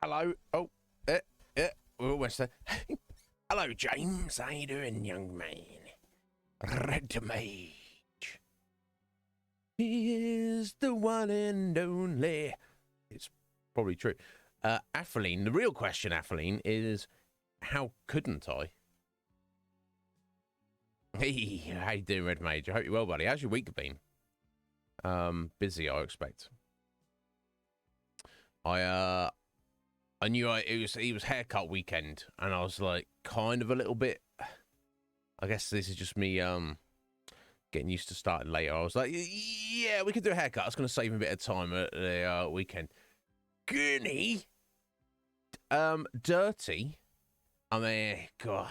Hello. Oh, we're almost there. Hello, James. How you doing, young man? Red Mage. He is the one and only. It's probably true. Atheline, the real question, Atheline, is how couldn't I? Hey, how you doing, Red Mage? I hope you're well, buddy. How's your week been? Busy, I expect. I knew it was haircut weekend, and I was like kind of a little bit. I guess this is just me getting used to starting later. I was like, yeah, we could do a haircut. I was going to save a bit of time at the weekend. Goony, dirty. I mean, God,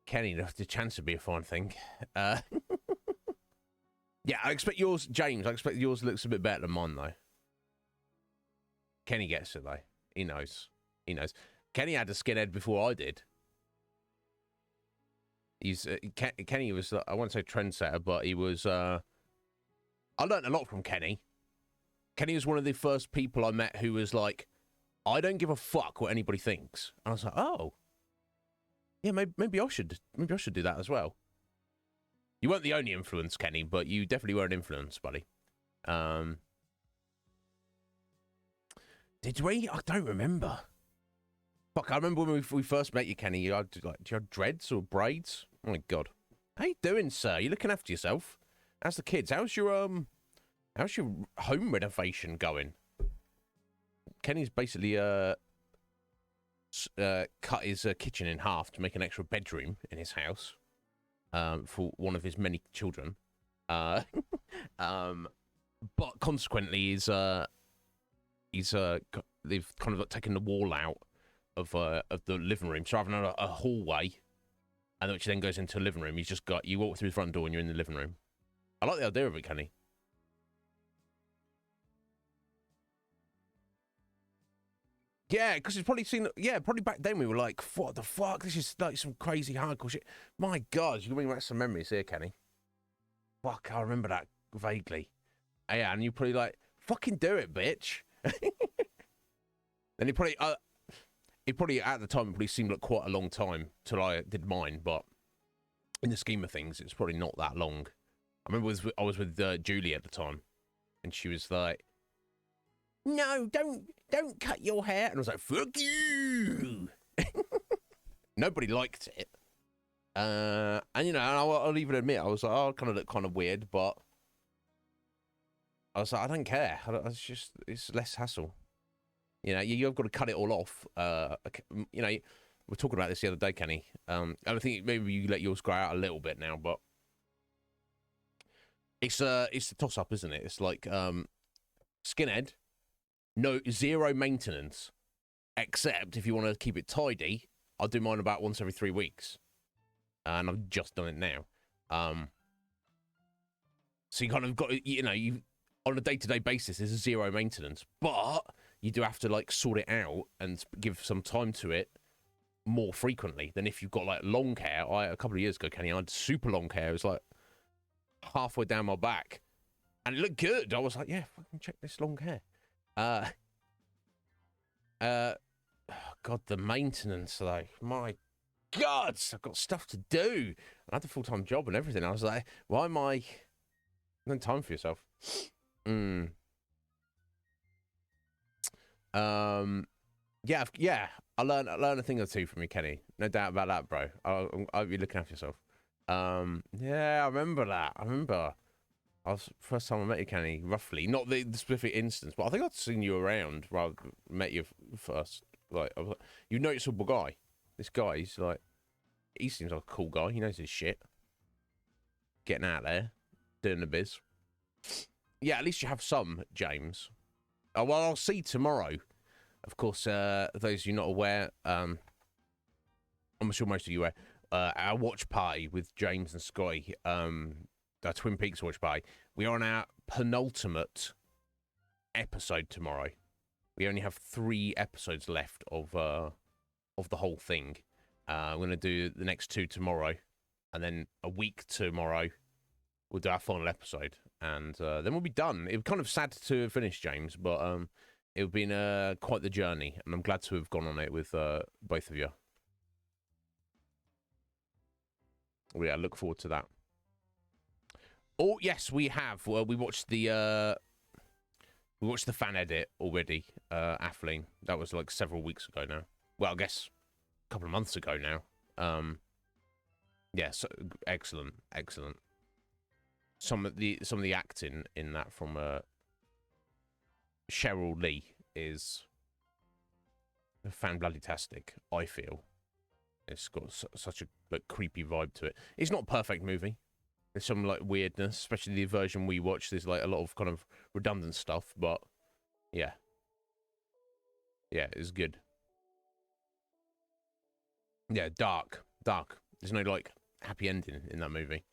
Kenny, the chance would be a fine thing. Yeah, I expect yours, James. I expect yours looks a bit better than mine, though. Kenny gets it, though. He knows. He knows. Kenny had a skinhead before I did. Kenny was, I won't say trendsetter, but he was, I learned a lot from Kenny. Kenny was one of the first people I met who was like, I don't give a fuck what anybody thinks. And I was like, oh. Yeah, maybe I should do that as well. You weren't the only influence, Kenny, but you definitely were an influence, buddy. Did we? I don't remember. Fuck, I remember when we first met you, Kenny. Do you have dreads or braids? Oh my God. How you doing, sir? You looking after yourself? How's the kids? How's your home renovation going? Kenny's basically cut his kitchen in half to make an extra bedroom in his house for one of his many children. But consequently, they've kind of taken the wall out of the living room. So rather than a hallway, and which then goes into a living room, you walk through the front door and you're in the living room. I like the idea of it, Kenny. Yeah, because it's probably seen. Yeah, probably back then we were like, "What the fuck? This is like some crazy hardcore shit." My God, you bring back some memories here, Kenny. Fuck, I remember that vaguely. Yeah, and you probably like, "Fucking do it, bitch." Then it probably at the time it probably seemed like quite a long time till I did mine, but in the scheme of things, it's probably not that long. I remember I was with Julie at the time, and she was like, "No, don't cut your hair," and I was like, "Fuck you." Nobody liked it, and I'll even admit I was like, "Oh, I kind of look kind of weird," but I was like, "I don't care. It's less hassle." You know, you've got to cut it all off. You know, we were talking about this the other day, Kenny. I think maybe you let yours grow out a little bit now, but it's a toss-up, isn't it? It's like skinhead, zero maintenance, except if you want to keep it tidy, I'll do mine about once every 3 weeks, and I've just done it now. So you kind of got, you on a day-to-day basis, there's a zero maintenance, but you do have to like sort it out and give some time to it more frequently than if you've got like long hair. A couple of years ago, Kenny, I had super long hair. It was like halfway down my back, and it looked good. I was like, yeah, fucking check this long hair. God, the maintenance, though. My God, I've got stuff to do. I had a full-time job and everything. I was like, why am I? No time for yourself. Yeah. I learned a thing or two from you, Kenny. No doubt about that, bro. I'll be looking after yourself. Yeah, I remember that. I was first time I met you, Kenny. Roughly, not the specific instance, but I think I'd seen you around. Rather met you first. Like, I was like, you noticeable guy. This guy, he seems like a cool guy. He knows his shit. Getting out there, doing the biz. Yeah, at least you have some, James. Well, I'll see tomorrow. Of course, those of you not aware, I'm sure most of you are, our watch party with James and Scotty, our Twin Peaks watch party, we are on our penultimate episode tomorrow. We only have 3 episodes left of the whole thing. We're going to do the next 2 tomorrow, and then a week tomorrow, we'll do our final episode, and then we'll be done. It was kind of sad to finish, James, but It's been quite the journey, and I'm glad to have gone on it with both of you. Oh, yeah, I look forward to that. Oh yes, we have. Well, we watched the fan edit already. Athleen. That was like several weeks ago now. Well, I guess a couple of months ago now. Yeah, so excellent. Some of the acting in that from Cheryl Lee is fan-bloody-tastic, I feel. It's got such a creepy vibe to it. It's not a perfect movie. There's some like weirdness, especially the version we watched. There's like a lot of kind of redundant stuff, but yeah, it's good. Yeah, dark. There's no like happy ending in that movie.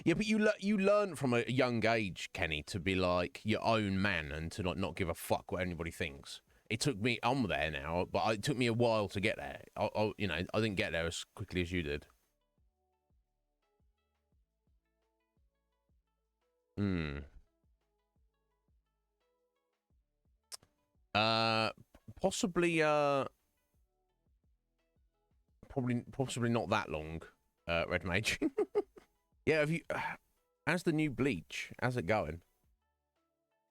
Yeah, but you learn from a young age, Kenny, to be like your own man and to not give a fuck what anybody thinks. It took me, I'm there now, but it took me a while to get there. I didn't get there as quickly as you did. Possibly possibly not that long, Red Mage. Yeah, have you? How's the new Bleach? How's it going?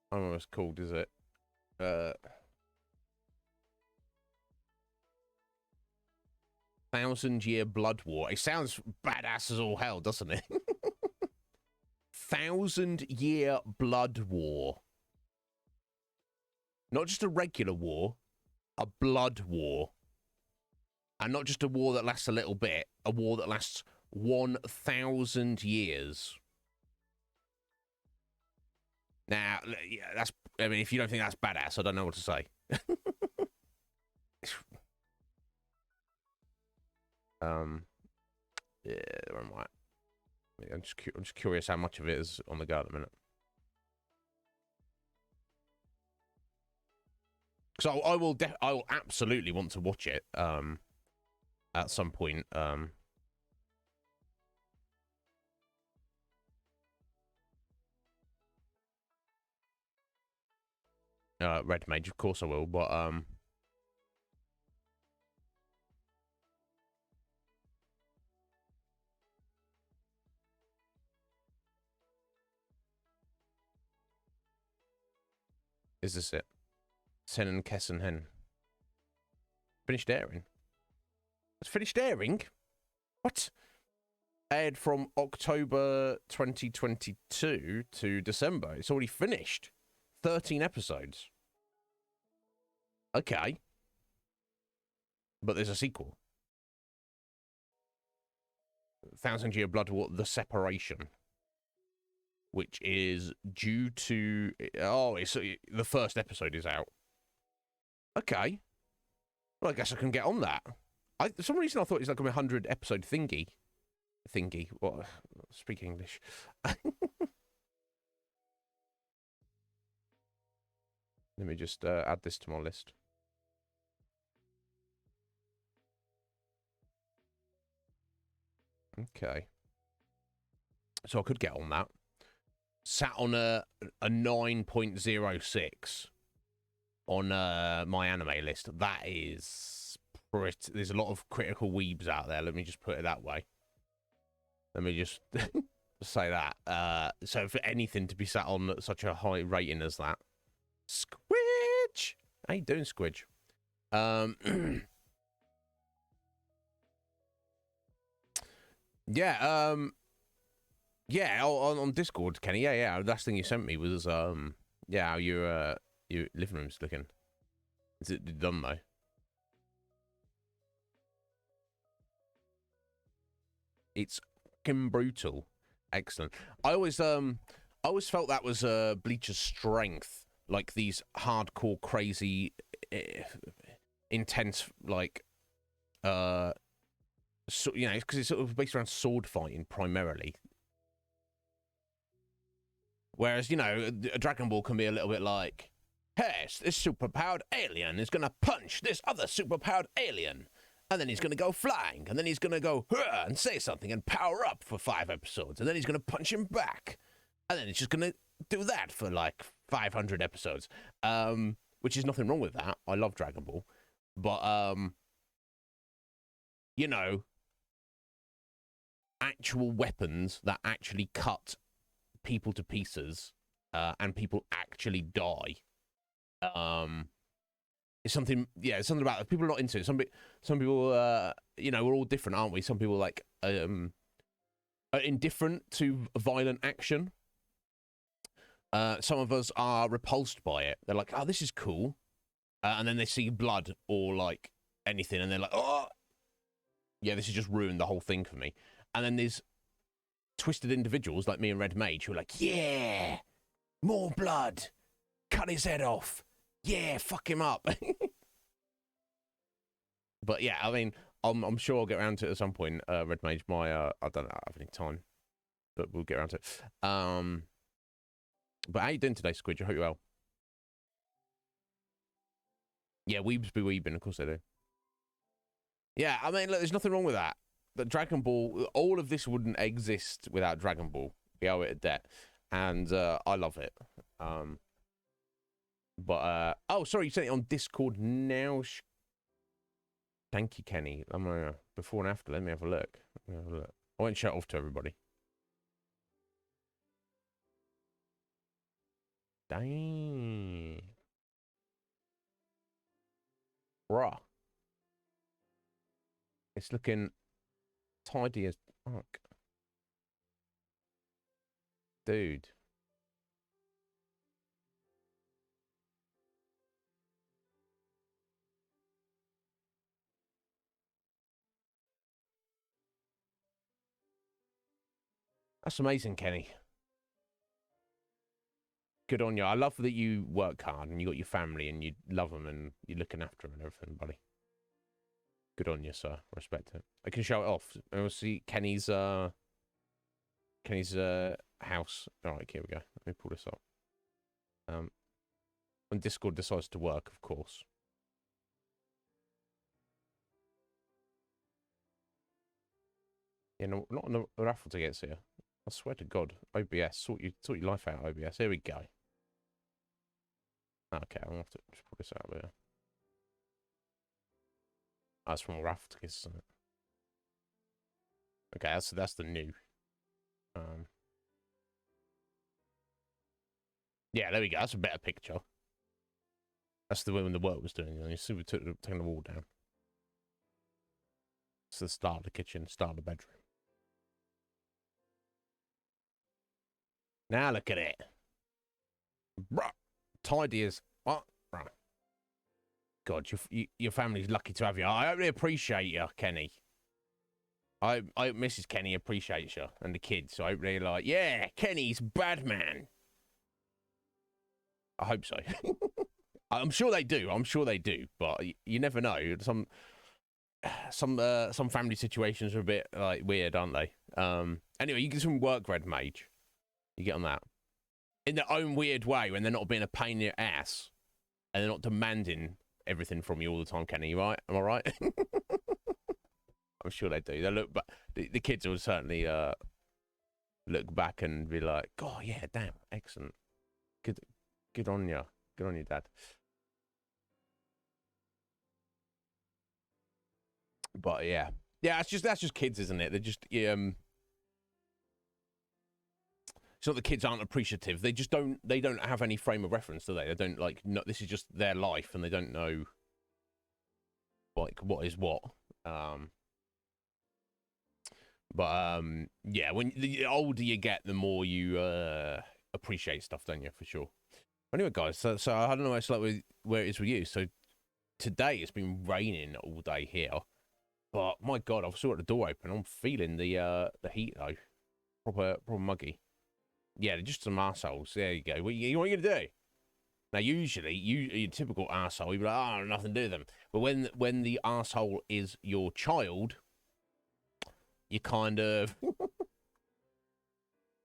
I don't know what it's called, is it? 1,000-Year Blood War. It sounds badass as all hell, doesn't it? 1,000-Year Blood War. Not just a regular war, a blood war. And not just a war that lasts a little bit, a war that lasts 1,000 years. Now, yeah, I mean, if you don't think that's badass, I don't know what to say. Yeah, where am I? I'm just curious how much of it is on the go at the minute. So I will absolutely want to watch it at some point. Red Mage, of course I will, but is this it? Sen and Kessen Hen. Finished airing? It's finished airing? What? Aired from October 2022 to December. It's already finished. 13 episodes. Okay. But there's a sequel. 1,000-Year Blood War, The Separation. Which is due to... Oh, the first episode is out. Okay. Well, I guess I can get on that. For some reason, I thought it was like a 100-episode thingy. What? Speak English. Let me just add this to my list. Okay. So I could get on that. Sat on a 9.06 on my anime list. That is pretty... There's a lot of critical weebs out there. Let me just put it that way. Let me just say that. So for anything to be sat on such a high rating as that. Squidge! How you doing, Squidge? Yeah, yeah, on Discord, Kenny. Yeah. The last thing you sent me was yeah, how your living room's looking. Is it done though? It's fucking brutal. Excellent. I always felt that was Bleach's strength. Like these hardcore, crazy, intense, like so, you know, because it's sort of based around sword fighting primarily. Whereas, you know, a Dragon Ball can be a little bit like, hey, this superpowered alien is going to punch this other superpowered alien. And then he's going to go flying. And then he's going to go and say something and power up for 5 episodes. And then he's going to punch him back. And then he's just going to do that for like 500 episodes. Which is nothing wrong with that. I love Dragon Ball. But, you know, actual weapons that actually cut people to pieces and people actually die. It's something, yeah, it's something about it. People are not into it. Some people, you know, we're all different, aren't we? Some people like are indifferent to violent action. Some of us are repulsed by it. They're like, oh, this is cool. And then they see blood or like anything and they're like, oh, yeah, this has just ruined the whole thing for me. And then there's twisted individuals like me and Red Mage who are like, yeah, more blood. Cut his head off. Yeah, fuck him up. But yeah, I mean, I'm sure I'll get around to it at some point. Red Mage, I don't have any time, but we'll get around to it. But how you doing today, Squidge? I hope you're well. Yeah, weebs be weebing, of course they do. Yeah, I mean, look, there's nothing wrong with that. But Dragon Ball, all of this wouldn't exist without Dragon Ball. We owe it a debt, and I love it. But oh, sorry, you sent it on Discord now. Thank you, Kenny. I'm gonna before and after. Let me have a look. I won't shout off to everybody. Dang. Bruh. It's looking tidy as fuck. Dude. That's amazing, Kenny. Good on you. I love that you work hard and you got your family and you love them and you're looking after them and everything, buddy. Good on you, sir. Respect it. I can show it off. And we'll see Kenny's house. All right, here we go. Let me pull this up. When Discord decides to work, of course. Yeah, no, not on a raffle tickets here. I swear to God, OBS, sort your life out, OBS. Here we go. Okay, I'm gonna have to just put this out there. That's from a raffle tickets, isn't it? Okay, that's the new. Yeah, there we go. That's a better picture. That's the way when the work was doing. You see, we taking the wall down. It's the start of the kitchen, start of the bedroom. Now look at it. Bruh. Tidy as... What? Bruh. God, your family's lucky to have you. I really appreciate you, Kenny. I hope Mrs. Kenny appreciates you and the kids. I hope they're like, yeah, Kenny's bad man. I hope so. I'm sure they do. I'm sure they do. But you never know. Some family situations are a bit like weird, aren't they? Anyway, you get some work, Red Mage. You get on that. In their own weird way, when they're not being a pain in your ass. And they're not demanding everything from you all the time, Kenny, right? Am I right? I'm sure they do. They look back. The kids will certainly look back and be like, "God, yeah, damn, excellent, good on you, Dad." But yeah, that's just kids, isn't it? They're just it's not the kids aren't appreciative. They just don't have any frame of reference, do they? They don't like. No, this is just their life, and they don't know like what is what. But yeah, when the older you get, the more you appreciate stuff, don't you? For sure. Anyway, guys, so I don't know what it's like where it is with you. So today it's been raining all day here, but my God, I've still got the door open. I'm feeling the heat though, proper muggy. Yeah, they're just some assholes. There you go. What are you gonna do? Now, usually, your typical arsehole, you'd be like, oh, nothing to do with them. But when the arsehole is your child, you kind of... What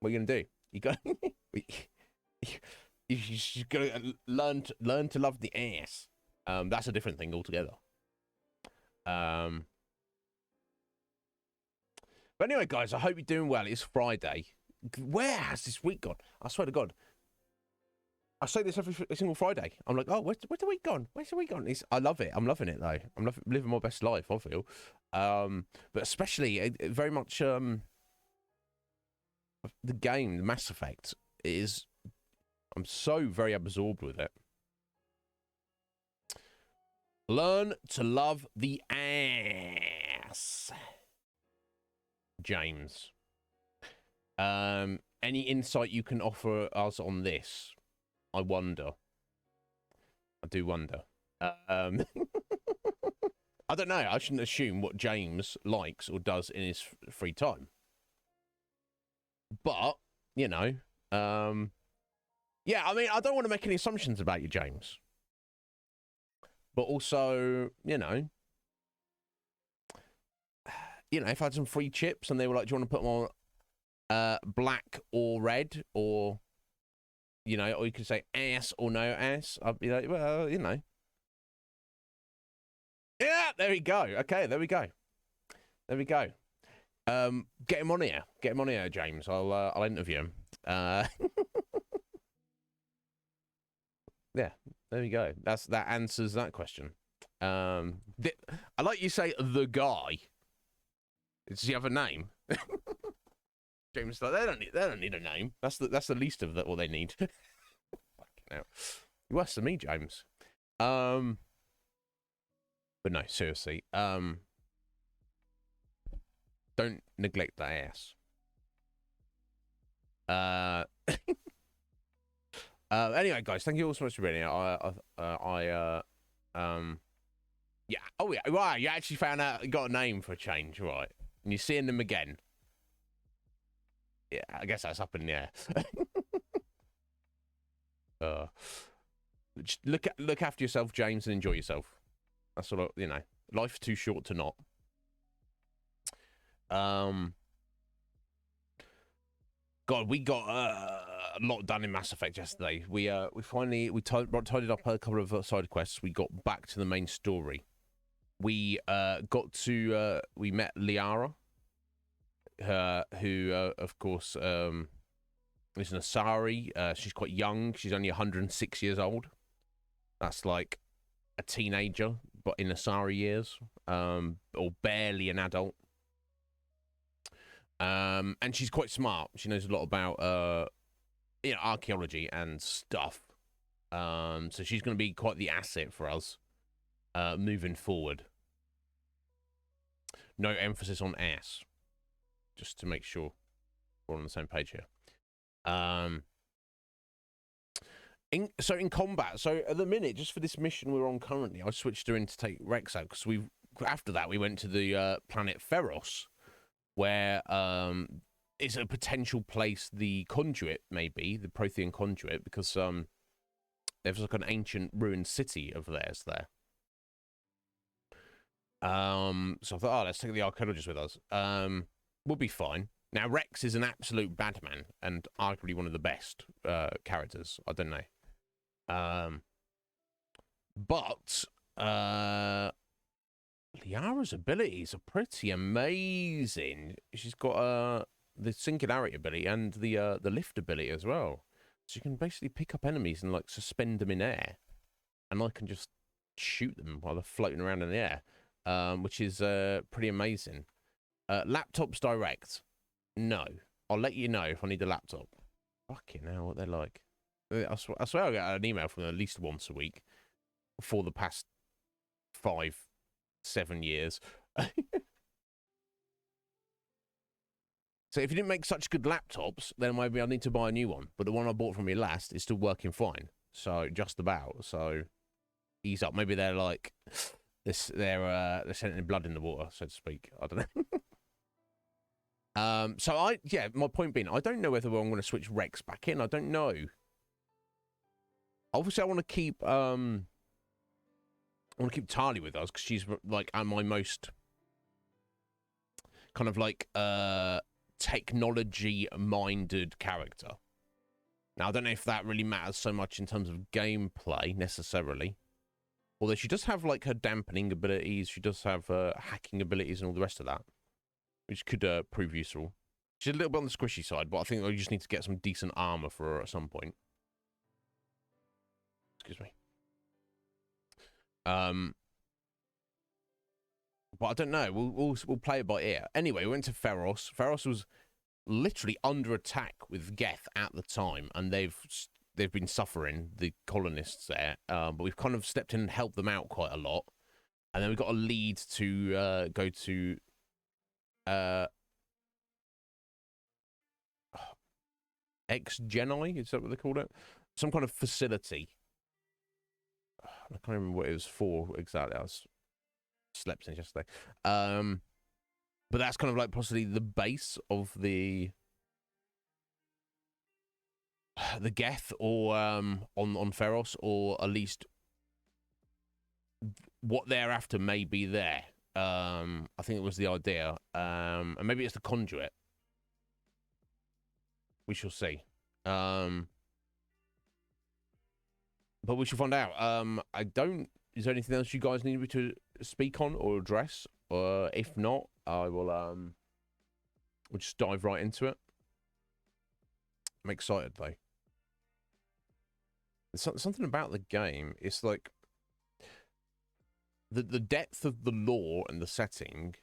are you going to do? You got you just got to learn to love the ass. That's a different thing altogether. But anyway, guys, I hope you're doing well. It's Friday. Where has this week gone? I swear to God. I say this every single Friday. I'm like, oh, where's the week gone? Where's the week gone? I love it. I'm loving it, though. I'm living my best life, I feel. But especially, very much the game, the Mass Effect, is... I'm so very absorbed with it. Learn to love the ass. James. Any insight you can offer us on this? I wonder. I do wonder. I don't know. I shouldn't assume what James likes or does in his free time. But, you know, yeah, I mean, I don't want to make any assumptions about you, James. But also, you know, if I had some free chips and they were like, do you want to put them on black or red, or, you know, or you could say ass or no ass, I'd be like, well, you know. Yeah, there we go. Okay, there we go. There we go. Get him on here. Get him on here, James. I'll interview him. Yeah, there we go. That answers that question. I like you say the guy. Does he have a name? James, like, they don't need a name. That's the least of what they need. Fucking hell. You're worse than me, James. But no, seriously. Don't neglect that ass. Anyway, guys, thank you all so much for being here. Yeah. Oh, yeah. Wow, you actually found out, you got a name for a change, right? And you're seeing them again. Yeah, I guess that's up in the air. Just look after yourself, James, and enjoy yourself. That's all, you know. Life's too short to not. God, we got a lot done in Mass Effect yesterday. We finally tidied up a couple of side quests. We got back to the main story. We got to we met Liara, who of course is an Asari. She's quite young. She's only 106 years old. That's like a teenager, but in Asari years, or barely an adult. And she's quite smart. She knows a lot about archaeology and stuff. So she's going to be quite the asset for us moving forward. No emphasis on ass, just to make sure we're on the same page here. So in combat, so at the minute, just for this mission we're on currently, I switched her in to take Rex out, because after that we went to the planet Feros, where is a potential place the conduit may be, the Prothean conduit, because there's like an ancient ruined city of theirs there. So I thought, let's take the archaeologist with us. We'll be fine. Now, Rex is an absolute bad man, and arguably one of the best characters. I don't know. But Liara's abilities are pretty amazing. She's got the singularity ability and the lift ability as well. So you can basically pick up enemies and like suspend them in air, and I can just shoot them while they're floating around in the air, which is pretty amazing. Laptops direct? No. I'll let you know if I need a laptop. Fucking hell, what they're like. I swear I get an email from them at least once a week for the past 5-7 years. So if you didn't make such good laptops, then maybe I need to buy a new one. But the one I bought from you last is still working fine. So just about. So ease up. Maybe they're like this. They're sending blood in the water, so to speak. I don't know. So my point being, I don't know whether I'm going to switch Rex back in. I don't know. Obviously, I want to keep Tali with us, because she's like my most kind of like technology-minded character. Now, I don't know if that really matters so much in terms of gameplay necessarily. Although she does have like her dampening abilities, she does have hacking abilities and all the rest of that, which could prove useful. She's a little bit on the squishy side, but I think we just need to get some decent armor for her at some point. Excuse me. But I don't know. We'll play it by ear. Anyway, we went to Pharos. Pharos was literally under attack with Geth at the time, and they've been suffering, the colonists there. But we've kind of stepped in and helped them out quite a lot. And then we've got a lead to go to Ex-Geni, is that what they called it? Some kind of facility. I can't remember what it was for exactly. I slept since yesterday. But that's kind of like possibly the base of the Geth, or on Pharos, or at least what they're after may be there. I think it was the idea. And maybe it's the conduit. We shall see. But we shall find out. Is there anything else you guys need me to speak on or address? If not, I will we'll just dive right into it. I'm excited though. There's something about the game. It's like the depth of the lore and the setting,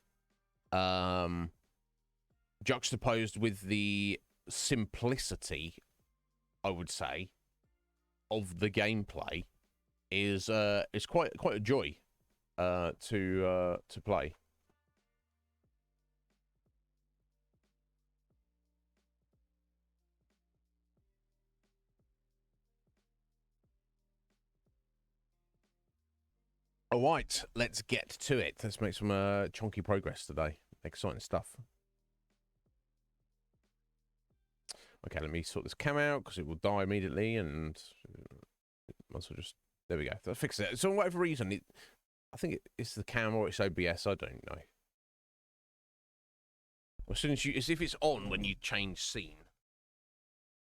juxtaposed with the simplicity, I would say, of the gameplay is quite a joy to play. All right, let's get to it. Let's make some chunky progress today. Exciting stuff. Okay, let me sort this cam out because it will die immediately, and once I just, there we go. I'll fix it. So for whatever reason, I think it's the cam or it's OBS. I don't know. As soon as as if it's on when you change scene,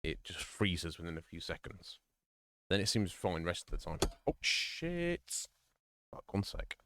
it just freezes within a few seconds. Then it seems fine rest of the time. Oh shit! Fuck, 1 sec.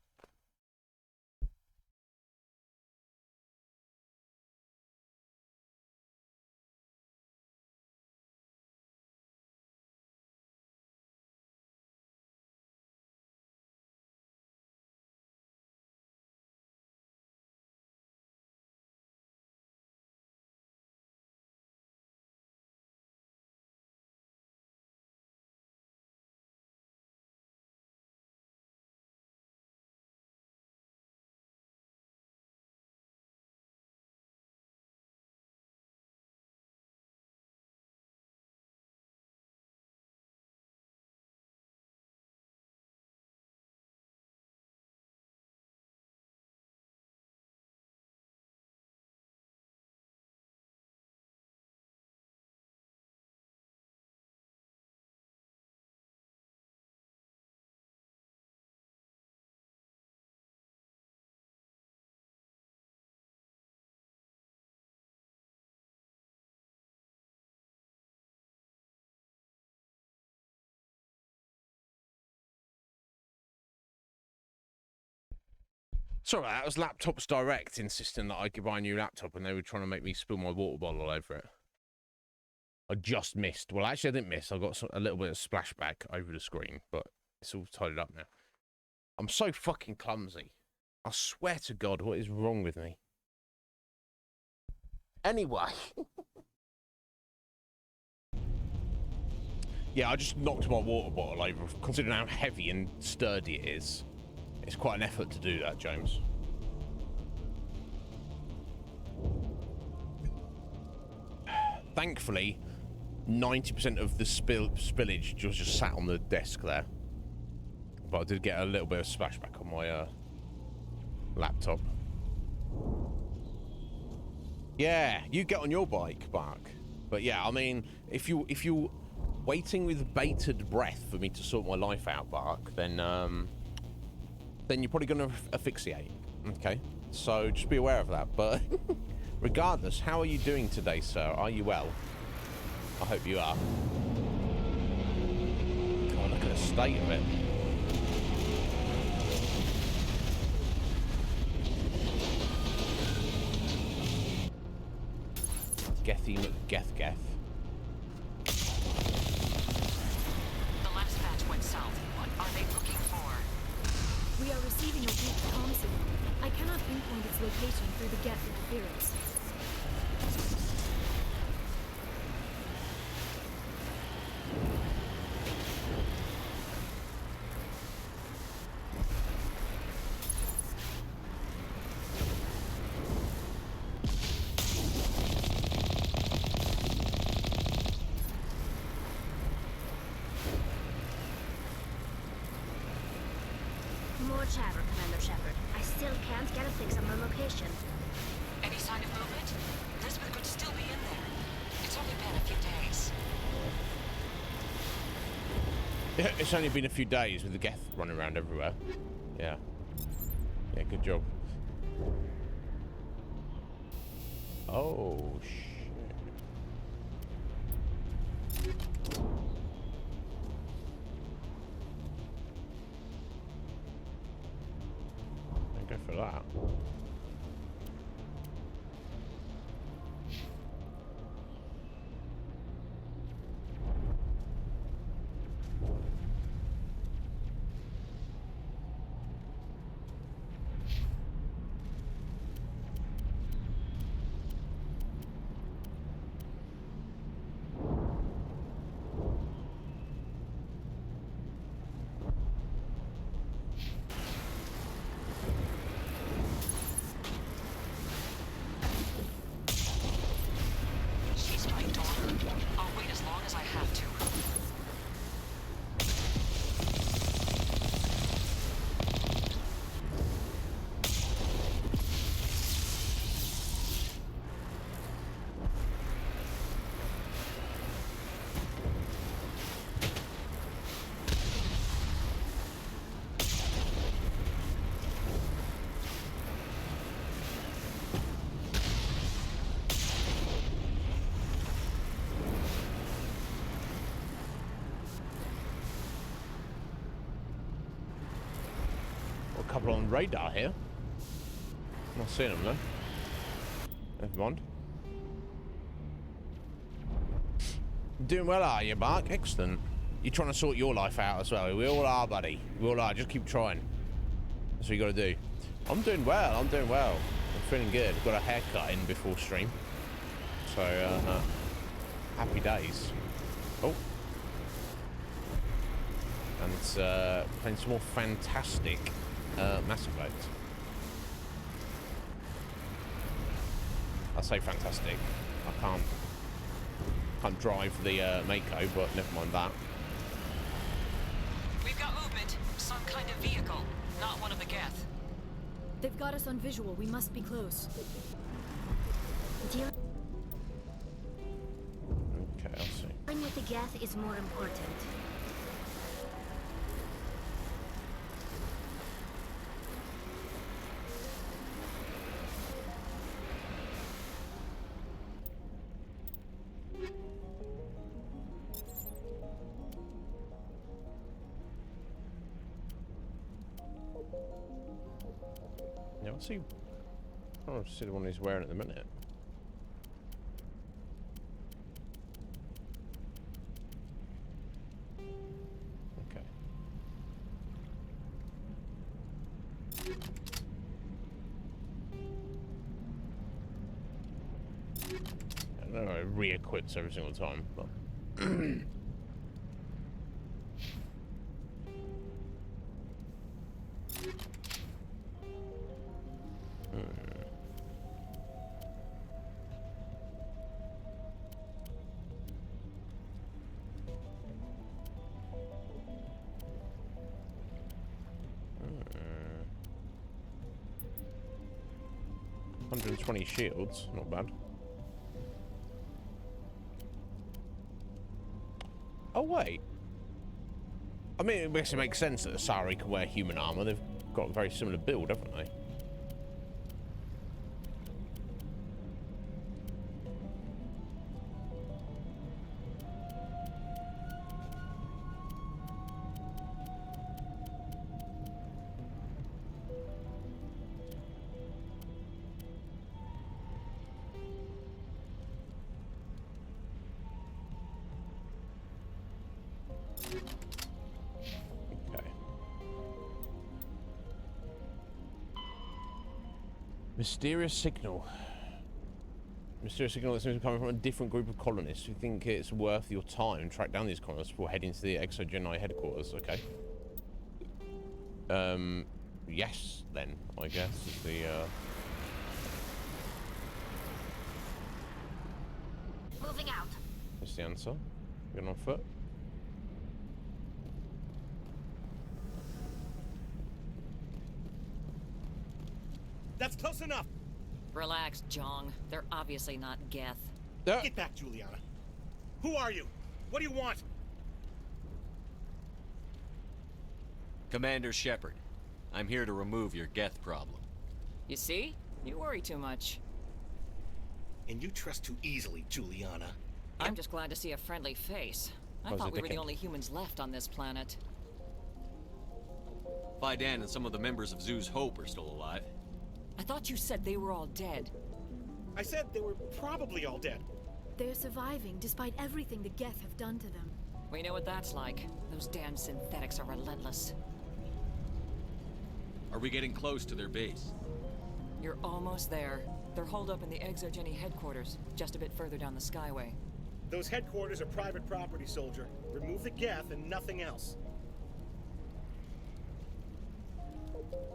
Sorry, that was Laptops Direct insisting that I could buy a new laptop, and they were trying to make me spill my water bottle all over it. I just missed. Well, actually, I didn't miss. I got a little bit of splashback over the screen, but it's all tidied up now. I'm so fucking clumsy. I swear to God, what is wrong with me? Anyway. Yeah, I just knocked my water bottle over. Considering how heavy and sturdy it is, it's quite an effort to do that, James. Thankfully, 90% of the spillage was just sat on the desk there. But I did get a little bit of splashback on my laptop. Yeah, you get on your bike, Bark. But yeah, I mean, if you waiting with bated breath for me to sort my life out, Bark, then you're probably going to asphyxiate. Okay, so just be aware of that. But regardless, how are you doing today, sir? Are you well? I hope you are. God, look at the state of it. Gethy McGeth. The last batch went south. What are they looking for? We are receiving a weak comm signal. I cannot pinpoint its location through the Geth interference. More chatter, Commander Shepard. I still can't get a fix on the location. Any sign of movement? Elizabeth could still be in there. It's only been a few days. Yeah, it's only been a few days with the Geth running around everywhere. Yeah. Yeah, good job. Oh, shit. Go for that. Couple on radar here. Not seeing them though. Never mind. Doing well, are you, Mark? Excellent. You're trying to sort your life out as well. We all are, buddy. We all are. Just keep trying. That's what you got to do. I'm doing well. I'm doing well. I'm feeling good. Got a haircut in before stream. So, happy days. Oh. And playing some more fantastic Mass Effect. I say fantastic. I can't drive the Mako, but never mind that. We've got movement. Some kind of vehicle. Not one of the Geth. They've got us on visual. We must be close. Dealing Okay, I'll see. with the Geth is more important. Yeah, I'll see. I'll see the one he's wearing at the minute. Okay. I don't know, it re-equips every single time, but... $120 shields, not bad. Oh wait. I mean, it makes sense that the Sari can wear human armor. They've got a very similar build, haven't they? Okay. Mysterious signal. Mysterious signal that seems to be coming from a different group of colonists. You think it's worth your time to track down these colonists before heading to the Exogeni headquarters? Okay. Yes, then, I guess, is the, Moving out. is the answer. Going on foot. That's close enough. Relax, Jong. They're obviously not Geth. Get back, Juliana. Who are you? What do you want? Commander Shepard, I'm here to remove your Geth problem. You see? You worry too much. And you trust too easily, Juliana. I'm just glad to see a friendly face. I was thought a we were the dickhead. only humans left on this planet. Fidan and some of the members of Zoo's Hope are still alive. I thought you said they were all dead. I said they were probably all dead. They're surviving despite everything the Geth have done to them. We know what that's like. Those damn synthetics are relentless. Are we getting close to their base? You're almost there. They're holed up in the Exogeni headquarters, just a bit further down the Skyway. Those headquarters are private property, soldier. Remove the Geth and nothing else.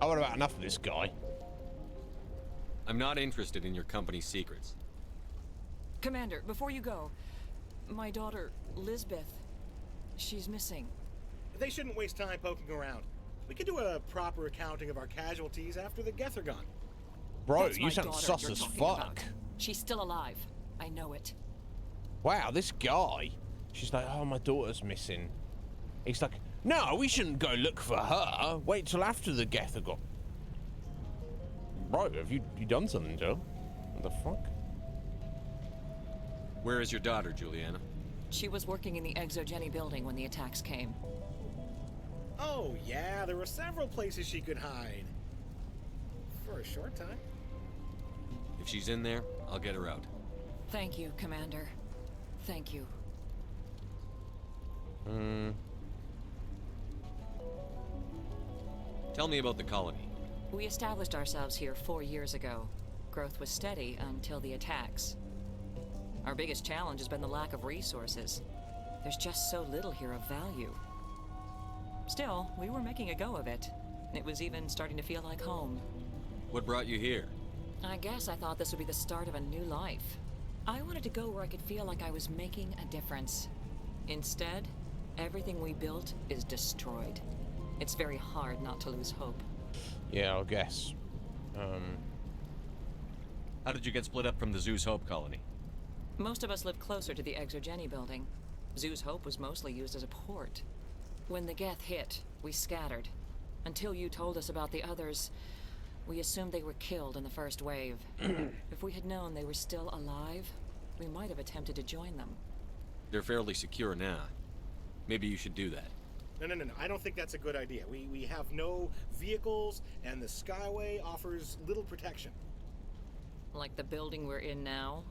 I want about enough of this guy. I'm not interested in your company's secrets. Commander, before you go, my daughter, Lisbeth, she's missing. They shouldn't waste time poking around. We could do a proper accounting of our casualties after the Geth are gone. Bro, That's you my sound daughter sus you're as talking fuck. about. She's still alive. I know it. Wow, this guy. She's like, oh, my daughter's missing. He's like, no, we shouldn't go look for her. Wait till after the Geth are gone. Bro, have you done something, Joe? What the fuck? Where is your daughter, Juliana? She was working in the Exogeni building when the attacks came. Oh, yeah, there were several places she could hide. For a short time. If she's in there, I'll get her out. Thank you, Commander. Thank you. Tell me about the colony. We established ourselves here 4 years ago. Growth was steady until the attacks. Our biggest challenge has been the lack of resources. There's just so little here of value. Still, we were making a go of it. It was even starting to feel like home. What brought you here? I guess I thought this would be the start of a new life. I wanted to go where I could feel like I was making a difference. Instead, everything we built is destroyed. It's very hard not to lose hope. Yeah, I guess. How did you get split up from the Zoo's Hope colony? Most of us lived closer to the Exogeni building. Zoo's Hope was mostly used as a port. When the Geth hit, we scattered. Until you told us about the others, we assumed they were killed in the first wave. If we had known they were still alive, we might have attempted to join them. They're fairly secure now. Maybe you should do that. No. I don't think that's a good idea. We have no vehicles, and the Skyway offers little protection. Like the building we're in now?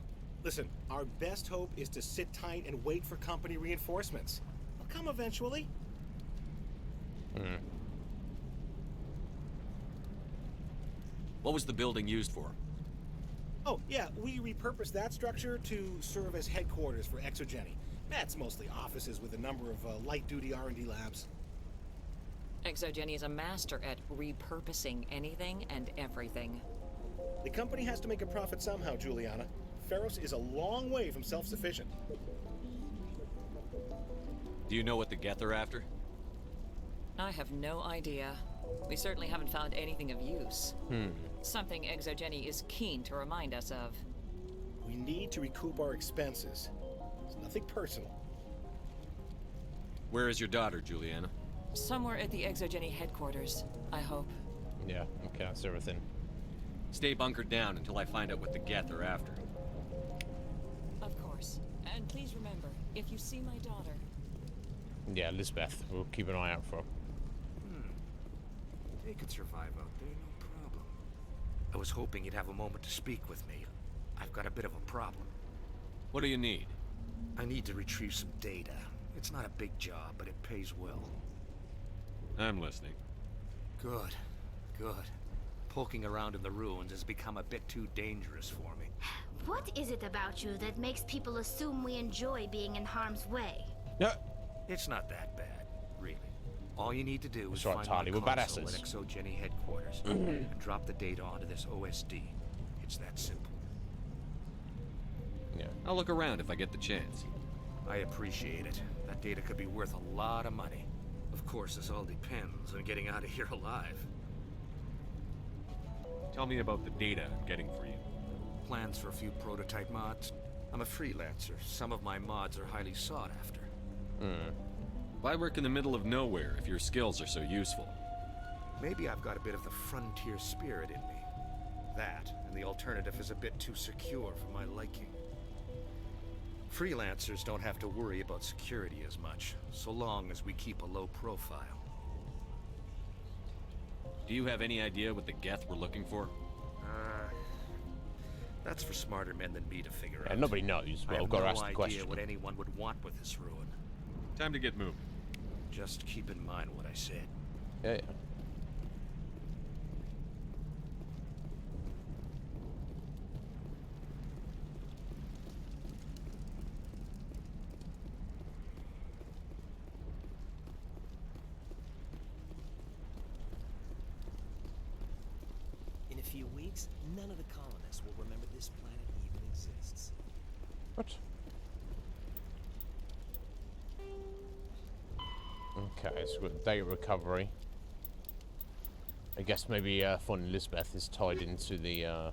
Listen, our best hope is to sit tight and wait for company reinforcements. They'll come eventually. What was the building used for? Oh, yeah, we repurposed that structure to serve as headquarters for Exogeni. That's mostly offices with a number of light-duty R&D labs. Exogeni is a master at repurposing anything and everything. The company has to make a profit somehow, Juliana. Feros is a long way from self-sufficient. Do you know what the Geth are after? I have no idea. We certainly haven't found anything of use. Something Exogeni is keen to remind us of. We need to recoup our expenses. It's nothing personal. Where is your daughter, Juliana? Somewhere at the Exogeni headquarters, I hope. Yeah, okay, that's everything. Stay bunkered down until I find out what the Geth are after. Of course. And please remember, if you see my daughter... Yeah, Lisbeth. We'll keep an eye out for her. They could survive out there, no problem. I was hoping you'd have a moment to speak with me. I've got a bit of a problem. What do you need? I need to retrieve some data. It's not a big job, but it pays well. I'm listening. Good. Good. Poking around in the ruins has become a bit too dangerous for me. What is it about you that makes people assume we enjoy being in harm's way? Yeah. It's not that bad, really. All you need to do is That's right, find Tali, my we're console badasses. at Exogeny headquarters and drop the data onto this OSD. It's that simple. Yeah. I'll look around if I get the chance. I appreciate it. That data could be worth a lot of money. Of course, this all depends on getting out of here alive. Tell me about the data I'm getting for you. Plans for a few prototype mods. I'm a freelancer. Some of my mods are highly sought after. Why work in the middle of nowhere if your skills are so useful? Maybe I've got a bit of the frontier spirit in me. That, and the alternative is a bit too secure for my liking. Freelancers don't have to worry about security as much, so long as we keep a low profile. Do you have any idea what the Geth we're looking for? That's for smarter men than me to figure Yeah, out. nobody knows, I but have I've got to no ask the idea question. what anyone would want with this ruin. Time to get moving. Just keep in mind what I said. Yeah, yeah. In a few weeks, none of the colonists will remember this planet even exists. What? Okay, so we've got data recovery. I guess maybe finding Elizabeth is tied into the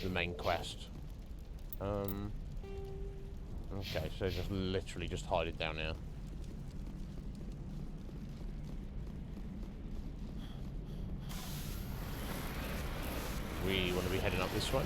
main quest. Okay, so just literally just hide it down here. We want to be heading up this way.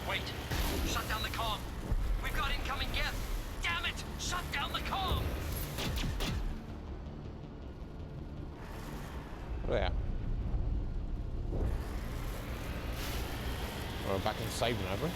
Wait! Shut down the comm! We've got incoming Geth! Damn it! Shut down the comm! Yeah. We're back in saving, have we?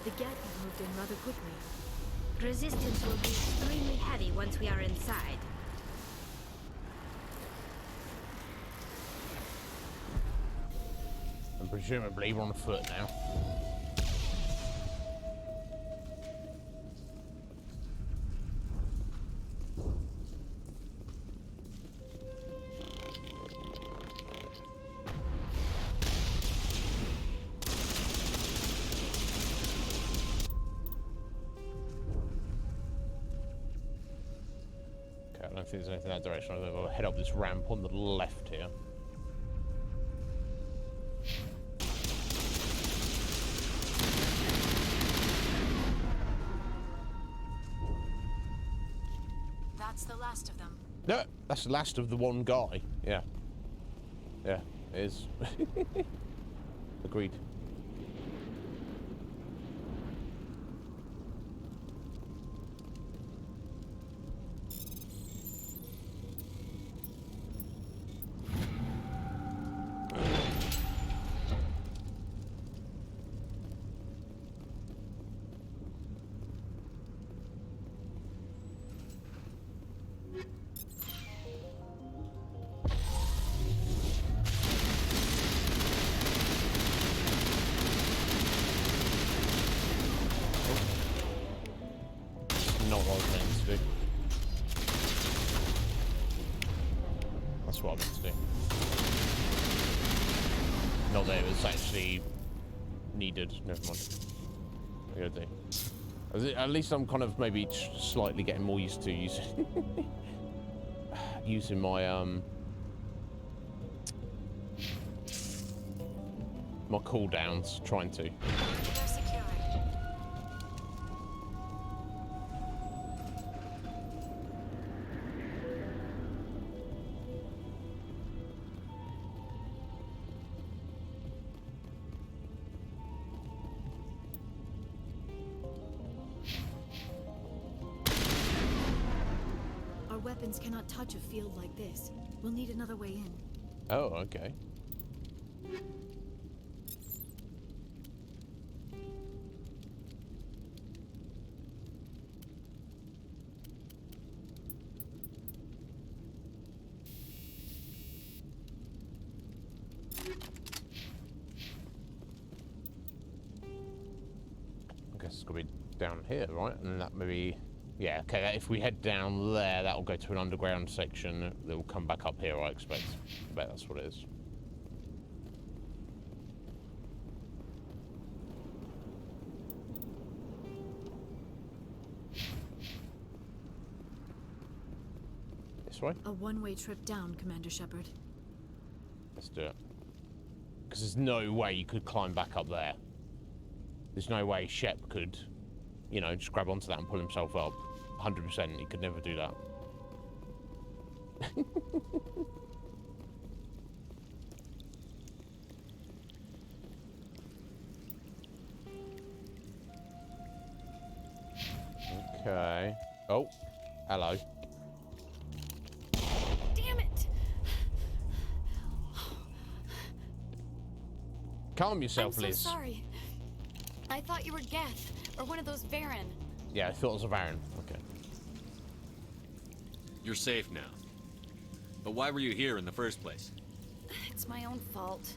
The Geth have moved in rather quickly. Resistance will be extremely heavy once we are inside. And presumably we're on foot now. Okay, think there's anything in that direction. I'm going to head up this ramp on the left here. That's the last of them. No, that's the last of the one guy. Yeah. Yeah, it is. Agreed. Not what I was meant to do. That's what I meant to do. Not that it was actually needed. Never mind. I gotta do. At least I'm kind of maybe slightly getting more used to using using my my cooldowns. Trying to. Weapons cannot touch a field like this. We'll need another way in. Oh, okay. I guess it's gonna be down here, right? And that maybe. Yeah, okay, if we head down there, that'll go to an underground section that will come back up here, I expect. I bet that's what it is. This way? A one-way trip down, Commander Shepard. Let's do it. Because there's no way you could climb back up there. There's no way Shep could, you know, just grab onto that and pull himself up. 100%, he could never do that. Okay. Oh, hello. Damn it! Calm yourself, Liz. I'm so sorry. I thought you were Geth, or one of those Varen. Yeah, I thought it was a Varen. Okay. You're safe now. But why were you here in the first place? It's my own fault.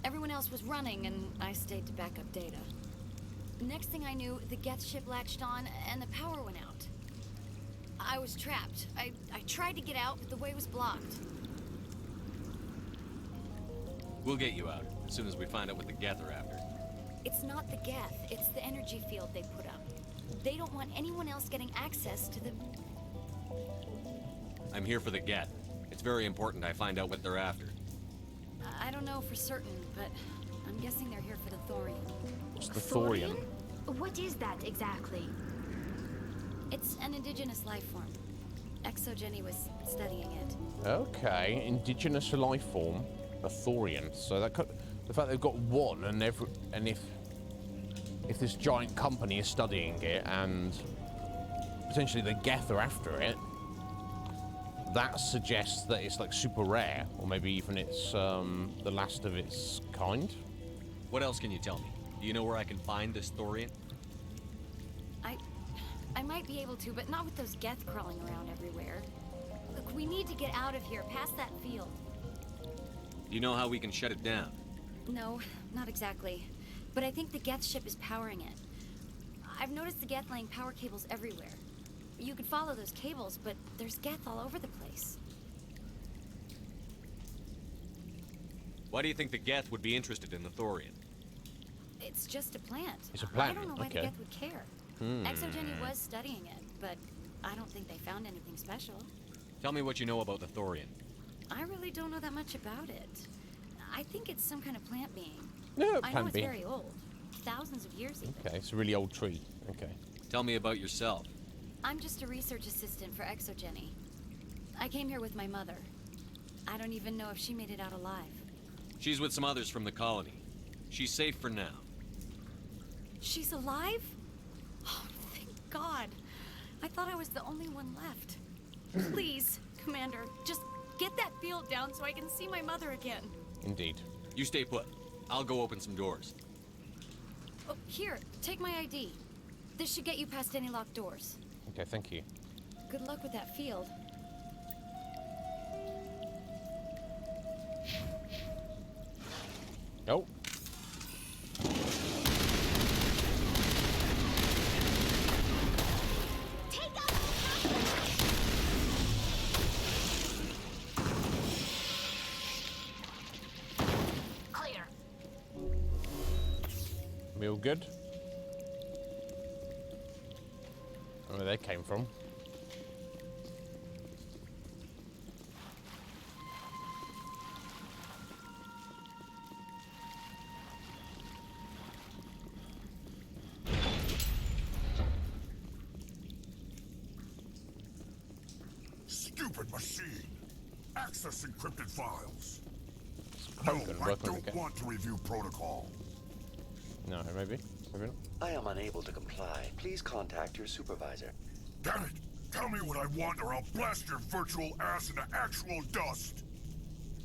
Everyone else was running, and I stayed to back up data. Next thing I knew, the Geth ship latched on, and the power went out. I was trapped. I tried to get out, but the way was blocked. We'll get you out, as soon as we find out what the Geth are after. It's not the Geth, it's the energy field they put up. They don't want anyone else getting access to the... I'm here for the Geth. It's very important I find out what they're after. I don't know for certain, but I'm guessing they're here for the Thorian. What's the Thorian? What is that exactly? It's an indigenous life form. Exogeny was studying it. Okay, indigenous life form, a Thorian. So that could, the fact they've got one, and if this giant company is studying it, and potentially the Geth are after it, that suggests that it's like super rare, or maybe even it's the last of its kind. What else can you tell me? Do you know where I can find this Thorian? I might be able to, but not with those Geth crawling around everywhere. Look, we need to get out of here, past that field. Do you know how we can shut it down? No, not exactly. But I think the Geth ship is powering it. I've noticed the Geth laying power cables everywhere. You could follow those cables, but there's Geth all over the place. Why do you think the Geth would be interested in the Thorian? It's just a plant. It's a plant, I don't know why okay. the Geth would care. Exogeny was studying it, but I don't think they found anything special. Tell me what you know about the Thorian. I really don't know that much about it. I think it's some kind of plant being. No, I know it's very old. Thousands of years even. Okay, it's a really old tree. Okay. Tell me about yourself. I'm just a research assistant for Exogeny. I came here with my mother. I don't even know if she made it out alive. She's with some others from the colony. She's safe for now. She's alive? Oh, thank God. I thought I was the only one left. Please, Commander, just get that field down so I can see my mother again. Indeed. You stay put. I'll go open some doors. Oh, here, take my ID. This should get you past any locked doors. Okay, thank you. Good luck with that field. Oh. Clear. We all good? I don't know where they came from. Stupid machine! Access encrypted files. Probably No, gonna I work on it don't again. want to review protocol. No, maybe. Maybe not. I am unable to comply. Please contact your supervisor. Damn it! Tell me what I want or I'll blast your virtual ass into actual dust!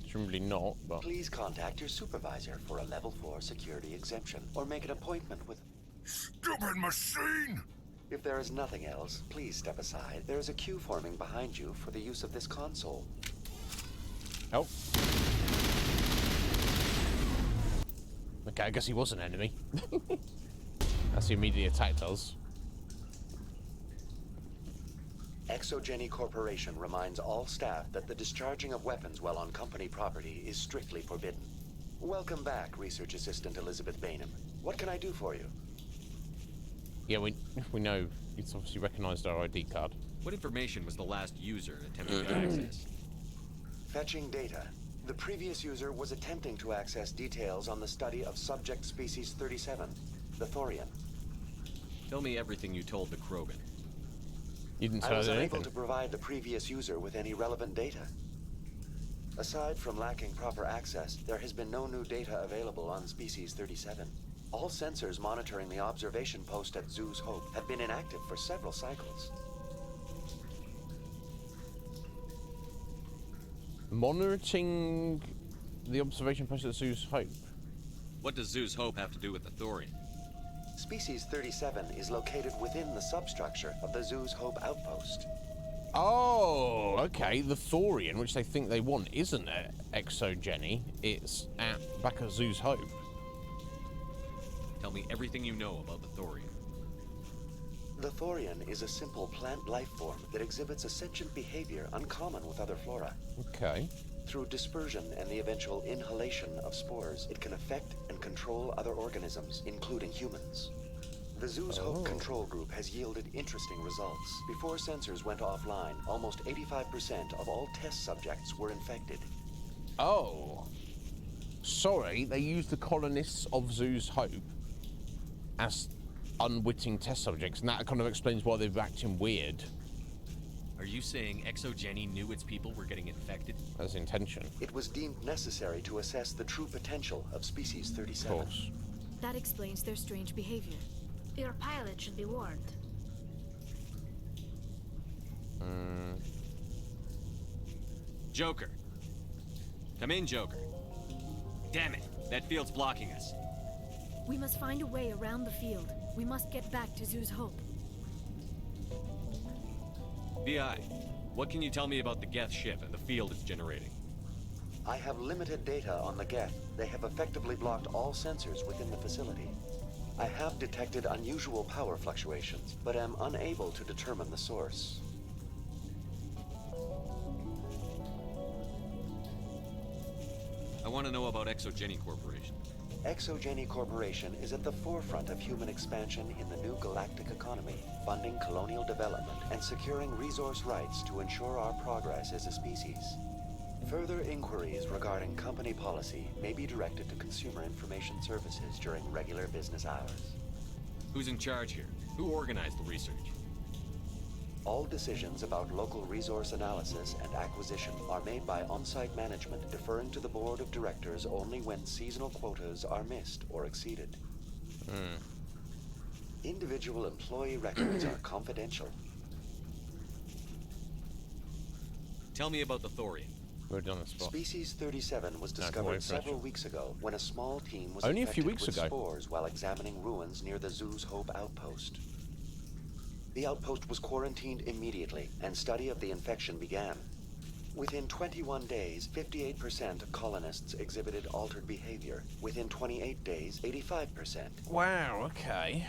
Presumably not, but... Please contact your supervisor for a level 4 security exemption or make an appointment with... Stupid machine! If there is nothing else, please step aside. There is a queue forming behind you for the use of this console. Oh. Okay, I guess he was an enemy. That's the immediate attack does. Exogeny Corporation reminds all staff that the discharging of weapons while on company property is strictly forbidden. Welcome back, Research Assistant Elizabeth Bainham. What can I do for you? Yeah, we know. It's obviously recognized our ID card. What information was the last user attempting to access? Fetching data. The previous user was attempting to access details on the study of subject species 37, the Thorian. Tell me everything you told the Krogan. You didn't I tell was us unable anything. to provide the previous user with any relevant data. Aside from lacking proper access, there has been no new data available on species 37. All sensors monitoring the observation post at Zeus Hope have been inactive for several cycles. Monitoring the observation post at Zeus Hope. What does Zeus Hope have to do with the Thorian? Species 37 is located within the substructure of the Zeus Hope outpost. Oh, okay. The Thorian, which they think they want, isn't at Exogeny. It's back at Zeus Hope. Tell me everything you know about the Thorian. The Thorian is a simple plant life form that exhibits a sentient behavior uncommon with other flora. Okay. Through dispersion and the eventual inhalation of spores, it can affect and control other organisms, including humans. The Zeus Hope control group has yielded interesting results. Before sensors went offline, almost 85% of all test subjects were infected. Oh. Sorry, they used the colonists of Zeus Hope as unwitting test subjects, and that kind of explains why they've acting weird. Are you saying Exogeny knew its people were getting infected? As intention. It was deemed necessary to assess the true potential of species 37. Of course. That explains their strange behavior. Your pilot should be warned. Joker. Come in, Joker. Damn it, that field's blocking us. We must find a way around the field. We must get back to Zeus Hope. VI, what can you tell me about the Geth ship and the field it's generating? I have limited data on the Geth. They have effectively blocked all sensors within the facility. I have detected unusual power fluctuations, but am unable to determine the source. I want to know about Exogeny Corporation. Exogeny Corporation is at the forefront of human expansion in the new galactic economy, funding colonial development and securing resource rights to ensure our progress as a species. Further inquiries regarding company policy may be directed to Consumer Information Services during regular business hours. Who's in charge here? Who organized the research? All decisions about local resource analysis and acquisition are made by on-site management, deferring to the board of directors only when seasonal quotas are missed or exceeded. Individual employee records are confidential. Tell me about the thorium. We're done the spot. Species 37 was discovered several weeks ago when a small team was only a few infected weeks with ago. spores while examining ruins near the Zoo's Hope outpost. The outpost was quarantined immediately, and study of the infection began. Within 21 days, 58% of colonists exhibited altered behavior. Within 28 days, 85%. Wow, okay.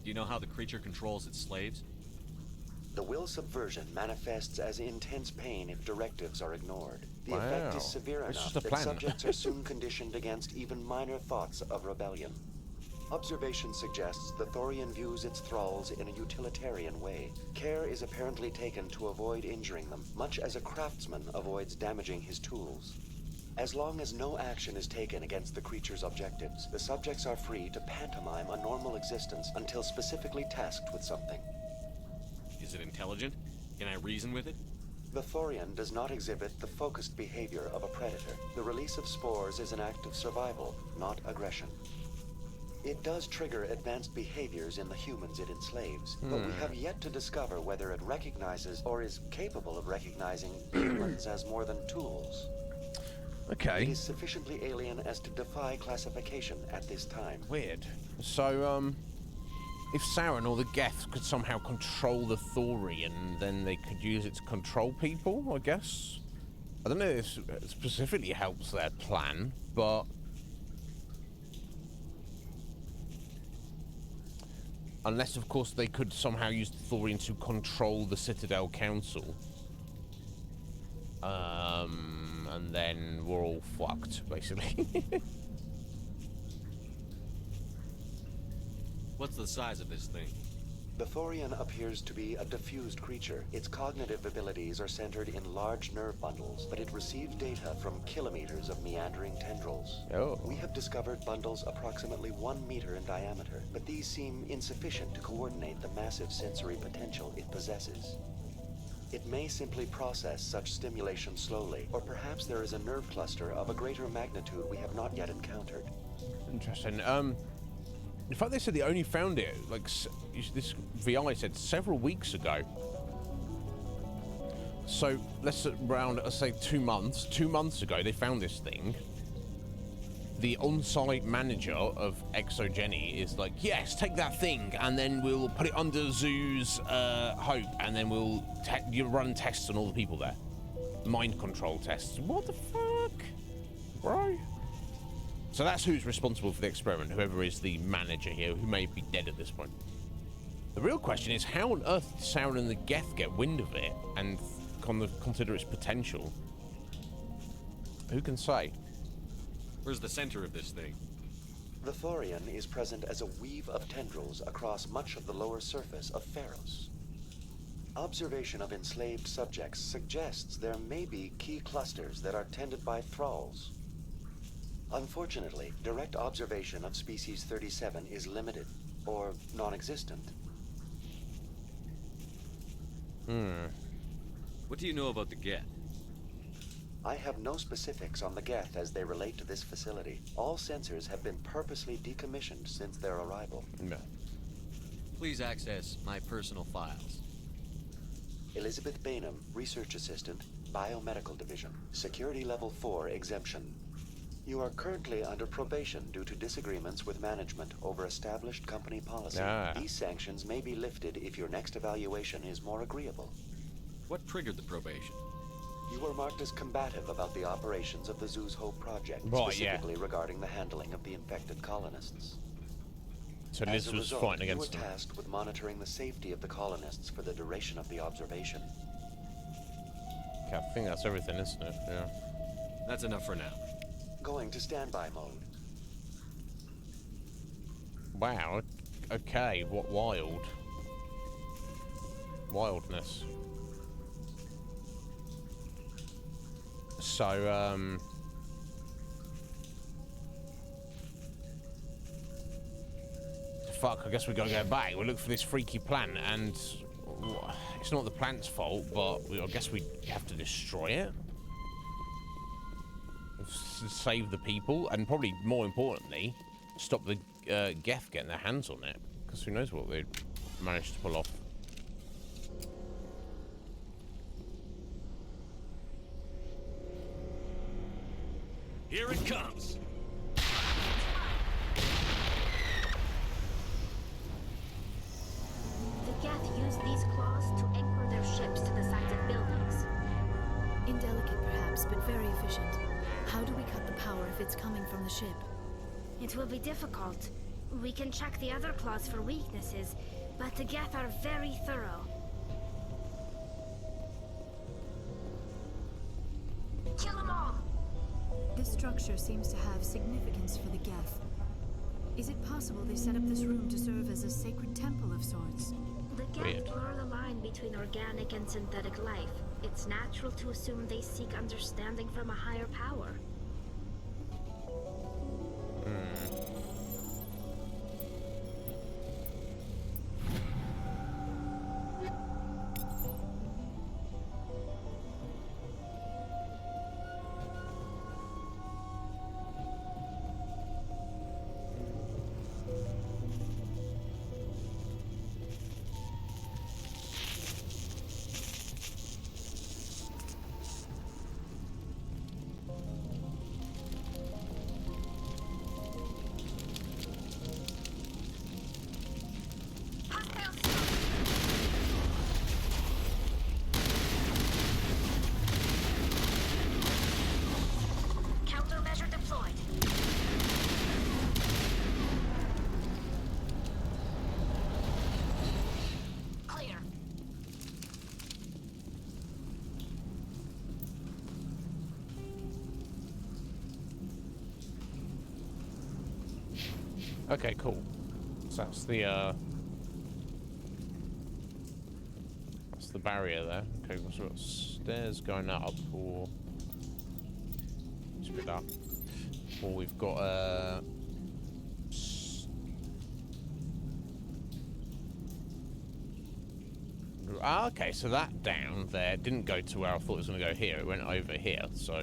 Do you know how the creature controls its slaves? The will subversion manifests as intense pain if directives are ignored. The effect is severe enough that subjects are soon conditioned against even minor thoughts of rebellion. Observation suggests the Thorian views its thralls in a utilitarian way. Care is apparently taken to avoid injuring them, much as a craftsman avoids damaging his tools. As long as no action is taken against the creature's objectives, the subjects are free to pantomime a normal existence until specifically tasked with something. Is it intelligent? Can I reason with it? The Thorian does not exhibit the focused behavior of a predator. The release of spores is an act of survival, not aggression. It does trigger advanced behaviors in the humans it enslaves, but we have yet to discover whether it recognizes or is capable of recognizing humans as more than tools. Okay. It is sufficiently alien as to defy classification at this time. Weird. So, if Sauron or the Geth could somehow control the Thorian, then they could use it to control people, I guess? I don't know if this specifically helps their plan, but... Unless, of course, they could somehow use the Thorian to control the Citadel Council. And then we're all fucked, basically. What's the size of this thing? The Thorian appears to be a diffused creature. Its cognitive abilities are centered in large nerve bundles, but it receives data from kilometers of meandering tendrils. We have discovered bundles approximately 1 meter in diameter, but these seem insufficient to coordinate the massive sensory potential it possesses. It may simply process such stimulation slowly, or perhaps there is a nerve cluster of a greater magnitude we have not yet encountered. Interesting. In fact, they said they only found it, like, this VI said, several weeks ago. So, let's say 2 months. 2 months ago, they found this thing. The on-site manager of Exogeny is like, yes, take that thing, and then we'll put it under Zoo's Hope, and then we'll run tests on all the people there. Mind control tests. What the fuck? Bro? So that's who's responsible for the experiment, whoever is the manager here, who may be dead at this point. The real question is, how on earth did Sauron and the Geth get wind of it and consider its potential? Who can say? Where's the center of this thing? The Thorian is present as a weave of tendrils across much of the lower surface of Pharos. Observation of enslaved subjects suggests there may be key clusters that are tended by thralls. Unfortunately, direct observation of species 37 is limited, or non-existent. What do you know about the Geth? I have no specifics on the Geth as they relate to this facility. All sensors have been purposely decommissioned since their arrival. No. Please access my personal files. Elizabeth Bainham, Research Assistant, Biomedical Division. Security Level 4 exemption. You are currently under probation due to disagreements with management over established company policy. These sanctions may be lifted if your next evaluation is more agreeable. What triggered the probation? You were marked as combative about the operations of the Zoo's Hope project, Right, specifically regarding the handling of the infected colonists. So Liz was fighting against them. You were tasked with monitoring the safety of the colonists for the duration of the observation. Okay, I think that's everything, isn't it? Yeah. That's enough for now. Going to standby mode. Wow. Okay, what wildness. So, fuck, I guess we gotta go back. We look for this freaky plant, and it's not the plant's fault, but I guess we have to destroy it. Save the people, and probably more importantly, stop the Geth getting their hands on it, because who knows what they'd manage to pull off. Here it comes. The Geth use these claws to anchor their ships to the sides of buildings. Indelicate perhaps, but very efficient. How do we cut the power if it's coming from the ship? It will be difficult. We can check the other claws for weaknesses, but the Geth are very thorough. Kill them all! This structure seems to have significance for the Geth. Is it possible they set up this room to serve as a sacred temple of sorts? The Geth blur the line between organic and synthetic life. It's natural to assume they seek understanding from a higher power. Countermeasure deployed. Clear. Okay, cool. So that's the barrier there. Okay, so we've got stairs going up, or split up, or we've got okay, so that down there didn't go to where I thought it was going to go here. It went over here, so.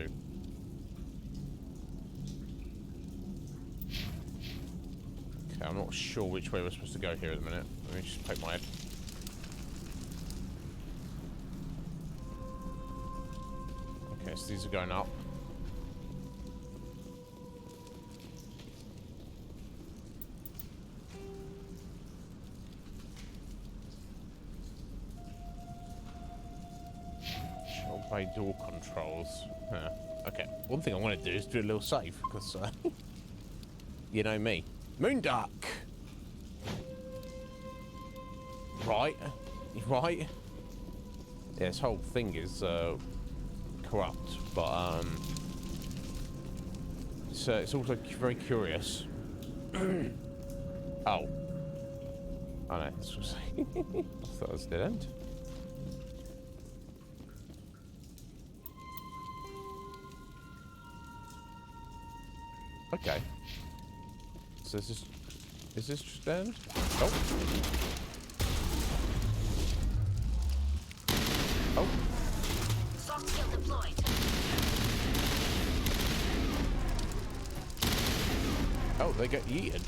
Okay, I'm not sure which way we're supposed to go here at the minute. Let me just poke my head. Okay, so these are going up. Obey door controls. Huh. Okay, one thing I want to do is do a little save, because you know me. Moonduck! Right. Right. Yeah, this whole thing is corrupt, but it's also very curious. Oh. Oh no, this was I thought it was dead end. Okay. So is this just dead end? Oh. Oh. Soft skill deployed. Oh, they got yeeted.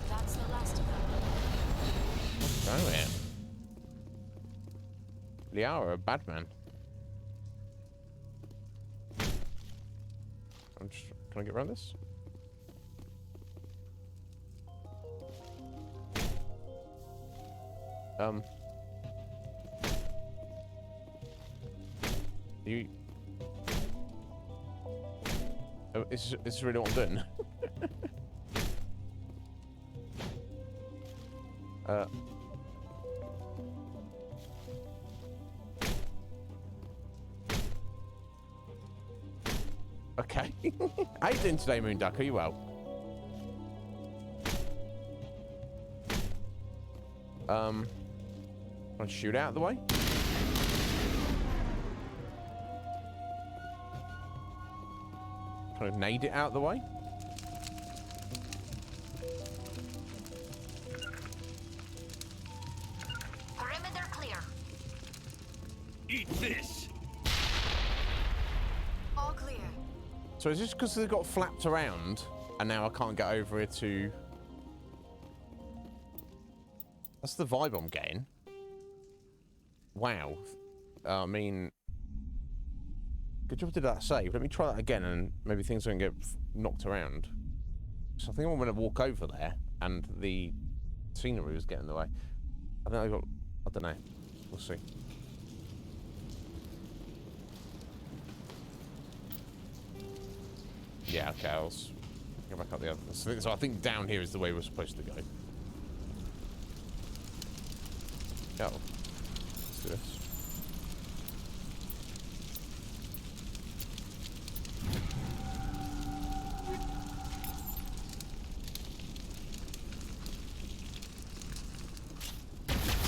That's the last of them. Oh yeah. Liara, a bad man. Can I get around this? You. Oh, is this really what I'm doing? Okay. How you doing today, Moonduck? Are you well? Want to shoot out of the way? Kind of nade it out of the way? Perimeter clear. Eat this! All clear. So is this because they got flapped around and now I can't get over it to... That's the vibe I'm getting. Wow. I mean... Good job did that save. Let me try that again and maybe things don't get knocked around. So I think I'm going to walk over there and the scenery was getting in the way. I think I got... I don't know. We'll see. Yeah, okay, I'll go back up the other. So I think down here is the way we're supposed to go. Oh. Let's do this.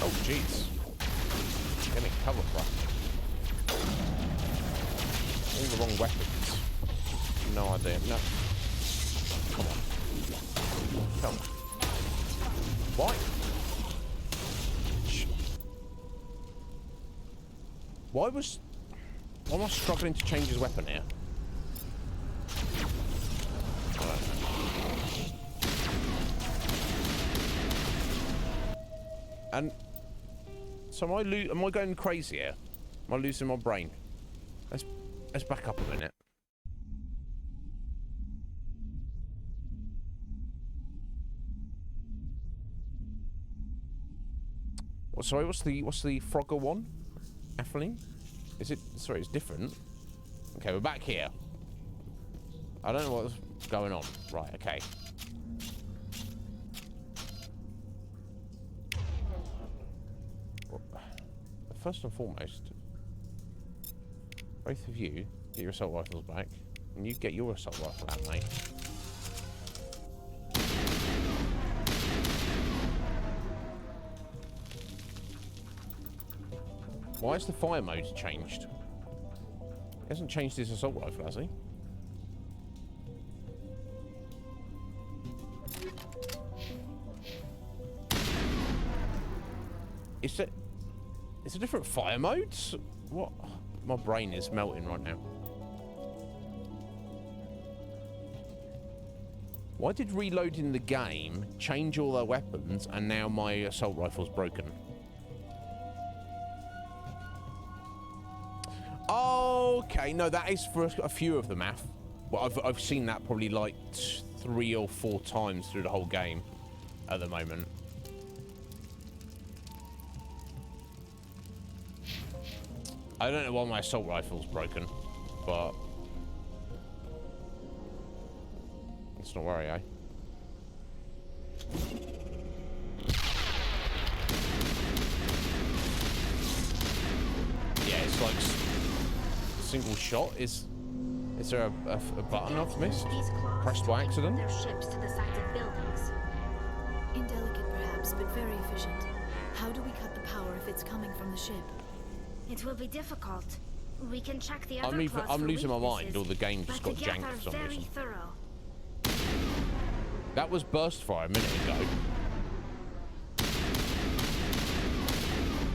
Oh, jeez. Get me cover, bro. All the wrong weapons. No idea. No. Come on. Come on. Why? Why am I struggling to change his weapon here? And so am I going crazy here? Am I losing my brain? Let's back up a minute. Sorry, what's the Frogger one? Atheling? Is it? Sorry, it's different. Okay, we're back here. I don't know what's going on. Right, okay. Well, first and foremost, both of you get your assault rifles back, and you get your assault rifle out, mate. Why has the fire mode changed? He hasn't changed his assault rifle, has he? Is it a different fire modes? What? My brain is melting right now. Why did reloading the game change all their weapons and now my assault rifle's broken? Okay, no, that is for a few of the math. Well, I've seen that probably like 3 or 4 times through the whole game at the moment. I don't know why my assault rifle's broken, but let's not worry, eh? Yeah, it's like single shot. Is there a button I've missed? Pressed by accident? Their ships to the sides of buildings. Indelicate perhaps, but very efficient. How do we cut the power if it's coming from the ship? It will be difficult. We can check the other I'm losing my mind, or the game just got janked for some reason. Thorough. That was burst fire a minute ago.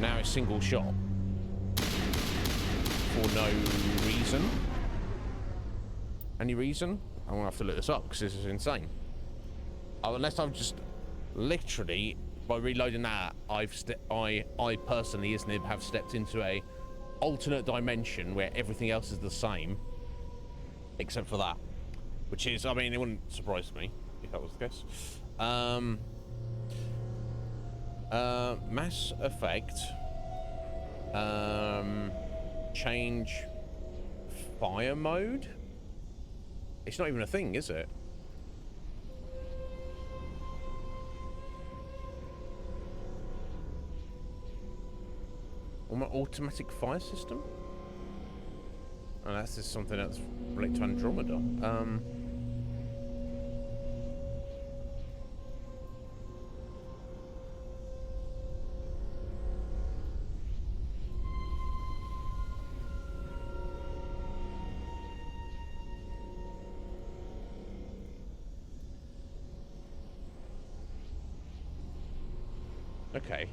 Now it's single shot. For no reason. Any reason? I'm gonna have to look this up because this is insane. Unless I've just literally, by reloading that, I personally, Iznib, have stepped into a alternate dimension where everything else is the same, except for that. Which is, I mean, it wouldn't surprise me if that was the case. Mass effect. Change fire mode. It's not even a thing, is it? Automatic fire system? Unless it's something that's related to Andromeda. Okay.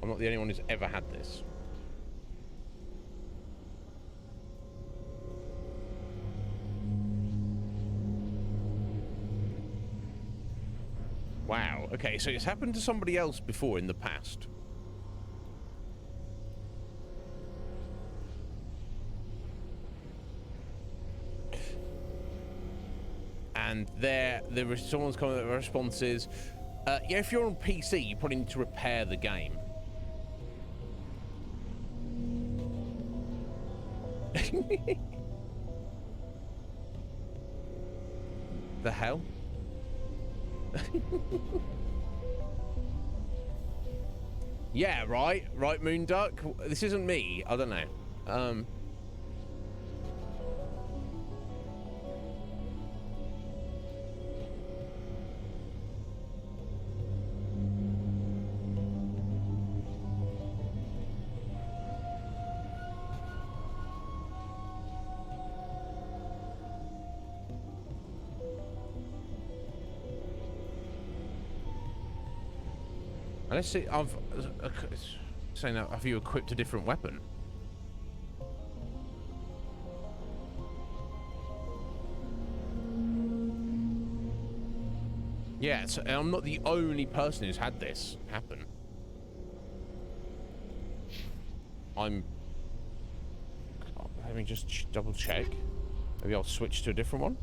I'm not the only one who's ever had this. Wow. Okay, so it's happened to somebody else before in the past. And someone's coming with a response is, yeah, if you're on PC, you probably need to repair the game. The hell? Yeah, right, Moonduck. This isn't me. I don't know. Let's see. I've saying that. Have you equipped a different weapon? Yeah, so I'm not the only person who's had this happen. Let me just double check. Maybe I'll switch to a different one.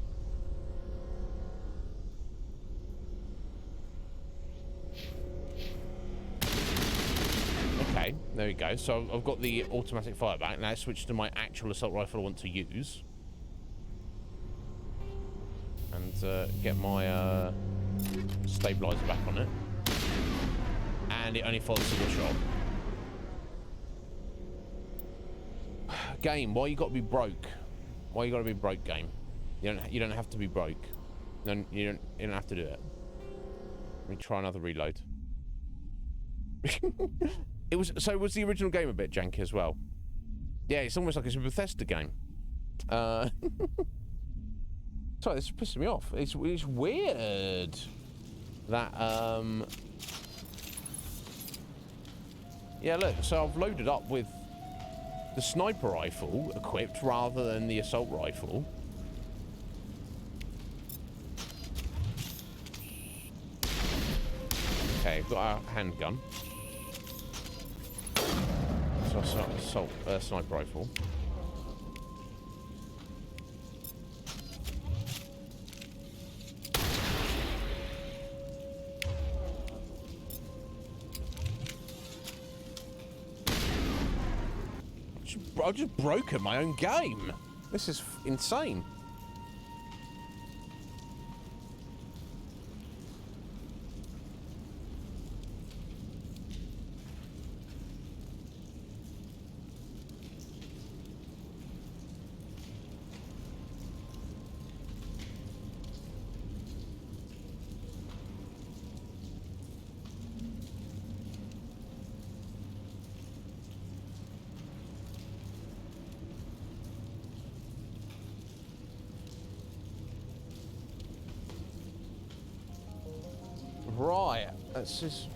Okay, there we go. So I've got the automatic fire back. Now I switch to my actual assault rifle I want to use. And get my stabilizer back on it. And it only fires a single shot. Game, why you gotta be broke? Why you gotta be broke, game? You don't have to be broke. No, you don't have to do it. Let me try another reload. Was the original game a bit janky as well? Yeah, it's almost like it's a Bethesda game. Sorry, this is pissing me off. It's weird that yeah, look, so I've loaded up with the sniper rifle equipped rather than the assault rifle. Okay, I've got a handgun. So sniper rifle. I've just broken my own game. This is insane. Right, that's just...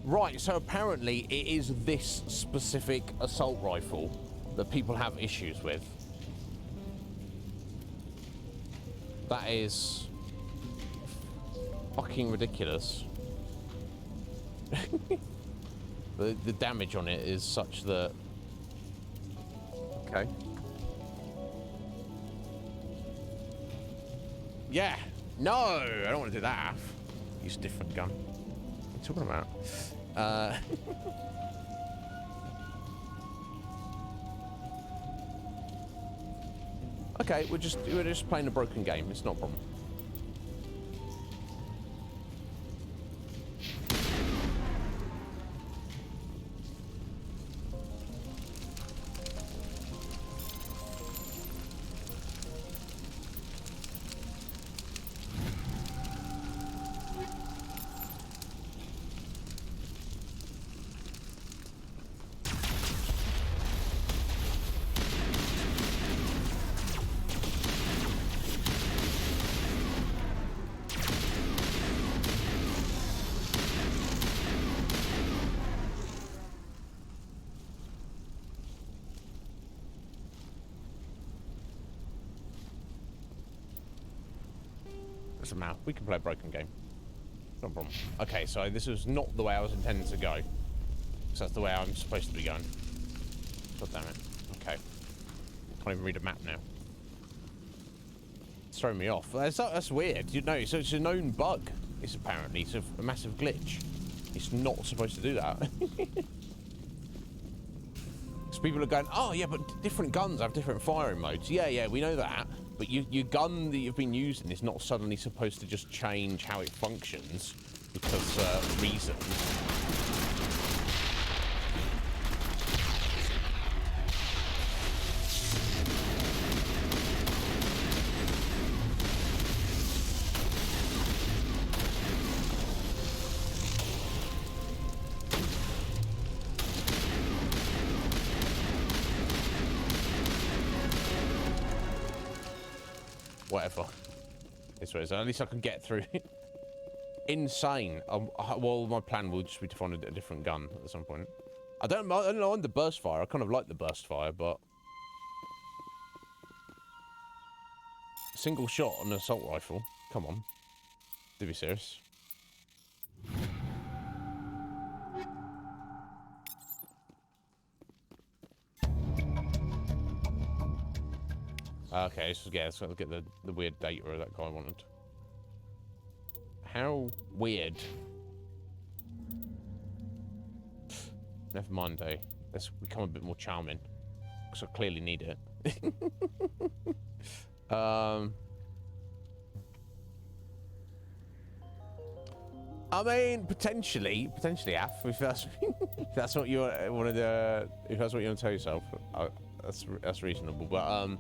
Right, so apparently it is this specific assault rifle that people have issues with. That is fucking ridiculous. The damage on it is such that... Okay. Yeah. No, I don't want to do that. Use a different gun. What are you talking about? Okay, we're just playing a broken game. It's not a problem. Doesn't matter. We can play a broken game. No problem. Okay, so this was not the way I was intending to go. So that's the way I'm supposed to be going. God damn it. Okay. Can't even read a map now. It's throwing me off. That's weird. You know, so it's a known bug. It's apparently it's a massive glitch. It's not supposed to do that. So people are going, oh yeah, but different guns have different firing modes. Yeah, we know that. But your gun that you've been using is not suddenly supposed to just change how it functions because reasons. Whatever. This way, so at least I can get through. Insane. Well, my plan will just be to find a different gun at some point. I don't mind the burst fire. I kind of like the burst fire, but single shot on an assault rifle. Come on, do be serious. Okay, let's get the weird data that guy wanted. How weird. Never mind, eh? Let's become a bit more charming. Because I clearly need it. I mean, potentially, Af, if that's what you want to, if that's what you want to tell yourself, that's reasonable. But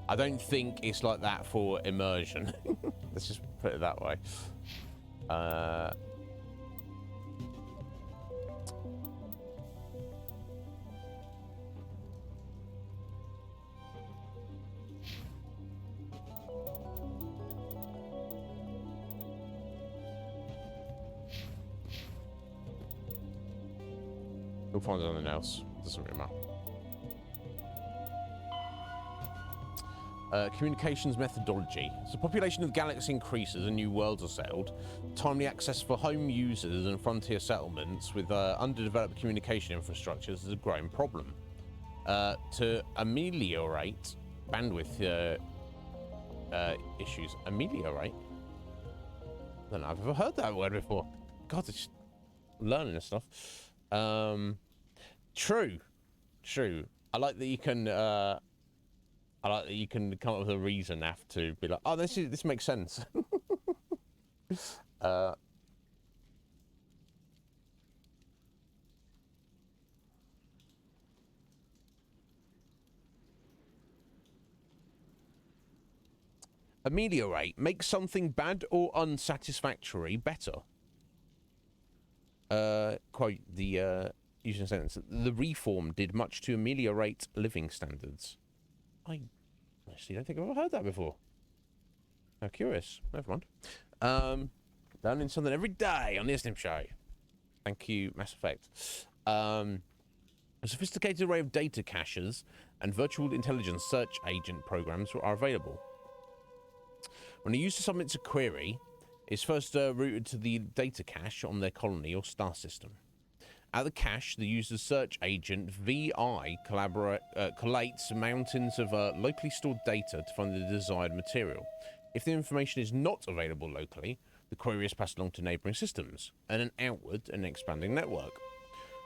I don't think it's like that for immersion. Let's just put it that way. We'll find something else. Doesn't really matter. Communications methodology. As the population of the galaxy increases and new worlds are settled, timely access for home users and frontier settlements with underdeveloped communication infrastructures is a growing problem. To ameliorate bandwidth issues. Ameliorate? I don't know, I've ever heard that word before. God, it's learning this stuff. True. I like that you can come up with a reason after to be like, oh, this makes sense. Ameliorate, make something bad or unsatisfactory better. Quote the using a sentence. The reform did much to ameliorate living standards. I actually don't think I've ever heard that before. How curious. Never mind. Learning something every day on the Iznib Show. Thank you, Mass Effect. A sophisticated array of data caches and virtual intelligence search agent programs are available. When a user submits a query, it's first routed to the data cache on their colony or star system. At the cache, the user's search agent VI collates mountains of locally stored data to find the desired material. If the information is not available locally, the query is passed along to neighboring systems and an outward and expanding network.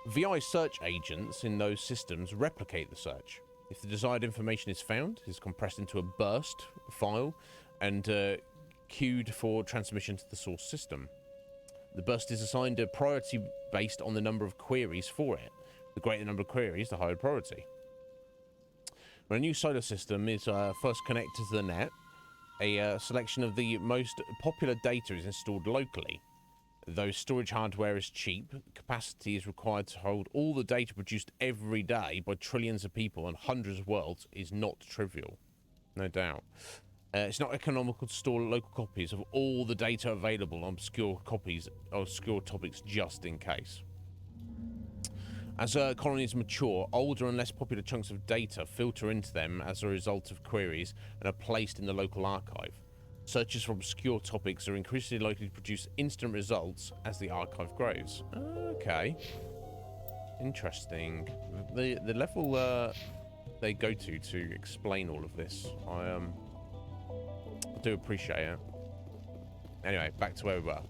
VI search agents in those systems replicate the search. If the desired information is found, it is compressed into a burst file and queued for transmission to the source system. The burst is assigned a priority based on the number of queries for it. The greater the number of queries, the higher priority. When a new solar system is first connected to the net, a selection of the most popular data is installed locally. Though storage hardware is cheap, capacity is required to hold all the data produced every day by trillions of people and hundreds of worlds is not trivial. No doubt. It's not economical to store local copies of all the data available on obscure topics just in case. As colonies mature, older and less popular chunks of data filter into them as a result of queries and are placed in the local archive. Searches for obscure topics are increasingly likely to produce instant results as the archive grows. Okay. Interesting. The level they go to explain all of this, I do appreciate it. Anyway, back to where we were.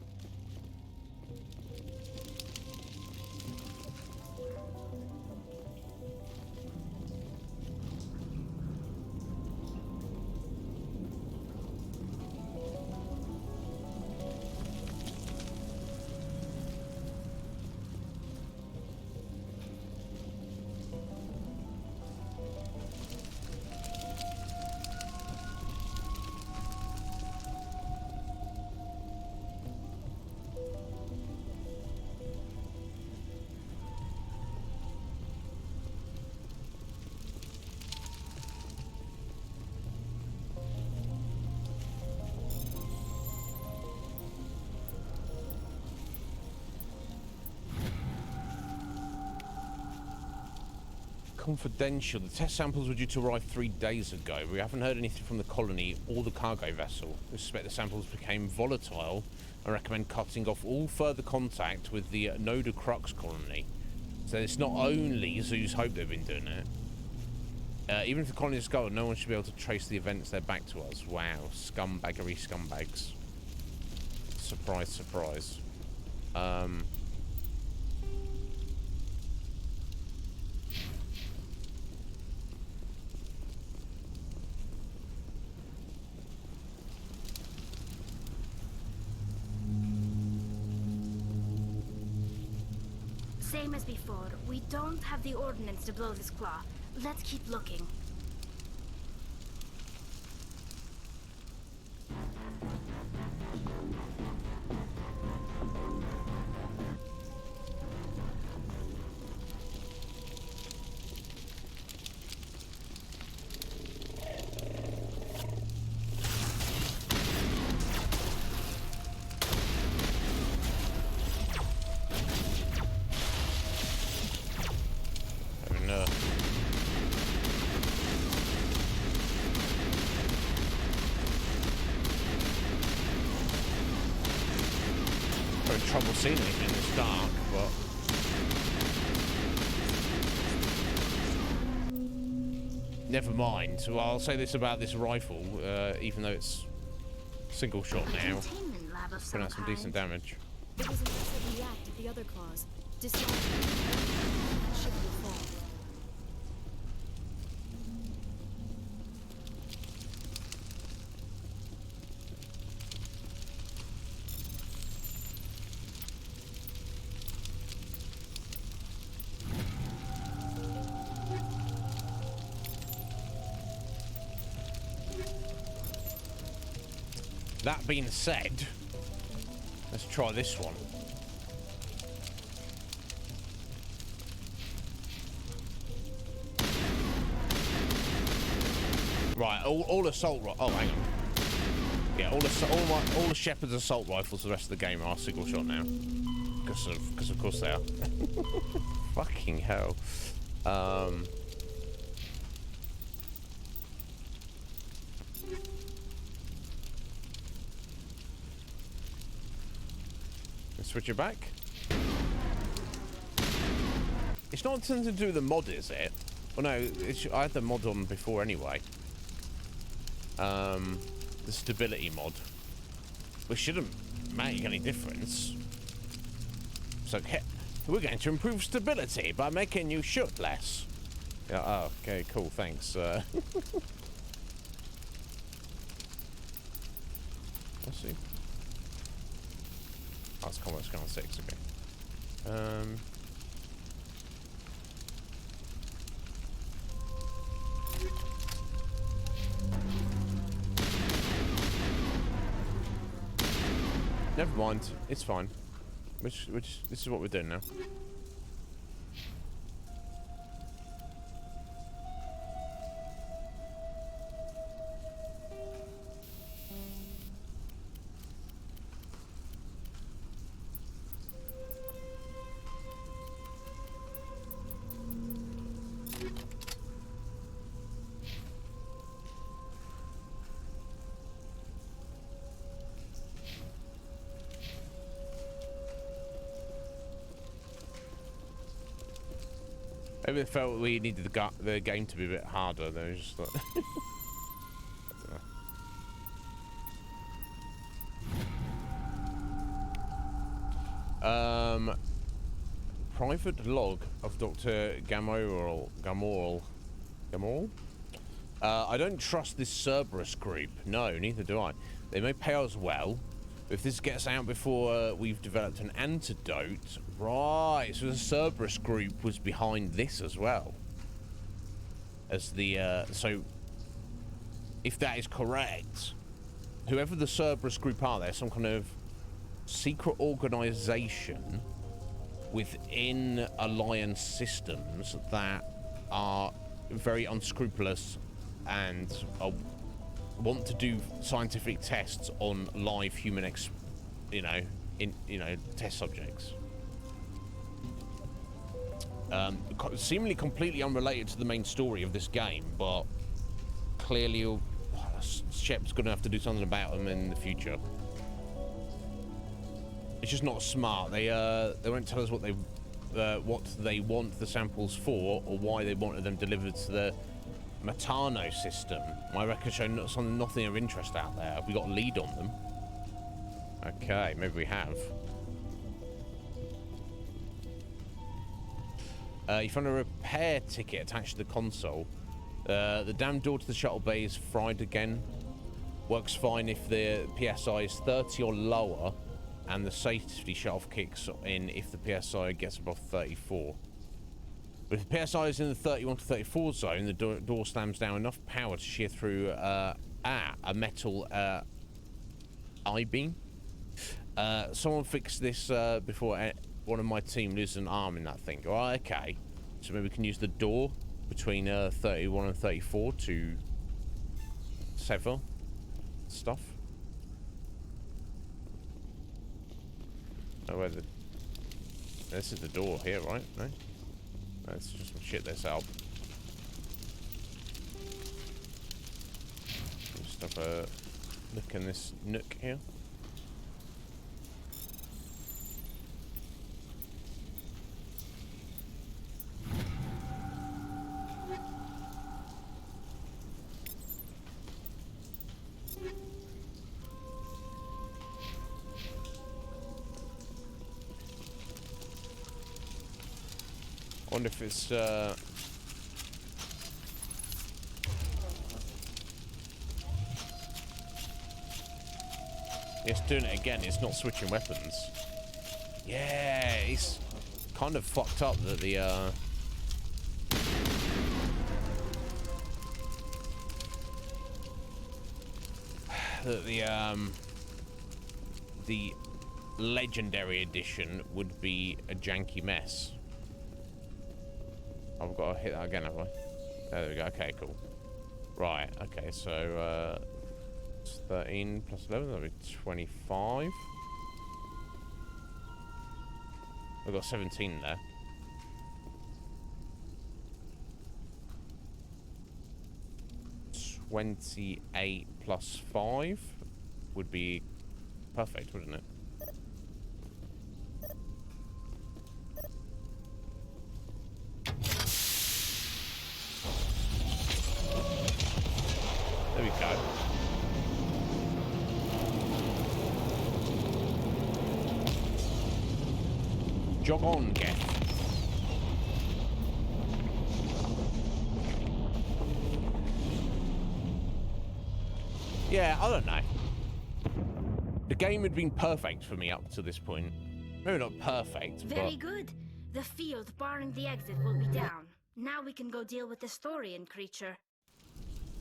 Confidential. The test samples were due to arrive 3 days ago. We haven't heard anything from the colony or the cargo vessel. We suspect the samples became volatile and recommend cutting off all further contact with the Noda Crux colony. So it's not only Zeus Hope they've been doing it. Even if the colony is gone, no one should be able to trace the events there back to us. Wow. Scumbaggery scumbags. Surprise, surprise. Same as before, we don't have the ordnance to blow this claw. Let's keep looking. Trouble seeing anything in this dark, but never mind. Well, I'll say this about this rifle, even though it's single shot now, it's gonna have some decent damage. It was an acid react of the other claws. Disarm. That ship will fall. That being said, let's try this one. Right, all assault oh, hang on. Yeah, all the Shepherd's assault rifles for the rest of the game are single shot now. Because of course they are. Fucking hell. Switch it back. It's not something to do with the mod, is it? Well, no, I had the mod on before anyway. The stability mod, which shouldn't make any difference. So we're going to improve stability by making you shoot less. Yeah. Oh, okay. Cool. Thanks. Let's see. Oh, it's Commerce Ground 6, okay. Never mind, it's fine. This is what we're doing now. Maybe they felt we needed the game to be a bit harder. They were just like... Private log of Dr. Gamoral. I don't trust this Cerberus group. No, neither do I. They may pay us well. If this gets out before we've developed an antidote... Right, so the Cerberus group was behind this as well. As the... so, if that is correct, whoever the Cerberus group are, they're some kind of secret organization within Alliance systems that are very unscrupulous and want to do scientific tests on live human test subjects. Seemingly completely unrelated to the main story of this game, but clearly Shep's gonna have to do something about them in the future. It's just not smart. They won't tell us what they want the samples for, or why they wanted them delivered to the Matano system. My record show nothing of interest out there. Have we got a lead on them? Okay, maybe we have. You found a repair ticket attached to the console. The damn door to the shuttle bay is fried again. Works fine if the PSI is 30 or lower, and the safety shut-off kicks in if the PSI gets above 34. But if the PSI is in the 31 to 34 zone, the door slams down enough power to shear through a metal I-beam. Someone fixed this before one of my team loses an arm in that thing. Oh, okay. So maybe we can use the door between 31 and 34 to sever stuff. Oh, where the... This is the door here, right? No? That's just some shit that's out. Just have a look in this nook here. I wonder if it's it's doing it again. It's not switching weapons. Yeah, it's kind of fucked up that the legendary edition would be a janky mess. I've got to hit that again, have I? There we go. Okay, cool. Right. Okay, so it's 13 plus 11. That'll be 25. I've got 17 there. $28 plus 5 would be perfect, wouldn't it? There we go. Jog on, Geth. Yeah, I don't know. The game had been perfect for me up to this point. Maybe not perfect, Very but... good. The field barring the exit will be down. Now we can go deal with the Storian creature.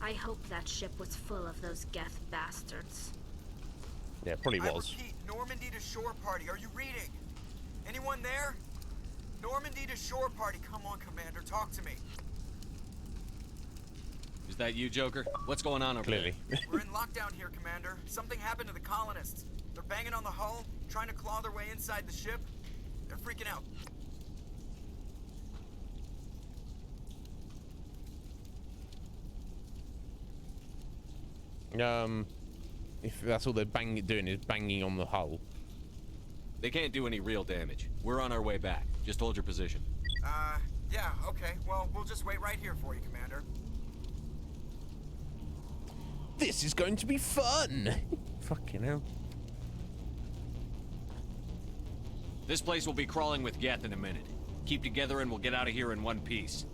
I hope that ship was full of those Geth bastards. Yeah, it probably was. I repeat, Normandy to shore party. Are you reading? Anyone there? Normandy to shore party. Come on, Commander. Talk to me. Is that you, Joker? What's going on over there? We're in lockdown here, Commander. Something happened to the colonists. They're banging on the hull, trying to claw their way inside the ship. They're freaking out. If that's all they're doing is banging on the hull. They can't do any real damage. We're on our way back. Just hold your position. Yeah, okay. Well, we'll just wait right here for you, Commander. This is going to be fun. Fucking hell. This place will be crawling with Geth in a minute. Keep together and we'll get out of here in one piece.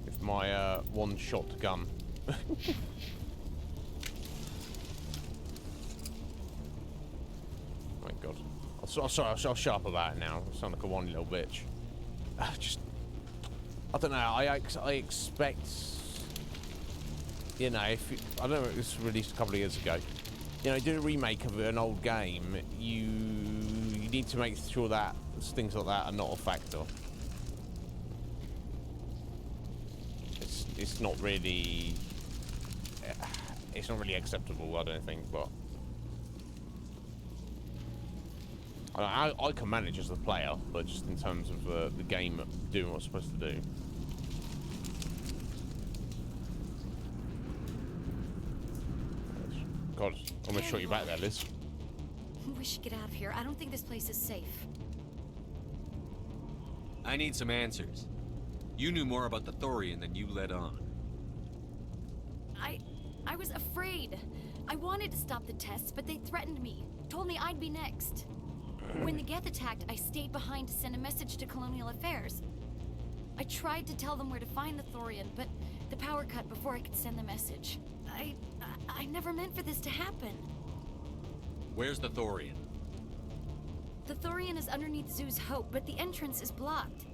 With my one-shot gun. My God. I'm sorry, I'll shut up about it now. I sound like a whiny little bitch. I don't know. I expect, you know, I don't know, it was released a couple of years ago. You know, do a remake of an old game. You need to make sure that things like that are not a factor. It's not really acceptable, I don't think, but I can manage as a player, but just in terms of the game doing what it's supposed to do. God, almost shot you back there, Liz. We should get out of here. I don't think this place is safe. I need some answers. You knew more about the Thorian than you let on. I was afraid. I wanted to stop the tests, but they threatened me. Told me I'd be next. When the Geth attacked, I stayed behind to send a message to Colonial Affairs. I tried to tell them where to find the Thorian, but the power cut before I could send the message. I never meant for this to happen. Where's the Thorian? The Thorian is underneath Zoo's Hope, but the entrance is blocked.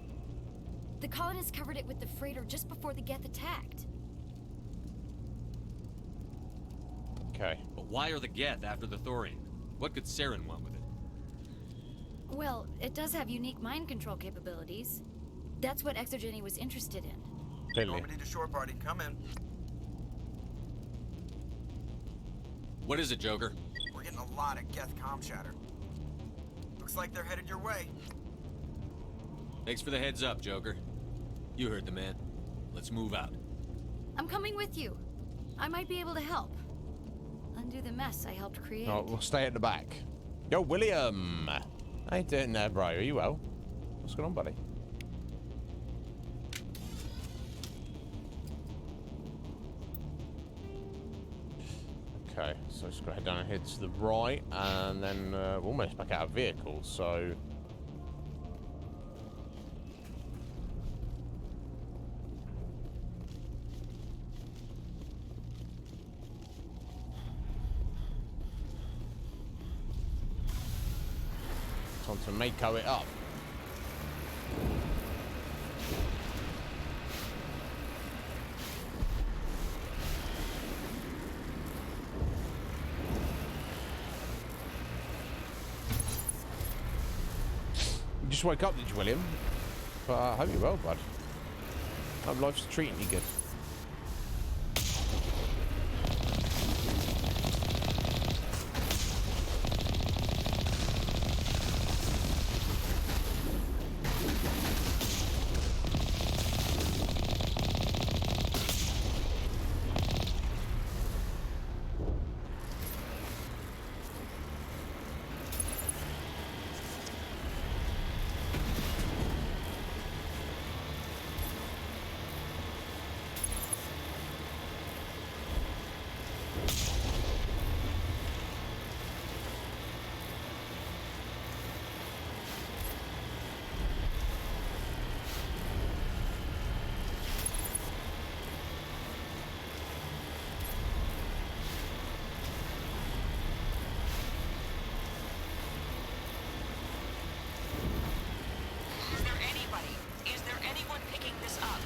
The colonists covered it with the freighter just before the Geth attacked. Okay. But why are the Geth after the Thorian? What could Saren want with it? Well, it does have unique mind control capabilities. That's what Exogeny was interested in. Normandy to shore party, come in. What is it, Joker? We're getting a lot of Geth comm chatter. Looks like they're headed your way. Thanks for the heads up, Joker. You heard the man. Let's move out. I'm coming with you. I might be able to help. Undo the mess I helped create. Oh, we'll stay at the back. Yo, William! How you doing there, bro? Are you well? What's going on, buddy? Okay, so just go head down and head to the right, and then we're almost back out of vehicle, so... Time to Mako it up. You just woke up, did you, William? But I hope you're well, bud. Hope life's treating you good. Is there anyone picking this up?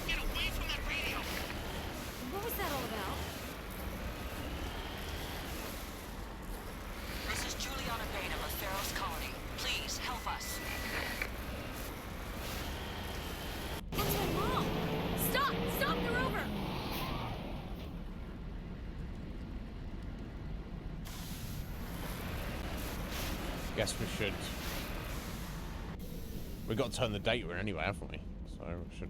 Get away from that radio! What was that all about? This is Juliana Bainham of Pharaoh's Colony. Please, help us. That's my mom! Stop! Stop the rover! Guess we should. We've got to turn the data in anyway, haven't we? So we should.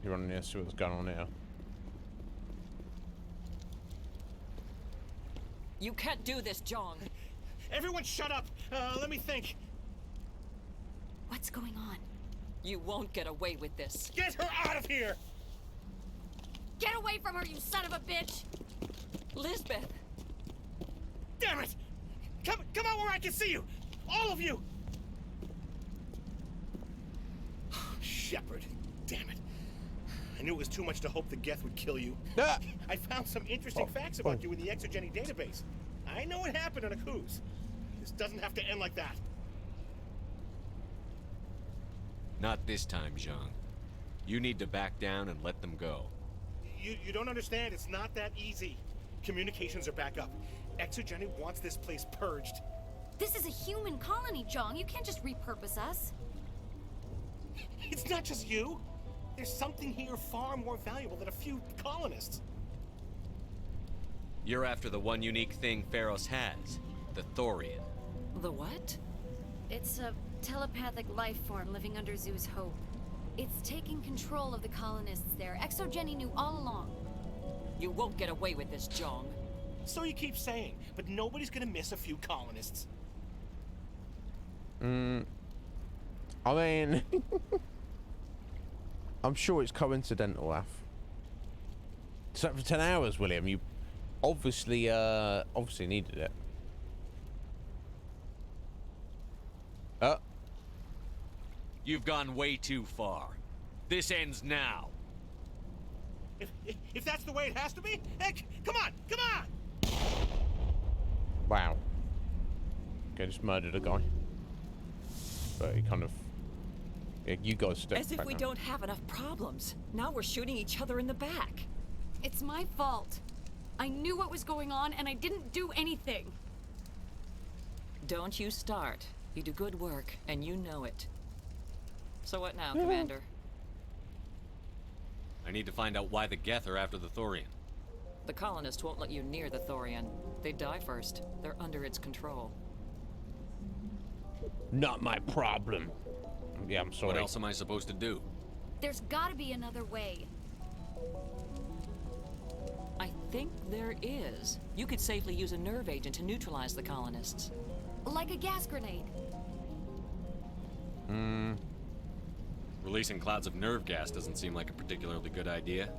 You run here, see what's going on here. You can't do this, Jong. Everyone shut up! Let me think. What's going on? You won't get away with this. Get her out of here! Get away from her, you son of a bitch! Lisbeth! Damn it! Come out where I can see you! All of you! Shepard, damn it. I knew it was too much to hope the Geth would kill you. I found some interesting facts about you in the Exogeny database. I know it happened on a cruise. This doesn't have to end like that. Not this time, Zhang. You need to back down and let them go. You don't understand. It's not that easy. Communications are back up. Exogeny wants this place purged. This is a human colony, Jong. You can't just repurpose us. It's not just you. There's something here far more valuable than a few colonists. You're after the one unique thing Pharos has, the Thorian. The what? It's a telepathic life form living under Zoo's Hope. It's taking control of the colonists there. Exogeny knew all along. You won't get away with this, Jong. So you keep saying, but nobody's gonna miss a few colonists. I mean, I'm sure it's coincidental, Af. So for 10 hours, William, you obviously needed it. You've gone way too far. This ends now. If that's the way it has to be, heck, come on! Wow. Okay, just murdered a guy. But he kind of... Yeah, you guys step As if back we now. don't have enough problems. Now we're shooting each other in the back. It's my fault. I knew what was going on and I didn't do anything. Don't you start. You do good work, and you know it. So what now, Commander? I need to find out why the Geth are after the Thorian. The colonists won't let you near the Thorian. They die first. They're under its control. Not my problem. Yeah, I'm sorry. What else am I supposed to do? There's gotta be another way. I think there is. You could safely use a nerve agent to neutralize the colonists. Like a gas grenade. Releasing clouds of nerve gas doesn't seem like a particularly good idea.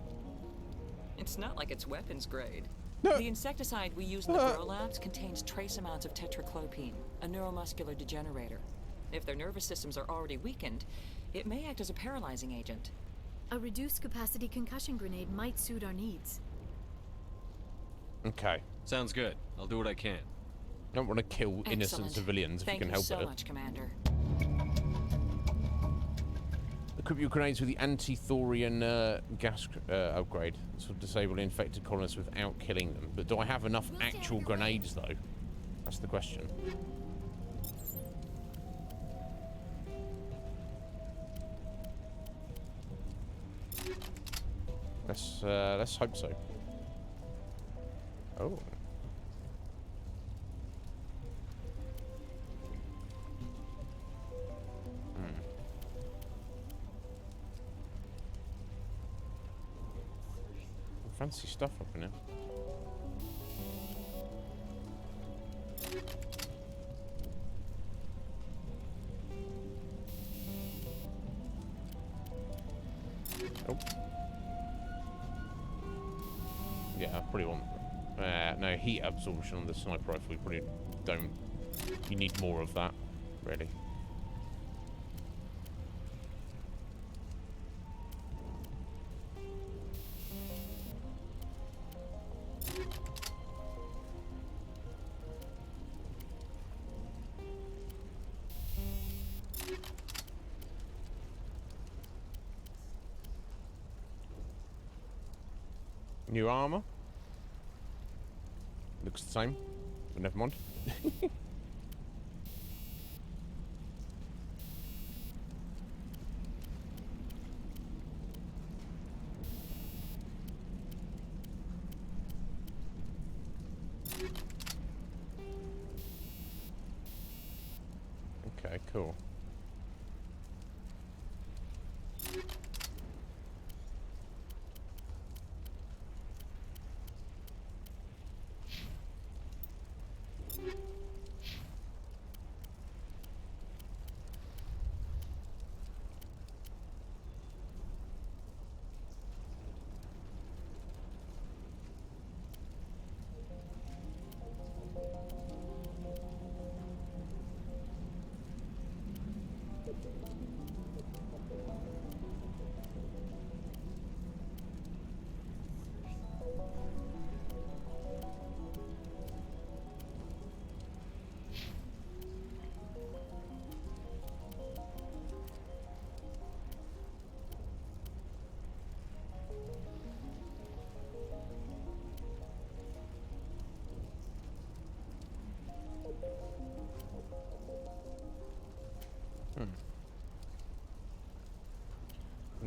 It's not like it's weapons grade. The insecticide we use in the Grow Labs contains trace amounts of tetraclopine, a neuromuscular degenerator. If their nervous systems are already weakened, it may act as a paralyzing agent. A reduced capacity concussion grenade might suit our needs. Okay. Sounds good. I'll do what I can. I don't want to kill innocent Excellent. civilians if Thank you can help so it. much, Commander. Equip your grenades with the anti-thorian gas upgrade. This will disable the infected colonists without killing them. But do I have enough actual grenades, though? That's the question. Let's hope so. Oh. Fancy stuff up in here. Oh. Yeah, I probably want... no, heat absorption on the sniper rifle. We probably don't... You need more of that, really. New armor. Looks the same, but never mind. Okay, cool.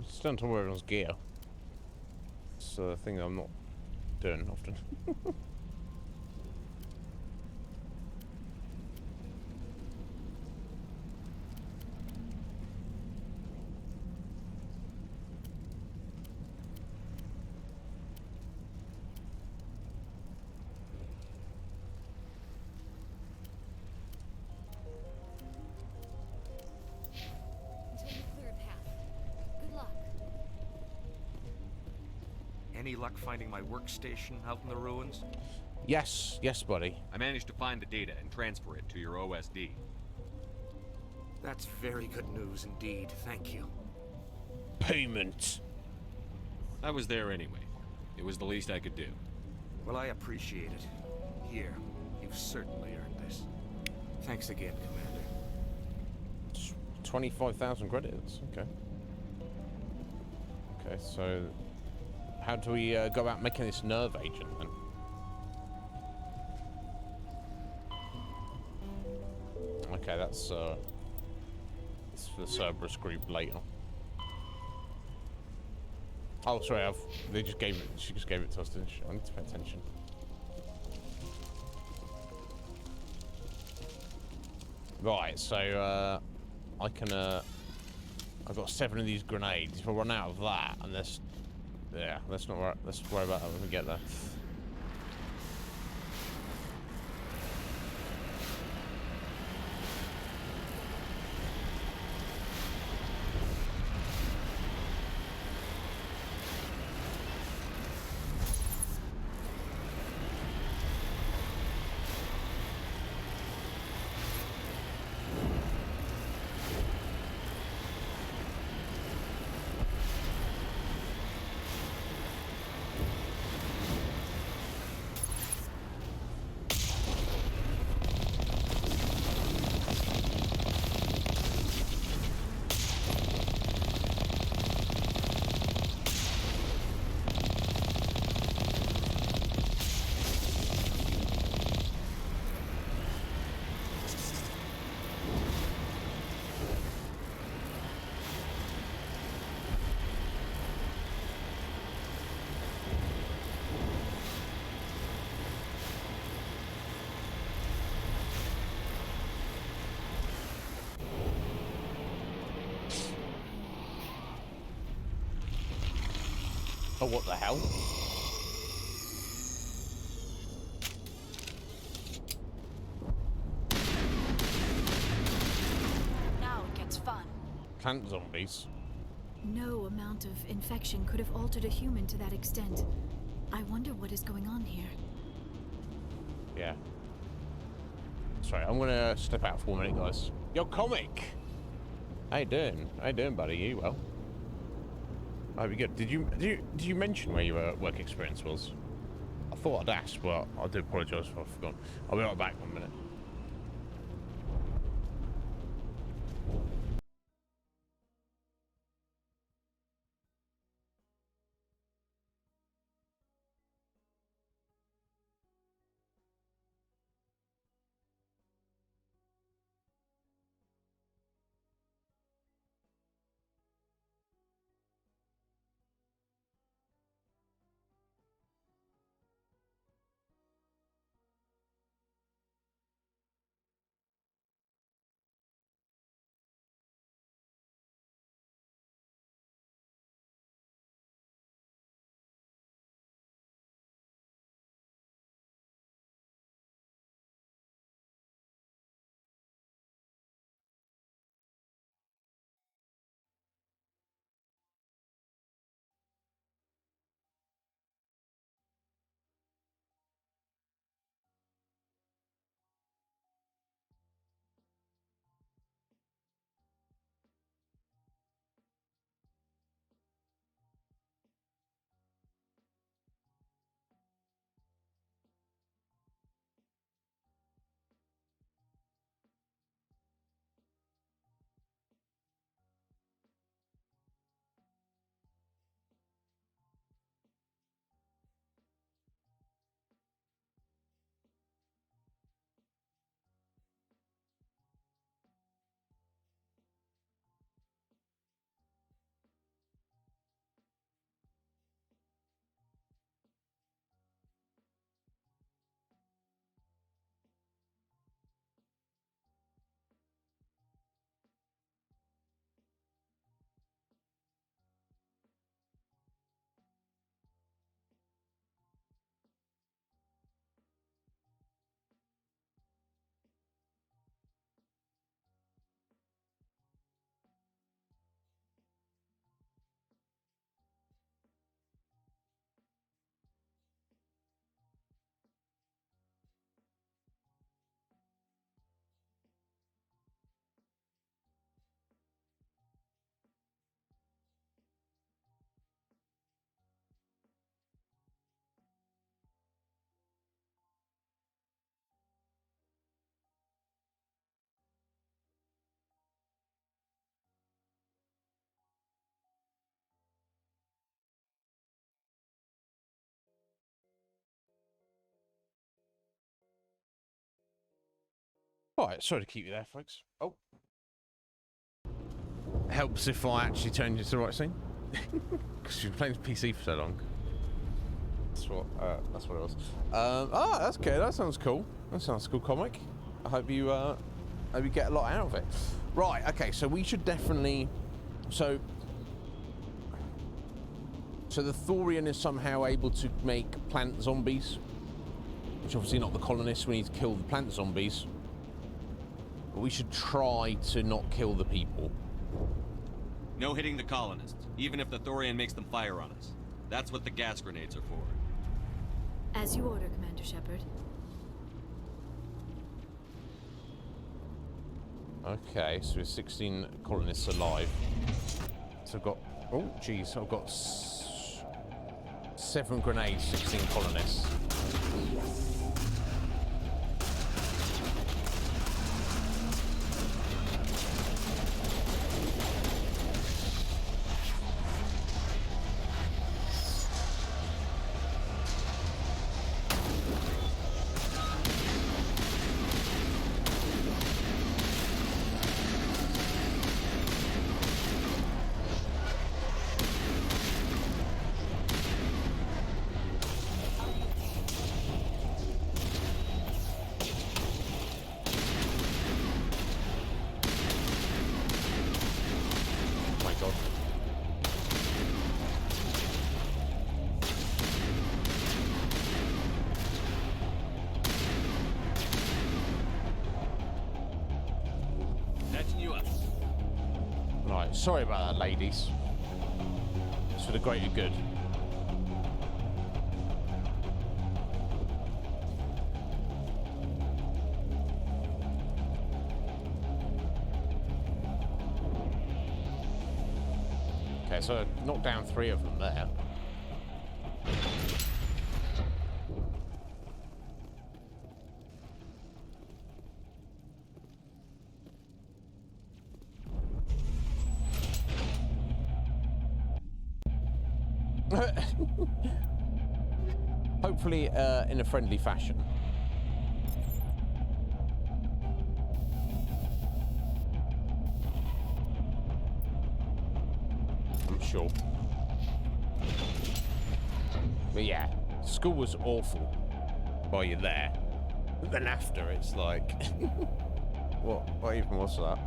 Just don't wear everyone's gear. It's a thing I'm not doing often. Until you clear a path. Good luck. Any luck finding my workstation out in the ruins? Yes, yes, buddy. I managed to find the data and transfer it to your OSD. That's very good news indeed. Thank you. Payment. I was there anyway. It was the least I could do. Well, I appreciate it. Here, you've certainly earned this. Thanks again, Commander. 25,000 credits. Okay. Okay, so how do we go about making this nerve agent then? Okay, that's it's for the Cerberus group later. Oh, sorry, they just gave it. She just gave it to us, didn't she? I need to pay attention. Right, so I can I've got 7 of these grenades. If I run out of that, and let's not worry, let's worry about that when we get there. Oh, what the hell? Now it gets fun. Plant zombies. No amount of infection could have altered a human to that extent. I wonder what is going on here. Yeah. Sorry, I'm gonna step out for a minute, guys. Yo, Comic! How you doing? How you doing, buddy? You well? Oh, be good. Did you mention where your work experience was? I thought I'd asked, but I do apologise if I've forgotten. I'll be right back 1 minute. All right, sorry to keep you there, folks. Oh. Helps if I actually turn you to the right scene. Because you've been playing PC for so long. That's what it was. That's okay. That sounds cool. That sounds a cool comic. I hope you get a lot out of it. Right, okay, so we should definitely... So the Thorian is somehow able to make plant zombies. Which obviously not the colonists. We need to kill the plant zombies. But we should try to not kill the people. No hitting the colonists, even if the Thorian makes them fire on us. That's what the gas grenades are for. As you order, Commander Shepard. Okay, so there's 16 colonists alive. So I've got... Oh, geez, I've got 7 grenades, 16 colonists. Sorry about that, ladies. It's for the greater good. Okay, so I knocked down 3 of them there. Hopefully in a friendly fashion. I'm sure. But yeah, school was awful while you're there. But then after, it's like... what even was that?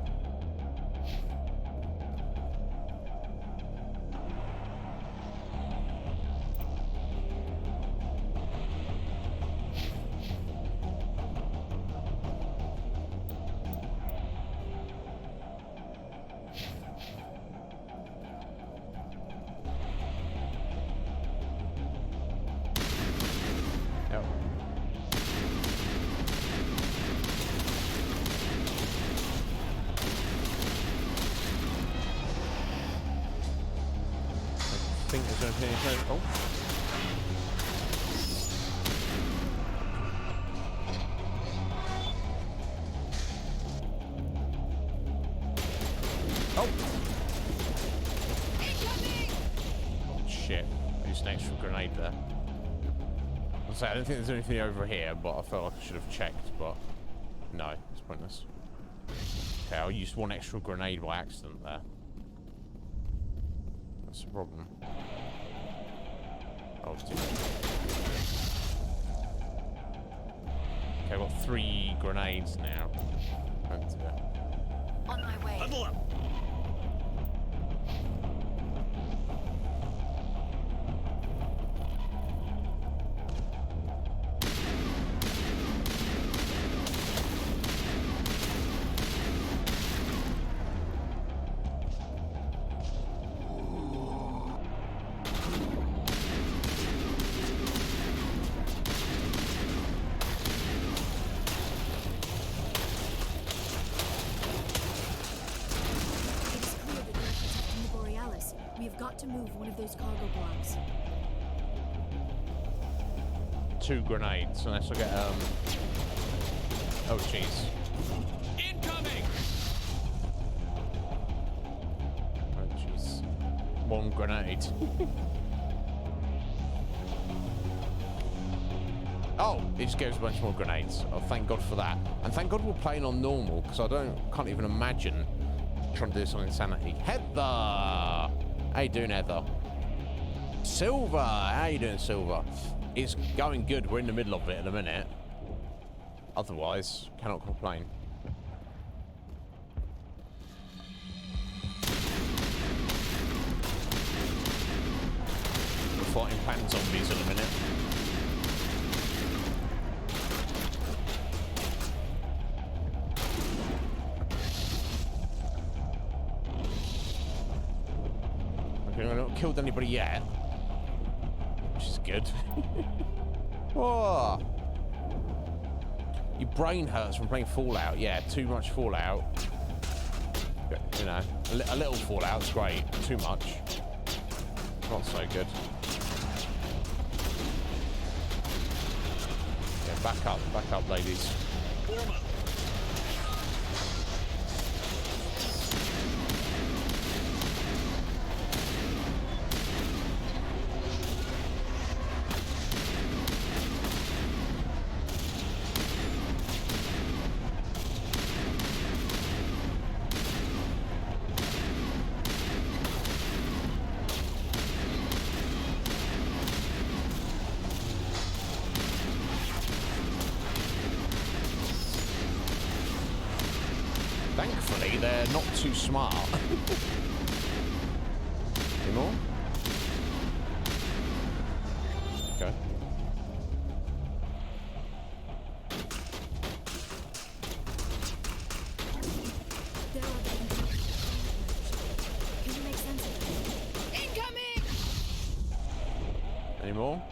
I don't think there's anything over here, but I felt like I should have checked, but no, it's pointless. Okay, I'll use 1 extra grenade by accident there. That's the problem. I'll just do that. Okay, I've got 3 grenades now. On my way. Level up. To move one of those cargo blocks. 2 grenades, unless I get oh jeez. Incoming! Oh jeez. 1 grenade. Oh! it just gives a bunch more grenades. Oh, thank God for that. And thank God we're playing on normal, because I can't even imagine trying to do something insanity. Heather! How you doing, Heather? Silver! How you doing, Silver? It's going good. We're in the middle of it in a minute. Otherwise, cannot complain. We're fighting pan zombies in a minute. Okay, I've not killed anybody yet, which is good. Oh. Your brain hurts from playing Fallout. Yeah, too much Fallout. You know, a little Fallout's great. Too much, not so good. Yeah, back up, ladies. Thankfully, they're not too smart. Any more? Okay. Can you make sense of it? Incoming! Any more?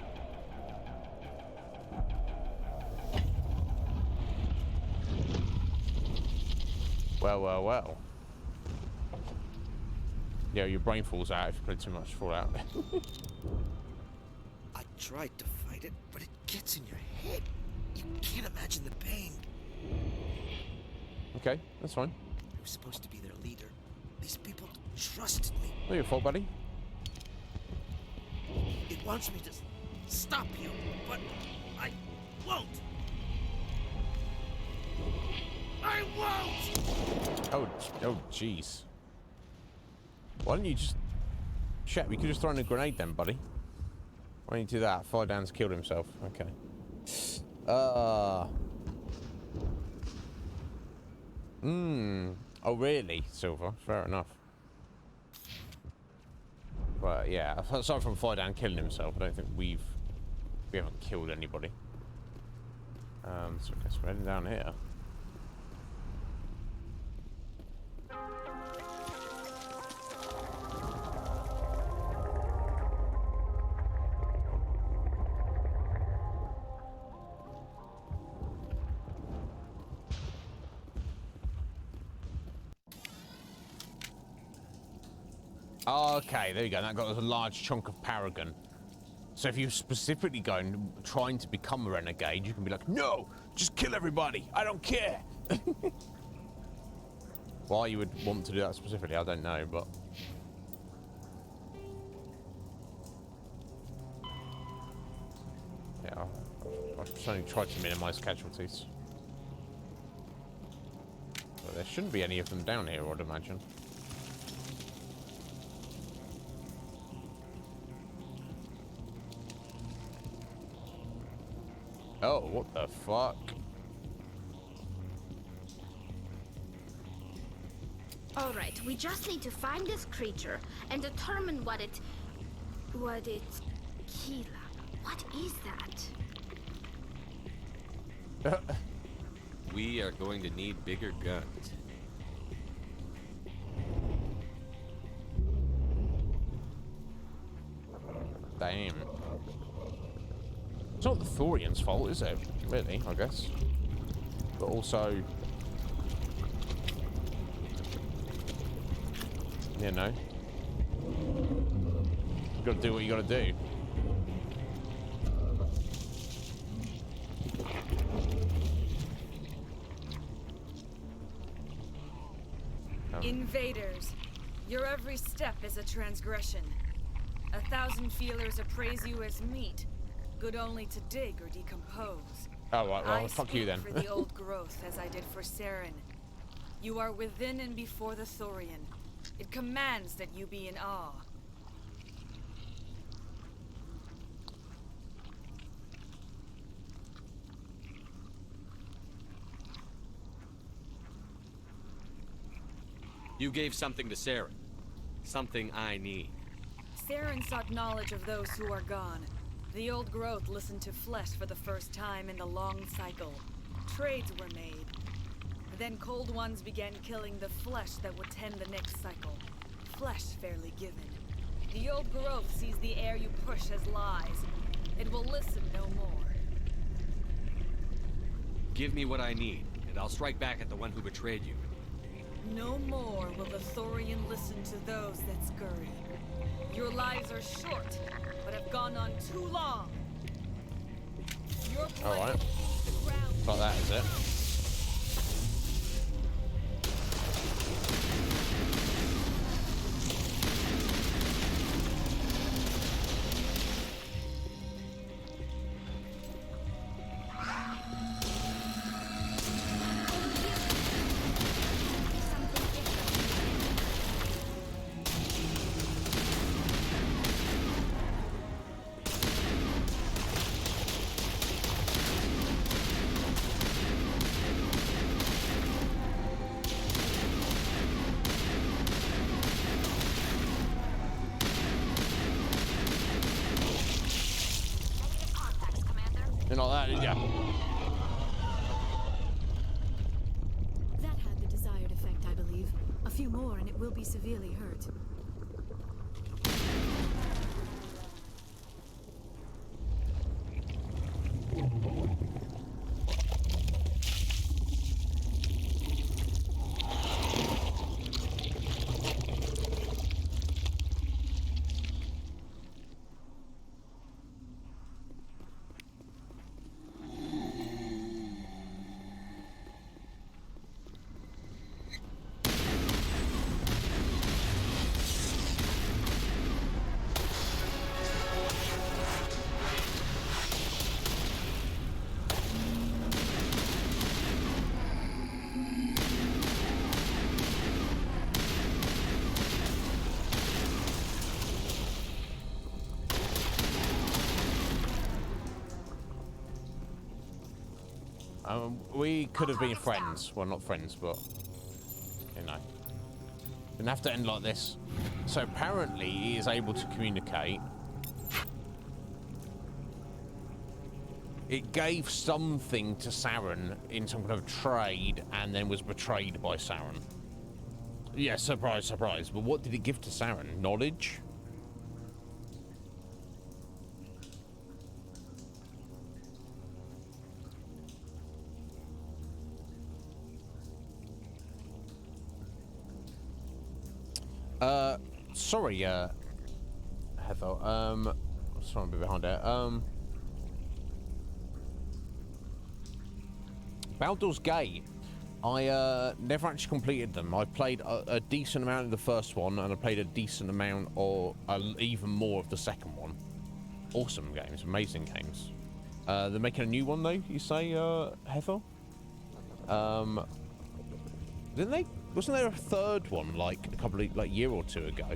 Well. Yeah, your brain falls out if you play too much Fallout. I tried to fight it, but it gets in your head. You can't imagine the pain. Okay, that's fine. I was supposed to be their leader. These people trusted me. Not your fault, buddy. It wants me to stop you, but I won't. I won't! Oh, jeez. Why don't you just... Shit, we could just throw in a grenade then, buddy. Why don't you do that? Fire down's killed himself. Okay. Oh, really, Silver? Fair enough. But, yeah, aside from Fire down killing himself, I don't think we haven't killed anybody. So I guess we're heading down here. Okay, there you go. That got us a large chunk of Paragon. So if you're specifically trying to become a renegade, you can be like, no, just kill everybody. I don't care. Why you would want to do that specifically, I don't know, but... Yeah, I've certainly tried to minimize casualties. But there shouldn't be any of them down here, I'd imagine. Oh, what the fuck? All right, we just need to find this creature and determine what it... Keela. What is that? We are going to need bigger guns. Damn. It's not the Thorians' fault, is it? Really, I guess. But also... You know. You gotta do what you gotta do. Invaders, your every step is a transgression. 1,000 feelers appraise you as meat, good only to dig or decompose. Oh, right, well, I fuck you then. speak for the old growth as I did for Saren. You are within and before the Thorian. It commands that you be in awe. You gave something to Saren. Something I need. Saren sought knowledge of those who are gone. The old growth listened to flesh for the first time in the long cycle. Trades were made. Then cold ones began killing the flesh that would tend the next cycle. Flesh fairly given. The old growth sees the air you push as lies. It will listen no more. Give me what I need, and I'll strike back at the one who betrayed you. No more will the Thorian listen to those that scurry. Your lives are short, but have gone on too long. Your Alright. Like that, is it? You're not that, did ya? That had the desired effect, I believe. A few more and it will be severely hurt. We could have been friends. Well, not friends, but, you know. Didn't have to end like this. So apparently he is able to communicate. It gave something to Saren in some kind of trade and then was betrayed by Saren. Yeah, surprise, surprise. But what did it give to Saren? Knowledge? Sorry, Heather. Sorry, I'm a bit behind there. Baldur's Gate. I never actually completed them. I played a decent amount of the first one, and I played a decent amount, or even more of the second one. Awesome games, amazing games. They're making a new one though. You say, Heather? Didn't they? Wasn't there a third one like a couple of year or two ago?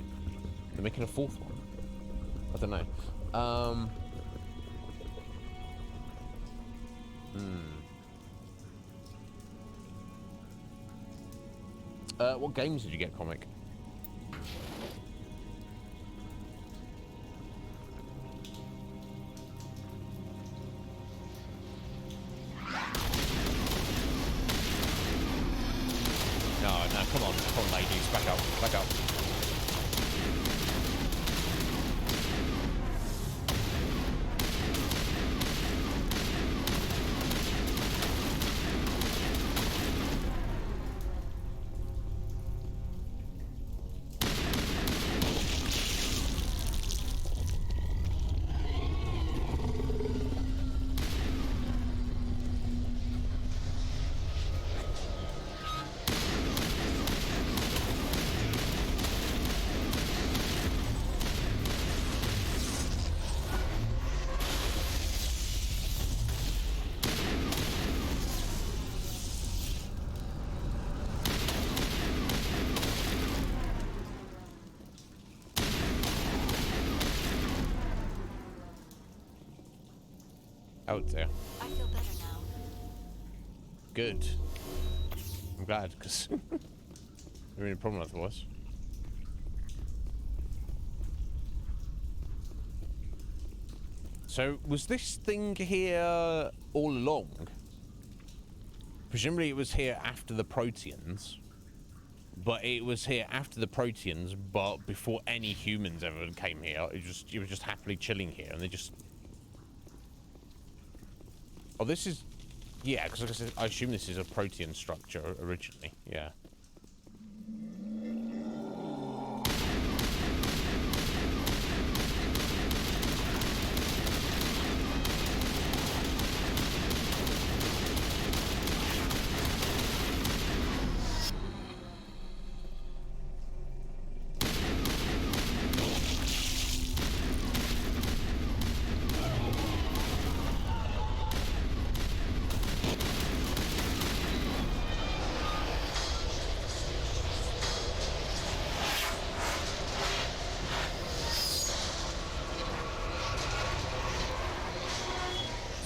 They're making a fourth one. I don't know. What games did you get, Comic? No, come on, ladies, back up, back up. Oh dear. I feel better now. Good. I'm glad, because we're in a problem otherwise. So, was this thing here all along? Presumably it was here after the Proteans. But it was here after the Proteans, but before any humans ever came here. It was just happily chilling here, and they just... Oh, this is... Yeah, because I assume this is a Protean structure originally. Yeah.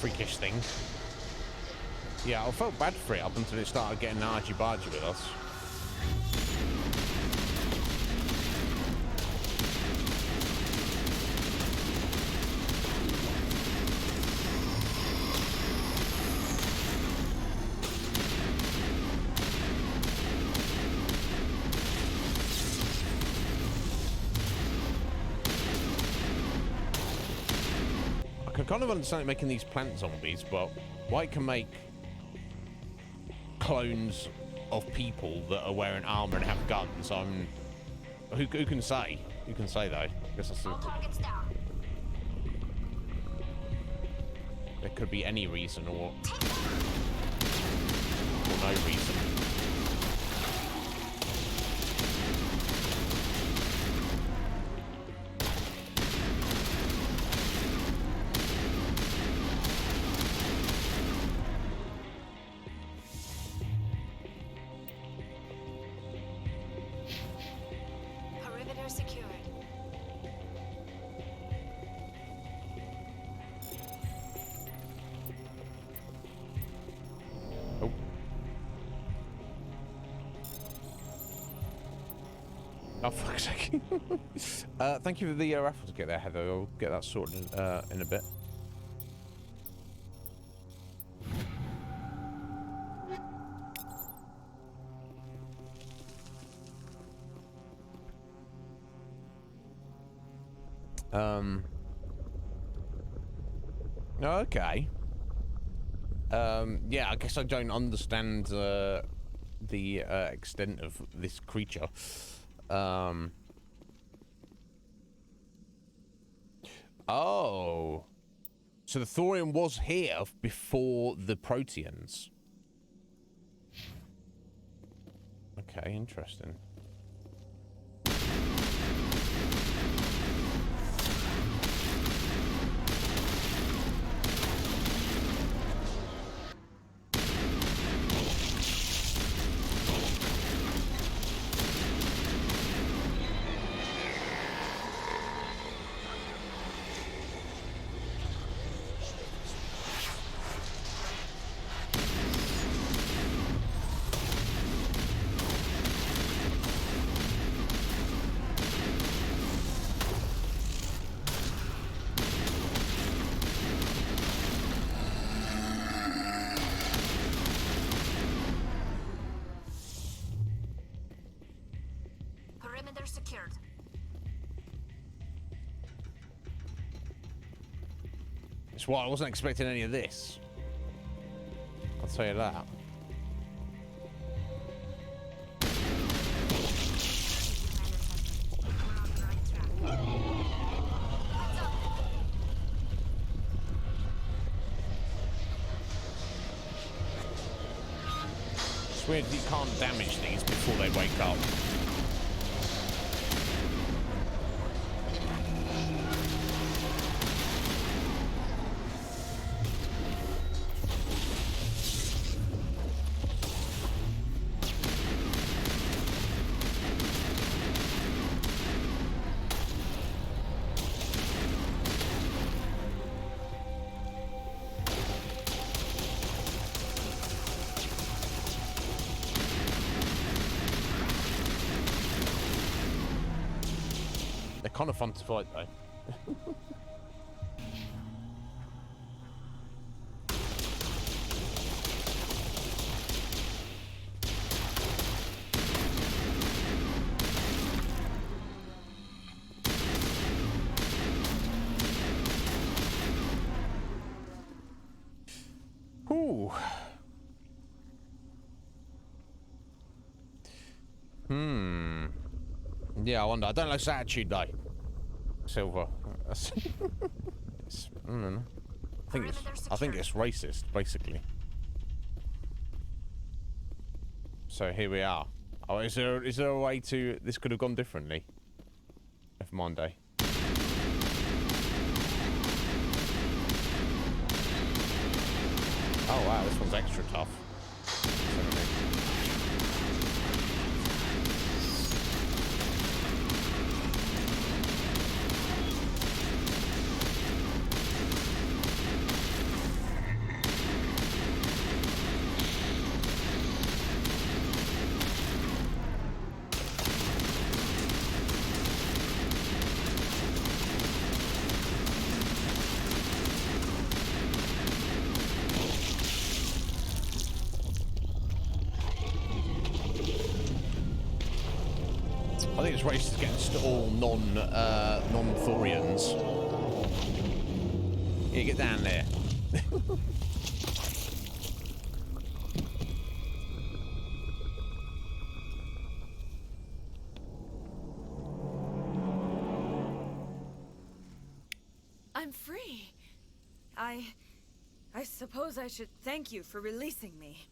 Freakish thing. Yeah, I felt bad for it up until it started getting argy-bargy with us. I can kind of understand it making these plant zombies, but why it can make clones of people that are wearing armor and have guns, who can say? Who can say though? I guess that's All targets down. There could be any reason or no reason. Perimeter secured. Oh. Oh, fuck's sake. Thank you for the raffle ticket there, Heather. I'll get that sorted in a bit. Okay. Yeah, I guess I don't understand the extent of this creature. Oh. So the thorium was here before the Proteans. Okay, interesting. Perimeter secured. That's why I wasn't expecting any of this. I'll tell you that. It's weird that you can't damage these before they wake up. kind of fun to fight though. Ooh. Yeah, I wonder. I don't like his attitude though. Silver. It's, I don't know. I think it's racist, basically. So here we are. Oh, is there a way to this could have gone differently? Never mind, eh? Oh wow, this one's extra tough. I think it's racist against all non-Thorians. Yeah, get down there. I'm free. I suppose I should thank you for releasing me.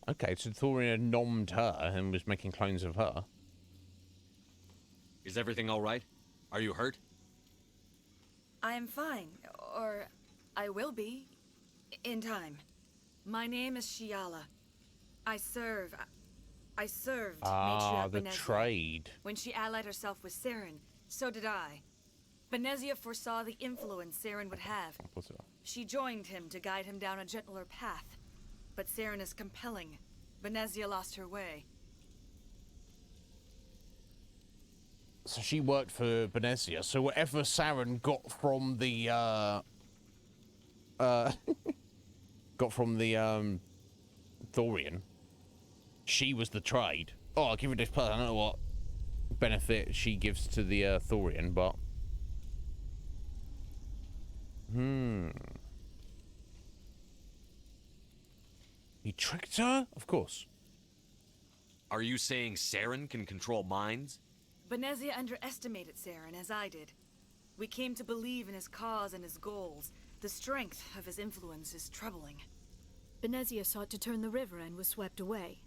Okay, so Thorian nommed her and was making clones of her. Is everything all right? Are you hurt? I am fine, or I will be, in time. My name is Shiala. I served Matriarch the Benezia. trade. When she allied herself with Saren, so did I. Benezia foresaw the influence Saren would have. She joined him to guide him down a gentler path. But Saren is compelling. Benezia lost her way. So she worked for Benezia. So whatever Saren got from the Thorian, she was the trade. Oh, I'll give her this person. I don't know what benefit she gives to the Thorian, but He tricked her? Of course. Are you saying Saren can control minds? Benezia underestimated Saren, as I did. We came to believe in his cause and his goals. The strength of his influence is troubling. Benezia sought to turn the river and was swept away.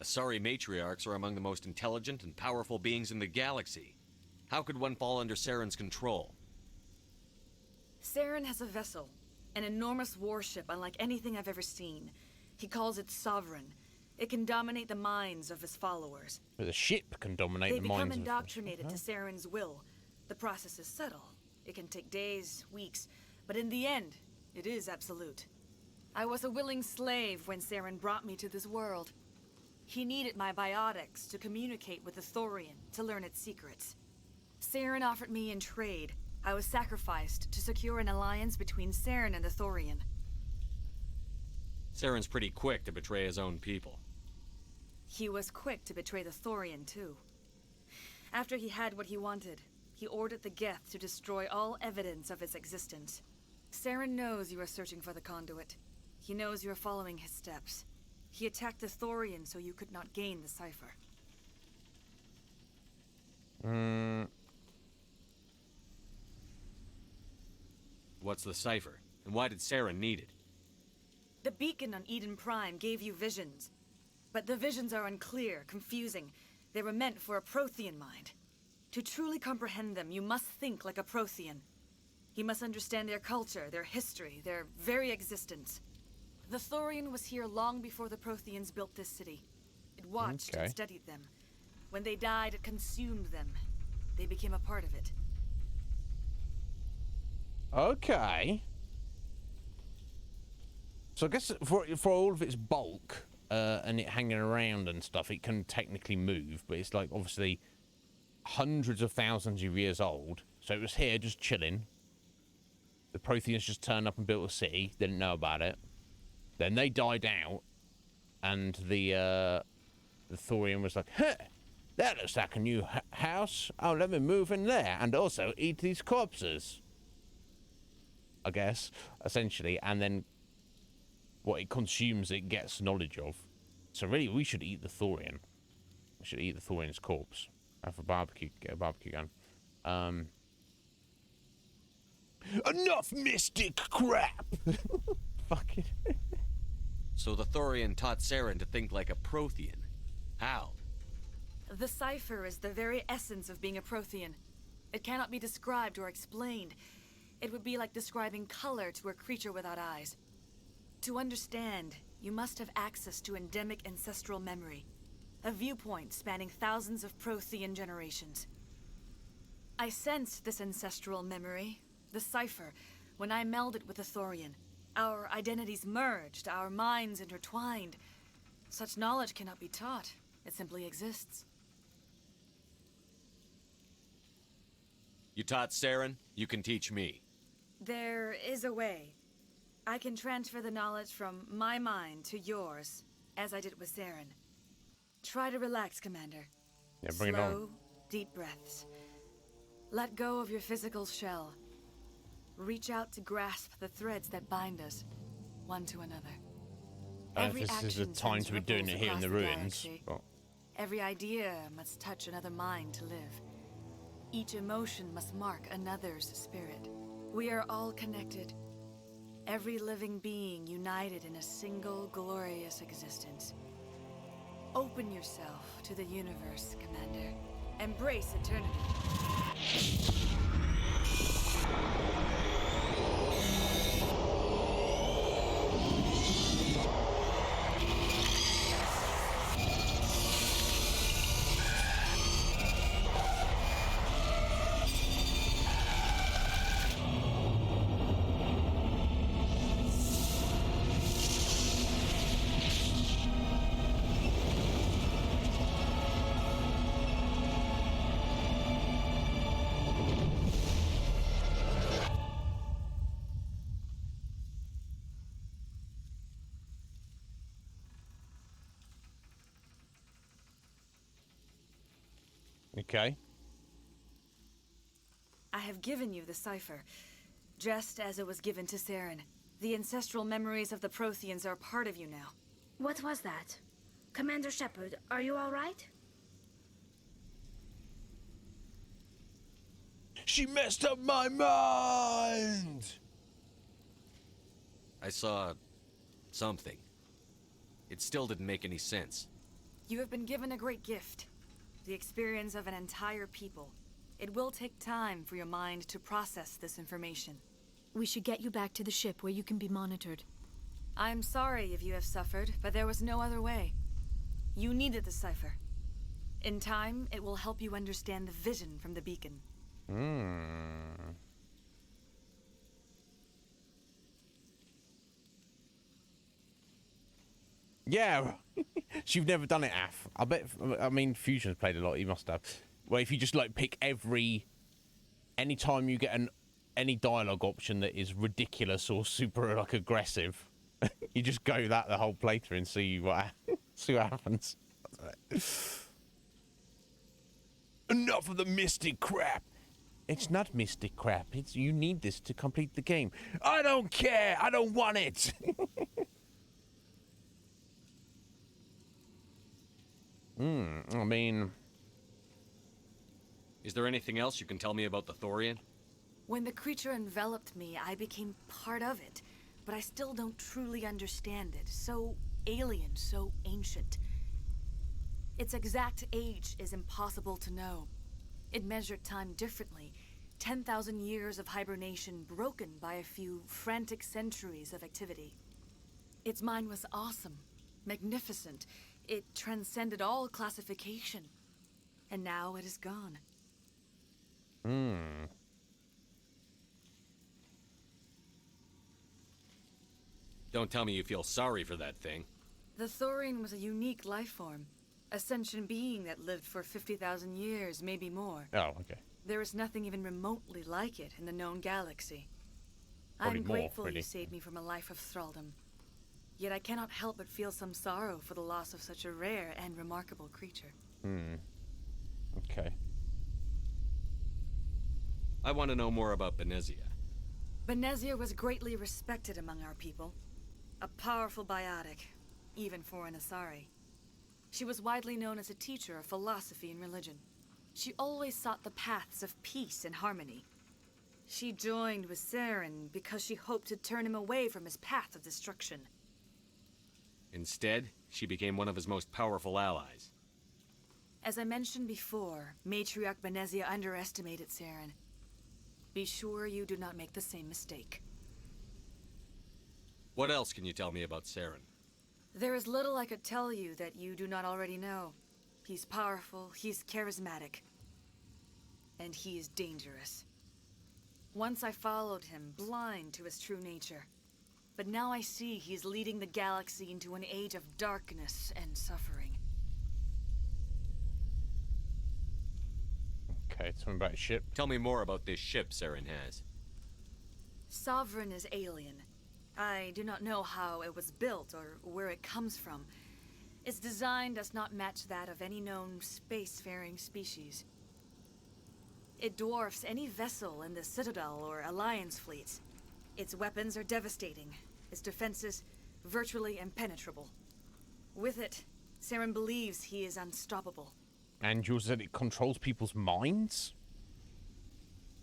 Asari matriarchs are among the most intelligent and powerful beings in the galaxy. How could one fall under Saren's control? Saren has a vessel, an enormous warship unlike anything I've ever seen. He calls it Sovereign. It can dominate the minds of his followers. The ship can dominate the minds. They become indoctrinated to Saren's will. The process is subtle. It can take days, weeks, but in the end, it is absolute. I was a willing slave when Saren brought me to this world. He needed my biotics to communicate with the Thorian, to learn its secrets. Saren offered me in trade. I was sacrificed to secure an alliance between Saren and the Thorian. Saren's pretty quick to betray his own people. He was quick to betray the Thorian, too. After he had what he wanted, he ordered the Geth to destroy all evidence of its existence. Saren knows you are searching for the conduit. He knows you are following his steps. He attacked the Thorian so you could not gain the cipher. What's the cipher? And why did Saren need it? The beacon on Eden Prime gave you visions. But the visions are unclear, confusing. They were meant for a Prothean mind. To truly comprehend them, you must think like a Prothean. You must understand their culture, their history, their very existence. The Thorian was here long before the Protheans built this city. It watched and studied them. When they died, it consumed them. They became a part of it. Okay. So I guess for all of its bulk and it hanging around and stuff, it can technically move, but it's like obviously hundreds of thousands of years old. So it was here just chilling. The Protheans just turned up and built a city, didn't know about it. Then they died out, and the Thorian was like, huh, that looks like a new house. Oh, let me move in there and also eat these corpses. I guess, essentially, and then what it consumes, it gets knowledge of. So really, we should eat the Thorian. We should eat the Thorian's corpse. Have a barbecue, get a barbecue gun. Enough mystic crap! Fucking. So the Thorian taught Saren to think like a Prothean. How? The cipher is the very essence of being a Prothean. It cannot be described or explained. It would be like describing color to a creature without eyes. To understand, you must have access to endemic ancestral memory, a viewpoint spanning thousands of Prothean generations. I sensed this ancestral memory, the cipher, when I melded with the Thorian. Our identities merged, our minds intertwined. Such knowledge cannot be taught. It simply exists. You taught Saren, you can teach me. There is a way. I can transfer the knowledge from my mind to yours, as I did with Saren. Try to relax, Commander. Yeah, bring it on. Slow, deep breaths. Let go of your physical shell. Reach out to grasp the threads that bind us, one to another. Every this is the action time sends to be doing it ripples here in across the ruins. galaxy. But Every idea must touch another mind to live. Each emotion must mark another's spirit. We are all connected. Every living being united in a single glorious existence. Open yourself to the universe, Commander. Embrace eternity. okay. I have given you the cipher, just as it was given to Saren. The ancestral memories of the Protheans are part of you now. What was that? Commander Shepard, are you all right? She messed up my mind! I saw something. It still didn't make any sense. You have been given a great gift. The experience of an entire people. It will take time for your mind to process this information. We should get you back to the ship where you can be monitored. I'm sorry if you have suffered, but there was no other way. You needed the cipher. In time, it will help you understand the vision from the beacon. Yeah. You've never done it, Af. I bet, I mean, Fusion's played a lot, he must have. Where if you just, like, pick any time you get any dialogue option that is ridiculous or super, like, aggressive, you just go that the whole playthrough and see what happens. Enough of the mystic crap. It's not mystic crap. It's you need this to complete the game. I don't care. I don't want it. I mean... Is there anything else you can tell me about the Thorian? When the creature enveloped me, I became part of it, but I still don't truly understand it. So alien, so ancient. Its exact age is impossible to know. It measured time differently. 10,000 years of hibernation broken by a few frantic centuries of activity. Its mind was awesome, magnificent. It transcended all classification. And now it is gone. Don't tell me you feel sorry for that thing. The Thorian was a unique life form. A sentient being that lived for 50,000 years, maybe more. Oh, okay. There is nothing even remotely like it in the known galaxy. Probably I'm more, grateful really. you saved me from a life of thraldom. Yet I cannot help but feel some sorrow for the loss of such a rare and remarkable creature. Okay. I want to know more about Benezia. Benezia was greatly respected among our people. A powerful biotic, even for an Asari. She was widely known as a teacher of philosophy and religion. She always sought the paths of peace and harmony. She joined with Saren because she hoped to turn him away from his path of destruction. Instead, she became one of his most powerful allies. As I mentioned before, Matriarch Benezia underestimated Saren. Be sure you do not make the same mistake. What else can you tell me about Saren? There is little I could tell you that you do not already know. He's powerful, he's charismatic, and he is dangerous. Once I followed him, blind to his true nature. But now I see he's leading the galaxy into an age of darkness and suffering. Okay, tell me about his ship. Tell me more about this ship Saren has. Sovereign is alien. I do not know how it was built or where it comes from. Its design does not match that of any known spacefaring species. It dwarfs any vessel in the Citadel or Alliance fleets. Its weapons are devastating, its defenses virtually impenetrable. With it, Saren believes he is unstoppable. And you said it controls people's minds?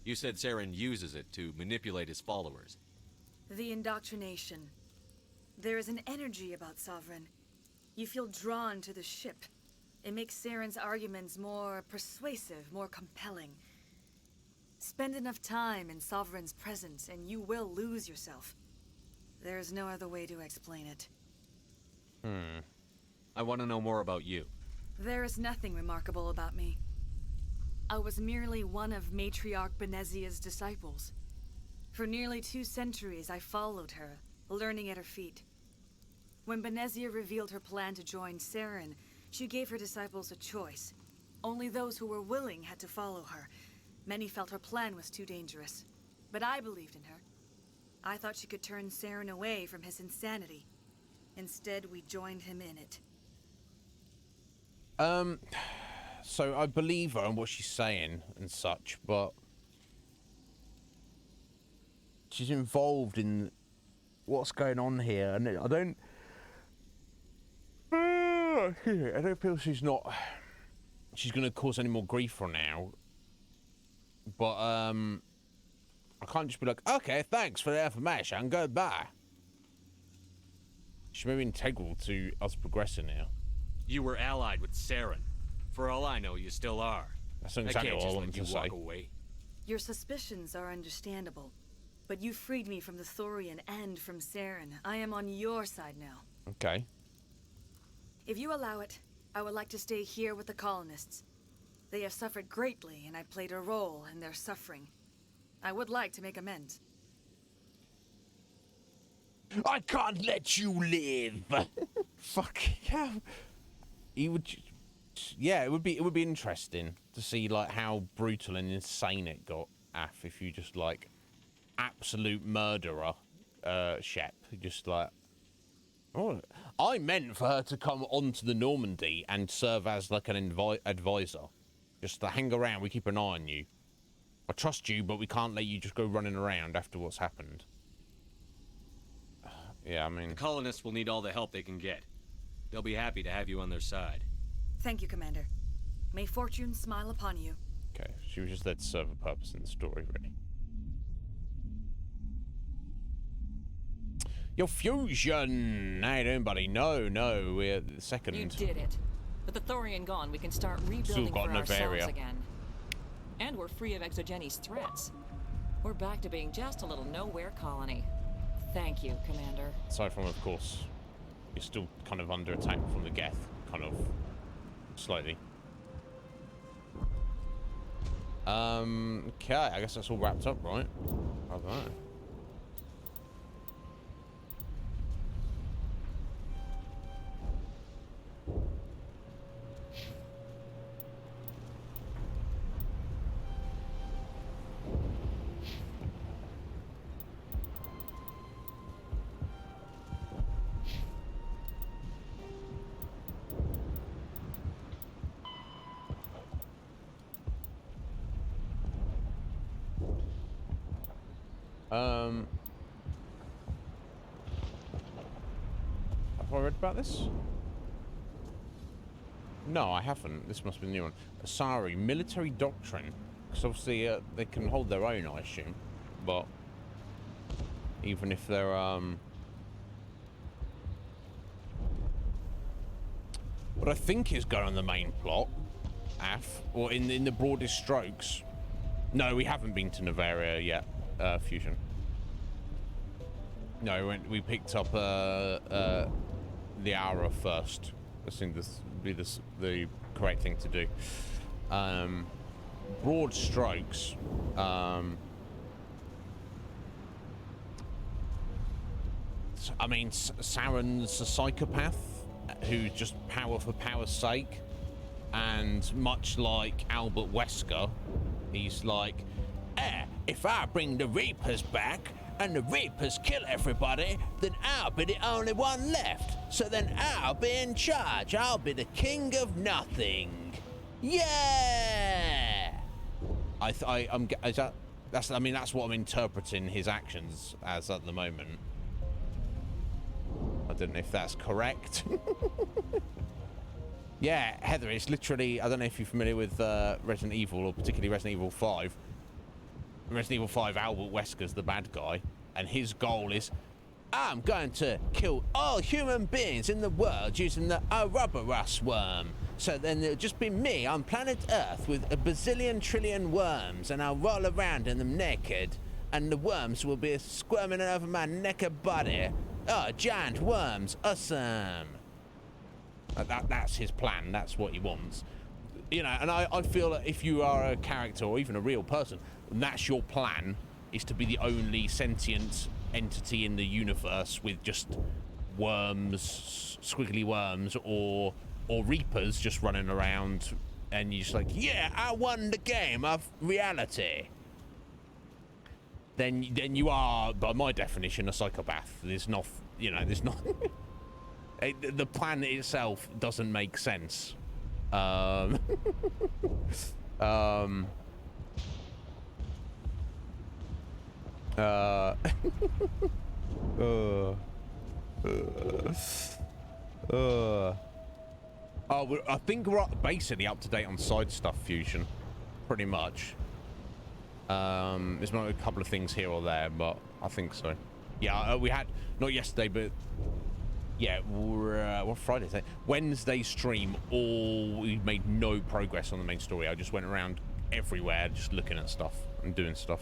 You said Saren uses it to manipulate his followers. The indoctrination. There is an energy about Sovereign. You feel drawn to the ship. It makes Saren's arguments more persuasive, more compelling. Spend enough time in Sovereign's presence and you will lose yourself. There is no other way to explain it. I want to know more about you. There is nothing remarkable about me. I was merely one of Matriarch Benezia's disciples. For nearly 2 centuries, I followed her, learning at her feet. When Benezia revealed her plan to join Saren, she gave her disciples a choice. Only those who were willing had to follow her. Many felt her plan was too dangerous, but I believed in her. I thought she could turn Saren away from his insanity. Instead, we joined him in it. So I believe her and what she's saying and such, but she's involved in what's going on here, and I don't feel she's going to cause any more grief for now. But I can't just be like, okay, thanks for the information, goodbye. She may be integral to us progressing now. You were allied with Saren. For all I know, you still are. That's exactly what I wanted to say. Walk away. Your suspicions are understandable, but you freed me from the Thorian and from Saren. I am on your side now. Okay. If you allow it, I would like to stay here with the colonists. They have suffered greatly, and I played a role in their suffering. I would like to make amends. I can't let you live. Fuck yeah. He would. Yeah, it would be interesting to see like how brutal and insane it got. If you just like absolute murderer, Shep, just like. Oh, I meant for her to come onto the Normandy and serve as like an advisor, just to hang around. We keep an eye on you. I trust you, but we can't let you just go running around after what's happened. Yeah, I mean... The colonists will need all the help they can get. They'll be happy to have you on their side. Thank you, Commander. May fortune smile upon you. Okay, she was just there to serve a purpose in the story, really. Your fusion! How you doing, buddy? No, we're the second. You did it. With the Thorian gone, we can start rebuilding for ourselves again. And we're free of Exogeni's threats. We're back to being just a little nowhere colony. Thank you, Commander. Aside from, of course, you're still kind of under attack from the Geth, kind of, slightly. Okay, I guess that's all wrapped up, right? I don't know. Have I read about this? No, I haven't. This must be a new one. Asari, military doctrine. Because obviously they can hold their own, I assume. But even if they're what I think is going on the main plot, or in the broadest strokes. No, we haven't been to Novaria yet, Fusion. No, we picked up the Aura first. I think this would be the correct thing to do. Broad strokes. I mean, Saren's a psychopath who's just power for power's sake, and much like Albert Wesker, he's like, if I bring the Reapers back and the Reapers kill everybody, then I'll be the only one left. So then I'll be in charge. I'll be the king of nothing. Yeah. That's what I'm interpreting his actions as at the moment. I don't know if that's correct. Yeah, Heather, it's literally, I don't know if you're familiar with Resident Evil, or particularly Resident Evil 5. Resident Evil 5, Albert Wesker's the bad guy, and his goal is, I'm going to kill all human beings in the world using the Ouroboros worm. So then it'll just be me on planet Earth with a bazillion trillion worms, and I'll roll around in them naked, and the worms will be squirming over my naked body. Oh, giant worms, awesome. That's his plan, that's what he wants. You know, and I feel that if you are a character or even a real person, that's your plan, is to be the only sentient entity in the universe with just worms, squiggly worms, or Reapers just running around, and you're just like, yeah, I won the game of reality. Then you are, by my definition, a psychopath. There's not, you know, there's not... The plan itself doesn't make sense. I think we're basically up to date on side stuff, Fusion, pretty much. There's not a couple of things here or there, but I think so. Yeah, we had, not yesterday, but yeah, what Friday is it? Wednesday stream, we made no progress on the main story. I just went around everywhere just looking at stuff and doing stuff.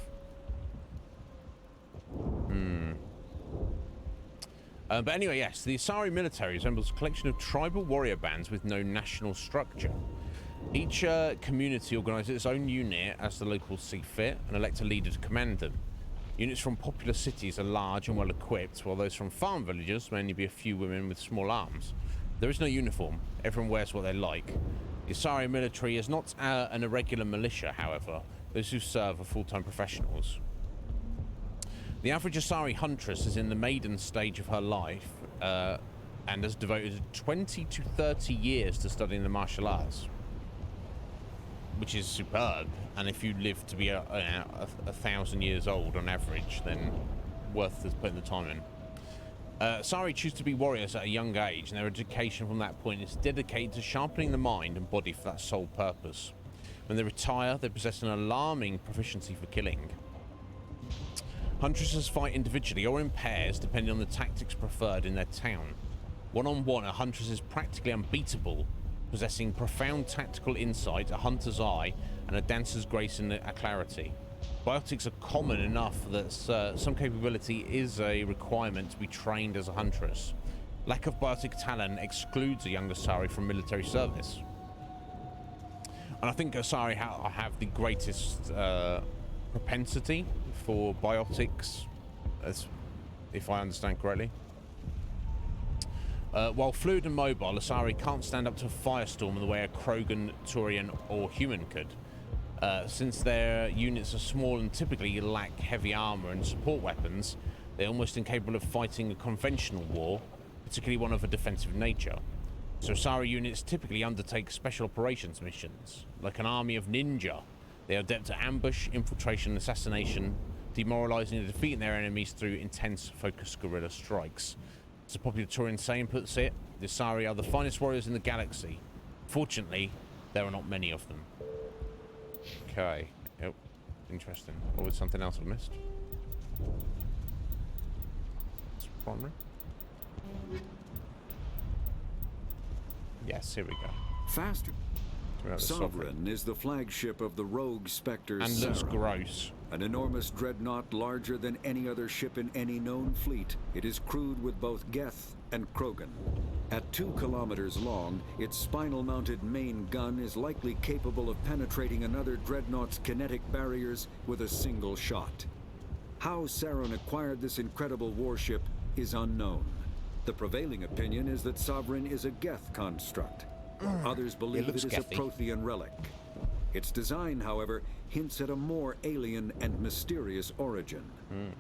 But anyway, yes, the Asari military resembles a collection of tribal warrior bands with no national structure. Each community organises its own unit as the locals see fit and elect a leader to command them. Units from popular cities are large and well equipped, while those from farm villages may only be a few women with small arms. There is no uniform. Everyone wears what they like. The Asari military is not an irregular militia, however. Those who serve are full-time professionals. The average Asari huntress is in the maiden stage of her life and has devoted 20 to 30 years to studying the martial arts, which is superb. And if you live to be a 1,000 years old on average, then worth putting the time in. Asari choose to be warriors at a young age, and their education from that point is dedicated to sharpening the mind and body for that sole purpose. When they retire, they possess an alarming proficiency for killing. Huntresses fight individually or in pairs, depending on the tactics preferred in their town. One-on-one, a huntress is practically unbeatable, possessing profound tactical insight, a hunter's eye, and a dancer's grace and clarity. Biotics are common enough that some capability is a requirement to be trained as a huntress. Lack of biotic talent excludes a young Asari from military service. And I think Asari have the greatest propensity for biotics, as if I understand correctly. While fluid and mobile, Asari can't stand up to a firestorm in the way a Krogan, Turian, or human could. Since their units are small and typically lack heavy armor and support weapons, they're almost incapable of fighting a conventional war, particularly one of a defensive nature. So Asari units typically undertake special operations missions, like an army of ninja. They are adept at ambush, infiltration, and assassination, demoralizing and defeating their enemies through intense focused guerrilla strikes. As a popular Turian saying puts it, the Asari are the finest warriors in the galaxy. Fortunately, there are not many of them. Okay. Yep. Interesting. Or was something else I missed? It's primary. Yes, here we go. Faster. Sovereign is the flagship of the rogue Spectre and looks gross. An enormous dreadnought larger than any other ship in any known fleet. It is crewed with both Geth and Krogan. At 2 kilometers long, its spinal-mounted main gun is likely capable of penetrating another dreadnought's kinetic barriers with a single shot. How Saren acquired this incredible warship is unknown. The prevailing opinion is that Sovereign is a Geth construct. Others believe it is a Prothean relic. Its design, however, hints at a more alien and mysterious origin.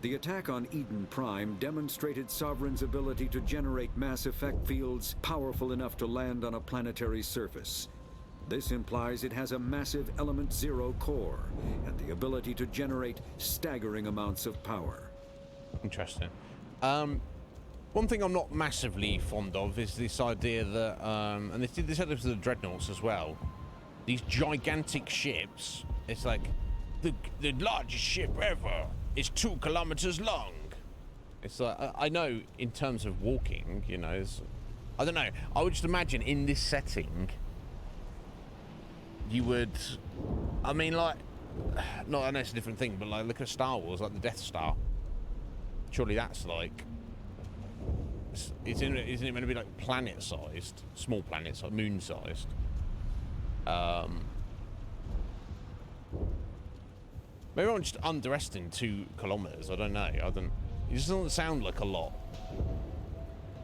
The attack on Eden Prime demonstrated Sovereign's ability to generate mass effect fields powerful enough to land on a planetary surface. This implies it has a massive Element Zero core and the ability to generate staggering amounts of power. Interesting. One thing I'm not massively fond of is this idea that, and they did this with the Dreadnoughts as well, these gigantic ships, it's like, the largest ship ever is 2 kilometers long. It's like, I know in terms of walking, you know, I don't know, I would just imagine in this setting, you would, I mean, like, no, I know it's a different thing, but like, look at Star Wars, like the Death Star. Surely that's like, isn't it meant to be like planet-sized, small planets, like moon-sized? Maybe I'm just underestimating 2 kilometers. I don't know. It just doesn't sound like a lot.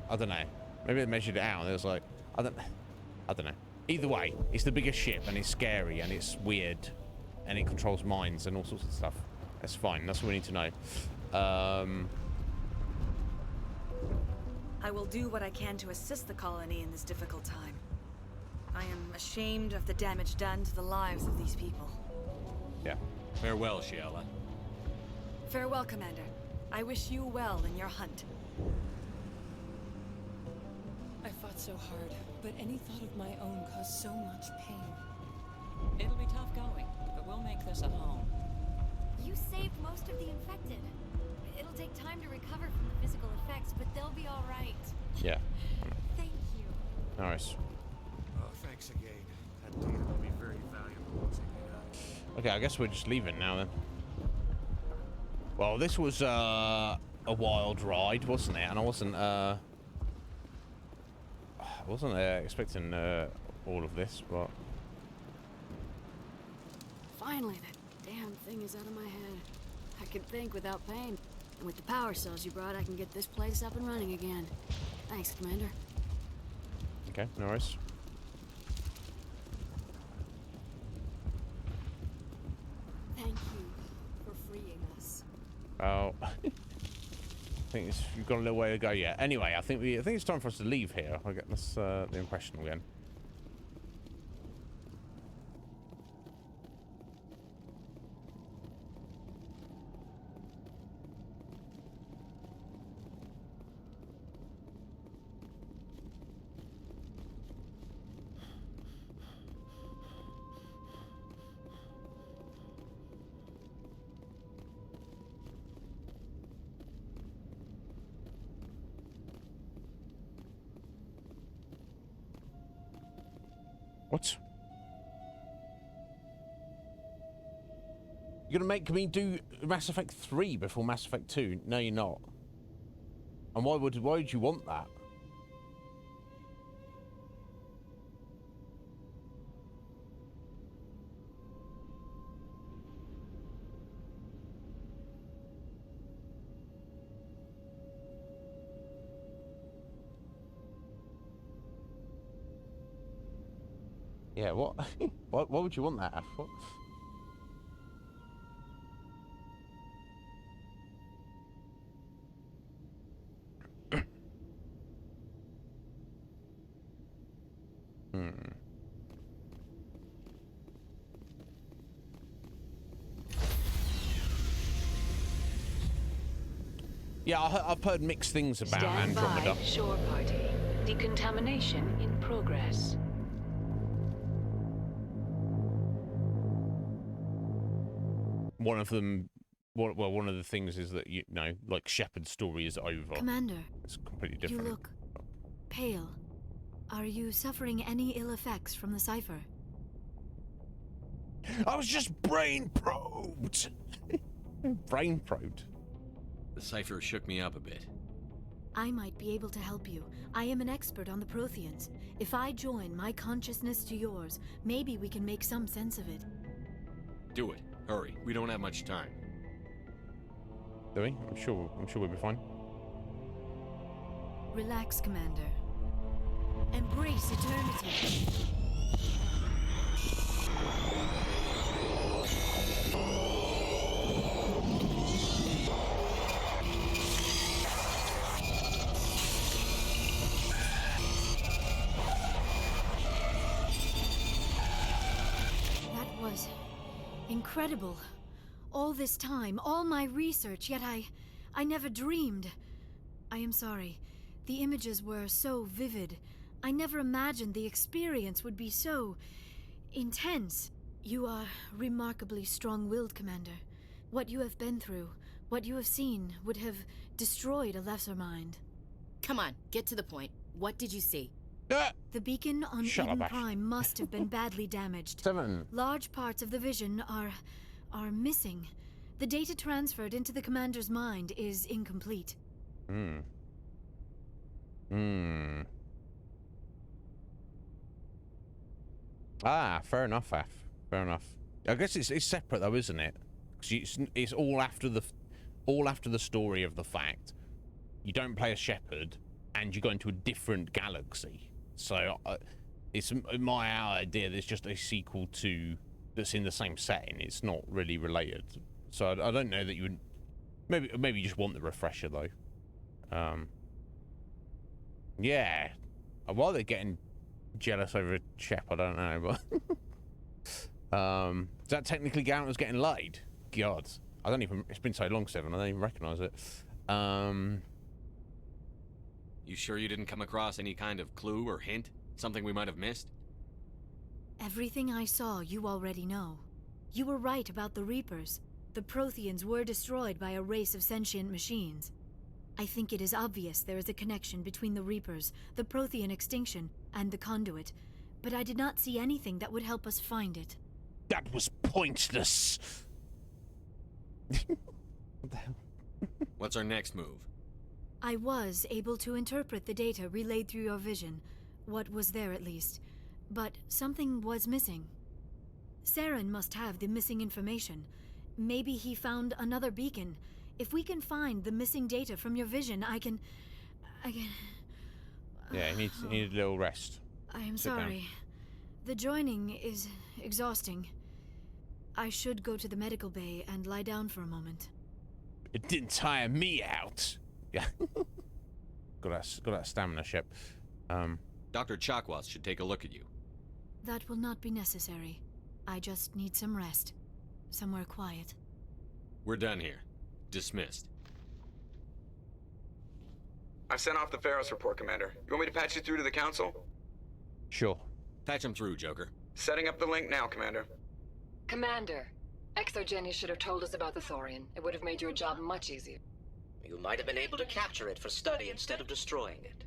I don't know. Maybe they measured it out and it was like, I don't know. Either way, it's the biggest ship and it's scary and it's weird and it controls minds and all sorts of stuff. That's fine. That's what we need to know. I will do what I can to assist the colony in this difficult time. I am ashamed of the damage done to the lives of these people. Yeah. Farewell, Shiala. Farewell, Commander. I wish you well in your hunt. I fought so hard, but any thought of my own caused so much pain. It'll be tough going, but we'll make this a home. You saved most of the infected. It'll take time to recover from the physical effects, but they'll be all right. Yeah. Thank you. Nice. Oh, thanks again. That data will be very valuable once I get out. Okay, I guess we're just leaving now then. Well, this was a wild ride, wasn't it? And I wasn't expecting all of this, but finally, that damn thing is out of my head. I can think without pain. And with the power cells you brought, I can get this place up and running again. Thanks, Commander. okay, no worries. Thank you for freeing us. Oh, I think you've got a little way to go yet. Anyway, I think it's time for us to leave here. I get that's the impression again. What? You're gonna make me do Mass Effect 3 before Mass Effect 2? No, you're not. And why would you want that? Yeah, what? Why would you want that, Ash? What? Yeah, I've heard mixed things about Stand Andromeda. by, shore party. Decontamination in progress. One of them, well, one of the things is that, you know, like Shepard's story is over. Commander, it's completely different. you look pale. Are you suffering any ill effects from the cipher? I was just brain probed. Brain probed. The cipher shook me up a bit. I might be able to help you. I am an expert on the Protheans. If I join my consciousness to yours, maybe we can make some sense of it. Do it. Hurry. We don't have much time. Do we? I'm sure we'll be fine. Relax, Commander. Embrace eternity. That was incredible. All this time, all my research, yet I never dreamed. I am sorry. The images were so vivid. I never imagined the experience would be so intense. You are remarkably strong-willed, Commander. What you have been through, what you have seen, would have destroyed a lesser mind. Come on, get to the point. What did you see? The beacon on Eden Prime must have been badly damaged. 7. Large parts of the vision are missing. The data transferred into the commander's mind is incomplete. Ah, fair enough, Af. Fair enough. I guess it's separate though, isn't it? 'Cause it's all after the story of the fact. You don't play a Shepard, and you go into a different galaxy. So it's my idea. There's just a sequel to that's in the same setting. It's not really related. So I don't know that you would. Maybe you just want the refresher though. Yeah. While they're getting jealous over a Shep, I don't know, but does that technically count as getting laid? God, I don't even. It's been so long, 7. I don't even recognise it. You sure you didn't come across any kind of clue or hint? Something we might have missed? Everything I saw, you already know. You were right about the Reapers. The Protheans were destroyed by a race of sentient machines. I think it is obvious there is a connection between the Reapers, the Prothean extinction, and the Conduit, but I did not see anything that would help us find it. That was pointless. What the hell? What's our next move? I was able to interpret the data relayed through your vision, what was there at least, but something was missing. Saren must have the missing information. Maybe he found another beacon. If we can find the missing data from your vision, I can... Yeah, he needs a little rest. I am Sit down. sorry. The joining is exhausting. I should go to the medical bay and lie down for a moment. It didn't tire me out. Yeah. got that stamina, Shep. Dr. Chakwas should take a look at you. That will not be necessary. I just need some rest. Somewhere quiet. We're done here. Dismissed. I've sent off the Pharos report, Commander. You want me to patch you through to the Council? Sure. Patch him through, Joker. Setting up the link now, Commander. Commander, Exogeny should have told us about the Thorian. It would have made your job much easier. You might have been able to capture it for study instead of destroying it.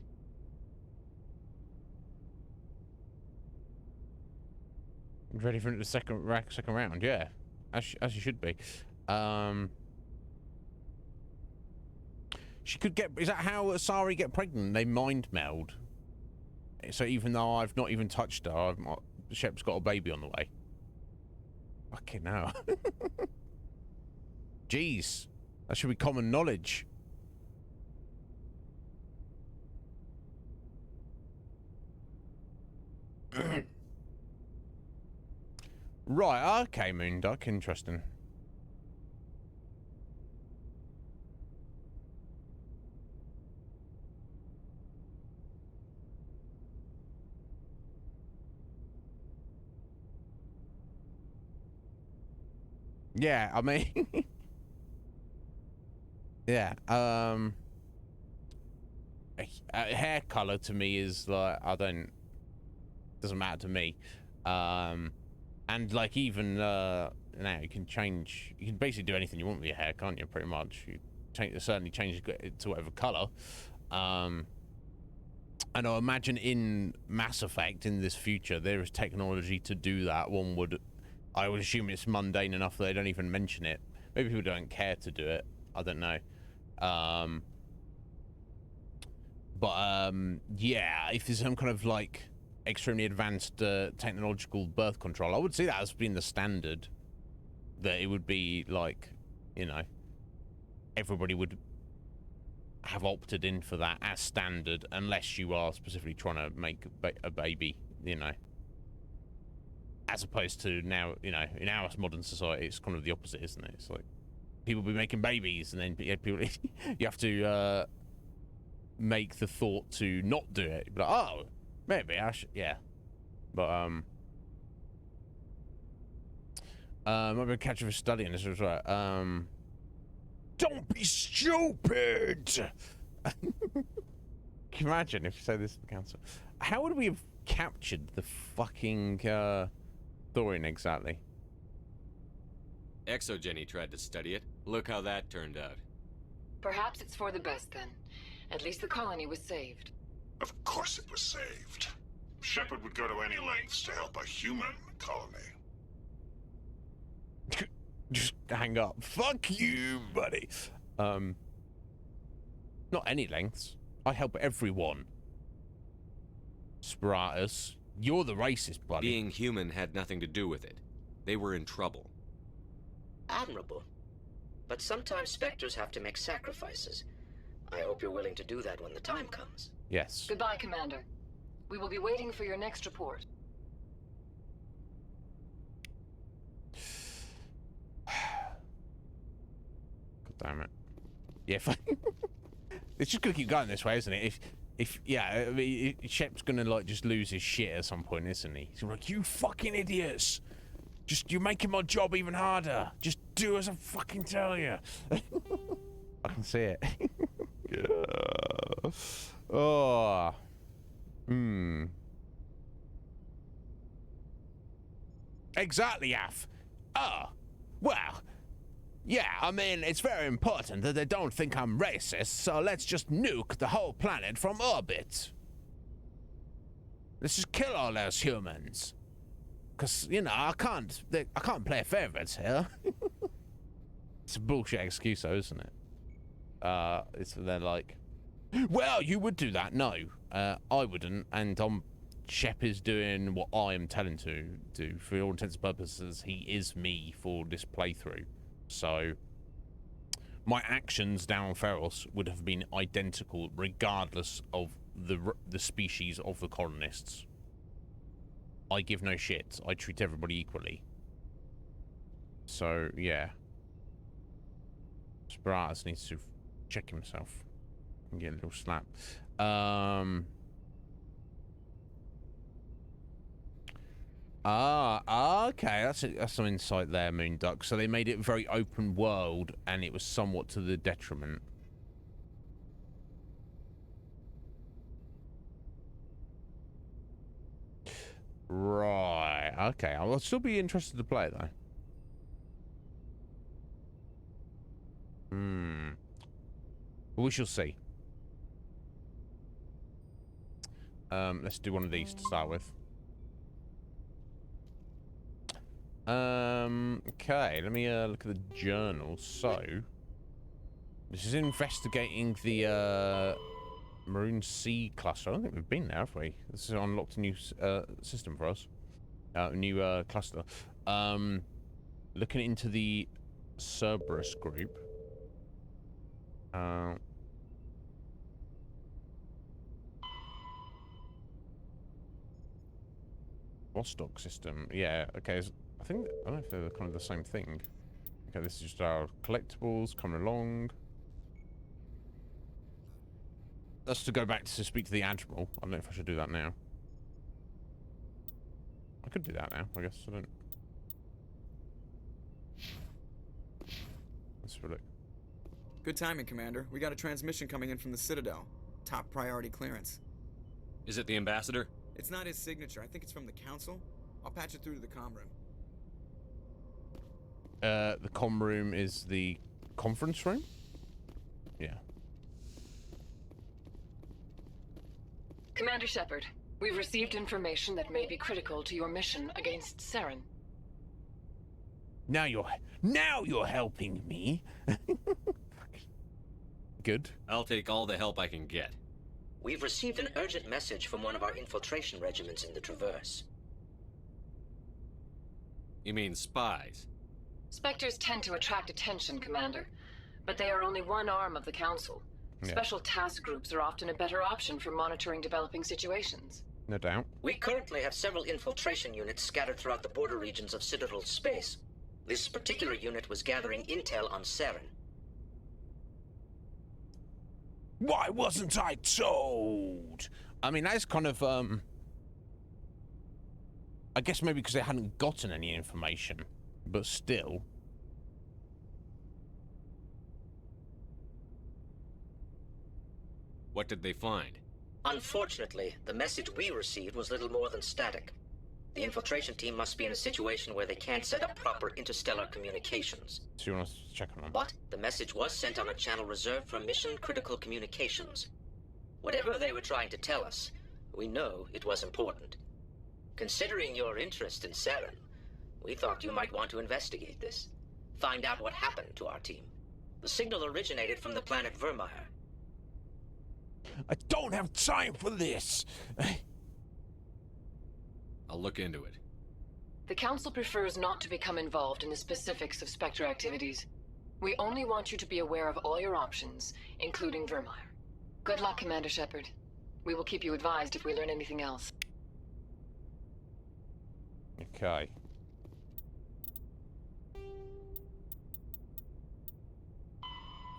Ready for the second round, yeah. As you should be. She could get... Is that how Asari get pregnant? They mind meld. So even though I've not even touched her, Shep's got a baby on the way. Fucking hell. Jeez. That should be common knowledge. Right, okay, Moonduck, interesting. Yeah, I mean... Yeah. Hair color to me is like doesn't matter to me. And like even now you can basically do anything you want with your hair, can't you? Pretty much. You certainly change it to whatever color. And I imagine in Mass Effect in this future there is technology to do that. I would assume it's mundane enough that they don't even mention it. Maybe people don't care to do it. I don't know. Yeah, if there's some kind of like extremely advanced technological birth control, I would see that as being the standard. That it would be like, you know, everybody would have opted in for that as standard, unless you are specifically trying to make a baby, you know. As opposed to now, you know, in our modern society, it's kind of the opposite, isn't it? It's like people be making babies, and then people you have to make the thought to not do it. But oh, maybe I should, yeah. But might be a catch for studying this as well. Don't be stupid. Can you imagine if you say this to the council? How would we have captured the fucking Thorian exactly? Exogeny tried to study it. Look how that turned out. Perhaps it's for the best then. At least the colony was saved. Of course it was saved. Shepard would go to any lengths to help a human colony. Just hang up. Fuck you, buddy. Not any lengths. I help everyone. Spratus, you're the racist, buddy. Being human had nothing to do with it. They were in trouble. Admirable. But sometimes Spectres have to make sacrifices. I hope you're willing to do that when the time comes. Yes. Goodbye, Commander. We will be waiting for your next report. God damn it. Yeah, it's just gonna keep going this way, isn't it? If yeah, I mean, Shep's gonna like just lose his shit at some point, isn't he? He's like, you fucking idiots! You're making my job even harder. Just do as I fucking tell you. I can see it. Yeah. Oh. Exactly, Af. Well. Yeah, I mean, it's very important that they don't think I'm racist, so let's just nuke the whole planet from orbit. Let's just kill all those humans. Cause, you know, I can't play favorites here. It's a bullshit excuse though, isn't it? They're like, well, you would do that. No, I wouldn't, and Shep is doing what I am telling to do. For all intents and purposes, he is me for this playthrough. So, my actions down on Feros would have been identical regardless of the species of the colonists. I give no shit. I treat everybody equally. So, yeah. Spratus needs to check himself and get a little slap. Okay, that's some insight there, Moonduck. So they made it very open world, and it was somewhat to the detriment. Right. Okay, I'll still be interested to play it though. We shall see. Let's do one of these to start with. Okay, let me look at the journal. So, this is investigating the Maroon Sea cluster. I don't think we've been there, have we? This has unlocked a new system for us. New cluster. Looking into the Cerberus group. Vostok system. Yeah, okay. I don't know if they're kind of the same thing. Okay, this is just our collectibles coming along. That's to go back to speak to the Admiral. I don't know if I should do that now. I could do that now, I guess. I don't. Let's have a look. Good timing, Commander. We got a transmission coming in from the Citadel. Top priority clearance. Is it the ambassador? It's not his signature. I think it's from the Council. I'll patch it through to the comm room. The comm room is the conference room? Yeah. Commander Shepard, we've received information that may be critical to your mission against Saren. Now you're helping me. Good. I'll take all the help I can get. We've received an urgent message from one of our infiltration regiments in the Traverse. You mean spies? Spectres tend to attract attention, Commander, but they are only one arm of the Council. Yeah. Special task groups are often a better option for monitoring developing situations. No doubt. We currently have several infiltration units scattered throughout the border regions of Citadel space. This particular unit was gathering intel on Saren. Why wasn't I told? I mean, that's kind of, I guess maybe because they hadn't gotten any information, but still. What did they find? Unfortunately, the message we received was little more than static. The infiltration team must be in a situation where they can't set up proper interstellar communications. So you want us to check on them? But the message was sent on a channel reserved for mission-critical communications. Whatever they were trying to tell us, we know it was important. Considering your interest in Saren, we thought you might want to investigate this. Find out what happened to our team. The signal originated from the planet Vermeer. I don't have time for this! I'll look into it. The Council prefers not to become involved in the specifics of Spectre activities. We only want you to be aware of all your options, including Vermeer. Good luck, Commander Shepard. We will keep you advised if we learn anything else. Okay.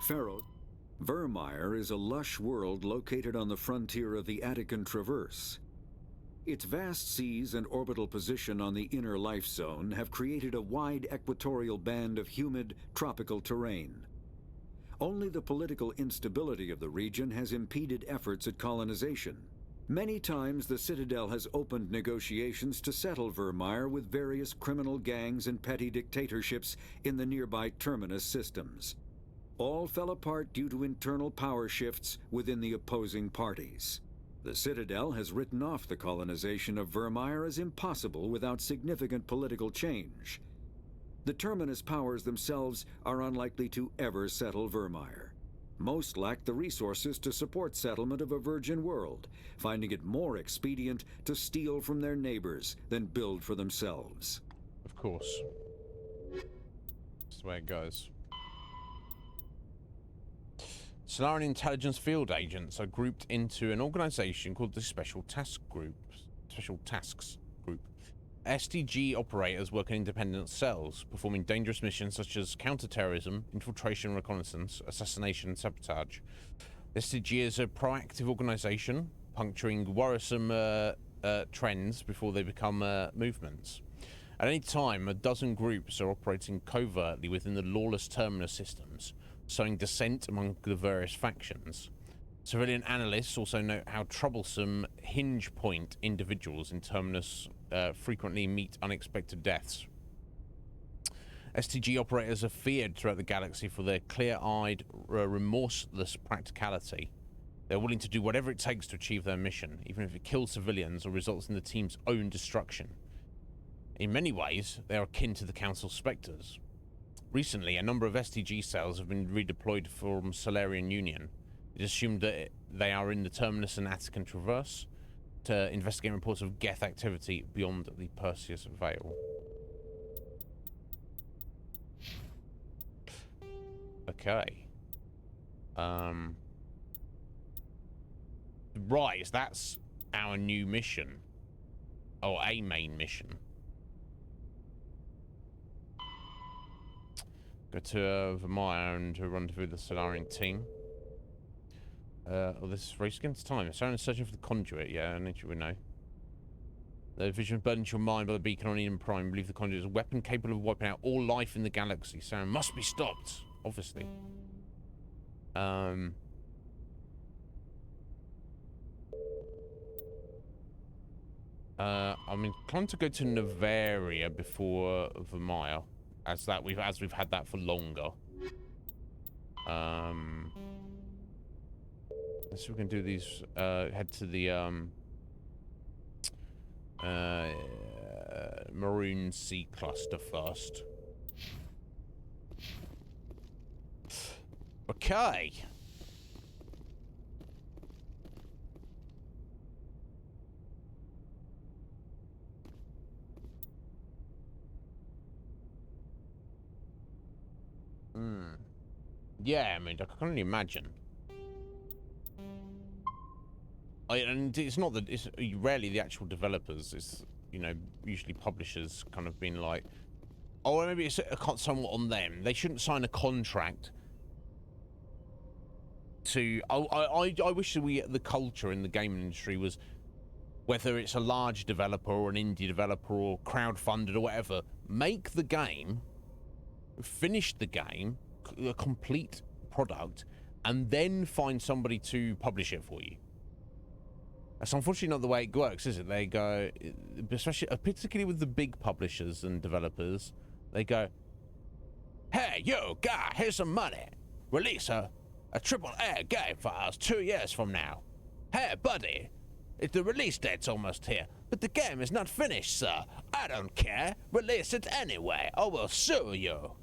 Pharaoh. Vermeer is a lush world located on the frontier of the Attican Traverse. Its vast seas and orbital position on the inner life zone have created a wide equatorial band of humid, tropical terrain. Only the political instability of the region has impeded efforts at colonization. Many times the Citadel has opened negotiations to settle Vermeer with various criminal gangs and petty dictatorships in the nearby terminus systems. All fell apart due to internal power shifts within the opposing parties. The Citadel has written off the colonization of Vermeer as impossible without significant political change. The terminus powers themselves are unlikely to ever settle Vermeer. Most lack the resources to support settlement of a virgin world, finding it more expedient to steal from their neighbors than build for themselves. Of course. That's the way it goes. Solarian intelligence field agents are grouped into an organization called the Special Tasks Group. STG operators work in independent cells, performing dangerous missions such as counterterrorism, infiltration, reconnaissance, assassination, and sabotage. STG is a proactive organization, puncturing worrisome trends before they become movements. At any time, a dozen groups are operating covertly within the lawless terminus systems, sowing dissent among the various factions. Civilian analysts also note how troublesome hinge point individuals in Terminus frequently meet unexpected deaths. STG operators are feared throughout the galaxy for their clear-eyed, remorseless practicality. They're willing to do whatever it takes to achieve their mission, even if it kills civilians or results in the team's own destruction. In many ways, they are akin to the Council Spectres. Recently, a number of STG cells have been redeployed from Solarian Union. It is assumed that they are in the Terminus and Attican Traverse to investigate reports of Geth activity beyond the Perseus Veil. Okay. Right, that's our new mission. Or a main mission. Go to Vermeer and to run through the Solarian team. Oh, this is race against time. Saren is searching for the conduit. Yeah, I need you to know. The vision burdens your mind by the beacon on Eden Prime. Believe the conduit is a weapon capable of wiping out all life in the galaxy. Saren must be stopped, obviously. I'm inclined to go to Navaria before Vermeer, as we've had that for longer. Let's see if we can do these. Head to the Maroon Sea cluster first. Okay. Yeah, I mean, I can only imagine. And it's not that it's rarely the actual developers. It's, you know, usually publishers kind of being like, oh, maybe it's somewhat on them. They shouldn't sign a contract to. I wish the culture in the gaming industry was, whether it's a large developer or an indie developer or crowdfunded or whatever, make the game, finish the game, a complete product, and then find somebody to publish it for you. That's unfortunately not the way it works, is it? They go, especially, particularly with the big publishers and developers, they go, hey, yo, guy, here's some money. Release a AAA game for us 2 years from now. Hey, buddy, the release date's almost here, but the game is not finished, sir. I don't care. Release it anyway, or we'll sue you.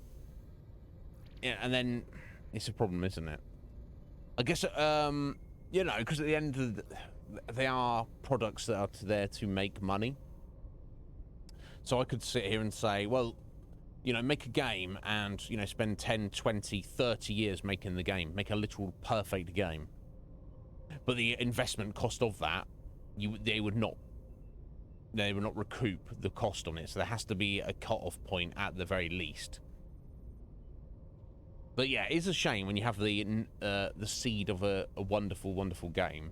Yeah, and then it's a problem, isn't it? I guess, you know, because at the end of they are products that are there to make money. So I could sit here and say, well, you know, make a game and, you know, spend 10, 20, 30 years making the game. Make a literal perfect game. But the investment cost of that, they would not recoup the cost on it. So there has to be a cut-off point at the very least. But yeah, it's a shame when you have the seed of a wonderful, wonderful game,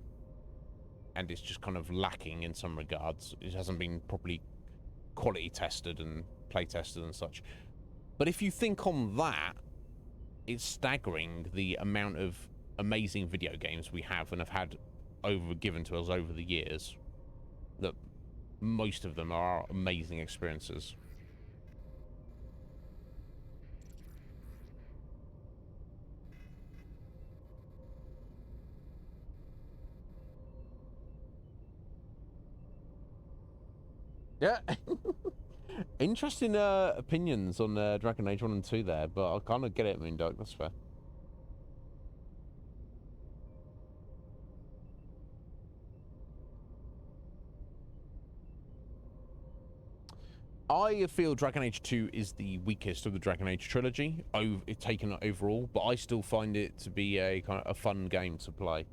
and it's just kind of lacking in some regards. It hasn't been properly quality tested and play tested and such. But if you think on that, it's staggering the amount of amazing video games we have and have had given to us over the years. That most of them are amazing experiences. Yeah. Interesting opinions on Dragon Age 1 and 2 there, but I kind of get it, Moondog, that's fair. I feel Dragon Age 2 is the weakest of the Dragon Age trilogy, taken overall, but I still find it to be a kind of a fun game to play.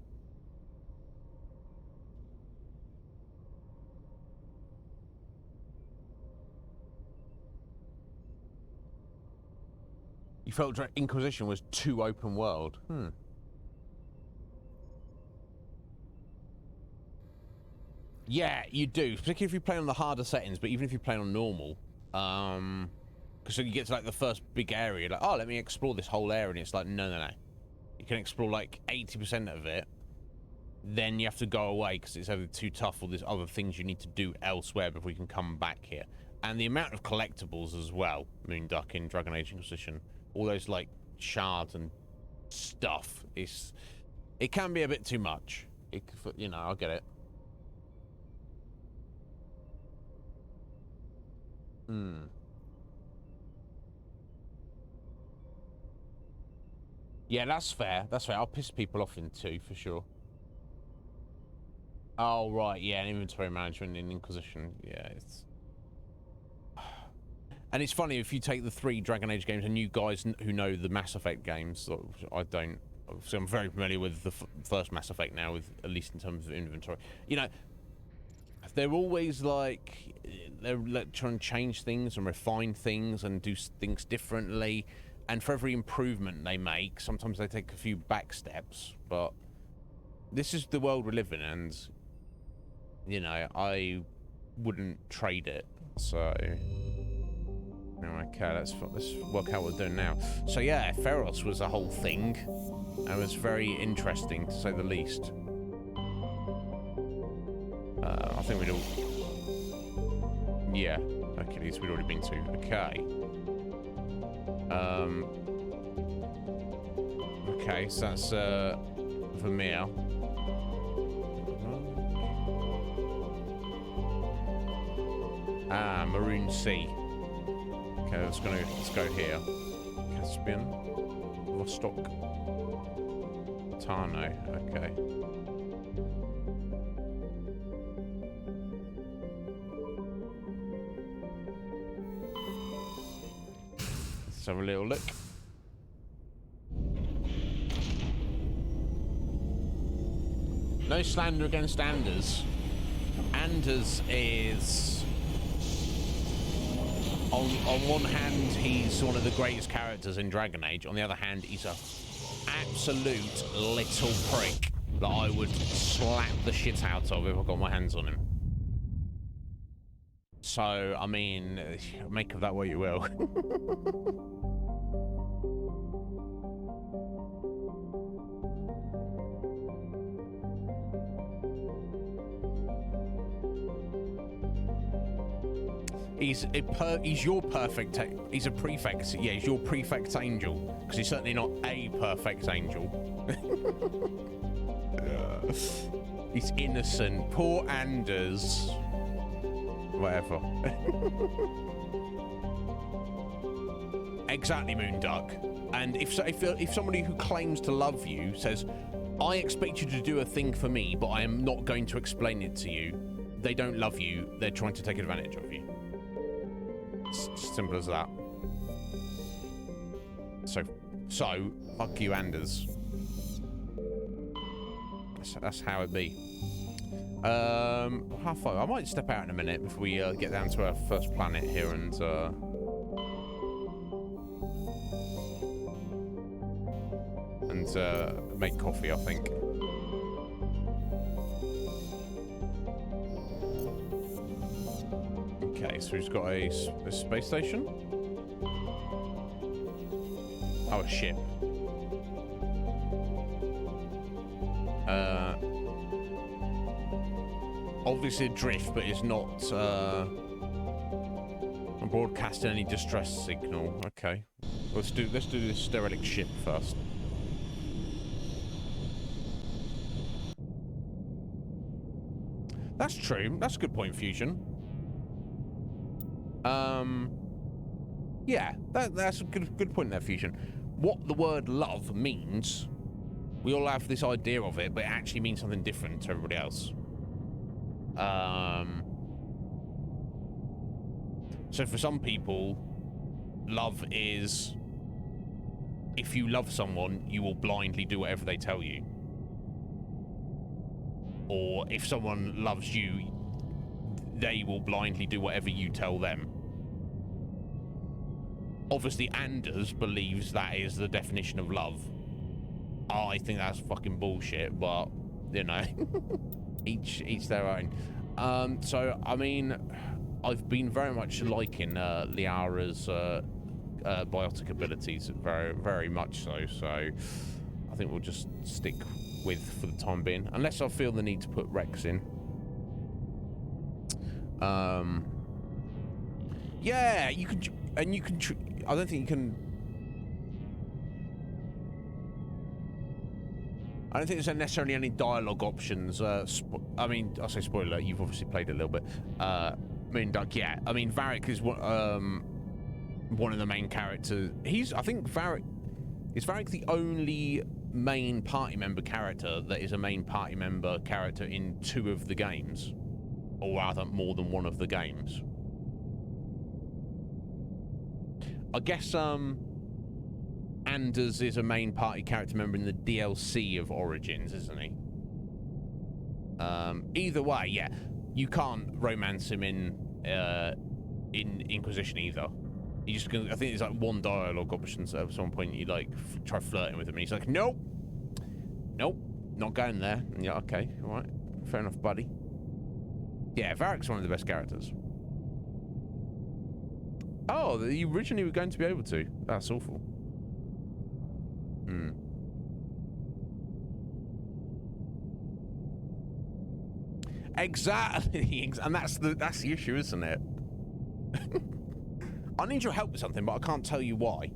You felt Inquisition was too open world. Yeah, you do. Particularly if you play on the harder settings, but even if you play on normal. Because you get to like the first big area, like, oh, let me explore this whole area, and it's like, no. You can explore like 80% of it. Then you have to go away because it's either too tough or there's other things you need to do elsewhere before you can come back here. And the amount of collectibles as well, Moonduck in Dragon Age Inquisition. All those like shards and stuff, it can be a bit too much. You know, I get it. Yeah, that's fair. That's fair. I'll piss people off in 2 for sure. Oh right, yeah, and inventory management in Inquisition. Yeah, it's. And it's funny, if you take the 3 Dragon Age games, and you guys who know the Mass Effect games, I don't, so I'm very familiar with the first Mass Effect now, with at least in terms of inventory. You know, they're always like, they're trying to change things and refine things and do things differently. And for every improvement they make, sometimes they take a few back steps. But this is the world we live in, and, you know, I wouldn't trade it, so... Okay, let's work out what we're doing now. So yeah, Feros was a whole thing. It was very interesting, to say the least. I think we'd all... Yeah, Achilles we'd already been to. Okay. Okay, so that's Vermeer. Ah, Maroon Sea. Okay, let's go here. Caspian, Vostok, Tarno. Okay. Let's have a little look. No slander against Anders. Anders is... On one hand, he's one of the greatest characters in Dragon Age. On the other hand, he's a absolute little prick that I would slap the shit out of if I got my hands on him. So, I mean, make of that what you will. He's your perfect. He's a prefect. Yeah, he's your prefect angel. Because he's certainly not a perfect angel. He's innocent. Poor Anders. Whatever. Exactly, Moonduck. And if somebody who claims to love you says, "I expect you to do a thing for me, but I am not going to explain it to you," they don't love you. They're trying to take advantage of you. It's simple as that. So fuck you, Anders. That's how it be. Halfway. I might step out in a minute before we get down to our first planet here and make coffee, I think. Okay, so we've got a space station. Oh, a ship. Obviously adrift, but it's not broadcasting any distress signal. Okay, let's do this derelict ship first. That's true. That's a good point, Fusion. Yeah, that's a good point there, Fusion. What the word love means, we all have this idea of it, but it actually means something different to everybody else. So for some people, love is, if you love someone, you will blindly do whatever they tell you. Or if someone loves you, they will blindly do whatever you tell them. Obviously, Anders believes that is the definition of love. I think that's fucking bullshit, but, you know, each their own. So, I mean, I've been very much liking Liara's biotic abilities, very, very much so. So, I think we'll just stick with for the time being, unless I feel the need to put Rex in. Yeah, you can, and you can. I don't think you can. I don't think there's necessarily any dialogue options. I mean, I'll say spoiler. You've obviously played it a little bit. Moonduck, yeah. I mean, Varric is one of the main characters. I think Varric is the only main party member character that is a main party member character in 2 of the games, or rather, more than one of the games. I guess Anders is a main party character member in the DLC of Origins, isn't he? Either way, yeah, you can't romance him in Inquisition either. You just I think there's like 1 dialogue option, so at some point you like try flirting with him, and he's like, nope, not going there. And you're like, okay, all right, fair enough, buddy. Yeah, Varric's one of the best characters. Oh, you originally were going to be able to. That's awful. Hmm. Exactly, and that's the issue, isn't it? I need your help with something, but I can't tell you why.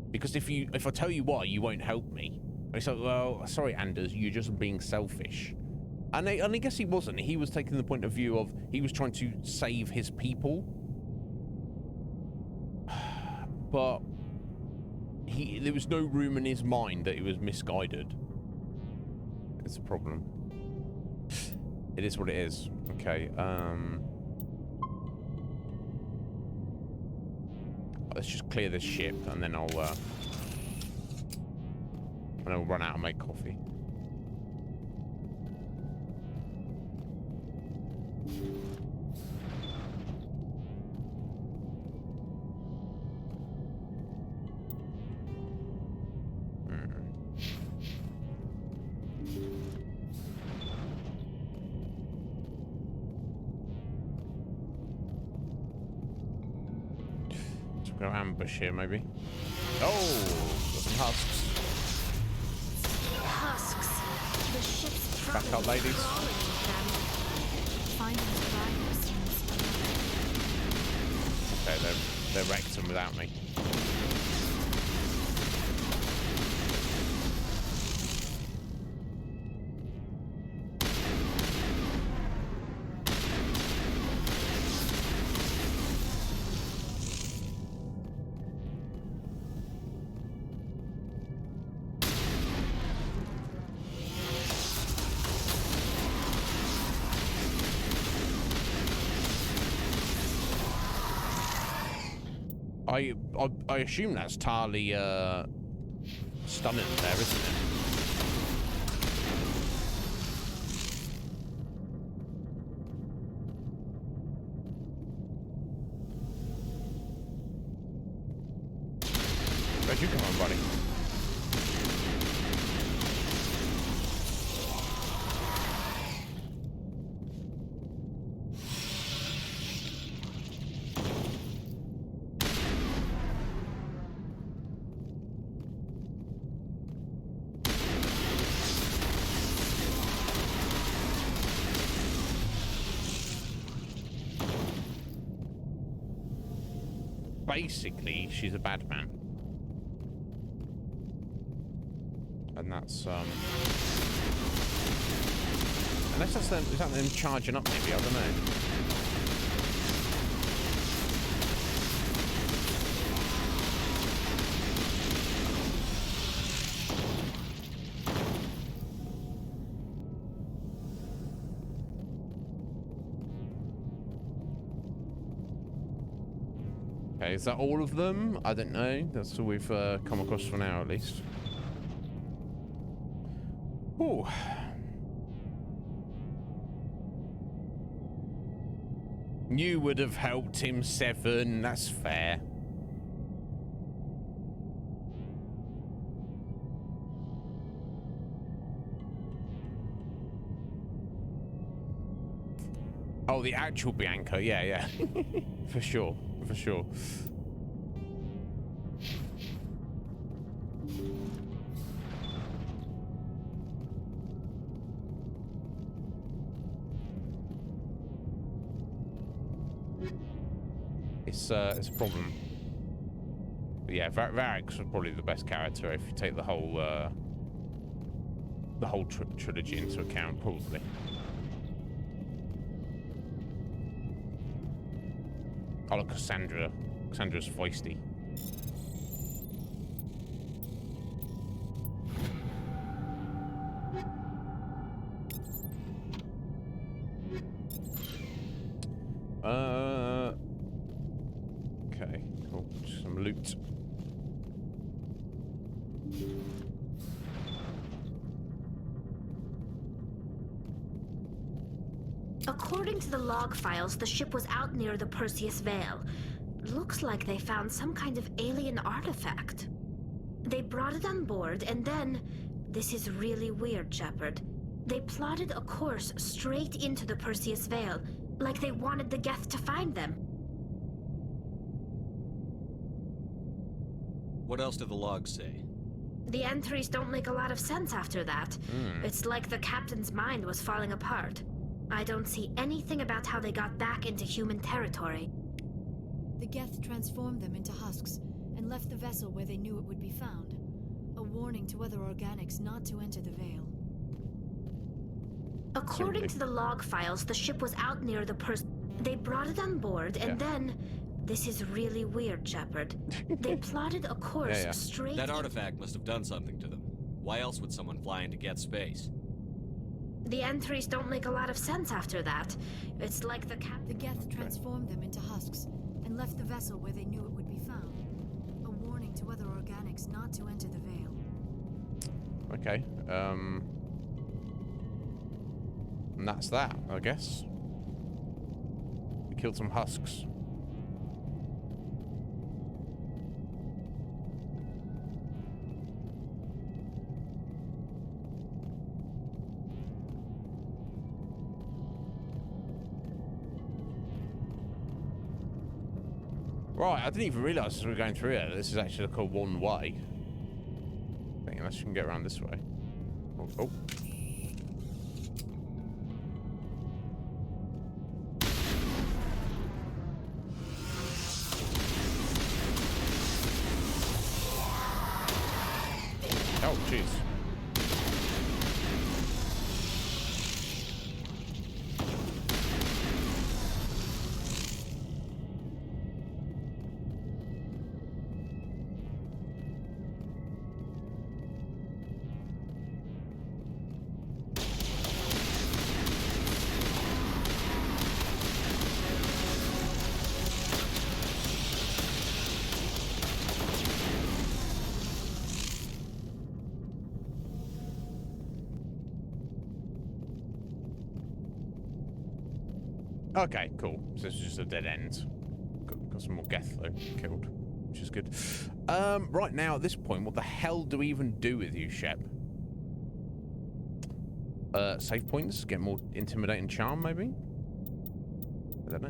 Because if I tell you why, you won't help me. And it's like, well, sorry, Anders, you're just being selfish. And I guess he wasn't. He was taking the point of view of he was trying to save his people. But there was no room in his mind that he was misguided. It's a problem. It is what it is. Okay, let's just clear this ship and then I'll run out and make coffee. Go ambush here, maybe. Oh, got some husks. Husks. The ship's back up, ladies. Okay, they're wrecked them without me. I assume that's Tali stunning there, isn't it? Where'd you come on, buddy? Basically, she's a bad man. And that's, unless that's them, is that them charging up maybe? I don't know. Okay, is that all of them? I don't know. That's all we've come across for now, at least. Ooh. You would have helped him, Seven. That's fair. Oh, the actual Bianca. Yeah, yeah. For sure. For sure. It's a problem. But yeah, Varric's probably the best character if you take the whole trilogy into account, probably. Oh, look, Cassandra. Cassandra's feisty. Okay, cool. Some loot. According to the log files, the ship was out near the Perseus Veil. Looks like they found some kind of alien artifact. They brought it on board, and then... This is really weird, Shepard. They plotted a course straight into the Perseus Veil, like they wanted the Geth to find them. What else did the logs say? The entries don't make a lot of sense after that. It's like the captain's mind was falling apart. I don't see anything about how they got back into human territory. The Geth transformed them into husks and left the vessel where they knew it would be found. A warning to other organics not to enter the Veil. According to the log files, the ship was out near the They brought it on board, and then... This is really weird, Shepard. They plotted a course straight... That artifact must have done something to them. Why else would someone fly into Geth space? The entries don't make a lot of sense after that. It's like the The Geth transformed them into husks and left the vessel where they knew it would be found. A warning to other organics not to enter the Veil. Okay, and that's that, I guess. We killed some husks. Right, I didn't even realise as we were going through it. This is actually like a one-way. I think unless you can get around this way. Oh. Oh, jeez. Okay, cool. So this is just a dead end. Got some more Geth though killed, which is good. Right now at this point, what the hell do we even do with you, Shep? Save points, get more intimidating charm, maybe? I don't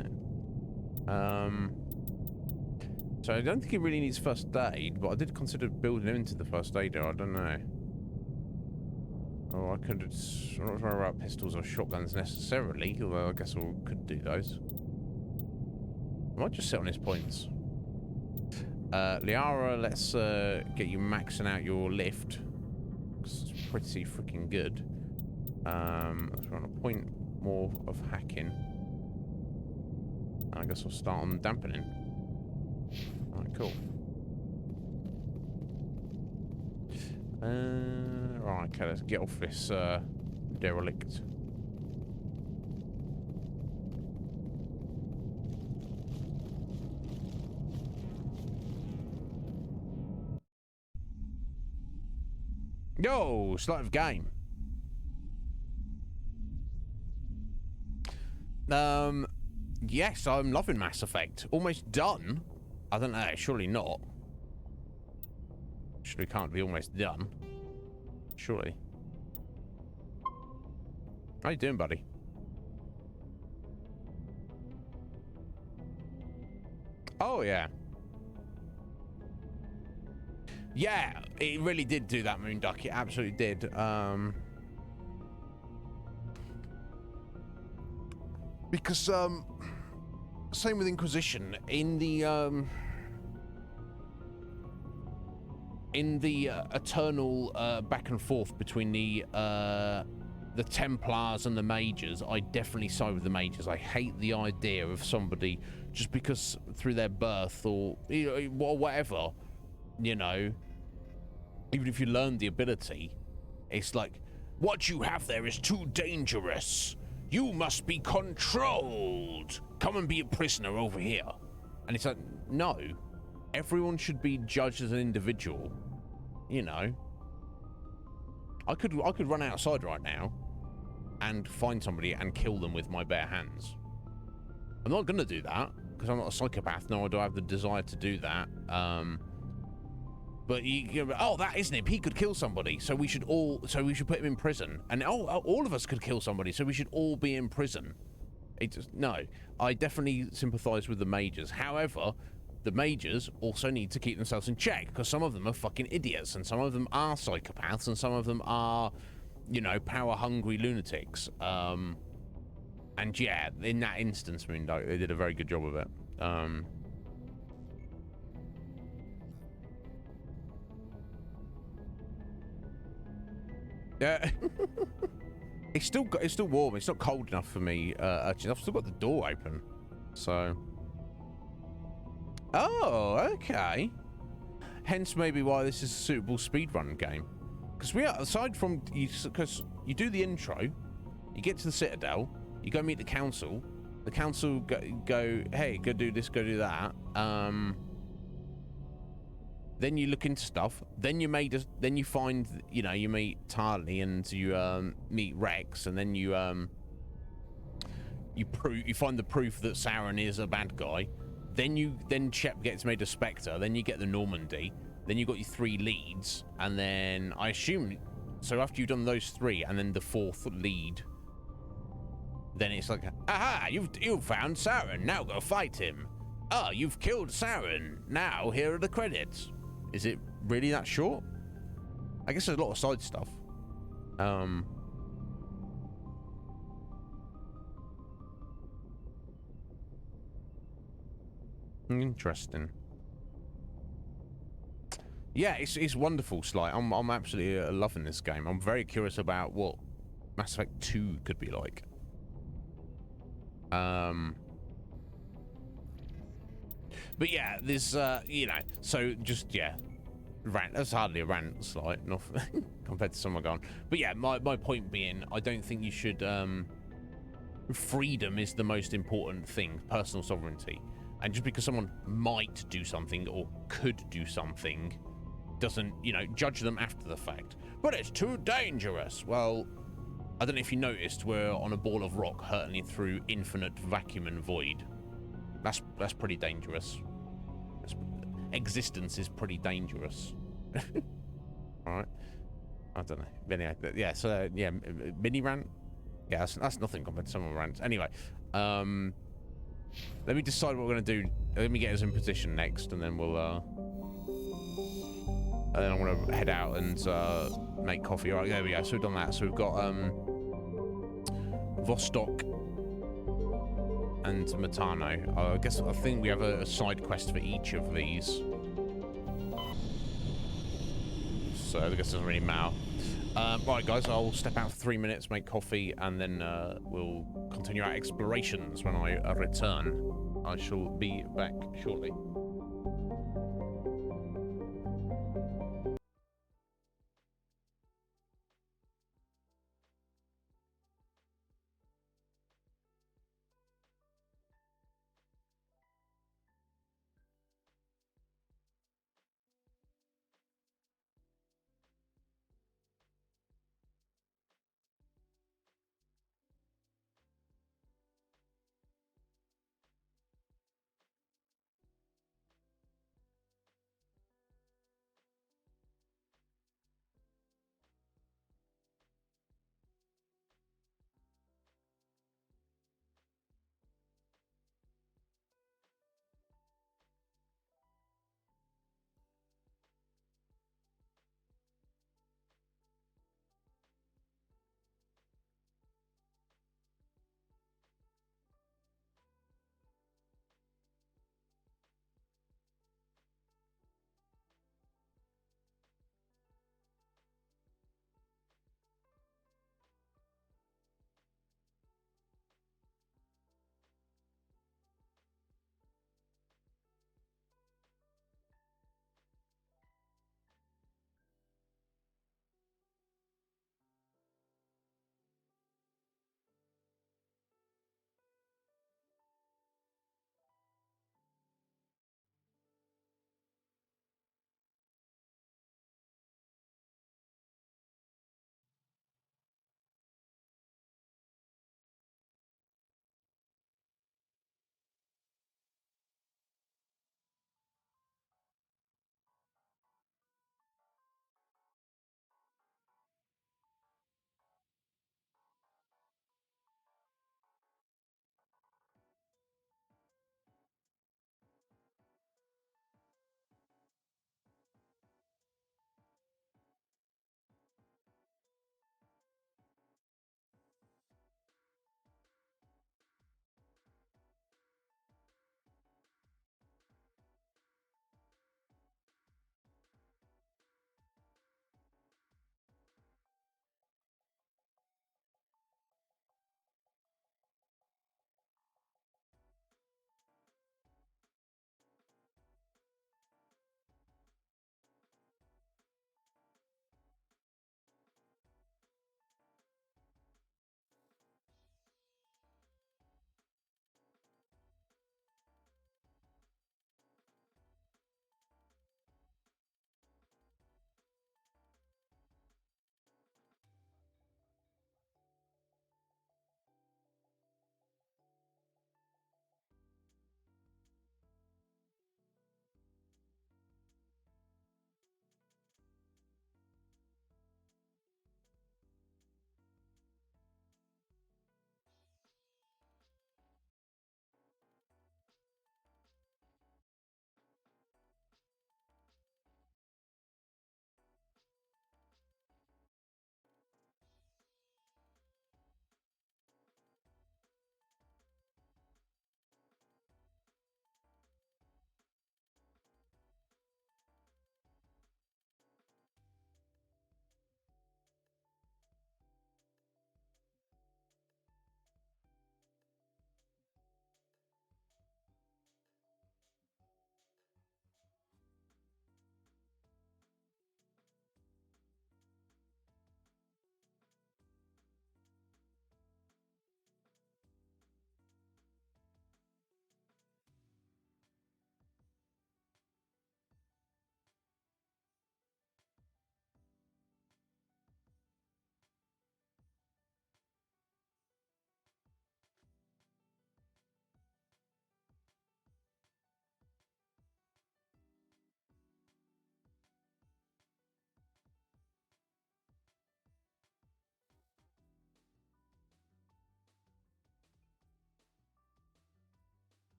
know. So I don't think he really needs first aid, but I did consider building him into the first aider. I don't know. Oh, I could. I'm not sure about pistols or shotguns necessarily, although I guess I could do those. I might just sit on his points. Liara, let's get you maxing out your lift. It's pretty freaking good. Let's run a point more of hacking. I guess I'll start on dampening. Alright, cool. Right, okay, let's get off this derelict. Yo, start of game. Yes, I'm loving Mass Effect. Almost done. I don't know, surely not. Surely can't be almost done. Surely. How you doing, buddy? Oh, yeah. Yeah, it really did do that, Moonduck. It absolutely did. Because, same with Inquisition. In the eternal back and forth between the Templars and the Mages, I definitely side with the Mages. I hate the idea of somebody just because through their birth or whatever, you know, even if you learn the ability, it's like, what you have there is too dangerous. You must be controlled. Come and be a prisoner over here. And it's like, no. Everyone should be judged as an individual, you know. I could run outside right now and find somebody and kill them with my bare hands. I'm not gonna do that because I'm not a psychopath, nor do I have the desire to do that. But oh, that Iznib, he could kill somebody, so we should put him in prison. And all of us could kill somebody, so we should all be in prison. No, I definitely sympathise with the Mages. However, the majors also need to keep themselves in check, because some of them are fucking idiots, and some of them are psychopaths, and some of them are, you know, power-hungry lunatics. And yeah, in that instance, I mean, like, they did a very good job of it. Yeah. It's still warm. It's not cold enough for me. Actually, I've still got the door open. So. Oh, okay. Hence, maybe why this is a suitable speedrun game. Because we are, aside from, because you do the intro, you get to the Citadel, you go meet the council go, hey, go do this, go do that. Then you look into stuff. Then you find, you know, you meet Tarly and you meet Rex, and then you find the proof that Saren is a bad guy. Then Shep gets made a Spectre. Then you get the Normandy. Then you got your 3 leads, and then I assume so. After you've done those 3, and then the 4th lead, then it's like, aha, you've found Saren. Now go fight him. Oh, you've killed Saren. Now here are the credits. Is it really that short? I guess there's a lot of side stuff. Interesting. Yeah, it's wonderful, Sly. I'm absolutely loving this game. I'm very curious about what Mass Effect 2 could be like. But yeah, there's you know, so just yeah, rant. That's hardly a rant, Sly, not compared to someone gone. But yeah, my point being, I don't think you should. Freedom is the most important thing, personal sovereignty, and just because someone might do something or could do something, doesn't, you know, judge them after the fact. But it's too dangerous. Well, I don't know if you noticed, we're on a ball of rock hurtling through infinite vacuum and void. That's pretty dangerous. Existence is pretty dangerous. All right. I don't know. But anyway, yeah. So yeah, mini rant. Yeah, that's nothing compared to some of my rants. Anyway, let me decide what we're gonna do. Let me get us in position next, and then we'll. And then I'm gonna head out and make coffee. All right, there we go. So we've done that. So we've got Vostok and Matano. I think we have a side quest for each of these. So I guess it doesn't really matter. Right, guys, I'll step out for 3 minutes, make coffee, and then we'll continue our explorations when I return. I shall be back shortly.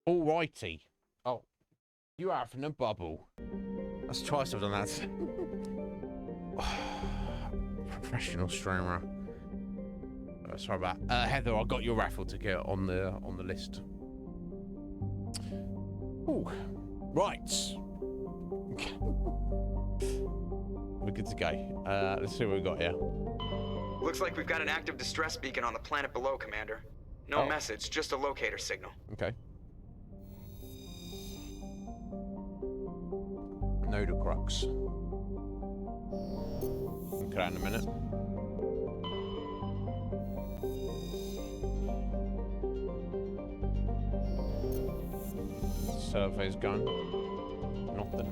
Alrighty. Oh, you are having a bubble. That's twice I've done that. Professional streamer. Sorry about Heather. I got your raffle ticket on the list. Ooh, right. We're good to go. Let's see what we got here. Looks like we've got an active distress beacon on the planet below, Commander. No message, just a locator signal. Okay. Nodocrux. Okay, in a minute. Survey's gone. Nothing.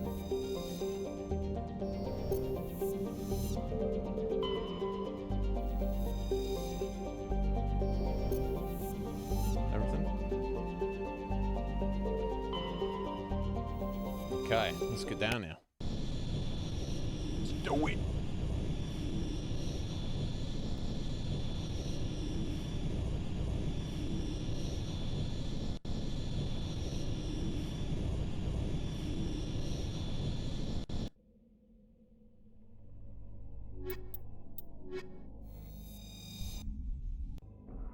Everything. Okay, let's get down here. Let's do it.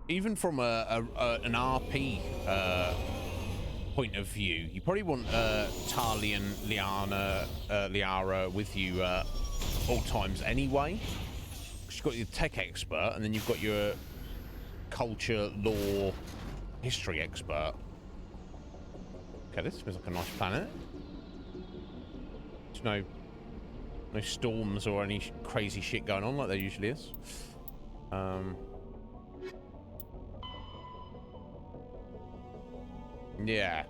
Even from an RP point of view, you probably want Tali and Liara with you all times anyway. You've got your tech expert, and then you've got your culture, law, history expert. Okay, this feels like a nice planet. There's no storms or any crazy shit going on like there usually is. Yeah,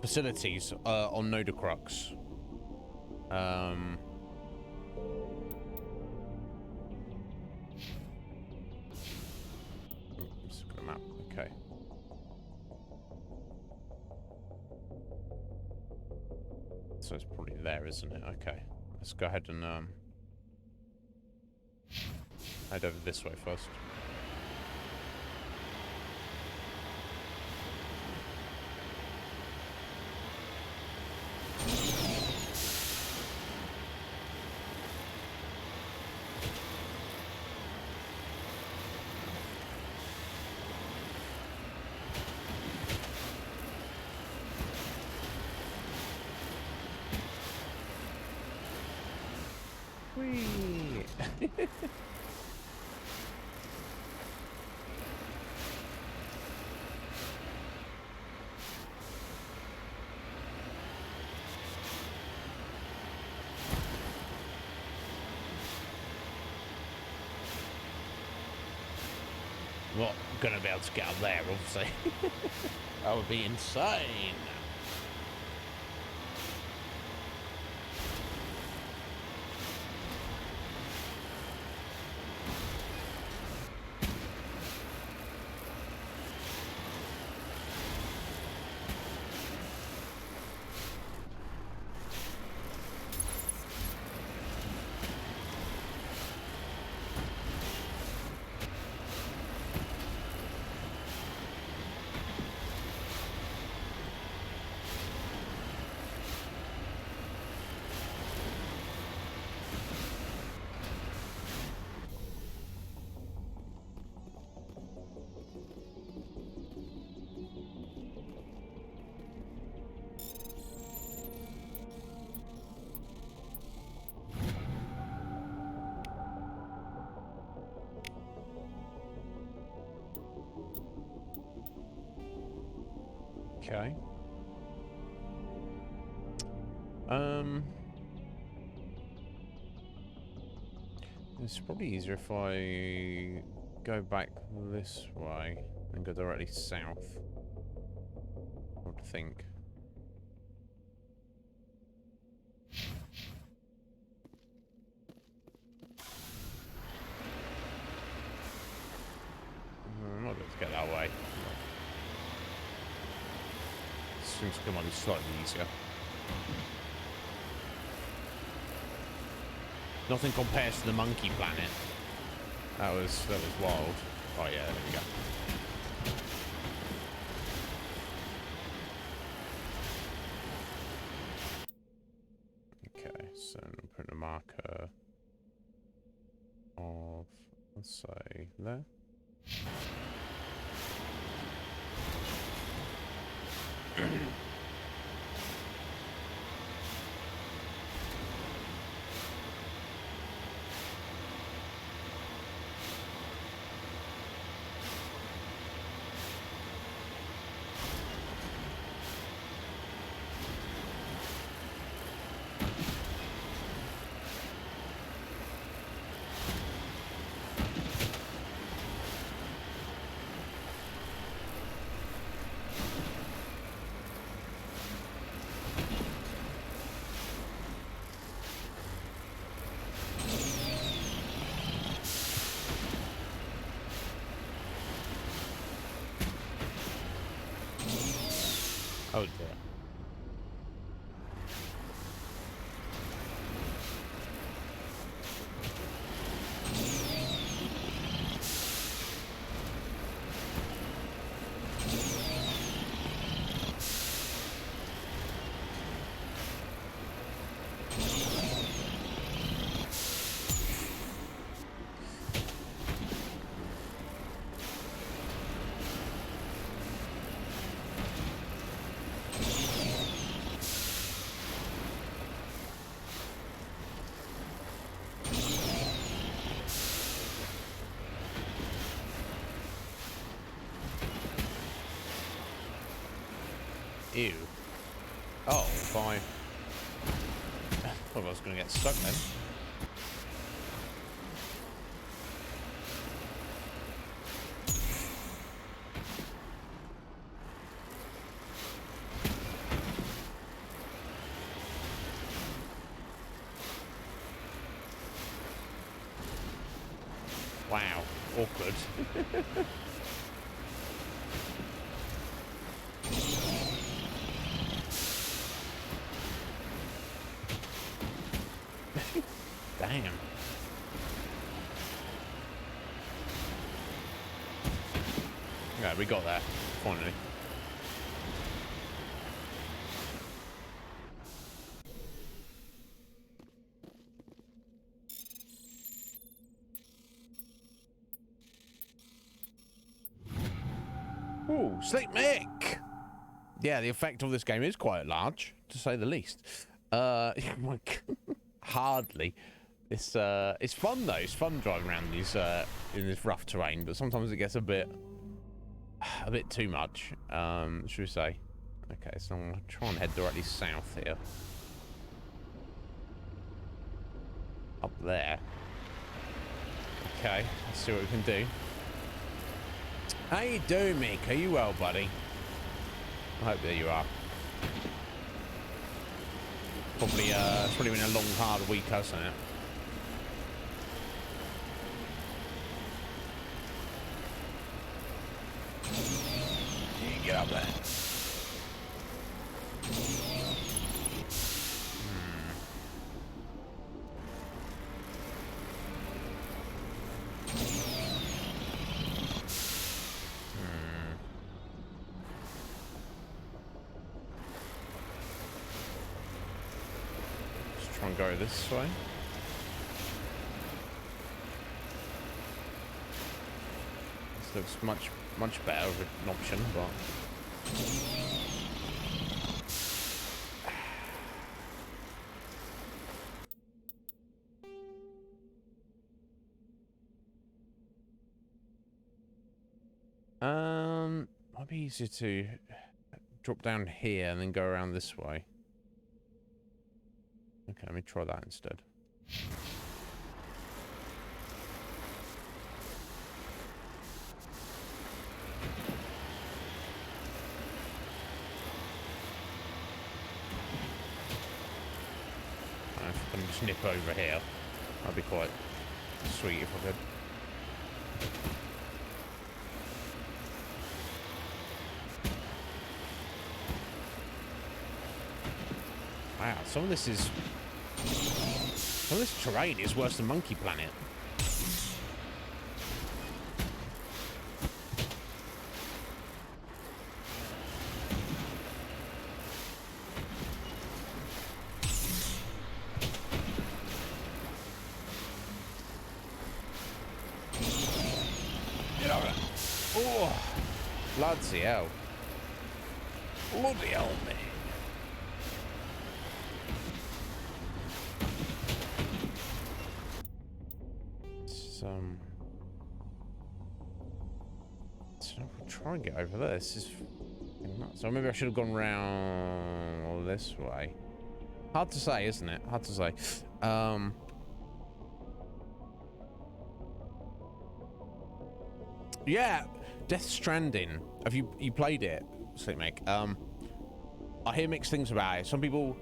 facilities on Nodocrux. Let's look at the map. Okay. So it's probably there, isn't it? Okay. Let's go ahead and head over this way first. Not gonna be able to get up there, obviously. That would be insane. Okay. It's probably easier if I go back this way and go directly south. I would think. I'm not going to get that way. Seems like it might be slightly easier. Nothing compares to the monkey planet. That was wild. Oh yeah, there we go. So I'm putting a marker of, let's say, there. Oh dear. Ew. Oh, fine. I thought I was going to get stuck then. Wow, awkward. Damn. Yeah, we got there, finally. Ooh, Sleep Mick! Yeah, the effect of this game is quite large, to say the least. Hardly. It's fun though. It's fun driving around these in this rough terrain, but sometimes it gets a bit too much. Should we say? Okay, so I'm gonna try and head directly south here. Up there. Okay, let's see what we can do. How you doing, Mick? Are you well, buddy? I hope that you are. Probably, it's probably been a long, hard week, hasn't it? You can get up there. Let's try and go this way. This looks much better of an option, but might be easier to drop down here and then go around this way. Okay, let me try that instead. If I can just nip over here, that'd be quite sweet if I could. Wow, some of this terrain is worse than Monkey Planet. Bloody hell. Bloody hell, man. So we'll try and get over there. This is nuts. So maybe I should have gone round this way. Hard to say, isn't it? Hard to say. Yeah, Death Stranding. Have you played it, Sleepmake? I hear mixed things about it. Some people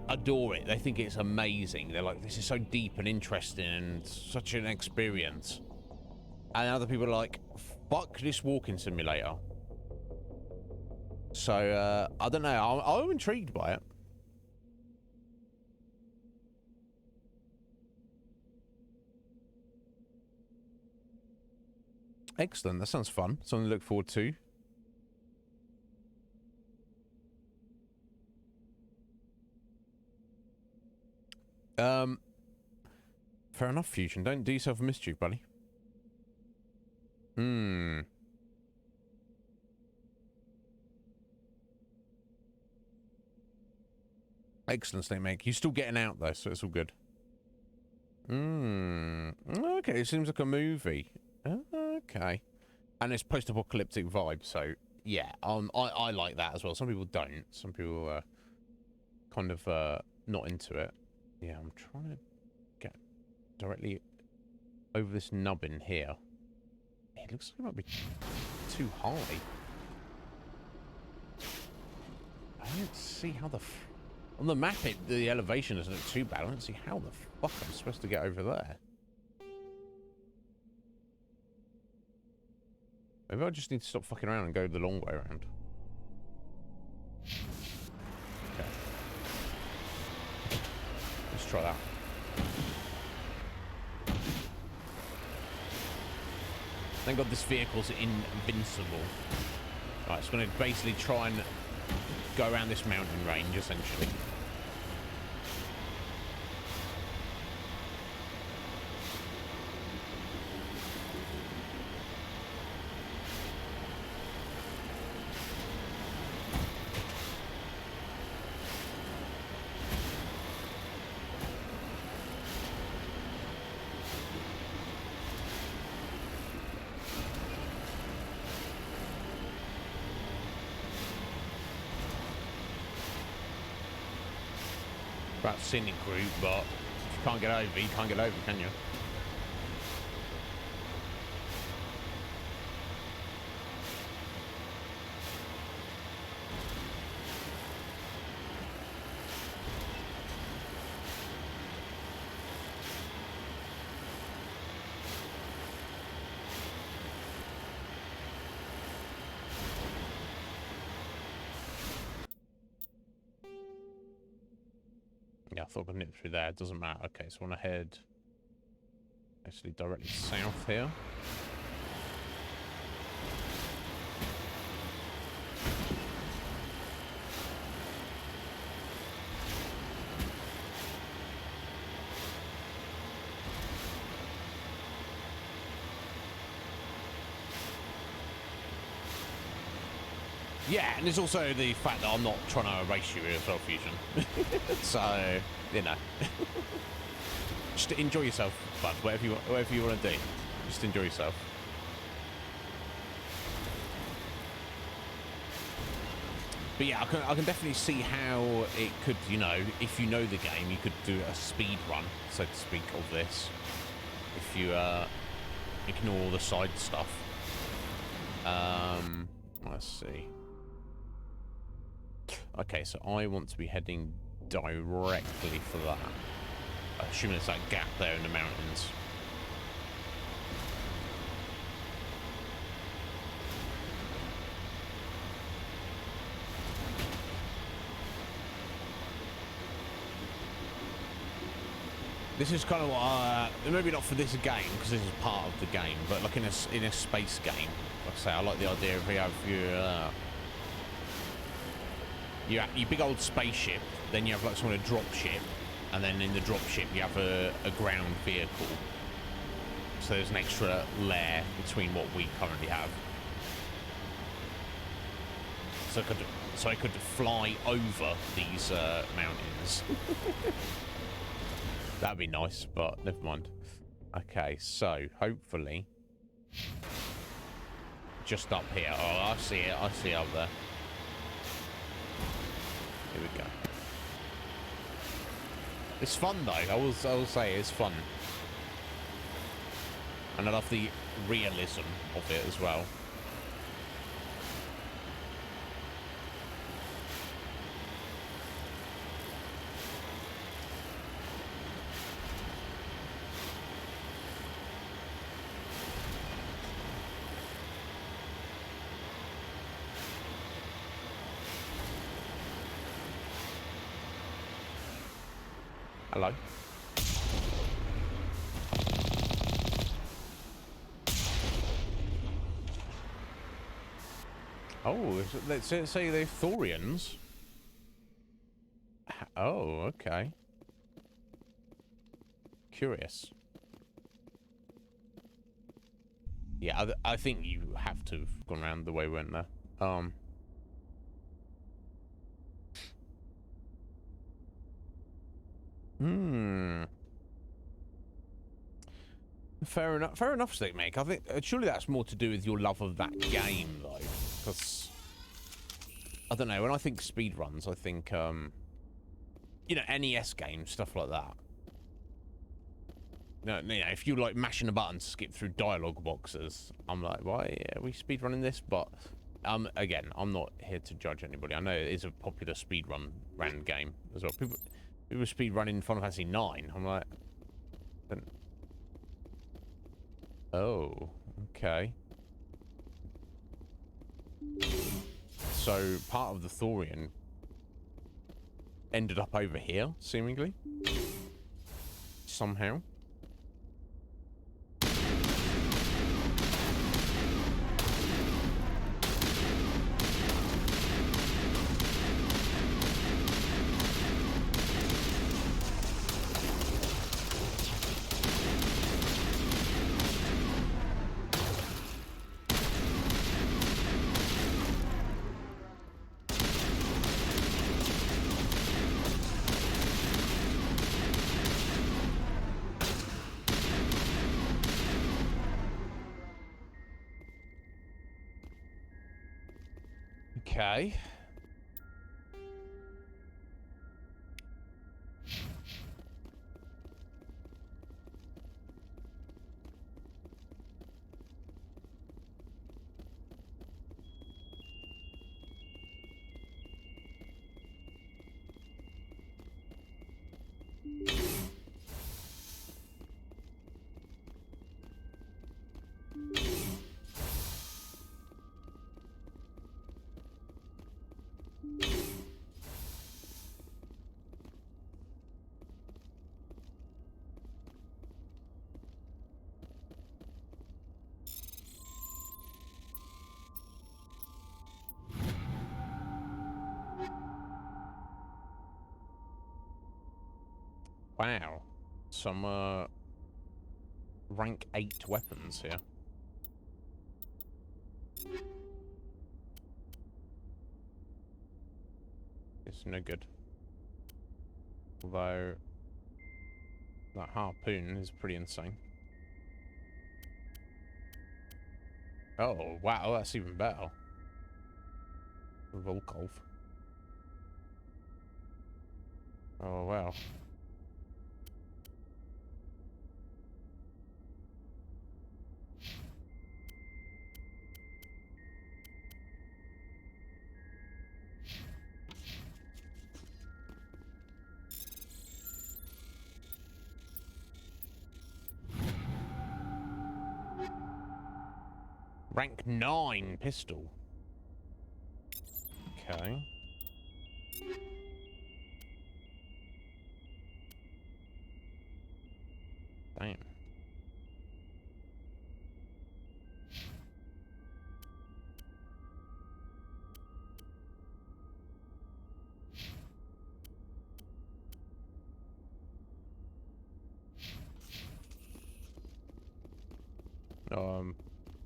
adore it. They think it's amazing. They're like, this is so deep and interesting and such an experience. And other people are like, fuck this walking simulator. So, I don't know. I'm intrigued by it. Excellent. That sounds fun. Something to look forward to. Fair enough, Fusion. Don't do yourself a mischief, buddy. Excellent, Snake Mate. You're still getting out, though, so it's all good. Okay, it seems like a movie. Okay. And it's post-apocalyptic vibe, so yeah, I like that as well. Some people don't. Some people are kind of not into it. Yeah, I'm trying to get directly over this nubbin here. It looks like it might be too high. I don't see how the... On the map, the elevation doesn't look too bad. I don't see how the fuck I'm supposed to get over there. Maybe I just need to stop fucking around and go the long way around. Okay. Let's try that. Thank God this vehicle's invincible. Right, so I'm going to basically try and go around this mountain range, essentially. Scenic route, but if you can't get over, you can't get over, can you? Yeah, I thought I could nip through there. It doesn't matter. Okay, so I want to head actually directly south here. Yeah, and there's also the fact that I'm not trying to erase you as well, Fusion. So, you know. Just enjoy yourself, bud. Whatever you want to do. Just enjoy yourself. But yeah, I can definitely see how it could, you know, if you know the game, you could do a speed run, so to speak, of this. If you ignore all the side stuff. Let's see. Okay, so I want to be heading directly for that. Assuming there's that gap there in the mountains. This is kind of what maybe not for this game, because this is part of the game, but like in a space game, like I say, I like the idea of you have your big old spaceship, then you have like some kind of drop ship, and then in the drop ship you have a ground vehicle. So there's an extra layer between what we currently have. so I could fly over these mountains. That'd be nice, but never mind. Okay, so hopefully just up here. Oh, I see it. I see it up there. Here we go. It's fun though. I will say it's fun, and I love the realism of it as well. Hello. Oh, let's say they're Thorians. Oh, okay. Curious. Yeah, I think you have to have gone around the way we went there. Fair enough. Fair enough, Stickmake. I think surely that's more to do with your love of that game, though, because I don't know. When I think speedruns, I think you know, NES games, stuff like that. No, you know, if you like mashing a button to skip through dialogue boxes, I'm like, why are we speedrunning this? But again, I'm not here to judge anybody. I know it is a popular ran game as well. People speedrunning Final Fantasy 9. I'm like, oh, okay. So part of the Thorian ended up over here, seemingly. Somehow. Okay. Wow. Some, rank 8 weapons here. It's no good. Although, that harpoon is pretty insane. Oh, wow, that's even better. Volkov. Oh, wow. Rank 9 pistol. Okay. Damn.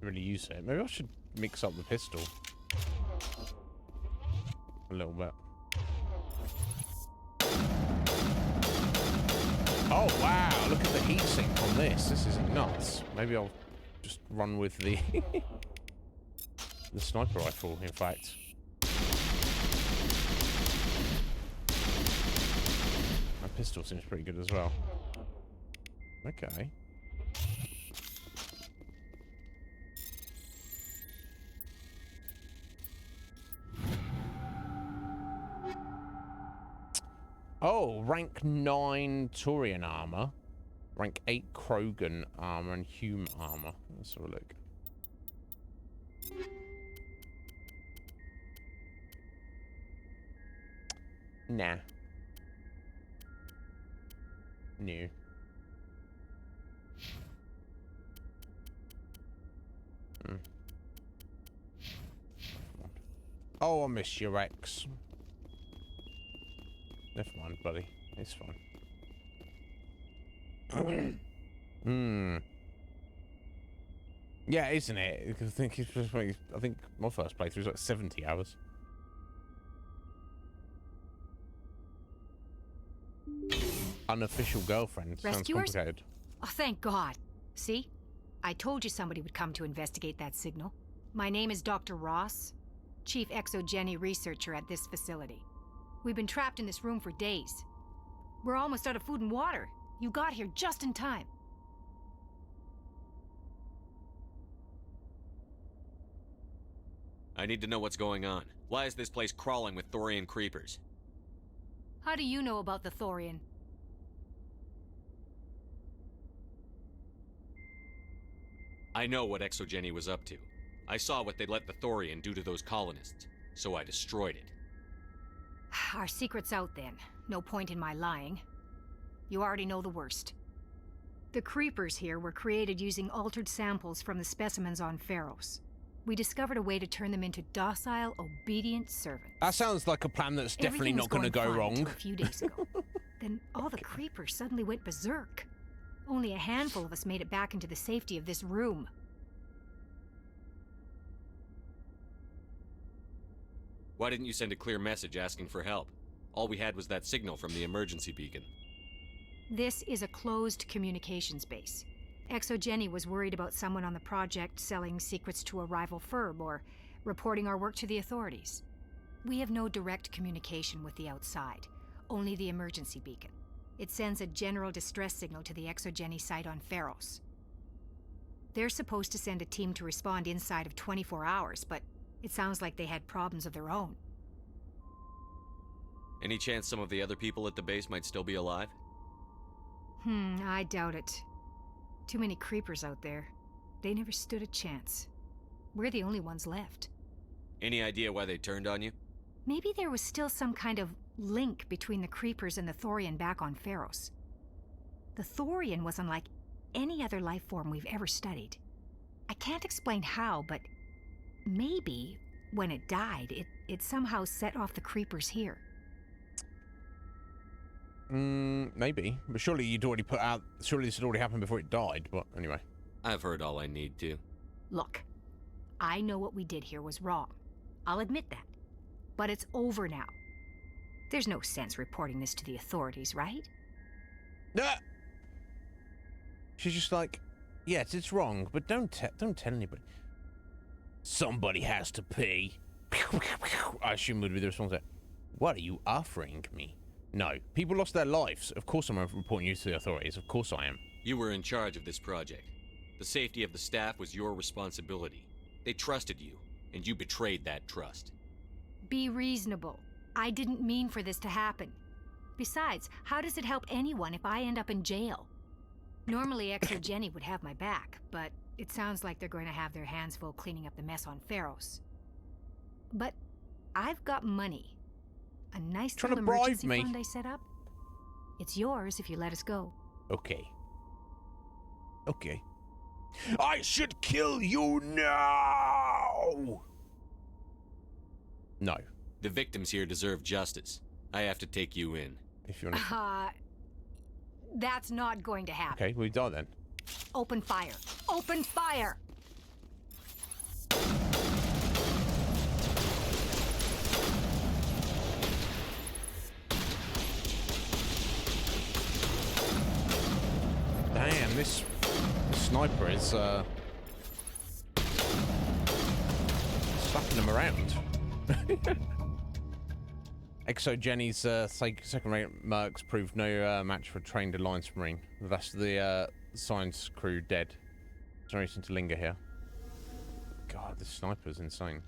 Really use it. Maybe I should mix up the pistol. a little bit. Oh, wow. Look at the heatsink on this. This is nuts. Maybe I'll just run with the... the sniper rifle, in fact. My pistol seems pretty good as well. Okay. Oh, rank 9 Turian armor, rank 8 Krogan armor, and Hume armor. Let's have a look. Nah. New. Oh, I miss you, Rex. Never mind, buddy. It's fine. Yeah, isn't it? I think my first playthrough was like 70 hours. Unofficial girlfriend. Sounds Rescuers? complicated. Oh, thank God. See? I told you somebody would come to investigate that signal. My name is Dr. Ross, Chief Exogeny Researcher at this facility. We've been trapped in this room for days. We're almost out of food and water. You got here just in time. I need to know what's going on. Why is this place crawling with Thorian creepers? How do you know about the Thorian? I know what Exogeny was up to. I saw what they let the Thorian do to those colonists, so I destroyed it. Our secret's out then. No point in my lying. You already know the worst. The creepers here were created using altered samples from the specimens on Pharos. We discovered a way to turn them into docile, obedient servants. That sounds like a plan that's definitely not going to go wrong. A few days ago. Then all the creepers suddenly went berserk. Only a handful of us made it back into the safety of this room. Why didn't you send a clear message asking for help? All we had was that signal from the emergency beacon. This is a closed communications base. Exogeny was worried about someone on the project selling secrets to a rival firm or reporting our work to the authorities. We have no direct communication with the outside, only the emergency beacon. It sends a general distress signal to the Exogeny site on Pharos. They're supposed to send a team to respond inside of 24 hours, but it sounds like they had problems of their own. Any chance some of the other people at the base might still be alive? I doubt it. Too many creepers out there. They never stood a chance. We're the only ones left. Any idea why they turned on you? Maybe there was still some kind of link between the creepers and the Thorian back on Pharos. The Thorian was unlike any other life form we've ever studied. I can't explain how, but maybe when it died, it somehow set off the creepers here. Maybe. But surely you'd already put out... Surely this had already happened before it died, but anyway. I've heard all I need to. Look, I know what we did here was wrong. I'll admit that. But it's over now. There's no sense reporting this to the authorities, right? Nah. She's just like, yes, it's wrong, but don't tell anybody. Somebody has to pay. I assume would be the response. What are you offering me? No, people lost their lives. Of course I'm reporting you to the authorities. Of course I am. You were in charge of this project. The safety of the staff was your responsibility. They trusted you, and you betrayed that trust. Be reasonable. I didn't mean for this to happen. Besides, how does it help anyone if I end up in jail? Normally Exogeny would have my back, but it sounds like they're going to have their hands full cleaning up the mess on Pharos. But I've got money. A nice little emergency fund I set up. It's yours if you let us go. Okay. Okay. I should kill you now! No. The victims here deserve justice. I have to take you in. If you want to... that's not going to happen. Okay, we die then. Open fire. Open fire! sniper is slapping them around. Exogenny's second-rate mercs proved no match for a trained Alliance Marine. Thus, the science crew dead. There's no reason to linger here. God, this sniper's insane.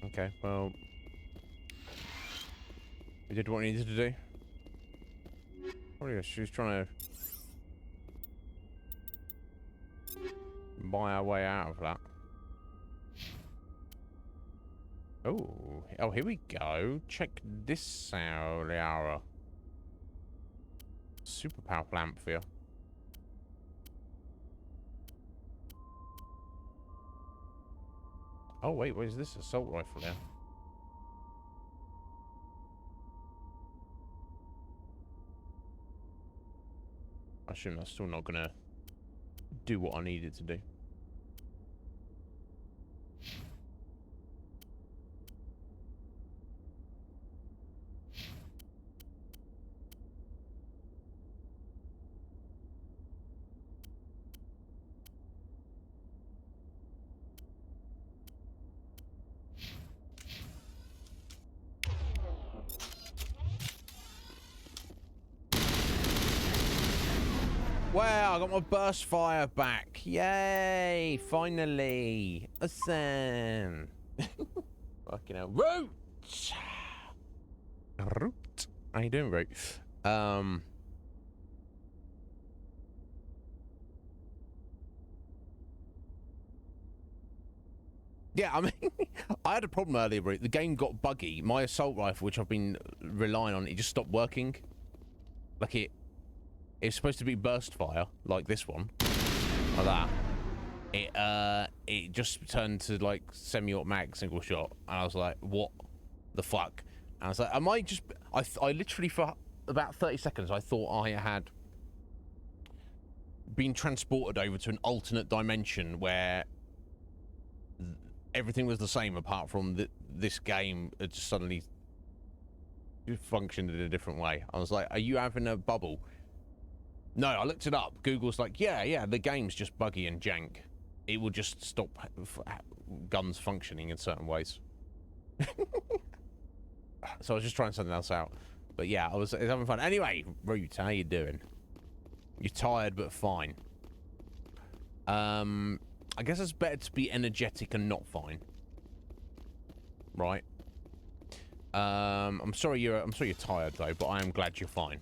Okay, well, we did what we needed to do. Probably she was trying to buy our way out of that. Oh, here we go. Check this out, Liara. Super powerful amp for you. Oh wait, what is this? Assault rifle there. I assume that's still not gonna do what I needed to do. Wow, I got my burst fire back. Yay, finally. Awesome. Fucking hell. Root! Root. How you doing, Root? Yeah, I mean, I had a problem earlier, Root. The game got buggy. My assault rifle, which I've been relying on, it just stopped working. Like it's supposed to be burst fire, like this one, like that. It just turned to like semi-automatic single shot, and I was like, "What the fuck?" And I was like, "Am I just?" I literally for about 30 seconds, I thought I had been transported over to an alternate dimension where everything was the same, apart from this game had just suddenly functioned in a different way. I was like, "Are you having a bubble?" No, I looked it up. Google's like, yeah, the game's just buggy and jank. It will just stop guns functioning in certain ways. So I was just trying something else out. But yeah, I was having fun. Anyway, Root, how you doing? You're tired, but fine. I guess it's better to be energetic and not fine. Right? I'm sorry you're tired though, but I am glad you're fine.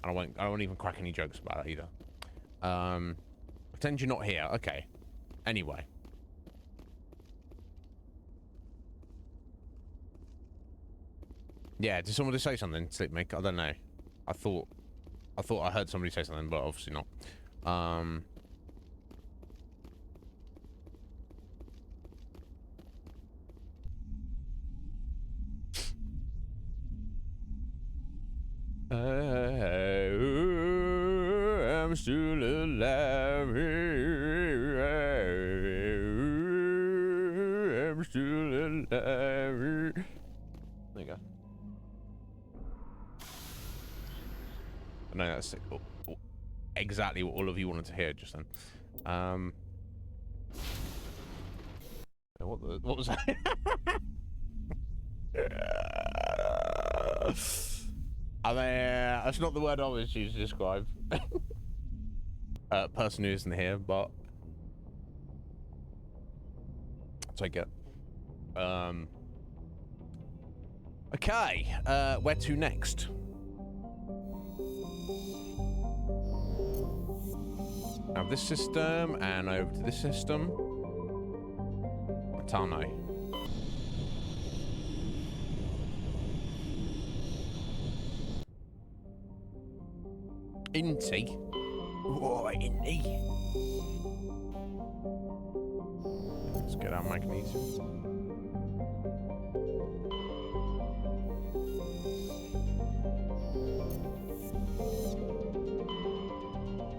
I won't even crack any jokes about it either. Pretend you're not here. Okay. Anyway. Yeah, did somebody say something, Sleepmake? I don't know. I thought I heard somebody say something, but obviously not. I'm still alive. I'm still alive. There you go. I know that's exactly what all of you wanted to hear just then. What was that? I mean, that's not the word I was used to describe person who isn't here, but I'll take it. Okay, where to next? Out of this system and over to this system. Matano. Inty. Whoa, Inty. Let's get our magnesium.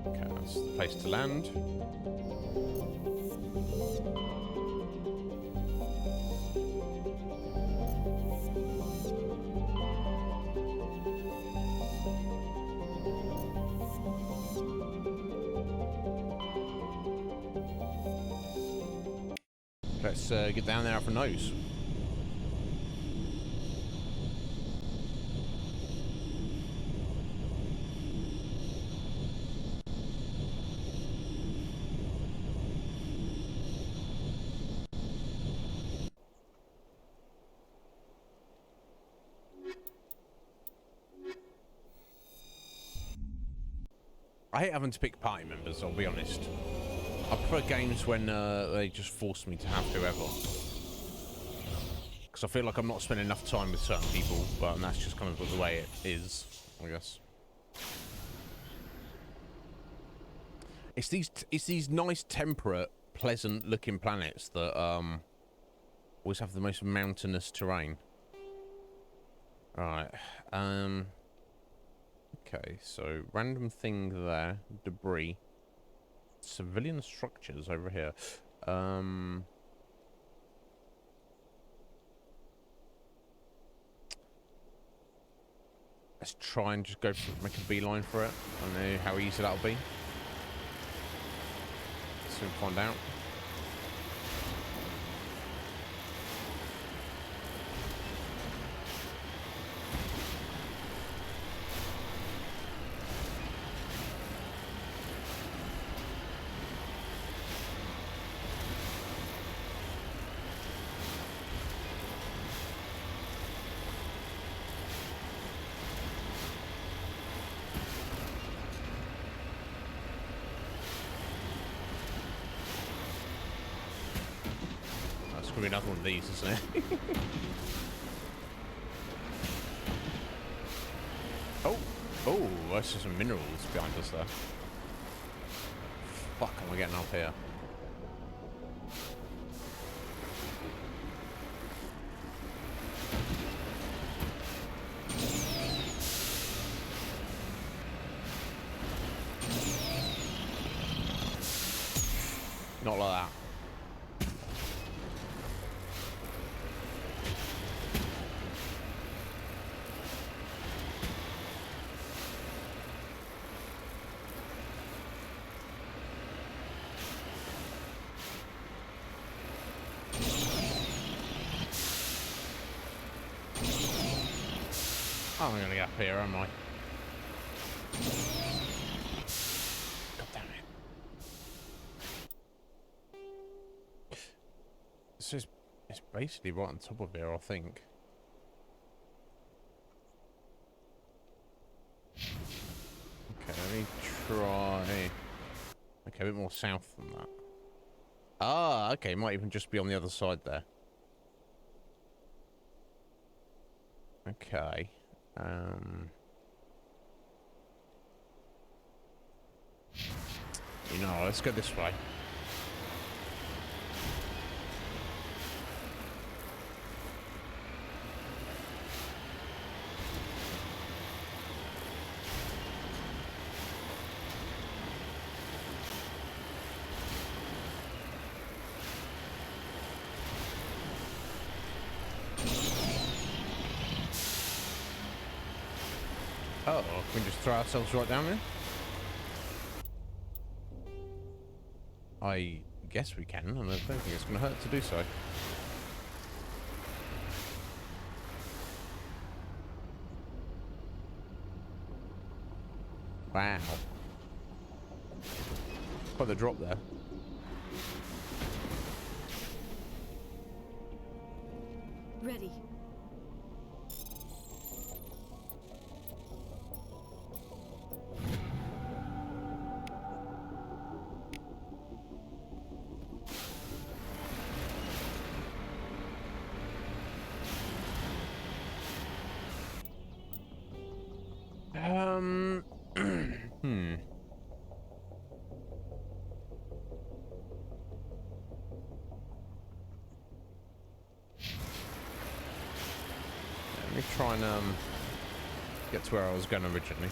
Okay, that's the place to land. Let's get down there for nose. I hate having to pick party members, I'll be honest. I prefer games when they just force me to have whoever. Because I feel like I'm not spending enough time with certain people, but that's just kind of the way it is, I guess. It's these nice, temperate, pleasant-looking planets that always have the most mountainous terrain. Alright, okay, so random thing there, debris. Civilian structures over here. Let's try and just go for, make a beeline for it. I don't know how easy that'll be. Soon find out. Probably another one of these, isn't it? Oh, that's just some minerals behind us there. Fuck, am I getting up here? Not like that. I'm gonna get up here, am I? God damn it. It's basically right on top of here, I think. Okay, let me try. Okay, a bit more south than that. Ah, okay, might even just be on the other side there. Okay. You know, let's go this way. Uh-oh, can we just throw ourselves right down there? I guess we can, and I don't think it's going to hurt to do so. Wow. Quite the drop there. Ready. Let me try and get to where I was going originally.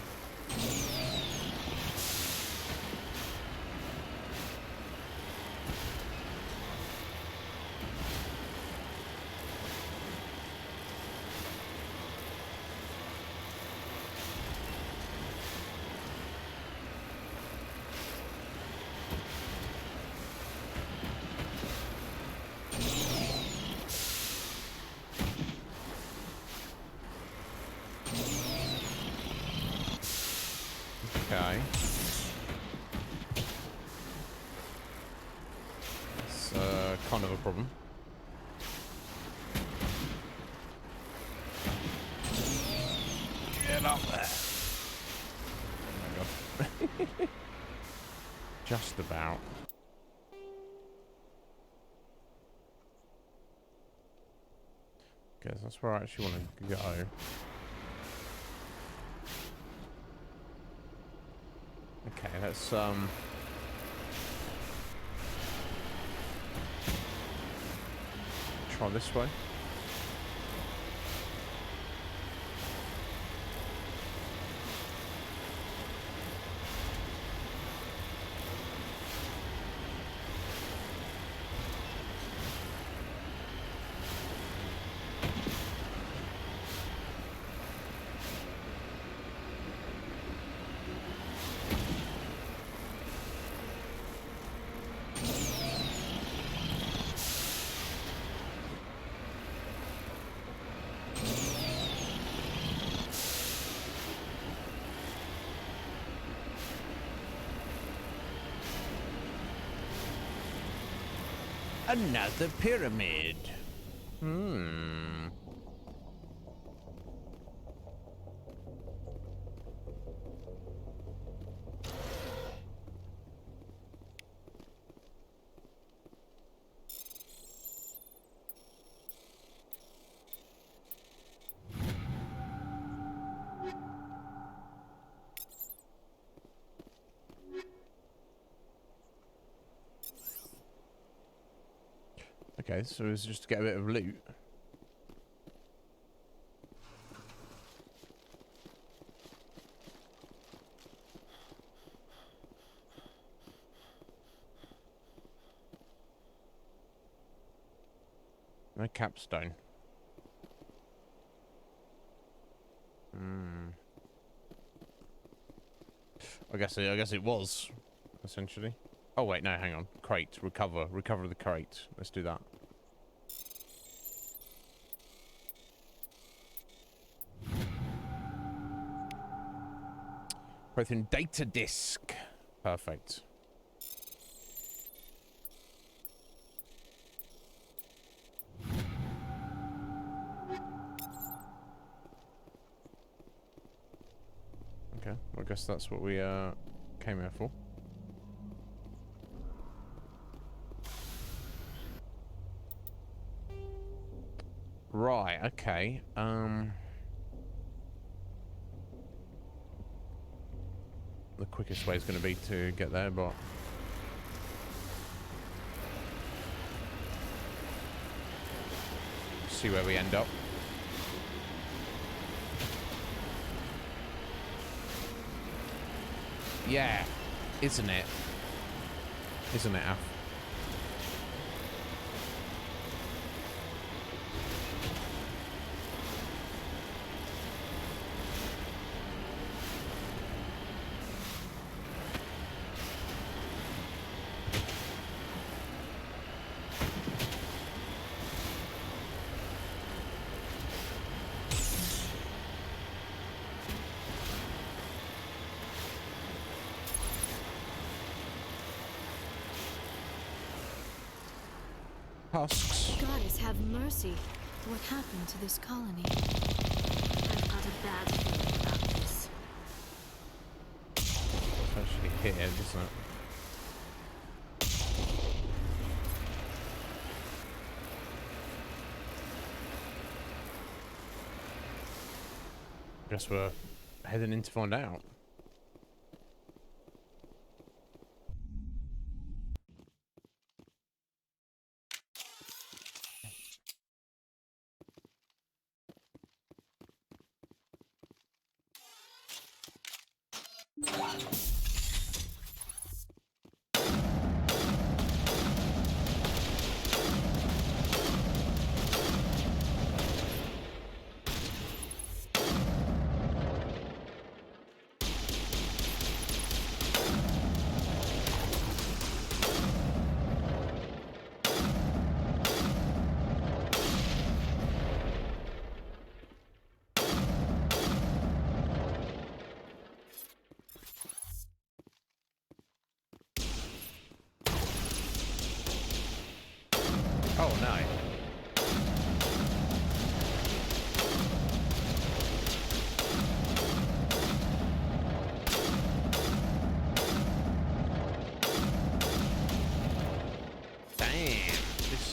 Okay. It's kind of a problem. Get up there. Oh my god. Just about. Okay, that's where I actually want to go. Okay, let's try this way. Another pyramid. Hmm. Okay, so it's just to get a bit of loot. No capstone. Hmm. I guess it was, essentially. Oh wait, no, hang on. Crate, recover the crate. Let's do that. Both in data disk. Perfect. Okay, well, I guess that's what we came here for. Right, okay. The quickest way is going to be to get there, but see where we end up. Yeah, isn't it? Isn't it, Af? Husks. Goddess have mercy. What happened to this colony? I've got a bad feeling about this. It's actually hit it, doesn't it? Guess we're heading in to find out.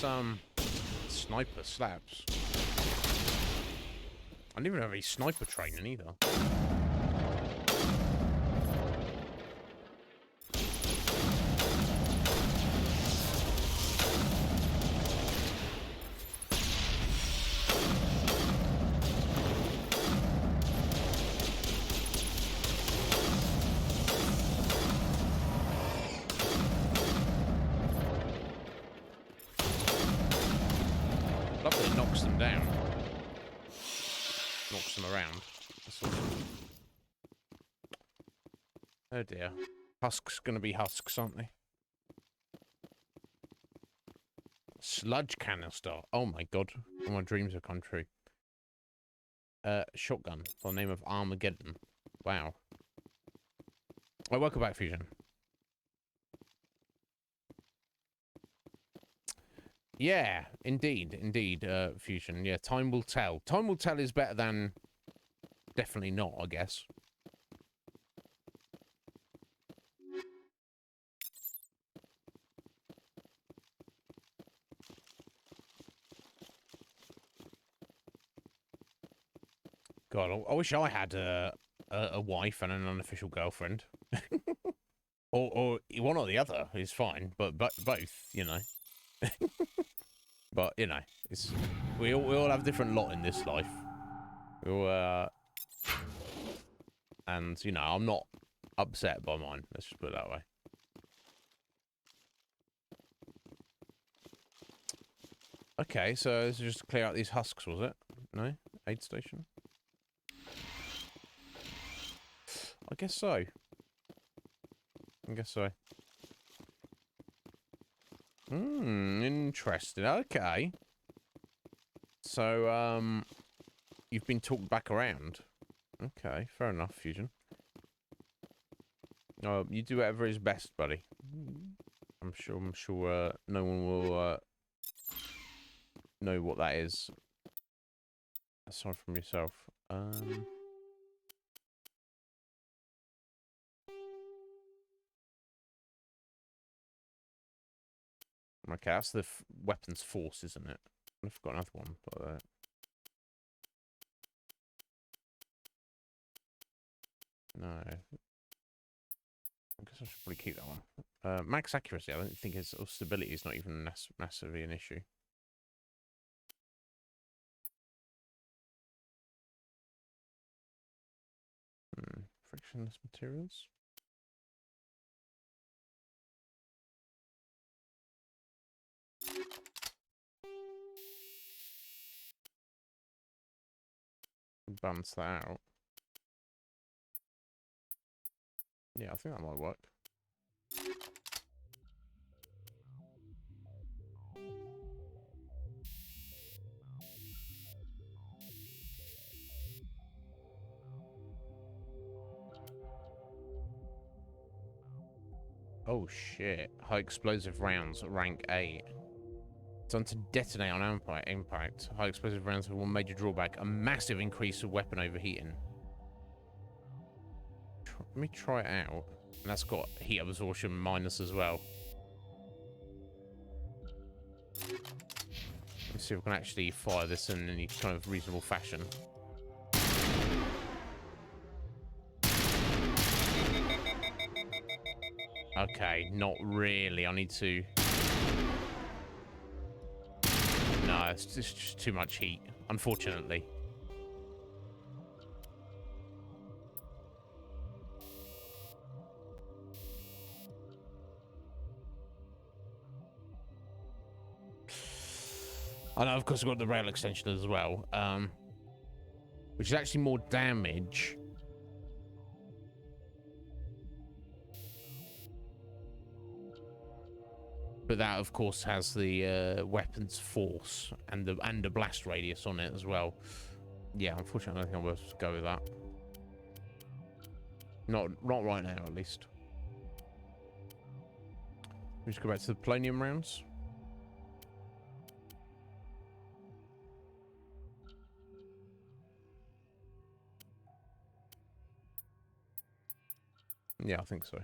this sniper slaps. I didn't even have any sniper training either. Love that it knocks them down. Knocks them around. That's awesome. Oh dear. Husks gonna be husks, aren't they? Sludge canister. Oh my god. All my dreams have come true. Shotgun. By the name of Armageddon. Wow. Oh, welcome back, Fusion. Yeah, indeed, Fusion. Yeah, time will tell. Time will tell is better than definitely not, I guess. God, I wish I had a wife and an unofficial girlfriend. or one or the other is fine, but both, you know. But you know, we all have a different lot in this life. We all, and you know, I'm not upset by mine. Let's just put it that way. Okay, so this is just to clear out these husks, was it? No? Aid station? I guess so. I guess so. Interesting. Okay. So, you've been talked back around. Okay, fair enough, Fusion. You do whatever is best, buddy. I'm sure no one will know what that is. Aside from yourself. Okay, that's the weapons force, isn't it? I've got another one, but no. I guess I should probably keep that one. Max accuracy, I don't think stability is not even massively an issue. Frictionless materials. Balance that out. Yeah, I think that might work. Oh shit. High explosive rounds, rank 8. It's on to detonate on impact. High explosive rounds have one major drawback, a massive increase of weapon overheating. Let me try it out. And that's got heat absorption minus as well. Let's see if we can actually fire this in any kind of reasonable fashion. Okay, not really. I need to... No, it's just too much heat, unfortunately. I know, of course, I've got the rail extension as well, which is actually more damage. But that, of course, has the weapons force and the blast radius on it as well. Yeah, unfortunately, I don't think I'm supposed to go with that. Not right now, at least. We just go back to the polonium rounds. Yeah, I think so.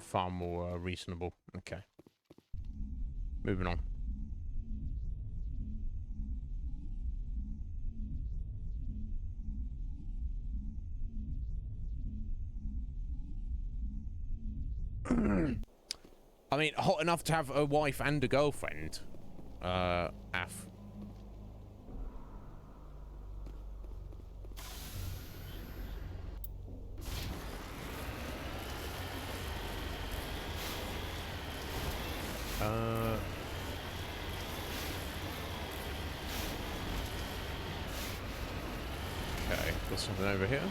far more reasonable. Okay. Moving on. I mean, hot enough to have a wife and a girlfriend. Af. Okay, got something over here.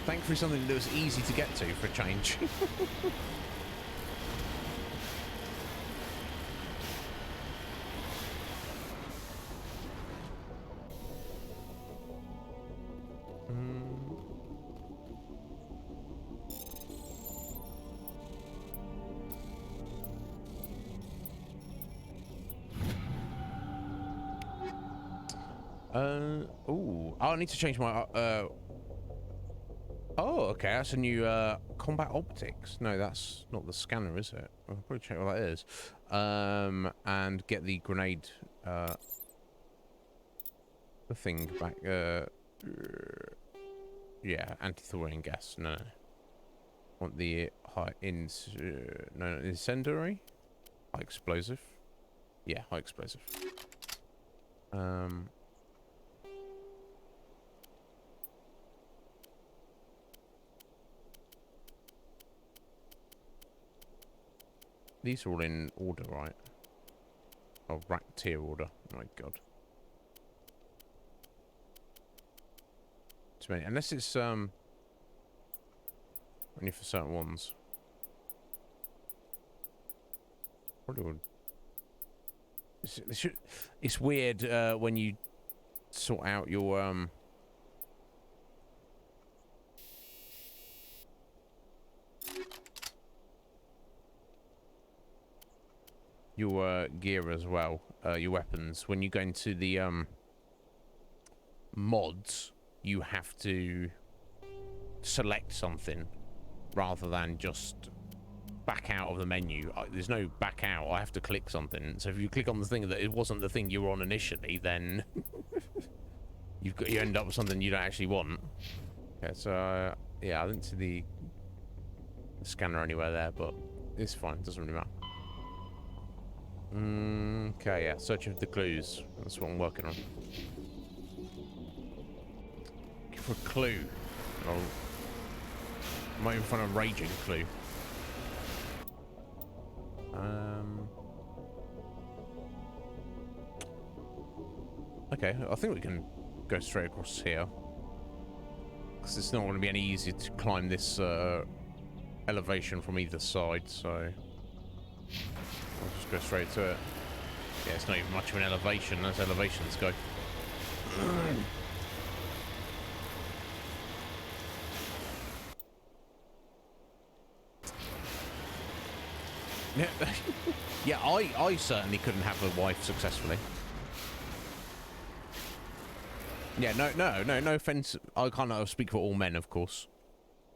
Thankfully something that was easy to get to for a change. Ooh, I need to change my, oh, okay, that's a new, combat optics. No, that's not the scanner, is it? I'll probably check what that is. And get the grenade, the thing back, yeah, anti-thorium gas, no. Want the high, no, incendiary? High explosive? Yeah, high explosive. These are all in order, right? Oh, rack tier order. My god. Too many. Unless it's, only for certain ones. Probably would. It's weird, when you sort out your, gear as well, your weapons. When you go into the mods, you have to select something rather than just back out of the menu. There's no back out. I have to click something. So if you click on the thing that it wasn't the thing you were on initially, then you end up with something you don't actually want. Okay, so yeah, I didn't see the scanner anywhere there, but it's fine. It doesn't really matter. Okay, yeah, searching for the clues. That's what I'm working on. Looking for a clue. Oh, I might even find a raging clue. Okay, I think we can go straight across here. Because it's not going to be any easier to climb this elevation from either side, so I'll just go straight to it. Yeah, it's not even much of an elevation as elevations go. Yeah, yeah, I certainly couldn't have a wife successfully. Yeah, no offense. I can't speak for all men, of course.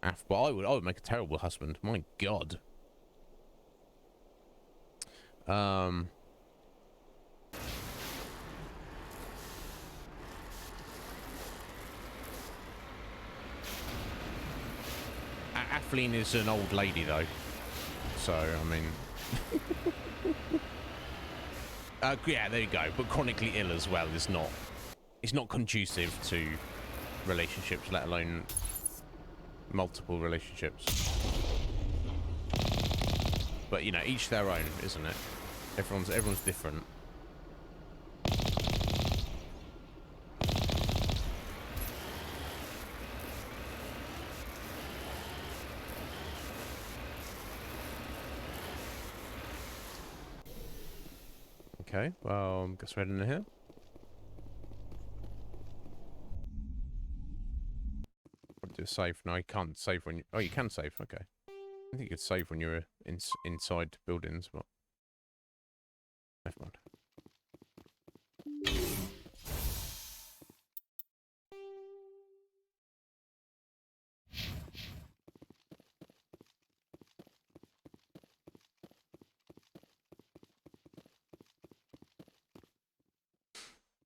But I would make a terrible husband. My God. Athleen is an old lady, though. So, I mean... yeah, there you go. But chronically ill as well is not... It's not conducive to relationships, let alone multiple relationships. But, you know, each their own, isn't it? Everyone's different. Okay, well, guess we're heading in here. Do a save. No, you can't save when you... Oh, you can save. Okay. I think you could save when you're inside buildings, but... Never mind.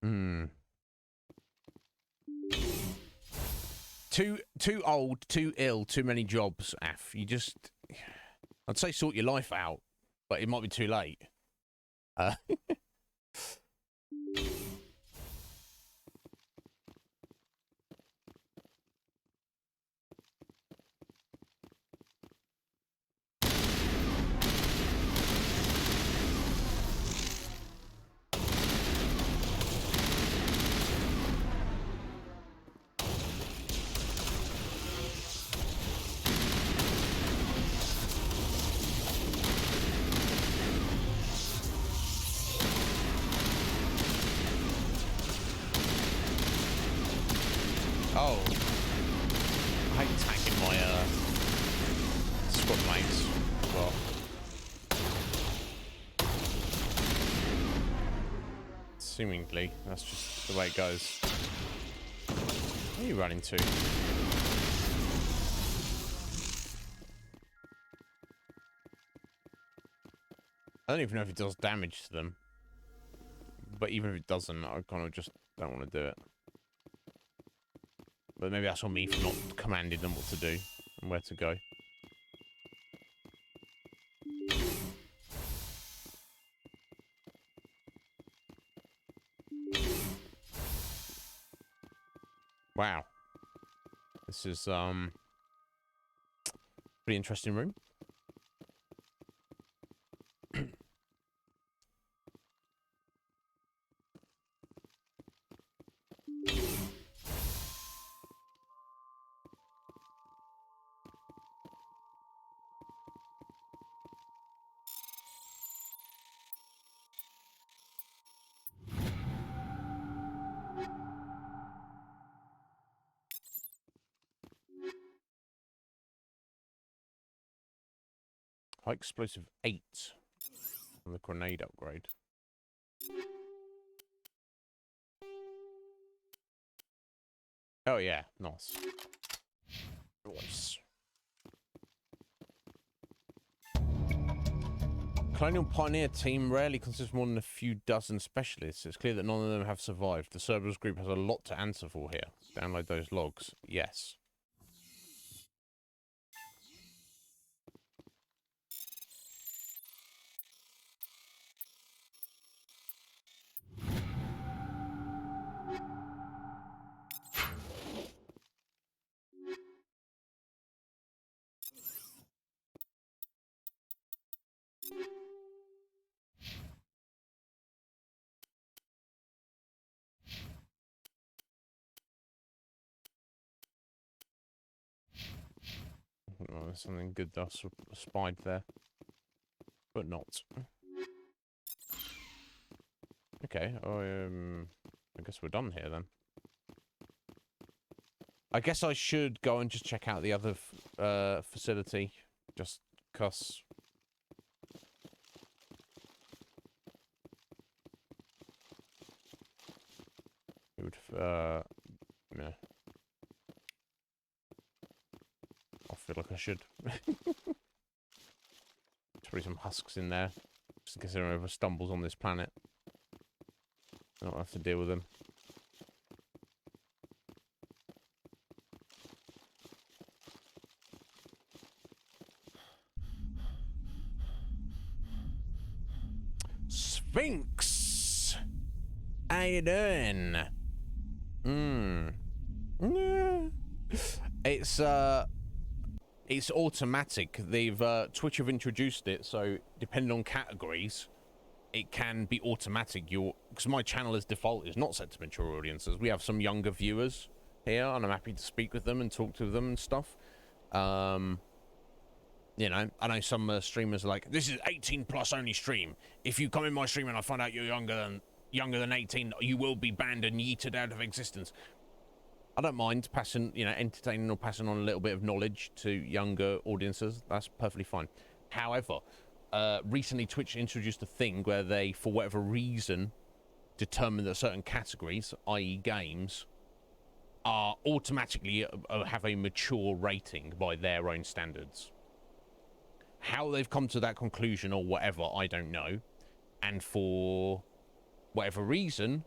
Hmm. Too old, too ill, too many jobs, Af. You just... I'd say sort your life out, but it might be too late. Oh. I hate tagging my squad mates as well. Seemingly, that's just the way it goes. Where are you running to? I don't even know if it does damage to them. But even if it doesn't, I kind of just don't want to do it. But maybe that's on me for not commanding them what to do and where to go. Wow. This is pretty interesting room. High explosive 8 on the grenade upgrade. Oh yeah, nice. Nice. Colonial Pioneer team rarely consists of more than a few dozen specialists. It's clear that none of them have survived. The Cerberus group has a lot to answer for here. Download those logs. Yes. Oh, there's something good that's spied there. But not. Okay, I guess we're done here then. I guess I should go and just check out the other facility, just 'cause. It would, yeah. I feel like I should. There's probably some husks in there, just in case anyone ever stumbles on this planet. I don't have to deal with them. Sphinx! How you doing? Yeah. It's automatic. They've Twitch have introduced it, so depending on categories, it can be automatic. Because my channel as default is not set to mature audiences. We have some younger viewers here, and I'm happy to speak with them and talk to them and stuff. You know, I know some streamers are like, this is 18 plus only stream. If you come in my stream and I find out you're younger than 18, you will be banned and yeeted out of existence. I don't mind passing, you know, entertaining or passing on a little bit of knowledge to younger audiences. That's perfectly fine. However, recently Twitch introduced a thing where they, for whatever reason, determine that certain categories, i.e. games, are automatically have a mature rating by their own standards. How they've come to that conclusion or whatever, I don't know. And for whatever reason,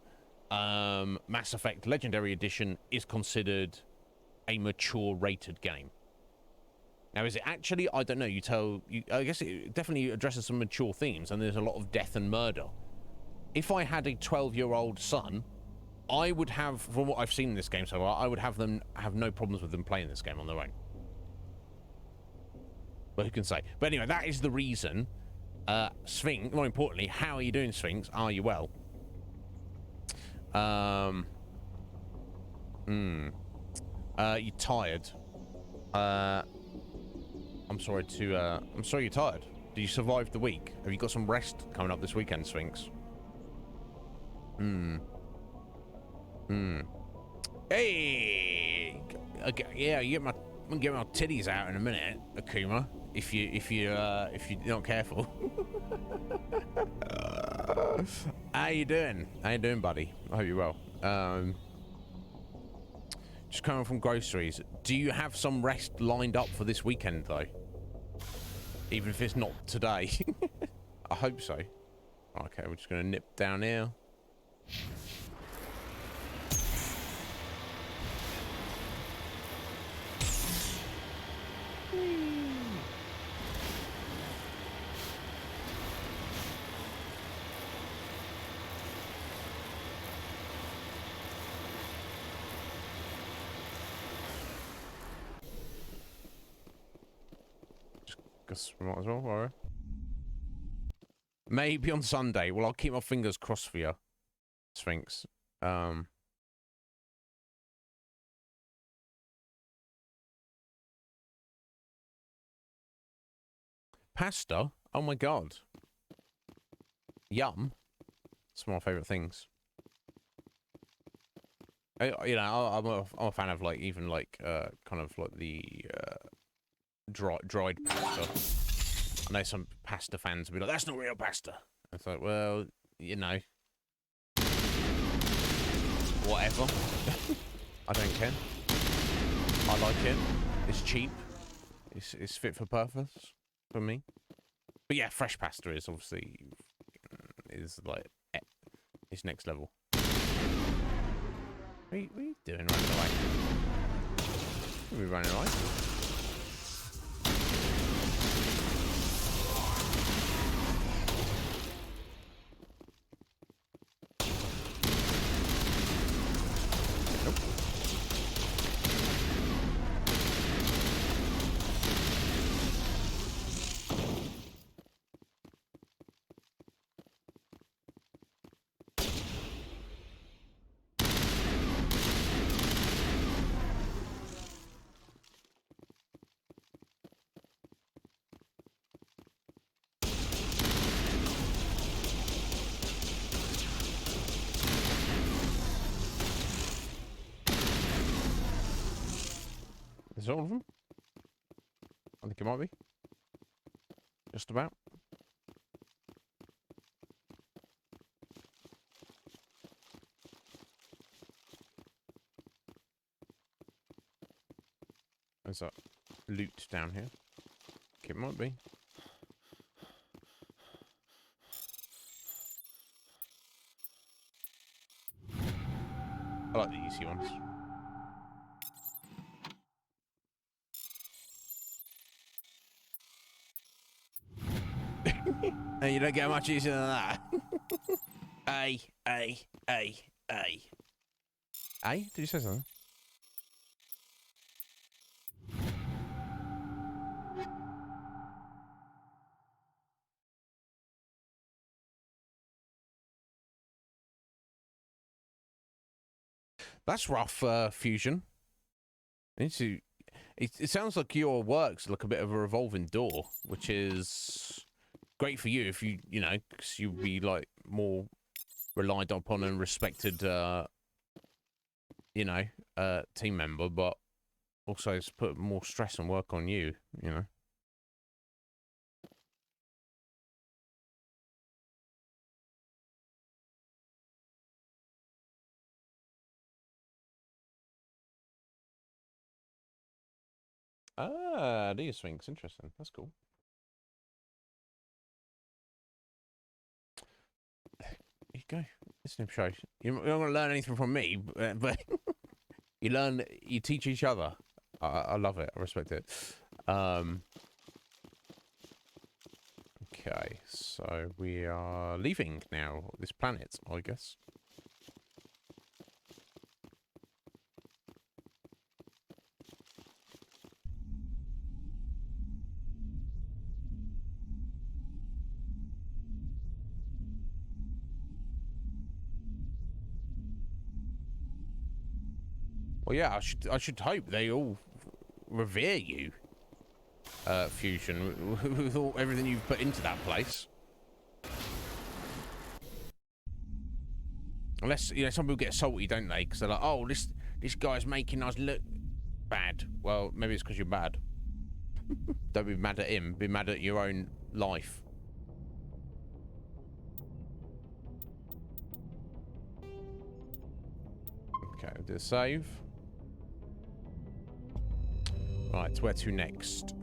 Mass Effect Legendary Edition is considered a mature rated game. Now, is it actually? I don't know. I guess it definitely addresses some mature themes, and there's a lot of death and murder. If I had a 12-year-old son, I would have, from what I've seen in this game so far, I would have no problems with them playing this game on their own. But who can say? But anyway, that is the reason. Sphinx, more importantly, how are you doing, Sphinx? Are you well? You're tired. I'm sorry you're tired. Did you survive the week? Have you got some rest coming up this weekend, Sphinx? Hey! Okay, yeah, I'm gonna get my titties out in a minute, Akuma. If you're not careful. How you doing? How you doing, buddy? I hope you're well. Just coming from groceries. Do you have some rest lined up for this weekend, though? Even if it's not today. I hope so. Okay, we're just gonna nip down here. Guess we might as well, alright. Maybe on Sunday. Well, I'll keep my fingers crossed for you, Sphinx. Pasta? Oh my god. Yum. It's one of my favourite things. I'm a fan of, like, even, like, kind of, like, the, dried pasta. I know some pasta fans will be like, that's not real pasta. It's like, well, you know. Whatever. I don't care. I like it. It's cheap. It's fit for purpose for me. But yeah, fresh pasta is obviously like it's next level. What are you doing running away? Are we running away? Is all of them? I think it might be. Just about. There's that loot down here. I think it might be. I like the easy ones. And you don't get much easier than that. Hey. Hey? Did you say something? That's rough, Fusion. It sounds like your work's like a bit of a revolving door, which is great for you if you know, because you'll be like more relied upon and respected, team member, but also it's put more stress and work on you, you know. Ah, do you, Sphinx? Interesting. That's cool. go. Iznib Show. You're not going to learn anything from me, but you teach each other. I love it. I respect it. Okay, so we are leaving now this planet, I guess. Well, yeah, I should hope they all revere you, Fusion, with everything you've put into that place. Unless, you know, some people get salty, don't they? Because they're like, oh, this guy's making us look bad. Well, maybe it's because you're bad. Don't be mad at him. Be mad at your own life. Okay, we'll do a save. Right, where to next?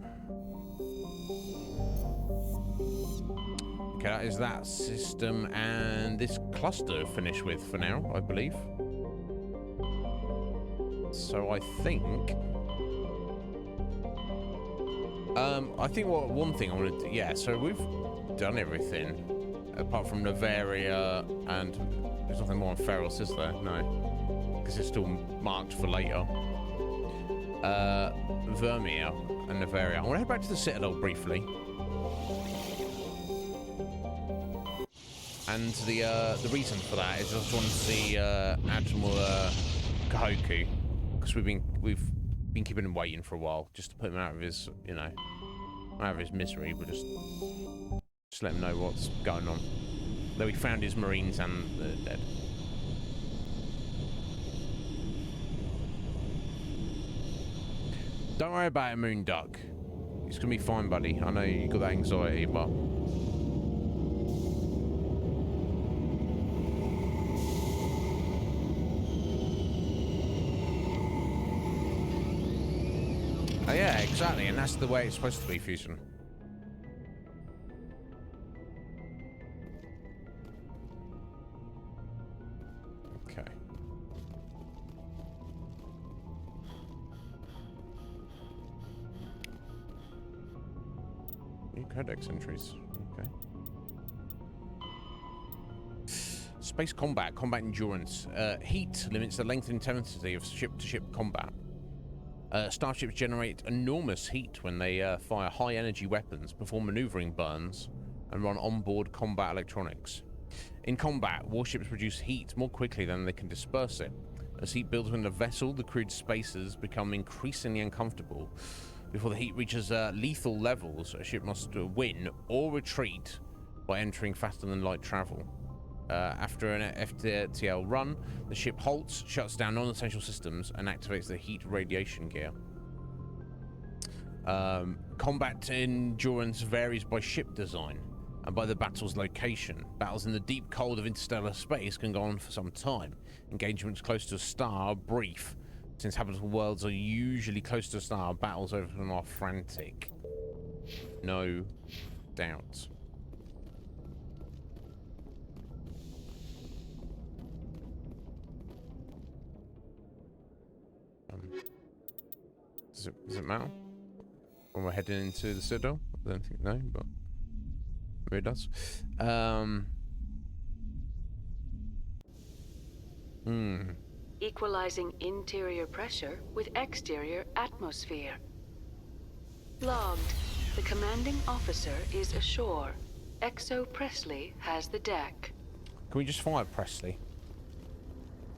Okay, that is that system and this cluster finished with for now, I believe. So I think one thing I want to do, yeah, so we've done everything apart from Novaria, and there's nothing more on Ferals, is there? No, because it's still marked for later. Vermeer and Novaria. I want to head back to the Citadel briefly. And the reason for that is I just want to see Admiral Kahoku, because we've been keeping him waiting for a while, just to put him out of his, you know, out of his misery, but just let him know what's going on. Though we found his Marines and they're dead. Don't worry about it, Moon Duck. It's gonna be fine, buddy. I know you got that anxiety, but oh, yeah, exactly, and that's the way it's supposed to be, Fusion. Okay. New codex entries. Okay. Space combat, combat endurance. Heat limits the length and intensity of ship-to-ship combat. Starships generate enormous heat when they fire high-energy weapons, perform maneuvering burns, and run onboard combat electronics. In combat, warships produce heat more quickly than they can disperse it. As heat builds within the vessel, the crewed spaces become increasingly uncomfortable. Before the heat reaches lethal levels, a ship must win or retreat by entering faster than light travel. After an FTL run, the ship halts, shuts down non-essential systems, and activates the heat radiation gear. Combat endurance varies by ship design and by the battle's location. Battles in the deep cold of interstellar space can go on for some time. Engagements close to a star are brief. Since habitable worlds are usually close to a star, battles over them are frantic. No doubt. Does it matter when we're heading into the Citadel? I don't think, no, but maybe it does. Equalizing interior pressure with exterior atmosphere. Logged. The commanding officer is ashore. Exo Presley has the deck. Can we just fire Presley?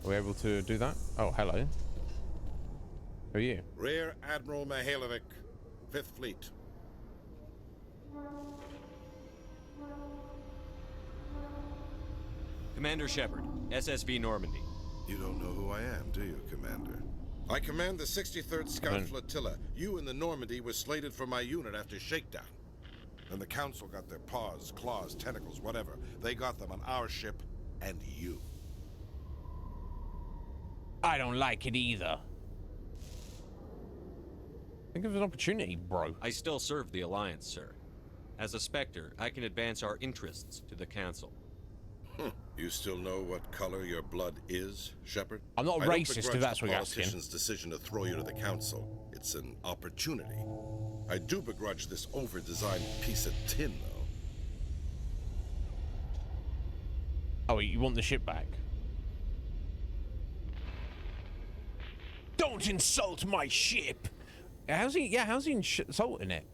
Are we able to do that? Oh, hello. Who are you? Rear Admiral Mihailovic, 5th Fleet. Commander Shepard, SSV Normandy. You don't know who I am, do you, Commander? I command the 63rd Scout Flotilla. You and the Normandy were slated for my unit after shakedown. Then the Council got their paws, claws, tentacles, whatever. They got them on our ship and you. I don't like it either. Think of an opportunity, bro. I still serve the Alliance, sir. As a Spectre, I can advance our interests to the Council. You still know what color your blood is, Shepard? I'm not a racist, if that's what you're asking. The politician's decision to throw you to the council. It's an opportunity. I do begrudge this over-designed piece of tin, though. Oh, you want the ship back? Don't insult my ship! How's he insulting it?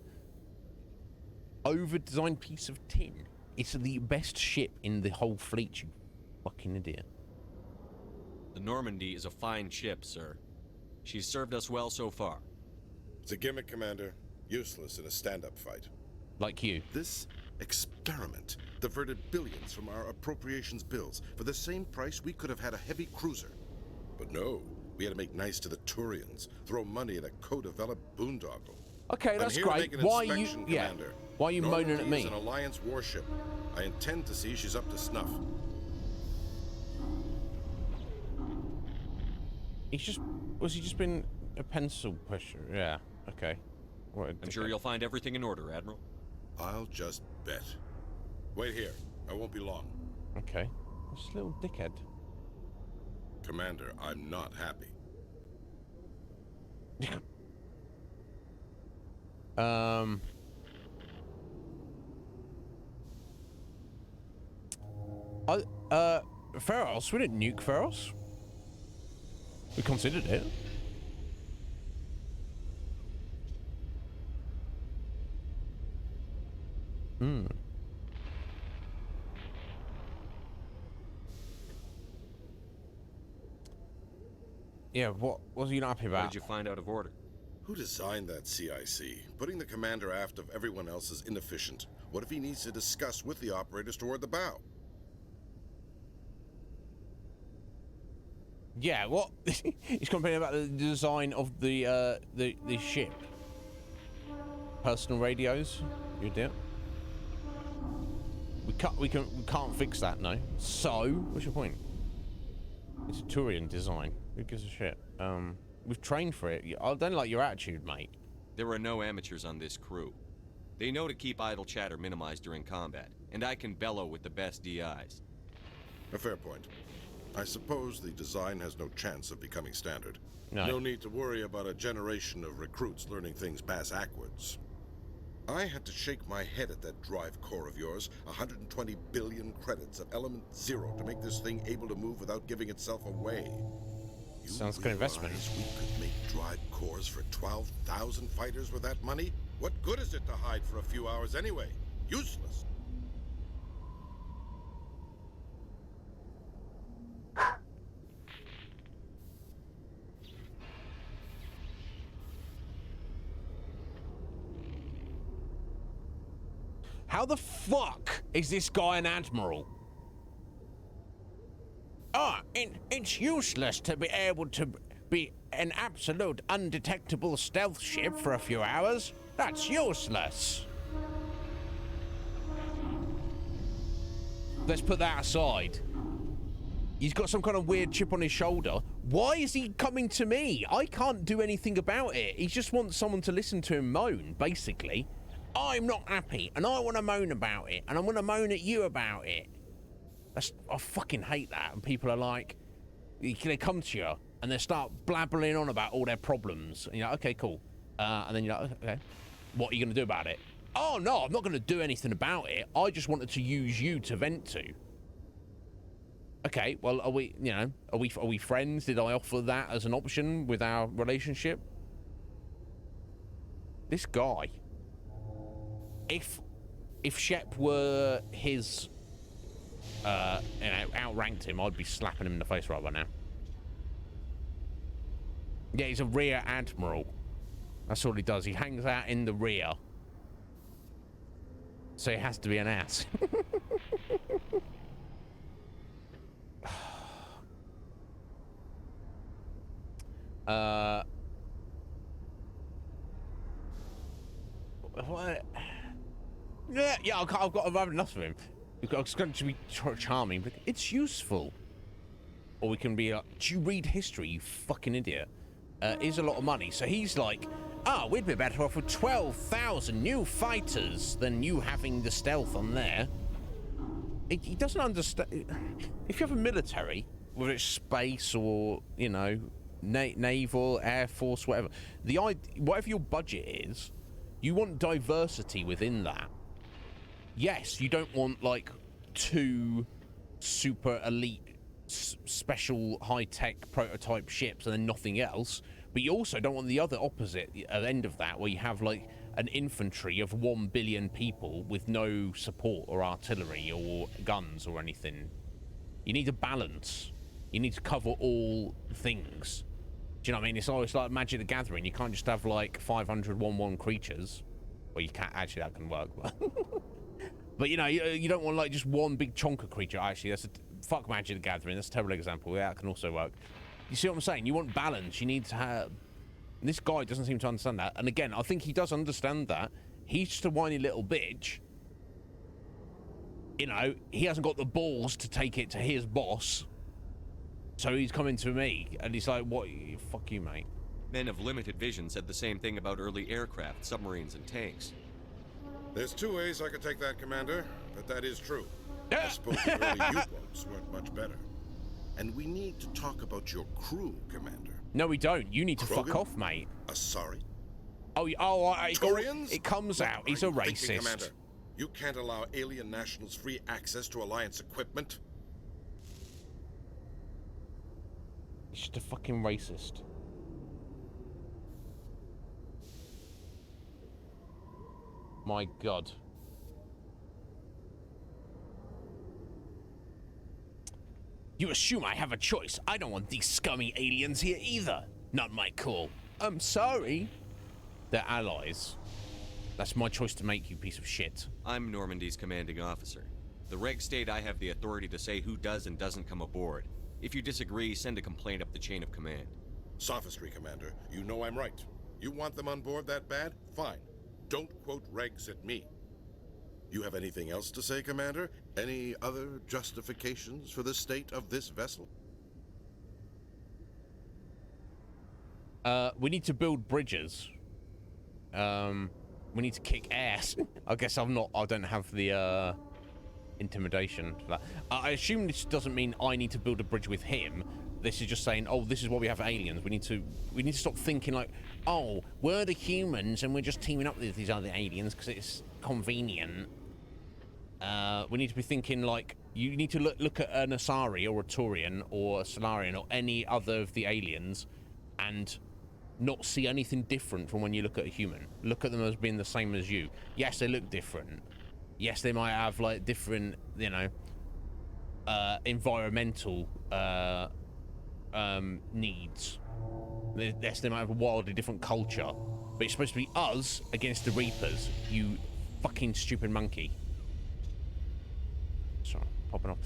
Over-designed piece of tin. It's the best ship in the whole fleet, you fucking idiot. The Normandy is a fine ship, sir. She's served us well so far. It's a gimmick, Commander. Useless in a stand-up fight. Like you. This experiment diverted billions from our appropriations bills. For the same price, we could have had a heavy cruiser. But no, we had to make nice to the Turians, throw money at a co-developed boondoggle. Okay, that's great. Why are you? Yeah. Why are you moaning at me? An Alliance warship. I intend to see she's up to snuff. Was he just been a pencil pusher? Yeah. Okay. I'm sure you'll find everything in order, Admiral. I'll just bet. Wait here. I won't be long. Okay. This little dickhead. Commander, I'm not happy. Pharos, we didn't nuke Pharos. We considered it. Yeah, what was you not happy about? What did you find out of order? Who designed that CIC? Putting the commander aft of everyone else is inefficient. What if he needs to discuss with the operators toward the bow? Yeah, what? He's complaining about the design of the ship. Personal radios. You do. We can't fix that, no. So, what's your point? It's a Turian design. Who gives a shit? We've trained for it. I don't like your attitude, mate. There are no amateurs on this crew. They know to keep idle chatter minimized during combat, and I can bellow with the best DIs. A fair point. I suppose the design has no chance of becoming standard. No. No need to worry about a generation of recruits learning things bass-ackwards. I had to shake my head at that drive core of yours. 120 billion credits of element 0 to make this thing able to move without giving itself away. Sounds good investment. We could make drive cores for 12,000 fighters with that money? What good is it to hide for a few hours anyway? Useless. How the fuck is this guy an admiral? It's useless to be able to be an absolute undetectable stealth ship for a few hours. That's useless. Let's put that aside. He's got some kind of weird chip on his shoulder. Why is he coming to me? I can't do anything about it. He just wants someone to listen to him moan, basically. I'm not happy, and I want to moan about it, and I'm going to moan at you about it. I fucking hate that. And people are like, they come to you, and they start blabbering on about all their problems. And you're like, okay, cool. And then you're like, okay, what are you going to do about it? Oh, no, I'm not going to do anything about it. I just wanted to use you to vent to. Okay, well, are we friends? Did I offer that as an option with our relationship? This guy. If Shep were his, outranked him, I'd be slapping him in the face right by now. Yeah, he's a rear admiral. That's all he does. He hangs out in the rear. So he has to be an ass. What? Yeah, I've had enough of him. It's going to be charming, but it's useful. Or we can be like, do you read history, you fucking idiot? Here's a lot of money. So he's like, we'd be better off with 12,000 new fighters than you having the stealth on there. he doesn't understand. If you have a military, whether it's space or, you know, naval, air force, whatever, whatever your budget is, you want diversity within that. Yes, you don't want like 2 super elite special high-tech prototype ships and then nothing else, but you also don't want the other opposite at the end of that, where you have like an infantry of 1 billion people with no support or artillery or guns or anything. You need a balance. You need to cover all things. Do you know what I mean? It's always like Magic the Gathering. You can't just have like 500 1/1 creatures. Well, you can't. Actually, that can work. But you know, you don't want like just one big chonker creature. Actually, fuck Magic the Gathering. That's a terrible example. Yeah, that can also work. You see what I'm saying? You want balance. You need to have... This guy doesn't seem to understand that. And again, I think he does understand that. He's just a whiny little bitch. You know, he hasn't got the balls to take it to his boss. So he's coming to me, and he's like, what? Fuck you, mate. Men of limited vision said the same thing about early aircraft, submarines, and tanks. There's 2 ways I could take that, Commander, but that is true. I suppose the early U-boats weren't much better. And we need to talk about your crew, Commander. No, we don't. You need to fuck off, mate. Sorry? It comes out. He's a racist. Commander, you can't allow alien nationals free access to Alliance equipment? He's just a fucking racist. My God. You assume I have a choice. I don't want these scummy aliens here either. Not my call. I'm sorry. They're allies. That's my choice to make, you piece of shit. I'm Normandy's commanding officer. The regs state I have the authority to say who does and doesn't come aboard. If you disagree, send a complaint up the chain of command. Sophistry, Commander. You know I'm right. You want them on board that bad? Fine. Don't quote regs at me. You have anything else to say, Commander? Any other justifications for the state of this vessel? We need to build bridges. We need to kick ass. I guess I don't have the intimidation for that. I assume this doesn't mean I need to build a bridge with him. This is just saying, oh, this is what we have for aliens. We need to stop thinking like, oh, we're the humans and we're just teaming up with these other aliens because it's convenient. We need to be thinking like, you need to look at an Asari or a Turian or a Solarian or any other of the aliens and not see anything different from when you look at a human. Look at them as being the same as you. Yes, they look different. Yes, they might have like different, you know, environmental needs. Yes, they might have a wildly different culture, but it's supposed to be us against the Reapers. You fucking stupid monkey. Sorry, popping off.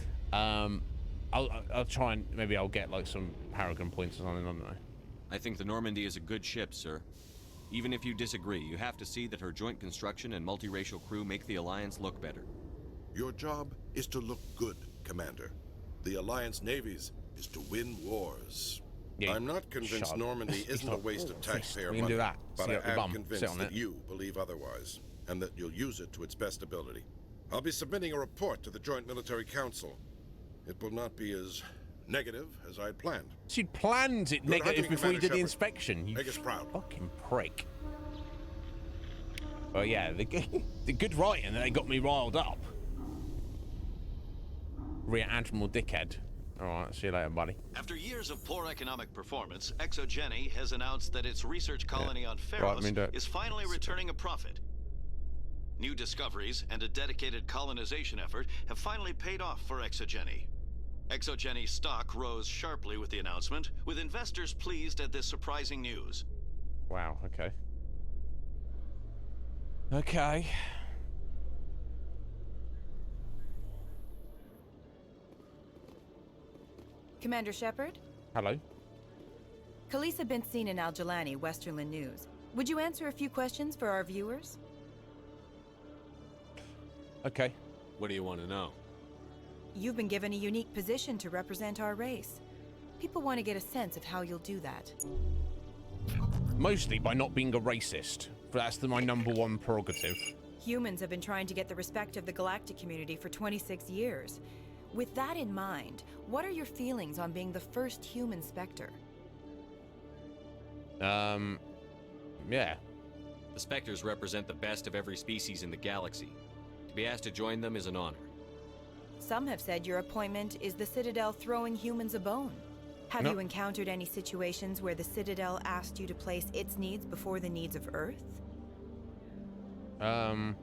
I'll try and maybe I'll get like some Paragon points or something, I don't know. I think the Normandy is a good ship, sir. Even if you disagree, you have to see that her joint construction and multiracial crew make the Alliance look better. Your job is to look good, Commander. The Alliance navies is to win wars. Yeah, I'm not convinced Normandy isn't a waste of taxpayer money, but I am convinced that you believe otherwise, and that you'll use it to its best ability. I'll be submitting a report to the Joint Military Council. It will not be as negative as I'd planned. So you'd planned it negative before you did the inspection. You make us proud. Fucking prick. Well, yeah, the good writing, they got me riled up. Rear Admiral dickhead. Alright, see you later, buddy. After years of poor economic performance, ExoGeni has announced that its research colony on Pharos is finally returning a profit. New discoveries and a dedicated colonization effort have finally paid off for ExoGeni. ExoGeni stock rose sharply with the announcement, with investors pleased at this surprising news. Wow, okay. Okay. Commander Shepard? Hello. Khaleesa been seen in Al-Jalani, Westerland News. Would you answer a few questions for our viewers? Okay. What do you want to know? You've been given a unique position to represent our race. People want to get a sense of how you'll do that. Mostly by not being a racist. That's my #1 prerogative. Humans have been trying to get the respect of the galactic community for 26 years. With that in mind, what are your feelings on being the first human Spectre? Yeah. The Spectres represent the best of every species in the galaxy. To be asked to join them is an honor. Some have said your appointment is the Citadel throwing humans a bone. Have you encountered any situations where the Citadel asked you to place its needs before the needs of Earth? I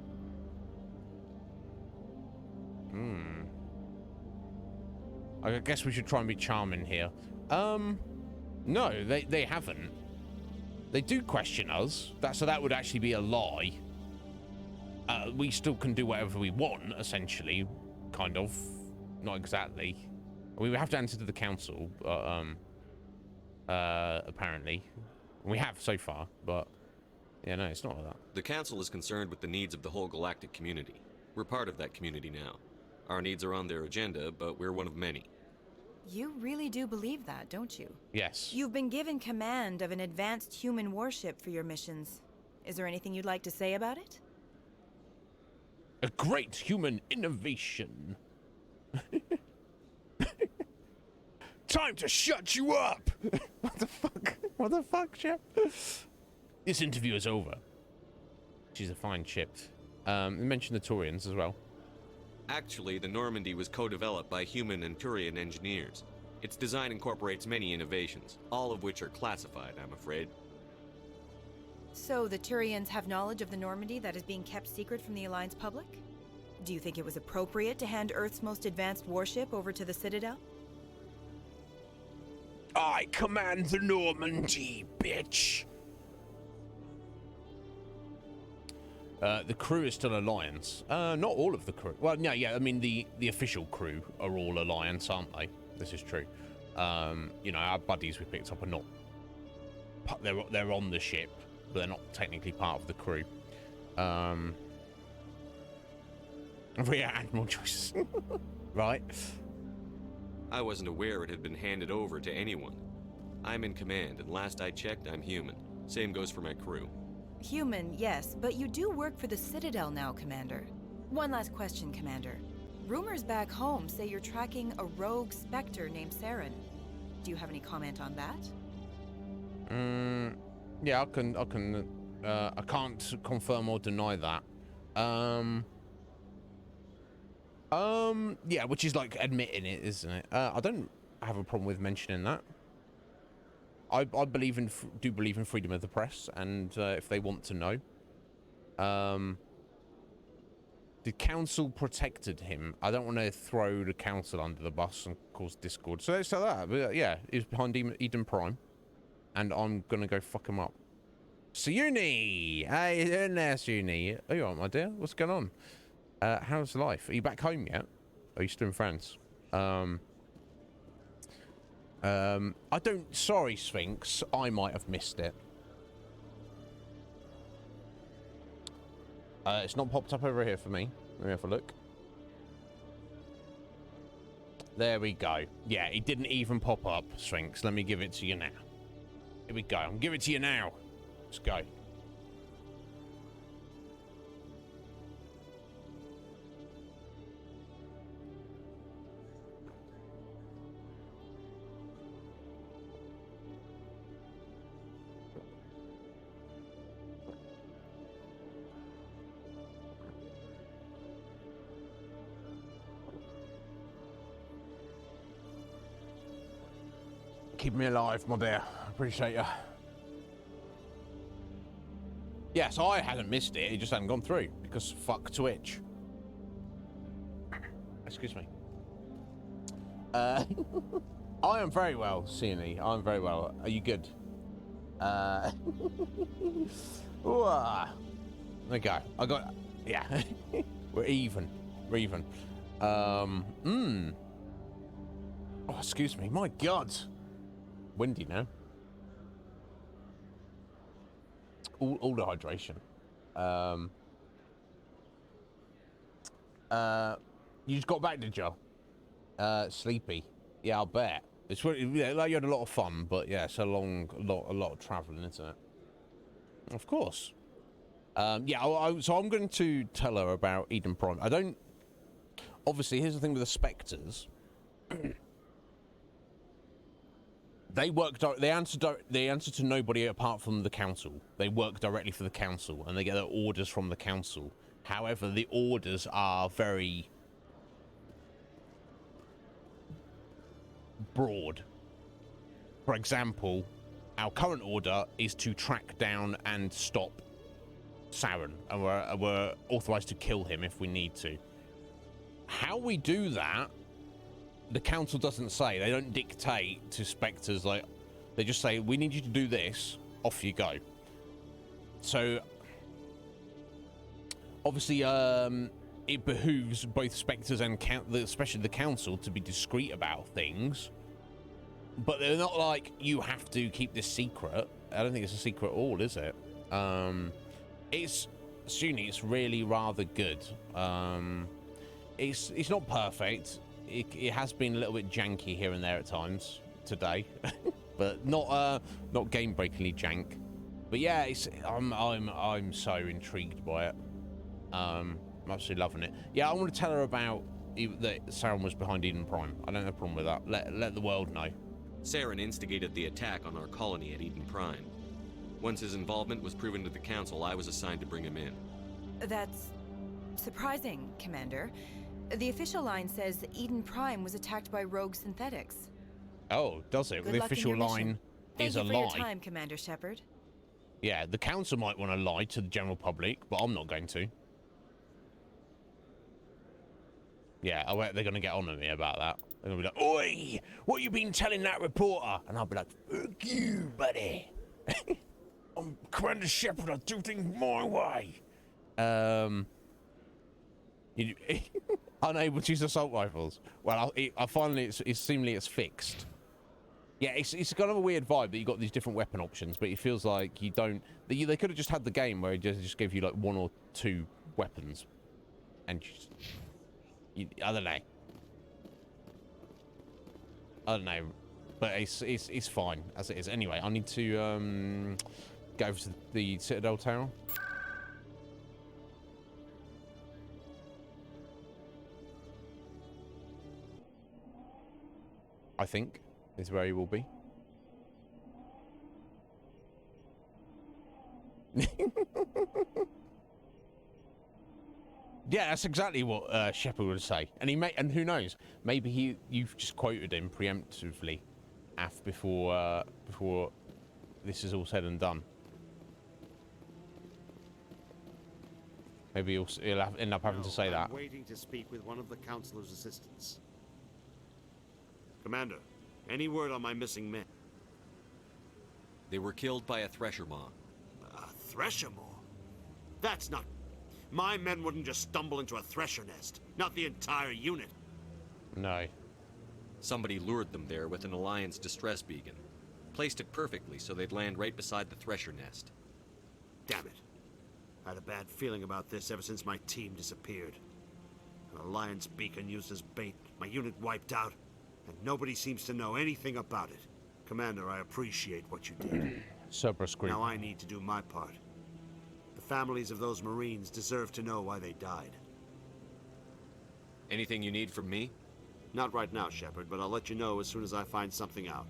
guess we should try and be charming here. No, they haven't. They do question us. So that would actually be a lie. We still can do whatever we want, essentially. Kind of. Not exactly. We would have to answer to the council, but, apparently. We have so far, but... Yeah, no, it's not like that. The council is concerned with the needs of the whole galactic community. We're part of that community now. Our needs are on their agenda, but we're one of many. You really do believe that, don't you? Yes. You've been given command of an advanced human warship for your missions. Is there anything you'd like to say about it? A great human innovation. Time to shut you up! What the fuck? What the fuck, Chip? This interview is over. She's a fine chip. You mentioned the Turians as well. Actually, the Normandy was co-developed by human and Turian engineers. Its design incorporates many innovations, all of which are classified, I'm afraid. So the Turians have knowledge of the Normandy that is being kept secret from the Alliance public? Do you think it was appropriate to hand Earth's most advanced warship over to the Citadel? I command the Normandy, bitch! The crew is still Alliance. Not all of the crew. Well, no, yeah, I mean, the official crew are all Alliance, aren't they? This is true. You know, our buddies we picked up are not... They're on the ship, but they're not technically part of the crew. Yeah, Admiral choices. Right. I wasn't aware it had been handed over to anyone. I'm in command, and last I checked, I'm human. Same goes for my crew. Human, yes, but you do work for the Citadel now, Commander. One last question, Commander. Rumors back home say you're tracking a rogue Spectre named Saren. Do you have any comment on that? Yeah, I can't confirm or deny that. Yeah, which is like admitting it, isn't it? I don't have a problem with mentioning that. I do believe in freedom of the press, and if they want to know, the council protected him. I don't want to throw the council under the bus and cause discord. So let's say that. But yeah, he's behind Eden Prime, and I'm gonna go fuck him up. Suyuni, hey, you doing there, Suyuni? Are you alright, my dear? What's going on? How's life? Are you back home yet? Are you still in France? I don't... Sorry, Sphinx. I might have missed it. It's not popped up over here for me. Let me have a look. There we go. Yeah, it didn't even pop up, Sphinx. Let me give it to you now. Here we go. I'm giving it to you now. Let's go. Keep me alive, my dear. Appreciate you. Yes, I hadn't missed it. It just hadn't gone through because fuck Twitch. Excuse me. I am very well, Sienny. I'm very well. Are you good? Okay. I got... Yeah. We're even. We're even. Oh, excuse me. My God. Windy now. All the hydration. You just got back, did you? Sleepy. Yeah, I'll bet. It's really, yeah, like you had a lot of fun, but yeah, it's a lot of travelling, isn't it? Of course. Yeah, so I'm going to tell her about Eden Prime. I don't... Obviously, here's the thing with the Spectres. They work... They answer to nobody apart from the council. They work directly for the council, and they get their orders from the council. However, the orders are very... broad. For example, our current order is to track down and stop Saren, and we're authorized to kill him if we need to. How we do that, the council doesn't say. They don't dictate to Spectres. Like, they just say, we need you to do this, off you go. So obviously it behooves both Spectres and especially the council to be discreet about things, but they're not like, you have to keep this secret. I don't think it's a secret at all, is it? It's really rather good. It's not perfect. It has been a little bit janky here and there at times today, but not game-breakingly jank. But yeah, I'm so intrigued by it. I'm absolutely loving it. Yeah, I want to tell her about that Saren was behind Eden Prime. I don't have a problem with that. Let the world know. Saren instigated the attack on our colony at Eden Prime. Once his involvement was proven to the council, I was assigned to bring him in. That's surprising, Commander. The official line says that Eden Prime was attacked by rogue synthetics. Oh, does it? Good The luck in official your mission. line Thank is you a for lie. your time, Commander Shepard. Yeah, the council might want to lie to the general public, but I'm not going to. Yeah, I bet they're going to get on with me about that. They're going to be like, oi, what you been telling that reporter? And I'll be like, fuck you, buddy. I'm Commander Shepard, I do things my way. Unable to use assault rifles. Well, I finally, seemingly it's fixed. Yeah, it's kind of a weird vibe that you got these different weapon options, but it feels like you don't... They could have just had the game where it just gave you like 1 or 2 weapons. And just... I don't know. But it's fine as it is. Anyway, I need to go over to the Citadel Tower. I think is where he will be. Yeah, that's exactly what Shepard would say, and and who knows? Maybe you've just quoted him preemptively, before this is all said and done. Maybe he'll end up having to say that. I'm waiting to speak with one of the councilor's assistants. Commander, any word on my missing men? They were killed by a Thresher Maw. A Thresher Maw? That's not... My men wouldn't just stumble into a Thresher nest. Not the entire unit. No. Somebody lured them there with an Alliance distress beacon. Placed it perfectly so they'd land right beside the Thresher nest. Damn it. I had a bad feeling about this ever since my team disappeared. An Alliance beacon used as bait, my unit wiped out, and nobody seems to know anything about it. Commander, I appreciate what you did. Now I need to do my part. The families of those Marines deserve to know why they died. Anything you need from me? Not right now, Shepard, but I'll let you know as soon as I find something out.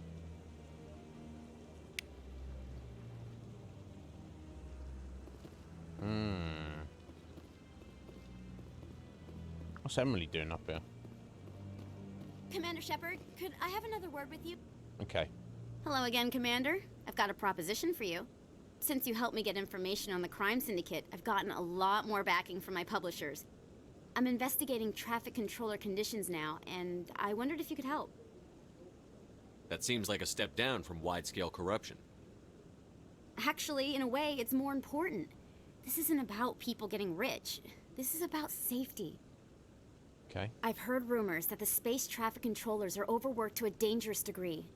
What's Emily doing up here? Commander Shepard, could I have another word with you? Okay. Hello again, Commander. I've got a proposition for you. Since you helped me get information on the crime syndicate, I've gotten a lot more backing from my publishers. I'm investigating traffic controller conditions now, and I wondered if you could help. That seems like a step down from wide-scale corruption. Actually, in a way, it's more important. This isn't about people getting rich. This is about safety. Okay. I've heard rumors that the space traffic controllers are overworked to a dangerous degree.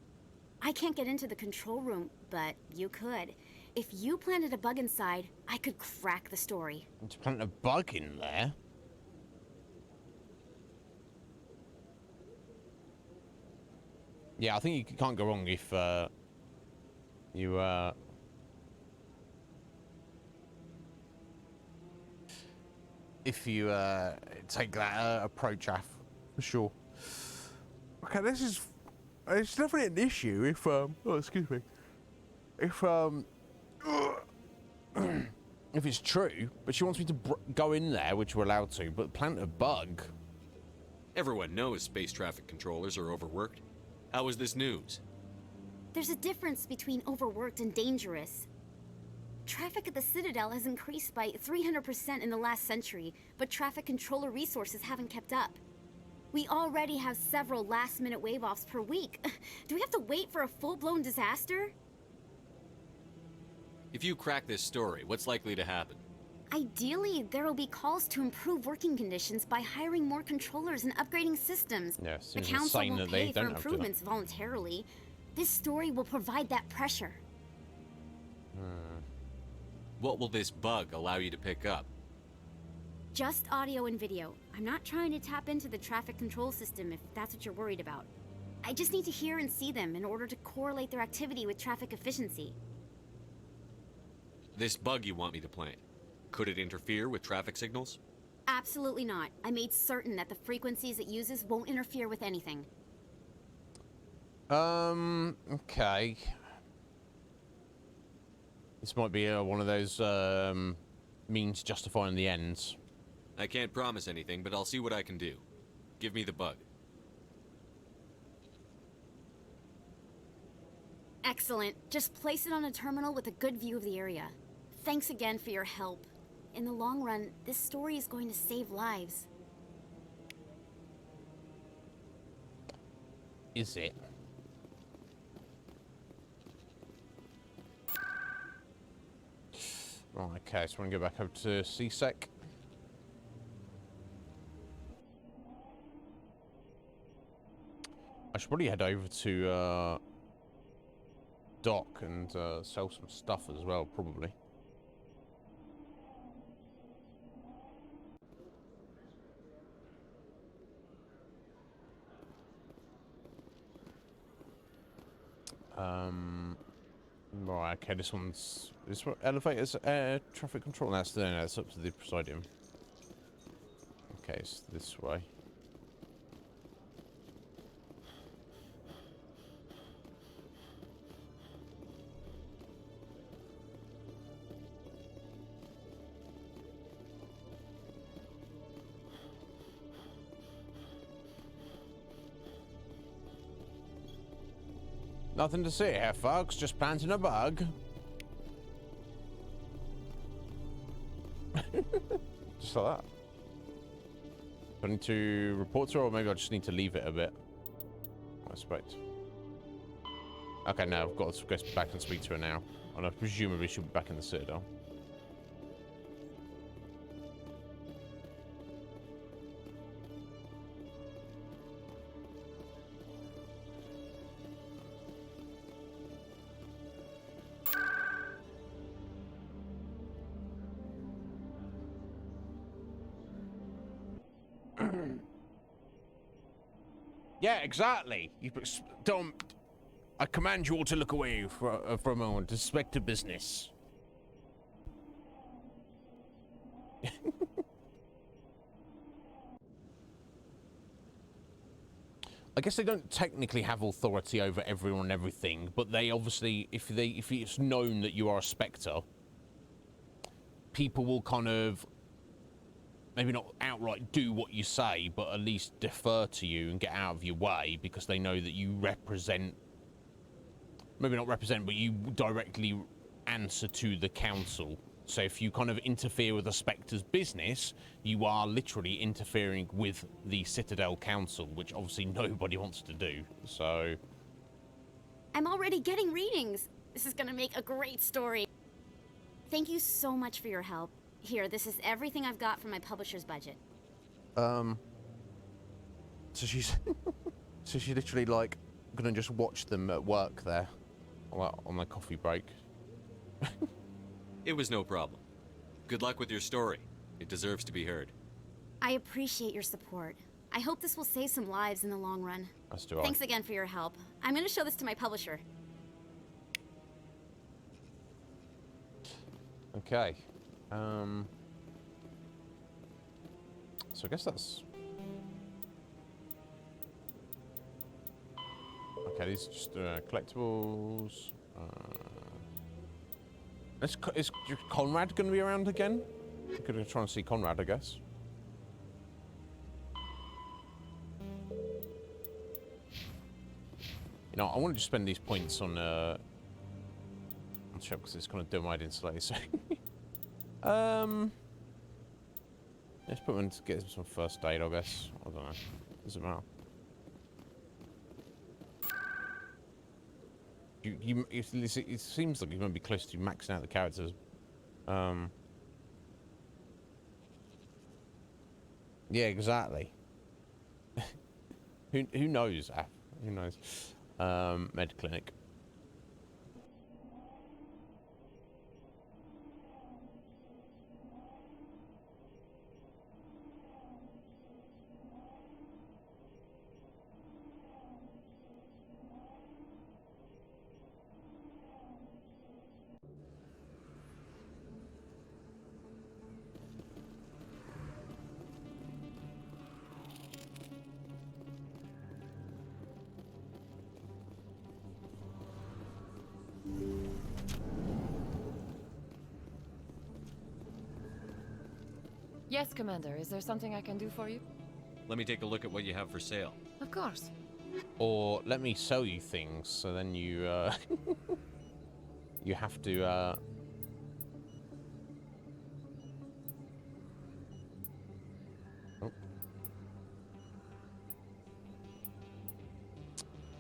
I can't get into the control room, but you could. If you planted a bug inside, I could crack the story. To plant a bug in there? Yeah, I think you can't go wrong if you if you take that approach, Af, for sure. Okay, it's definitely an issue if oh, excuse me, if if it's true. But she wants me to go in there, which we're allowed to, but plant a bug. Everyone knows space traffic controllers are overworked. How is this news? There's a difference between overworked and dangerous. Traffic at the Citadel has increased by 300% in the last century, but traffic controller resources haven't kept up. We already have several last-minute wave-offs per week. Do we have to wait for a full-blown disaster? If you crack this story, what's likely to happen? Ideally, there will be calls to improve working conditions by hiring more controllers and upgrading systems. Yeah, the council will pay for improvements voluntarily. This story will provide that pressure. What will this bug allow you to pick up? Just audio and video. I'm not trying to tap into the traffic control system if that's what you're worried about. I just need to hear and see them in order to correlate their activity with traffic efficiency. This bug you want me to plant, could it interfere with traffic signals? Absolutely not. I made certain that the frequencies it uses won't interfere with anything. Okay. This might be one of those means justifying the ends. I can't promise anything, but I'll see what I can do. Give me the bug. Excellent. Just place it on a terminal with a good view of the area. Thanks again for your help. In the long run, this story is going to save lives. Is it? Right, okay, so we're gonna go back over to CSEC. I should probably head over to Doc and sell some stuff as well, probably. Right, okay, this one's elevators, air traffic control. That's up to the Presidium. Okay, it's this way. Nothing to see here, folks. Just planting a bug. Just like that. Do I need to report to her, or maybe I just need to leave it a bit? I expect. Okay, now I've got to go back and speak to her now. And I presumably she'll be back in the Citadel. Yeah, exactly. You don't. I command you all to look away for a moment. Respect to business. I guess they don't technically have authority over everyone and everything, but they obviously, if it's known that you are a Spectre, people will kind of maybe not outright do what you say, but at least defer to you and get out of your way because they know that you represent, maybe not represent, but you directly answer to the council. So if you kind of interfere with a Spectre's business, you are literally interfering with the Citadel Council, which obviously nobody wants to do, so... I'm already getting readings. This is gonna make a great story. Thank you so much for your help. Here, this is everything I've got from my publisher's budget. So she's... so she's literally, like, gonna just watch them at work there, on their coffee break. It was no problem. Good luck with your story. It deserves to be heard. I appreciate your support. I hope this will save some lives in the long run. As do I. Thanks again for your help. I'm gonna show this to my publisher. Okay. So I guess that's... Okay, these are just collectibles. Is Conrad going to be around again? We're going to try and see Conrad, I guess. You know, I want to just spend these points on shop because it's going to do my installation. So, let's put him to get some first aid, I guess. I don't know. Doesn't matter. It seems like you're going to be close to maxing out the characters. Yeah, exactly. Who knows? Who knows? Med clinic. Yes, Commander. Is there something I can do for you? Let me take a look at what you have for sale. Of course. Or let me sell you things, so then you you have to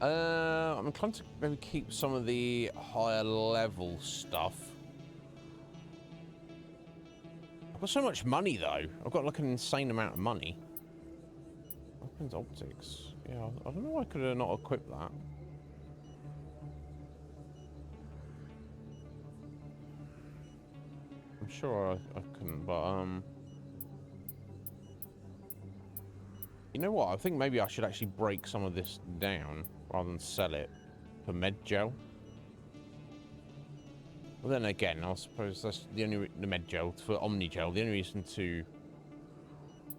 I'm inclined to maybe keep some of the higher level stuff. I've got so much money though. I've got like an insane amount of money. Weapons optics. Yeah, I don't know why I could have not equipped that. I'm sure I couldn't, but you know what? I think maybe I should actually break some of this down rather than sell it for med gel. Well, then again, I suppose that's the med gel for Omni gel. The only reason to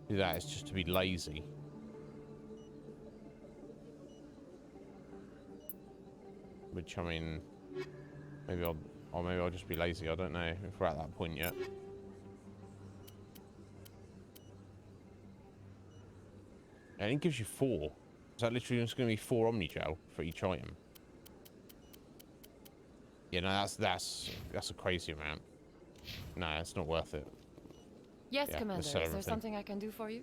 do that is just to be lazy. Which, I mean, maybe I'll just be lazy. I don't know if we're at that point yet. And it gives you 4. Is that literally just going to be 4 Omni gel for each item? Yeah, no, that's a crazy amount. No, it's not worth it. Yes, Yeah, Commander. let's Is sell there everything. something I can do for you?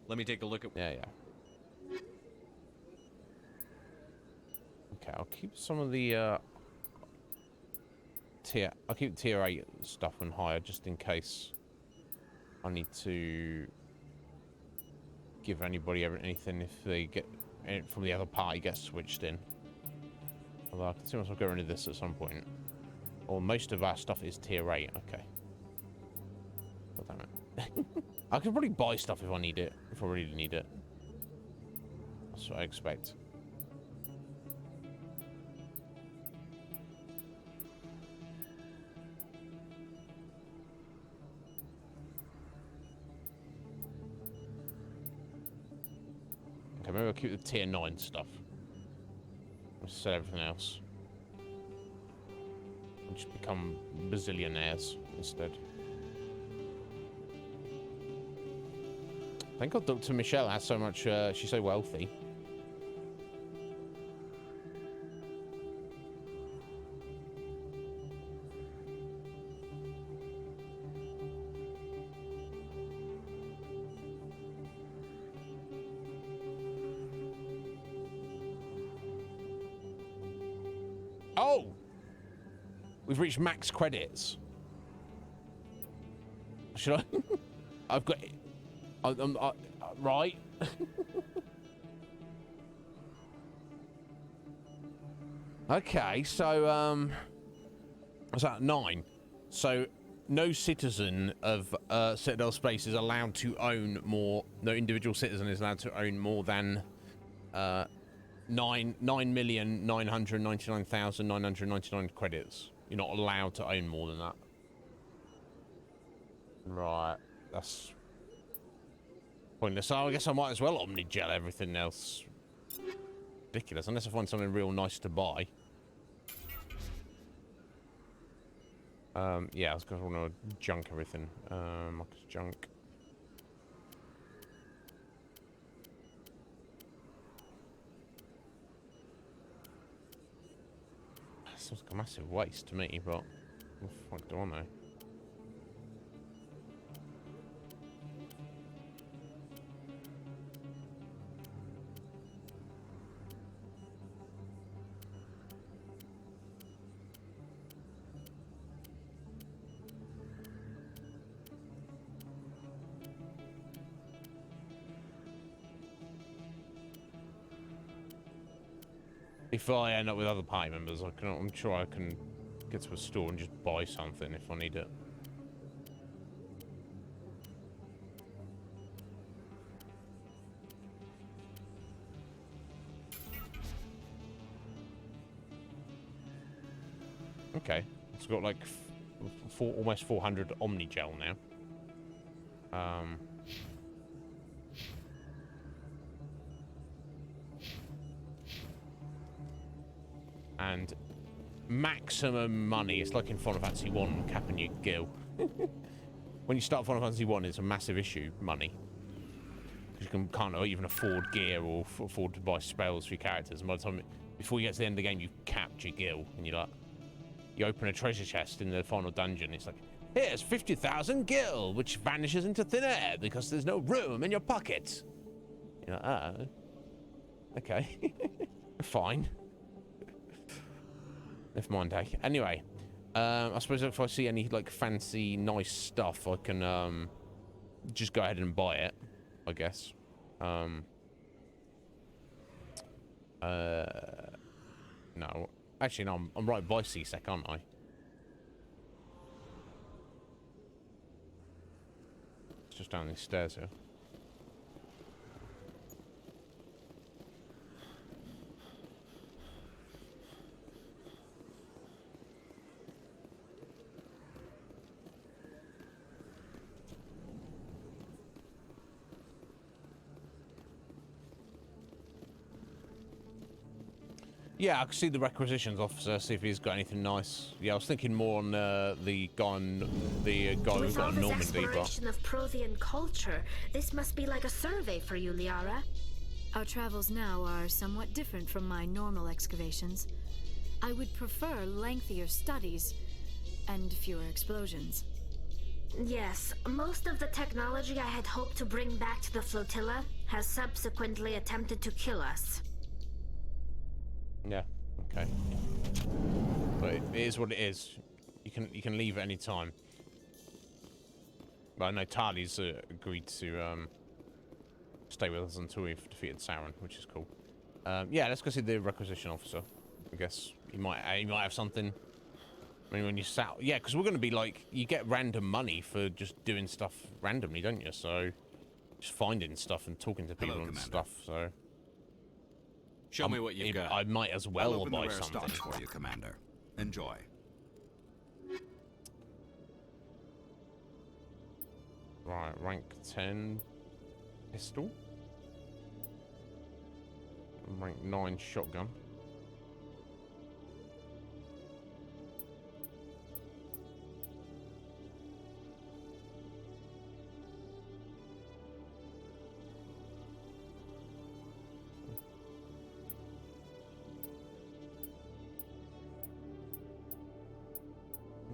Let me take a look at... Yeah. Okay, I'll keep some of the I'll keep tier 8 stuff on higher just in case I need to give anybody anything if they get from the other party gets switched in. Although I can see myself get rid of this at some point. Or most of our stuff is tier 8. Okay. God damn it. I could probably buy stuff if I need it. If I really need it. That's what I expect. Okay, maybe I'll keep the tier 9 stuff. I'll sell everything else. I'll just become bazillionaires instead. Thank God Dr. Michelle has so much, she's so wealthy. Oh! We've reached max credits. Should I? I've got... right. Okay, so what's that? 9. So no citizen of Citadel Space is allowed to own more. No individual citizen is allowed to own more than 9,999,999 credits. You're not allowed to own more than that. Right. That's pointless. So I guess I might as well omni-gel everything else. Ridiculous, unless I find something real nice to buy. Yeah, I was going to want to junk everything. Junk. Sounds like a massive waste to me, but what the fuck do I know? If I end up with other party members, I'm sure I can get to a store and just buy something if I need it. Okay, it's got like almost 400 Omni-Gel now. And maximum money, it's like in Final Fantasy 1 capping your gil. When you start Final Fantasy 1, it's a massive issue, money. Because you can't even afford gear or afford to buy spells for your characters. And by the time, before you get to the end of the game, you've capped your gil. And you're like, you open a treasure chest in the final dungeon, it's like, here's 50,000 gil, which vanishes into thin air because there's no room in your pocket. You're like, okay, fine. Never mind, eh? Anyway, I suppose if I see any like fancy, nice stuff, I can just go ahead and buy it, I guess. No, actually, no, I'm right by C-Sec, aren't I? It's just down these stairs here. Yeah, I can see the requisitions officer, see if he's got anything nice. Yeah, I was thinking more on the guy who's got a Normandy, exploration of Prothean culture, this must be like a survey for you, Liara. Our travels now are somewhat different from my normal excavations. I would prefer lengthier studies and fewer explosions. Yes, most of the technology I had hoped to bring back to the flotilla has subsequently attempted to kill us. Yeah, okay. But it is what it is. You can leave at any time. But I know Tali's agreed to stay with us until we've defeated Saren, which is cool. Yeah, let's go see the requisition officer. I guess he might have something. I mean, when you sat, yeah, because we're going to be like, you get random money for just doing stuff randomly, don't you? So just finding stuff and talking to people and stuff. So. Show me what you've got. I might as well I'll open buy the rare something stocks for you, Commander. Enjoy. Right, rank 10 pistol. Rank 9 shotgun.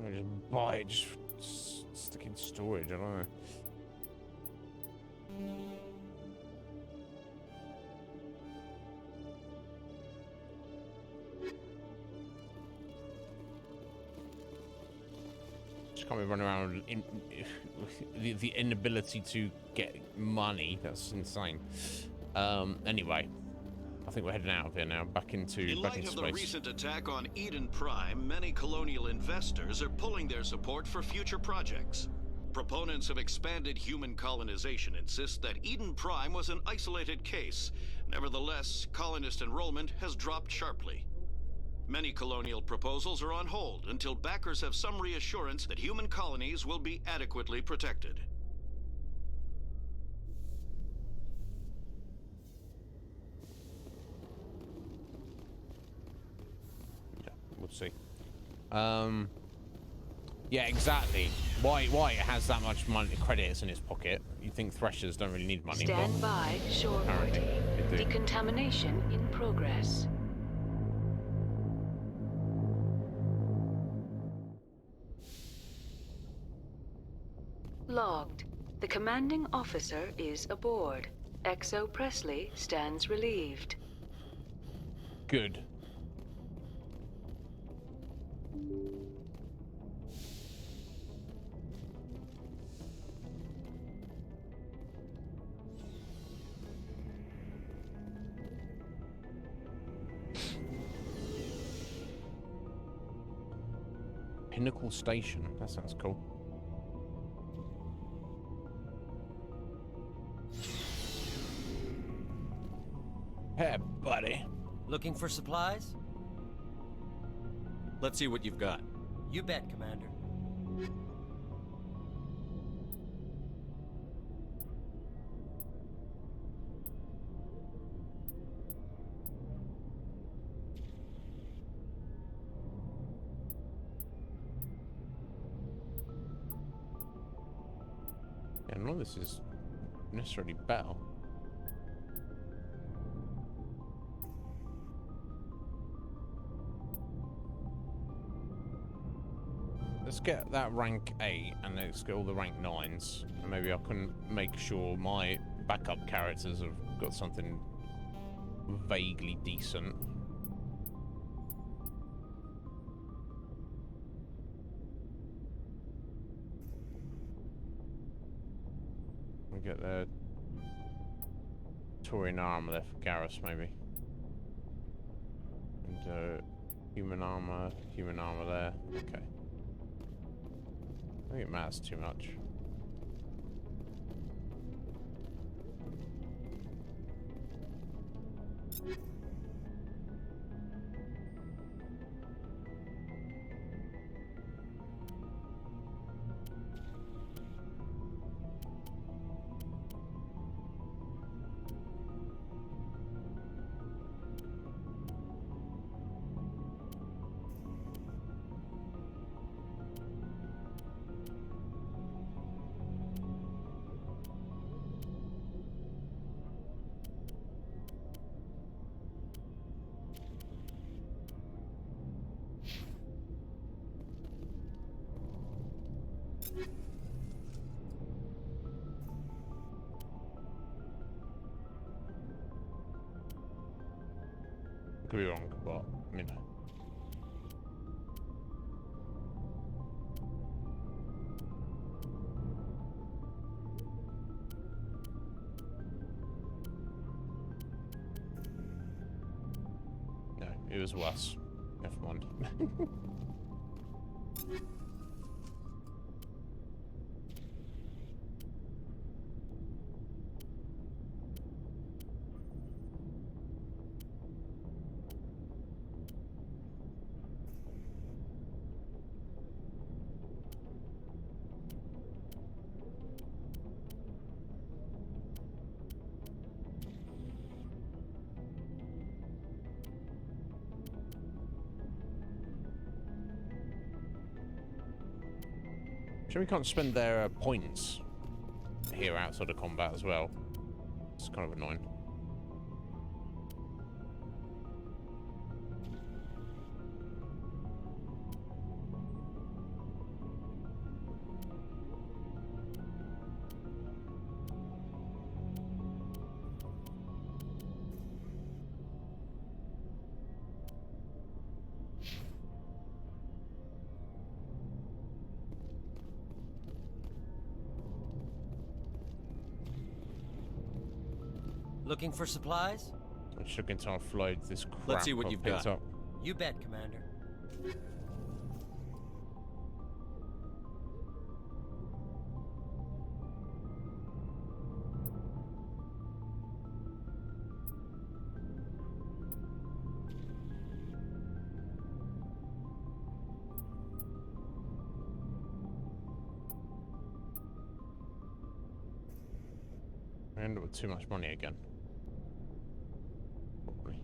Just buy it, just stick it in storage, I don't know. Just can't be running around in the inability to get money. That's insane. Anyway. I think we're heading out of here now, back into space. In light of the recent attack on Eden Prime, many colonial investors are pulling their support for future projects. Proponents of expanded human colonization insist that Eden Prime was an isolated case. Nevertheless, colonist enrollment has dropped sharply. Many colonial proposals are on hold until backers have some reassurance that human colonies will be adequately protected. see. Yeah, exactly. Why it has that much money credits in its pocket? You think Threshers don't really need money? Stand by, shore party. Decontamination in progress. Logged. The commanding officer is aboard. XO Presley stands relieved. Good. Pinnacle Station. That sounds cool. Hey, buddy. Looking for supplies? Let's see what you've got. You bet, Commander. Yeah, none of this is necessarily better. Let's get that rank 8 and let's get all the rank 9s. And maybe I can make sure my backup characters have got something vaguely decent. We get the Taurian armor there for Garrus, maybe. And human armor there. Okay. I think it matters too much. Could be wrong, but you know. No, it was worse. Never mind. Sure, we can't spend their points here outside of combat as well. It's kind of annoying. Looking for supplies? I should get to offload this crap. Let's see what you've got. Up. You bet, Commander. I end up with too much money again. Probably.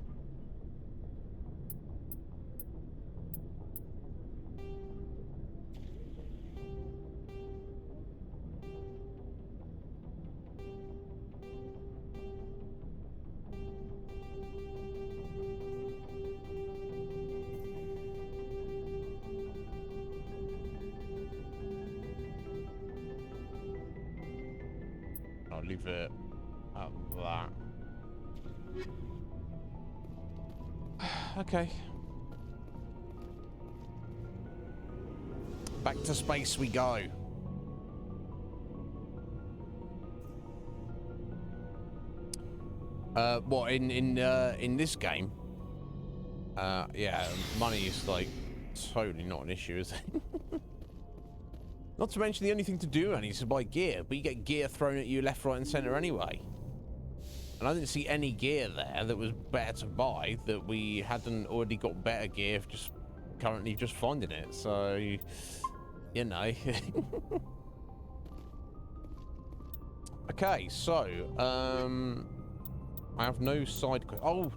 move it up that. Okay. Back to space we go. What in this game? Yeah, money is like totally not an issue, is it? Not to mention the only thing to do and is to buy gear, but you get gear thrown at you left, right, and center anyway. And I didn't see any gear there that was better to buy that we hadn't already got better gear, just currently just finding it. So, you know. Okay, so I have no side quest. Oh,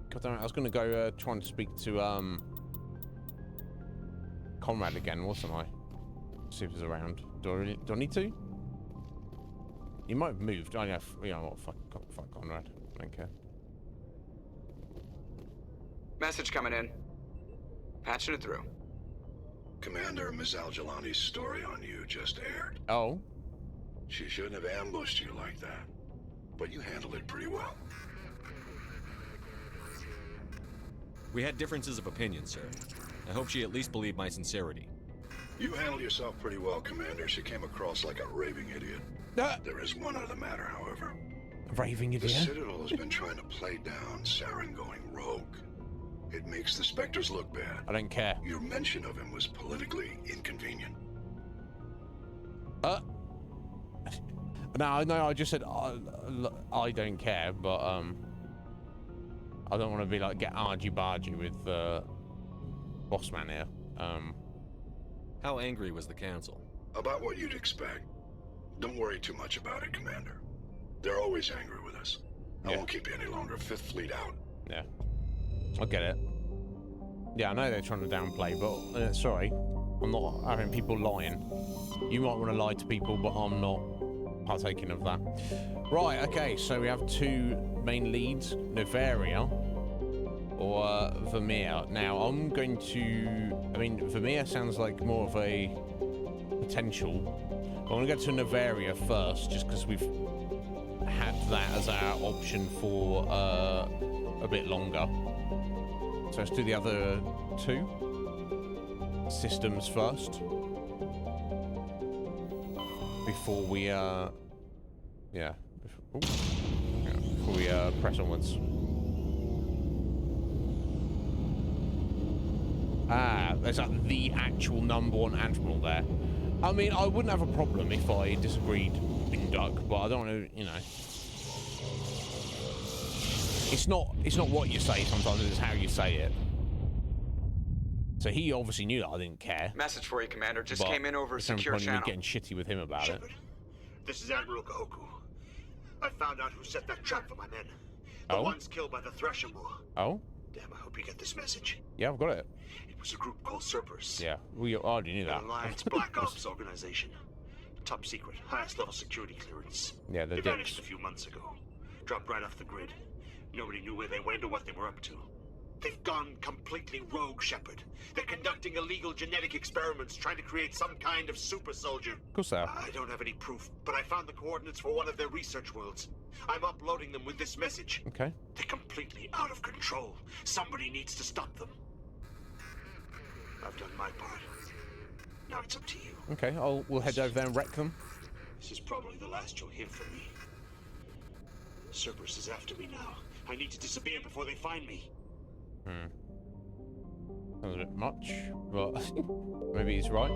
God damn it! I was going to go try and speak to Conrad again, wasn't I? See if he's around. Do I need to? You might have moved. I know. You know what? Fuck Conrad. I don't care. Message coming in. Patching it through. Commander, Ms. Al-Jalani's story on you just aired. Oh. She shouldn't have ambushed you like that, but you handled it pretty well. We had differences of opinion, sir. I hope she at least believed my sincerity. You handled yourself pretty well, Commander. She came across like a raving idiot. There is one other matter, however. Raving idiot? The Citadel has been trying to play down Saren going rogue. It makes the Spectres look bad. I don't care. Your mention of him was politically inconvenient. No, I just said I don't care, but I don't want to be like get argy-bargy with boss man here. How angry was the council? About what you'd expect. Don't worry too much about it, Commander. They're always angry with us. I won't keep you any longer. Fifth Fleet out. Yeah, I get it. Yeah, I know they're trying to downplay, but sorry, I'm not having people lying. You might want to lie to people, but I'm not partaking of that. Right, okay, so we have two main leads, Novaria or Vermeer. Now, I'm going to... I mean, Vermeer sounds like more of a potential. But I'm going to go to Novaria first, just because we've had that as our option for a bit longer. So let's do the other two systems first. Before we, before we press onwards. Ah, there's the actual #1 admiral there. I mean, I wouldn't have a problem if I disagreed in Duck, but I don't want to, you know. It's not what you say sometimes, it's how you say it. So he obviously knew that I didn't care. Message for you, Commander. Just came in over a secure channel. channel. Getting shitty with him about Shepard, it. This is Admiral Kahoku. I found out who set that trap for my men. The ones killed by the Thresher War. Oh? Damn, I hope you get this message. Yeah, I've got it. It was a group called Cerberus. Yeah, we already knew that. An Alliance Black Ops organization. Top secret, highest level security clearance. Yeah, they dicks. vanished a few months ago. Dropped right off the grid. Nobody knew where they went or what they were up to. They've gone completely rogue, Shepard. They're conducting illegal genetic experiments, trying to create some kind of super soldier. Of course they are. I don't have any proof, but I found the coordinates for one of their research worlds. I'm uploading them with this message. Okay. They're completely out of control. Somebody needs to stop them. I've done my part. Now it's up to you. Okay, we'll head over there and wreck them. This is probably the last you'll hear from me. Cerberus is after me now. I need to disappear before they find me. Sounds a bit much, but maybe he's right.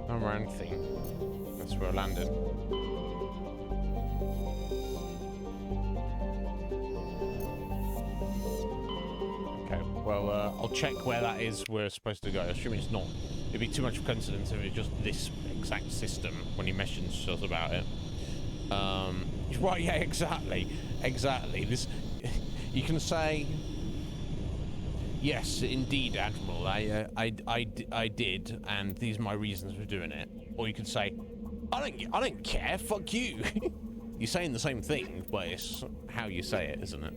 Around thing. That's where I landed. Okay, well, I'll check where that is we're supposed to go. Assuming it's not. It'd be too much of a coincidence if it's just this exact system when he mentions us about it. Right, yeah, exactly. This, you can say, yes, indeed, Admiral, I did, and these are my reasons for doing it. Or you could say, I don't care. Fuck you. You're saying the same thing, but it's how you say it, isn't it?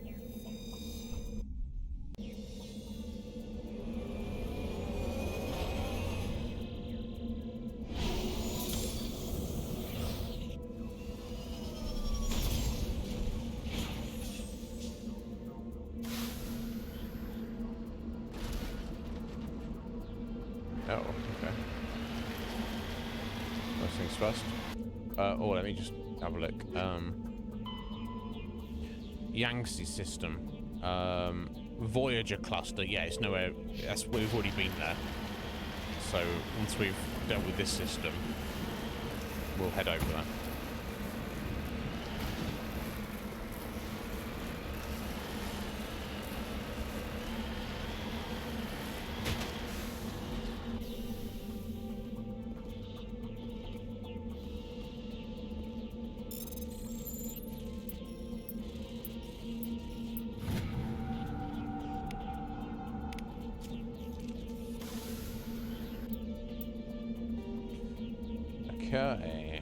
Oh, okay. First things first. Oh, let me just have a look. Yangtze system. Voyager cluster. Yeah, it's nowhere. We've already been there. So once we've dealt with this system, we'll head over there. Okay.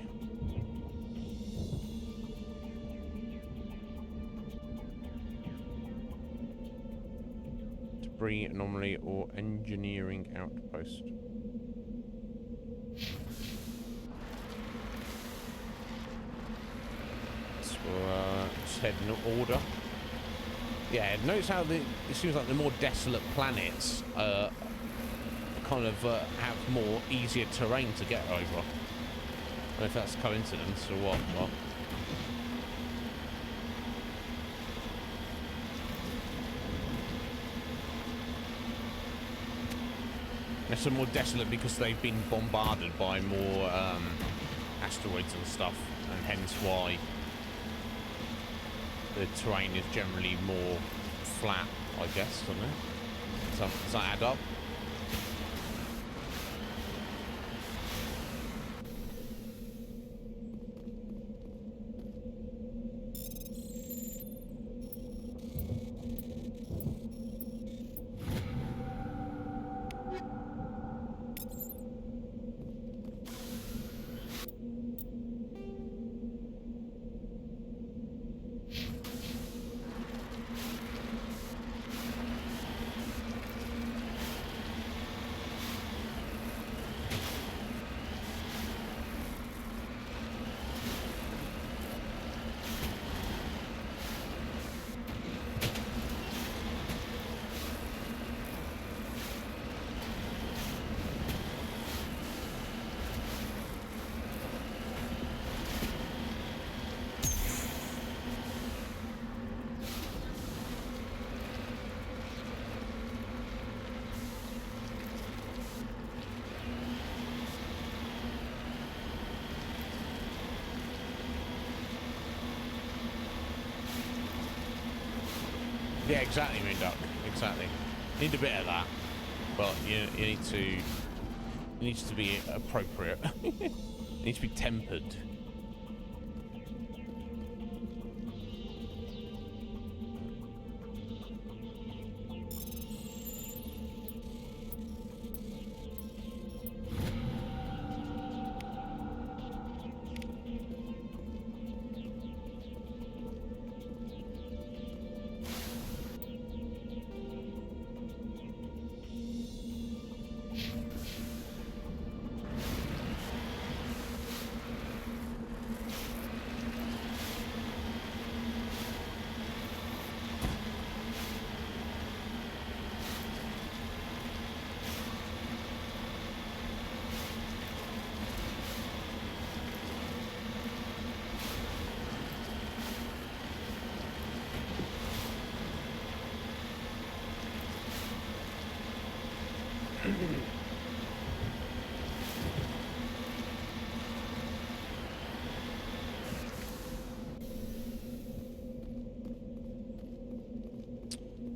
Debris anomaly or engineering outpost. So just head in order. Yeah, notice how it seems like the more desolate planets kind of have more easier terrain to get over. I don't know if that's coincidence or what, but... They're some more desolate because they've been bombarded by more asteroids and stuff, and hence why the terrain is generally more flat, I guess, doesn't it? Does that add up? Yeah, exactly, Moonduck. Exactly. Need a bit of that, but you needs to be appropriate. It needs to be tempered.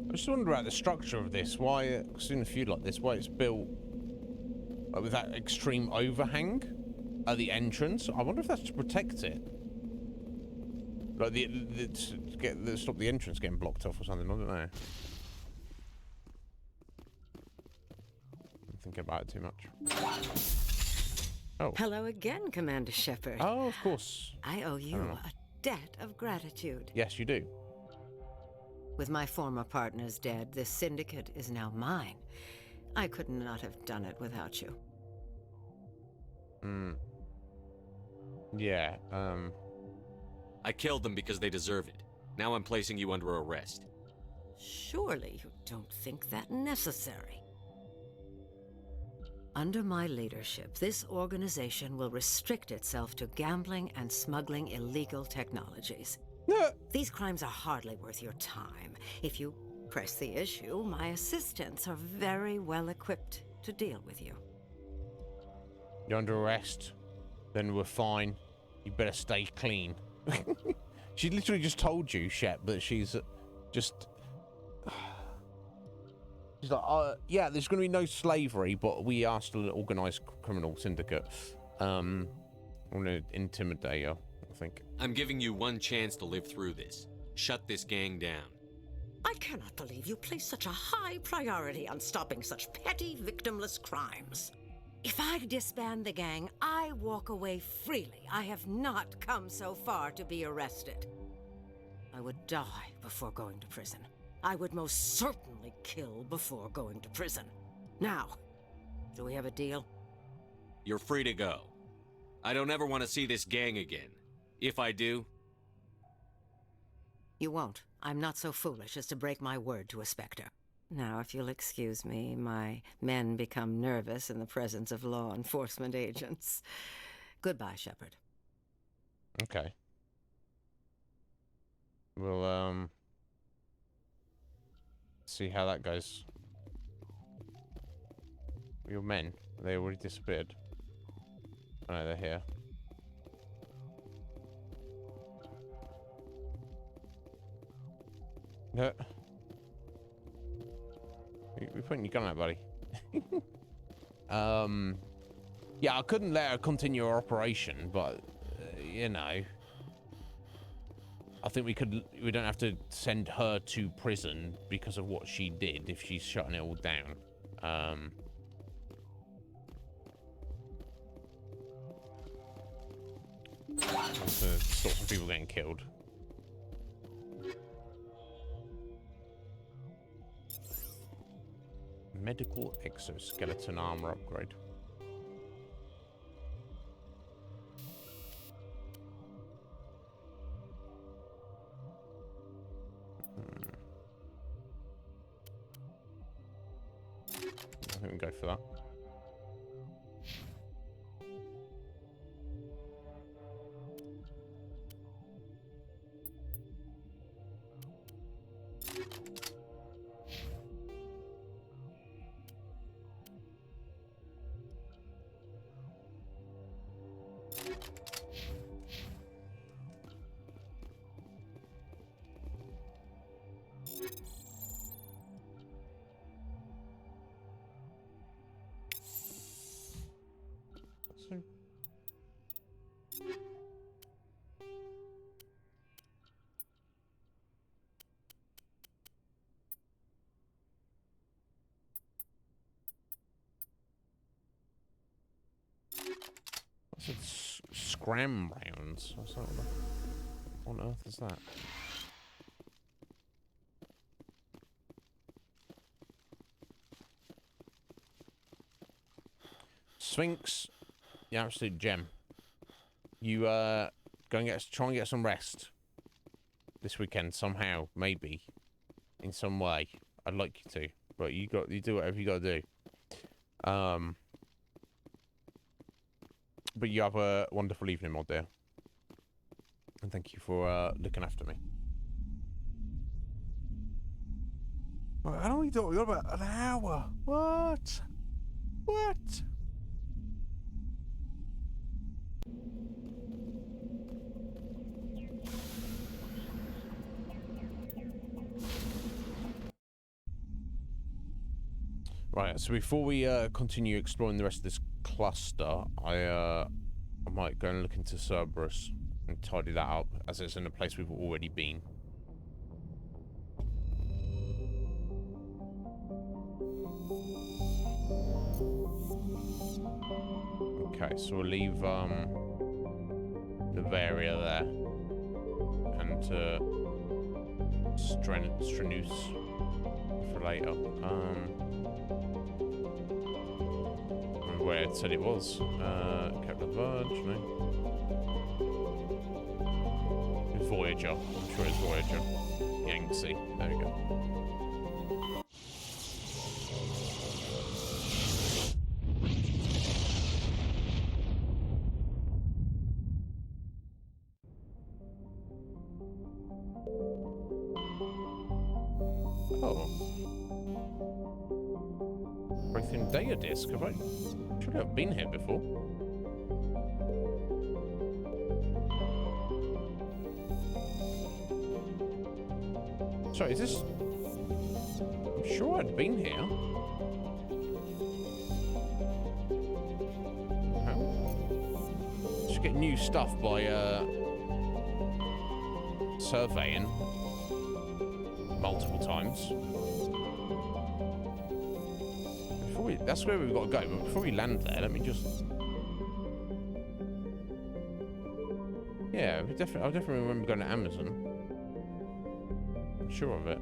I just wonder about the structure of this. Why, I've seen a few like this, why it's built like, with that extreme overhang at the entrance. I wonder if that's to protect it. Like to stop the entrance getting blocked off or something, I don't know. I'm thinking about it too much. Oh. Hello again, Commander Shepard. Oh, of course. I owe you a debt of gratitude. Yes, you do. With my former partners dead, this syndicate is now mine. I could not have done it without you. Yeah, I killed them because they deserve it. Now I'm placing you under arrest. Surely you don't think that necessary. Under my leadership, this organization will restrict itself to gambling and smuggling illegal technologies. These crimes are hardly worth your time. If you press the issue, my assistants are very well equipped to deal with you. You're under arrest. Then we're fine. You better stay clean. She literally just told you, Shep, that she's just... She's like, yeah, there's going to be no slavery, but we are still an organised criminal syndicate. I'm going to intimidate you, I think. I'm giving you one chance to live through this. Shut this gang down. I cannot believe you place such a high priority on stopping such petty, victimless crimes. If I disband the gang, I walk away freely. I have not come so far to be arrested. I would die before going to prison. I would most certainly kill before going to prison. Now, do we have a deal? You're free to go. I don't ever want to see this gang again. If I do... You won't. I'm not so foolish as to break my word to a Spectre. Now, if you'll excuse me, my men become nervous in the presence of law enforcement agents. Goodbye, Shepard. Okay. We'll, see how that goes. Your men, they already disappeared. Oh no, they're here. No. You're pointing your gun out, buddy. Yeah, I couldn't let her continue her operation, but, you know. I think we don't have to send her to prison because of what she did if she's shutting it all down. To stop some people getting killed. Medical exoskeleton armor upgrade. I think we can go for that. What's it? Scram rounds? What's that? What on earth is that? Sphinx, the absolute gem. You go and try and get some rest this weekend somehow, maybe, in some way. I'd like you to, but you do whatever you got to do. But you have a wonderful evening, my dear. And thank you for looking after me. How long are we talking? We've got about an hour. What? What? Right, so before we continue exploring the rest of this cluster, I might go and look into Cerberus and tidy that up, as it's in a place we've already been. Okay, so we'll leave the area there, and Stranus for later. Remember where it said it was? Kepler Verge, no? Voyager. I'm sure it's Voyager. Yangtze. There we go. Oh. Breakthrough data disk. Have I? Should have been here before. Sorry, is this? I'm sure I'd been here. Okay. Just get new stuff by surveying multiple times. Before we, that's where we've got to go. But before we land there, let me just. Yeah, I definitely remember going to Amazon. Sure of it.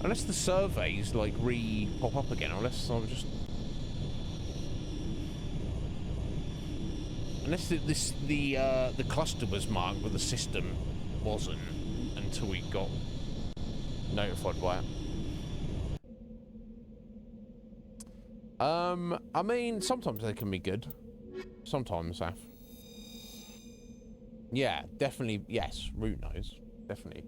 Unless the surveys like pop up again, unless I'm just the cluster was marked but the system wasn't until we got notified by it. I mean, sometimes they can be good. Sometimes, Af. Yeah, definitely, yes, root nose. Definitely.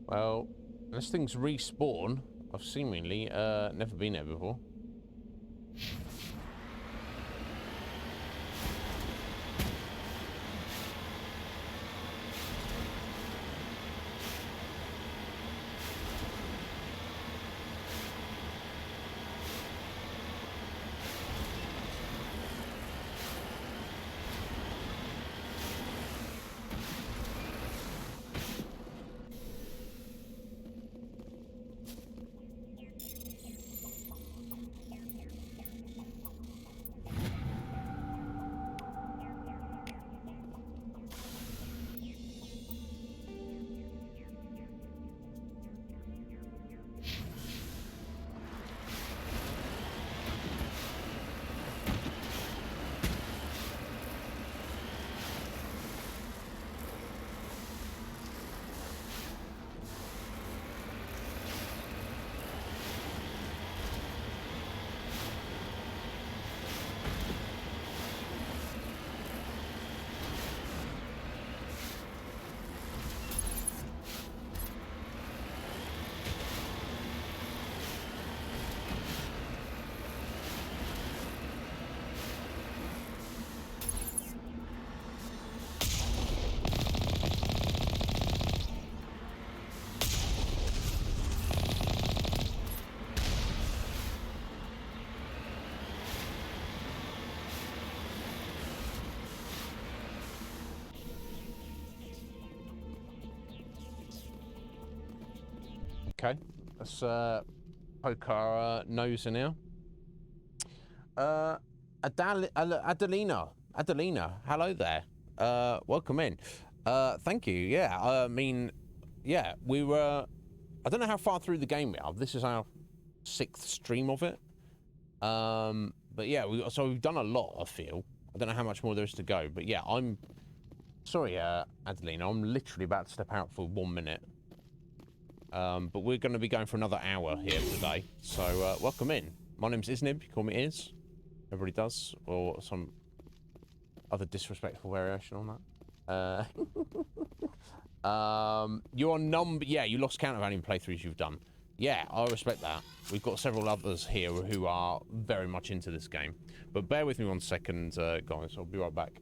Well, unless things respawn, I've seemingly never been there before. Okay, let's poke our nose in here. Adelina, hello there. Welcome in. Thank you. Yeah, I mean, yeah, we were. I don't know how far through the game we are. This is our 6th stream of it. But yeah, we've done a lot. I feel. I don't know how much more there is to go. But yeah, I'm sorry, Adelina. I'm literally about to step out for 1 minute. But we're going to be going for another hour here today. So, welcome in. My name's Iznib. You call me Iz. Everybody does. Or some other disrespectful variation on that. You're on number... Yeah, you lost count of how many playthroughs you've done. yeah, I respect that. We've got several others here who are very much into this game. But bear with me 1 second, guys. I'll be right back.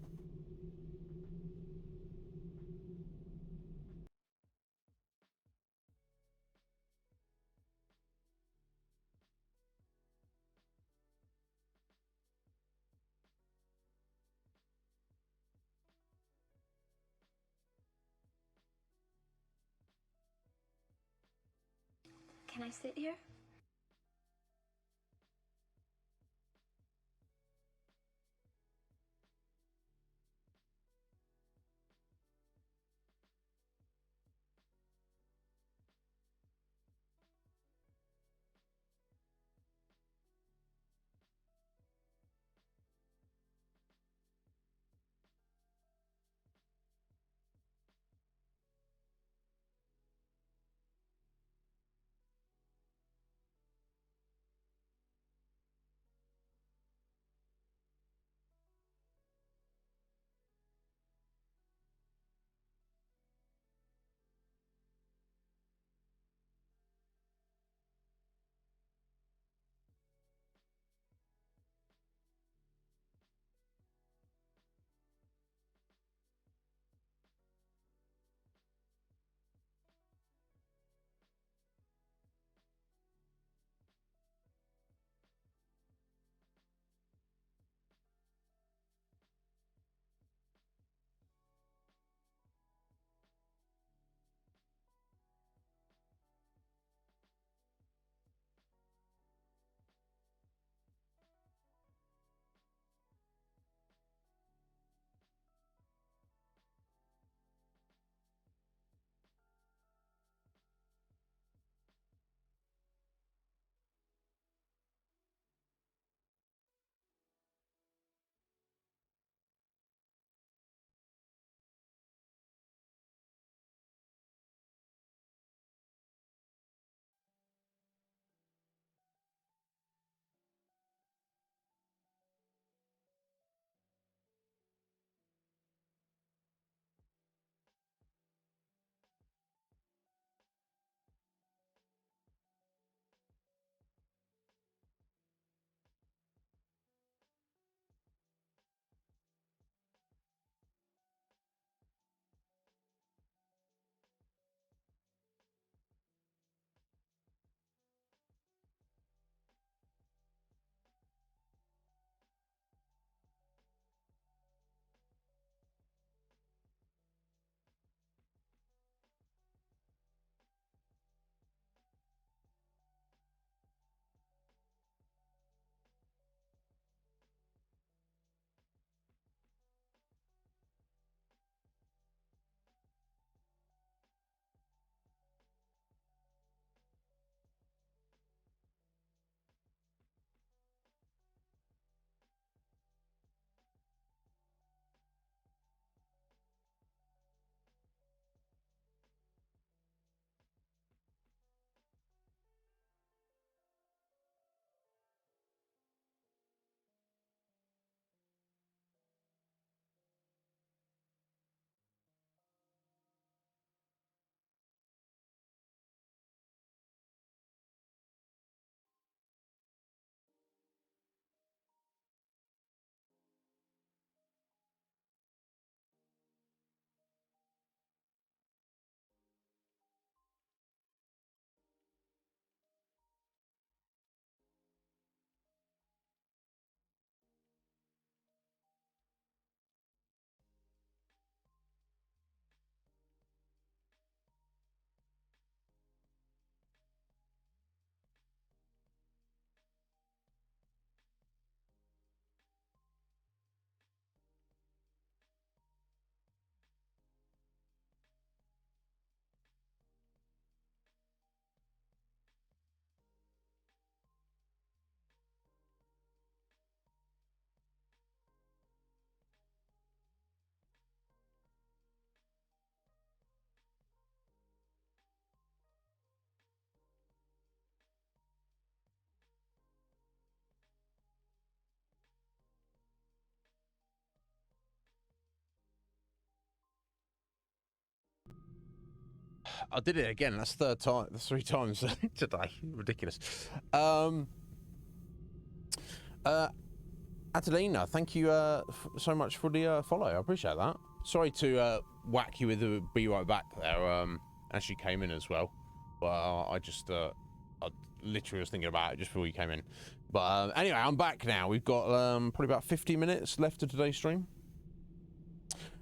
Can I sit here? I did it again. That's third time. That's 3 times today. Ridiculous. Adelina, thank you so much for the follow. I appreciate that. Sorry to whack you with the be right back there. As she came in as well. But I just I literally was thinking about it just before you came in. But anyway, I'm back now. We've got probably about 50 minutes left of today's stream.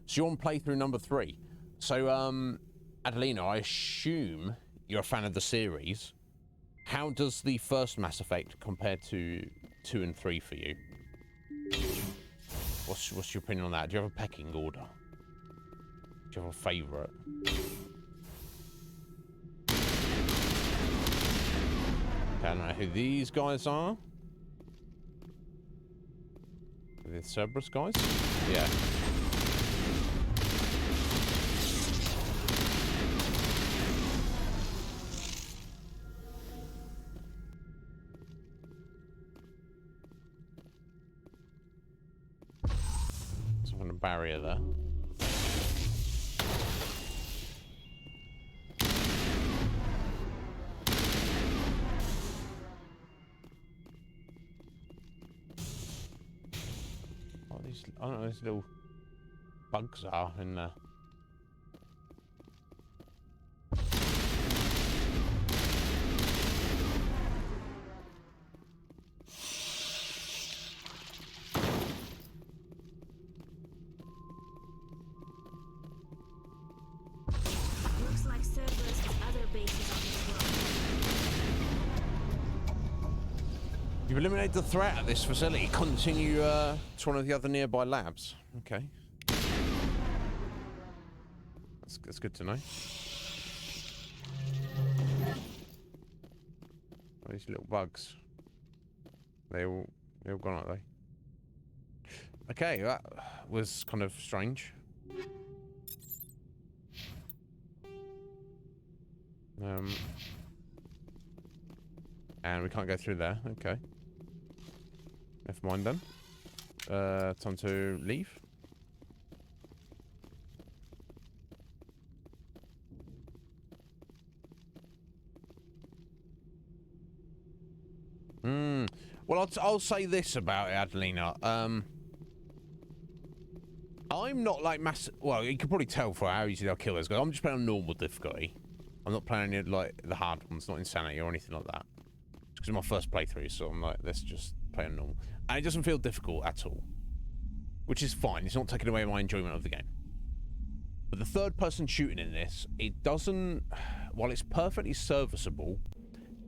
So you're on playthrough number 3. So Adelina, I assume you're a fan of the series. How does the first Mass Effect compare to 2 and 3 for you? What's your opinion on that? Do you have a pecking order? Do you have a favourite? I don't know who these guys are. The Cerberus guys? Yeah. Something a barrier there. I don't know, these little bugs are in there. Looks like Cerberus has other bases on this world. You've eliminated the threat at this facility. Continue to one of the other nearby labs. Okay. That's good to know. Oh, these little bugs. They all gone, aren't they? Okay, that was kind of strange. And we can't go through there. Okay. Never mind then. Time to leave. Well, I'll say this about it, Adelina. I'm not like well, you can probably tell for how easily I'll kill those guys. I'm just playing on normal difficulty. I'm not playing any, like the hard ones, not Insanity or anything like that. Because it's my first playthrough, so I'm like, let's just play on normal. And it doesn't feel difficult at all. Which is fine. It's not taking away my enjoyment of the game. But the third person shooting in this, it doesn't... While it's perfectly serviceable,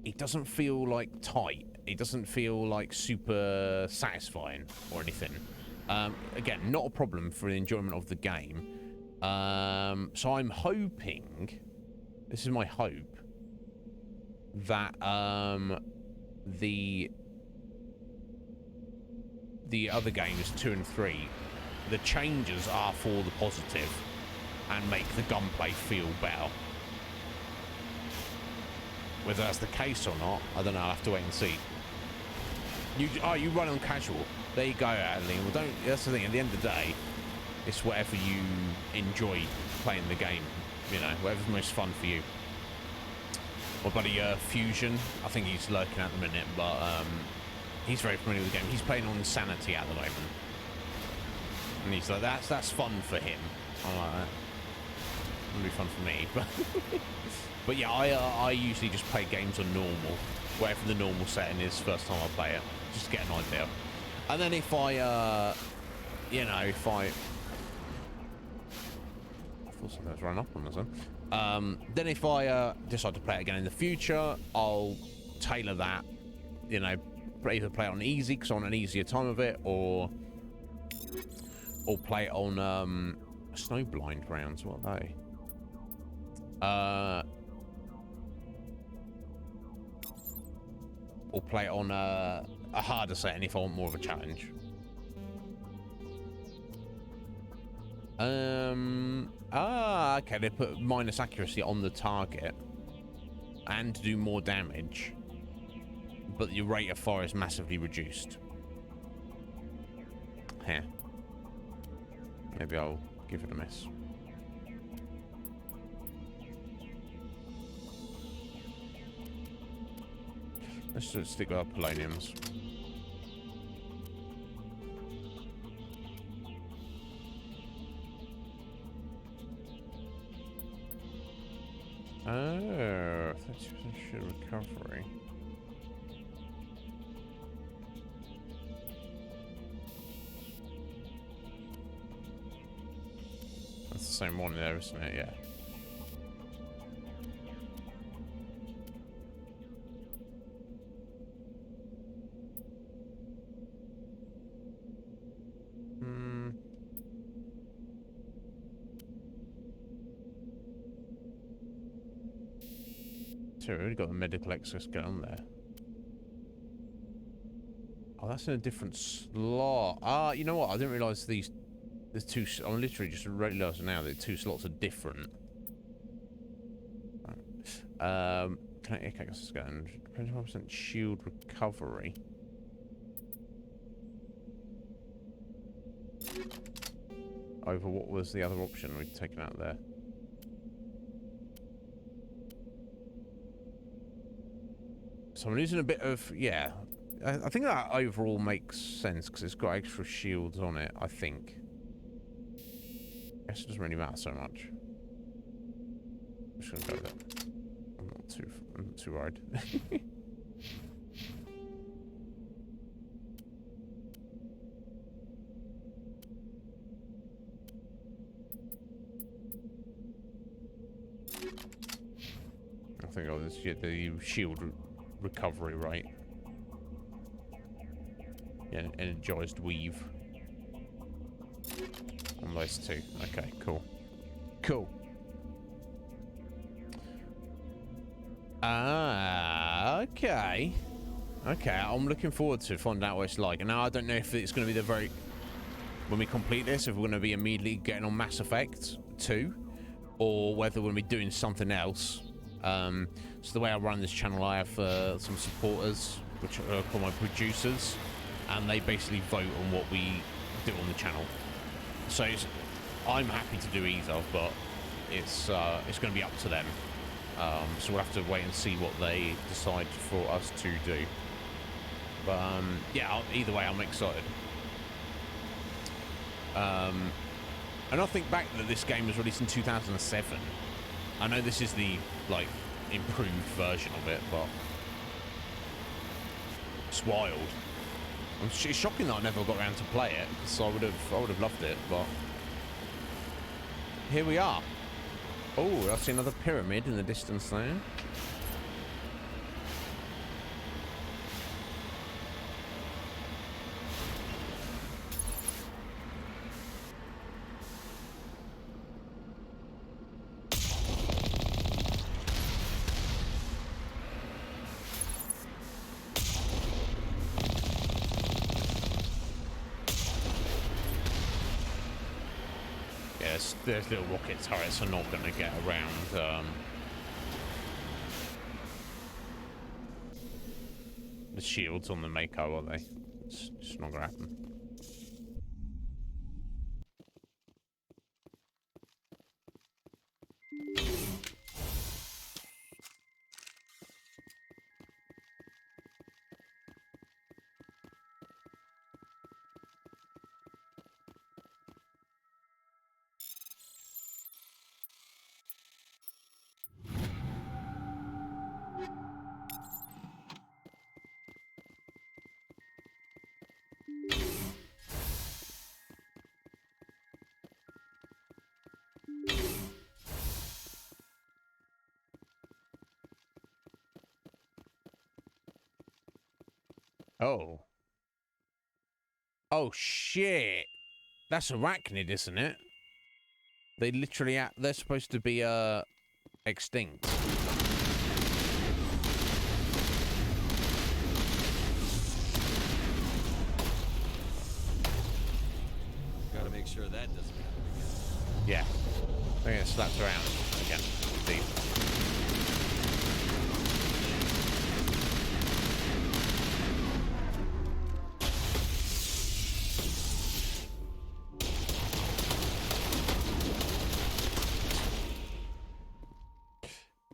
it doesn't feel like tight. It doesn't feel like super satisfying or anything. Again, not a problem for the enjoyment of the game. So I'm hoping... This is my hope. That the other games 2 and 3, the changes are for the positive and make the gunplay feel better. Whether that's the case or not, I don't know. I'll have to wait and see. You run on casual. There you go, Adeline. Well, that's the thing. At the end of the day, it's whatever you enjoy playing the game. You know, whatever's most fun for you. My buddy Fusion, I think he's lurking at the minute, but he's very familiar with the game. He's playing on Sanity at the moment, and he's like, that's fun for him. I'm like, that wouldn't be fun for me, but yeah, I usually just play games on normal, whatever the normal setting is. First time I play it, just to get an idea, and then if I thought something was run up on us, then if I decide to play it again in the future, I'll tailor that, you know, either play it on easy because I want an easier time of it, or play it on snowblind rounds. What are they? Or play it on a harder setting if I want more of a challenge. Okay, they put minus accuracy on the target and do more damage, but your rate of fire is massively reduced. Here. Maybe I'll give it a miss. Let's just stick with our poloniums. Oh, 30% recovery. That's the same one there, isn't it? Yeah. So we've already got the medical access going on there. Oh, that's in a different slot. Ah, you know what? I didn't realise there's two. I'm literally just realising now that 2 slots are different. Right. Kinetic access scan. 25% shield recovery. Over what was the other option we'd taken out there? So I'm losing a bit of, yeah. I think that overall makes sense because it's got extra shields on it, I think. I guess it doesn't really matter so much. I'm just gonna go with it. I'm not too worried. I think I'll just get the shield recovery rate. Yeah, energized weave. On those 2. Okay, cool. Cool. Okay. Okay, I'm looking forward to finding out what it's like. And now I don't know if it's going to be when we complete this, if we're going to be immediately getting on Mass Effect 2, or whether we're going to be doing something else. So the way I run this channel, I have some supporters, which are called my producers, and they basically vote on what we do on the channel. So I'm happy to do either, but it's going to be up to them. So we'll have to wait and see what they decide for us to do. But yeah, either way, I'm excited. And I think back that this game was released in 2007. I know this is the improved version of it, but it's wild. It's shocking that I never got around to play it, because I would have loved it. But here we are. Oh, I see another pyramid in the distance there. There's little rocket turrets are not going to get around the shields on the Mako, are they? It's just not going to happen. Oh. Oh, shit. That's arachnid, isn't it? They literally, they're supposed to be, extinct. Gotta make sure that doesn't happen again. Yeah. They're gonna slap around again. Deep.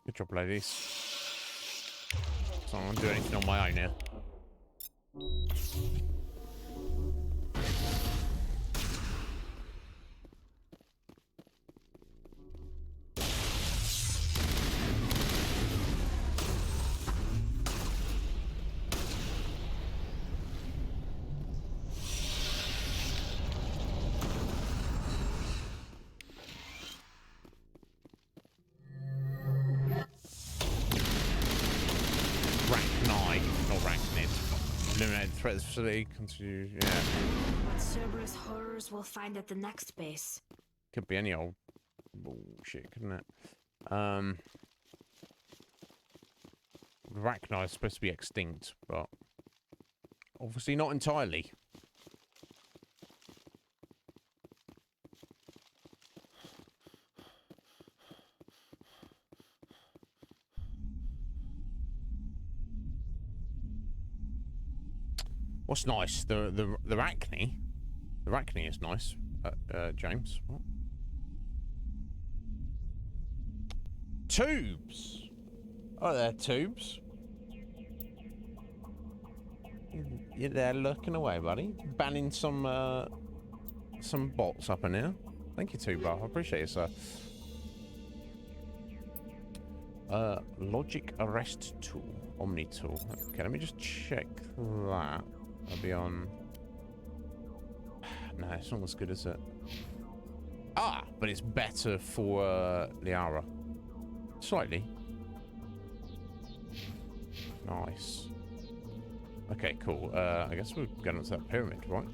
Good job, ladies. So I don't do anything on my own here. Threats facility, continue, yeah. What Cerberus horrors we'll find at the next base. Could be any old bullshit, couldn't it? Arachni is supposed to be extinct, but obviously not entirely. What's nice? The Arachni. The Arachni is nice. James. What? Tubes. Oh, they're tubes. You're there lurking away, buddy. Banning some bots up in here. Thank you, Tuber. I appreciate it, sir. Logic arrest tool. Omni tool. Okay, let me just check that. I'll be on. No, it's not as good as it. Ah, but it's better for Liara. Slightly. Nice. Okay, cool. I guess we're going to that pyramid, right?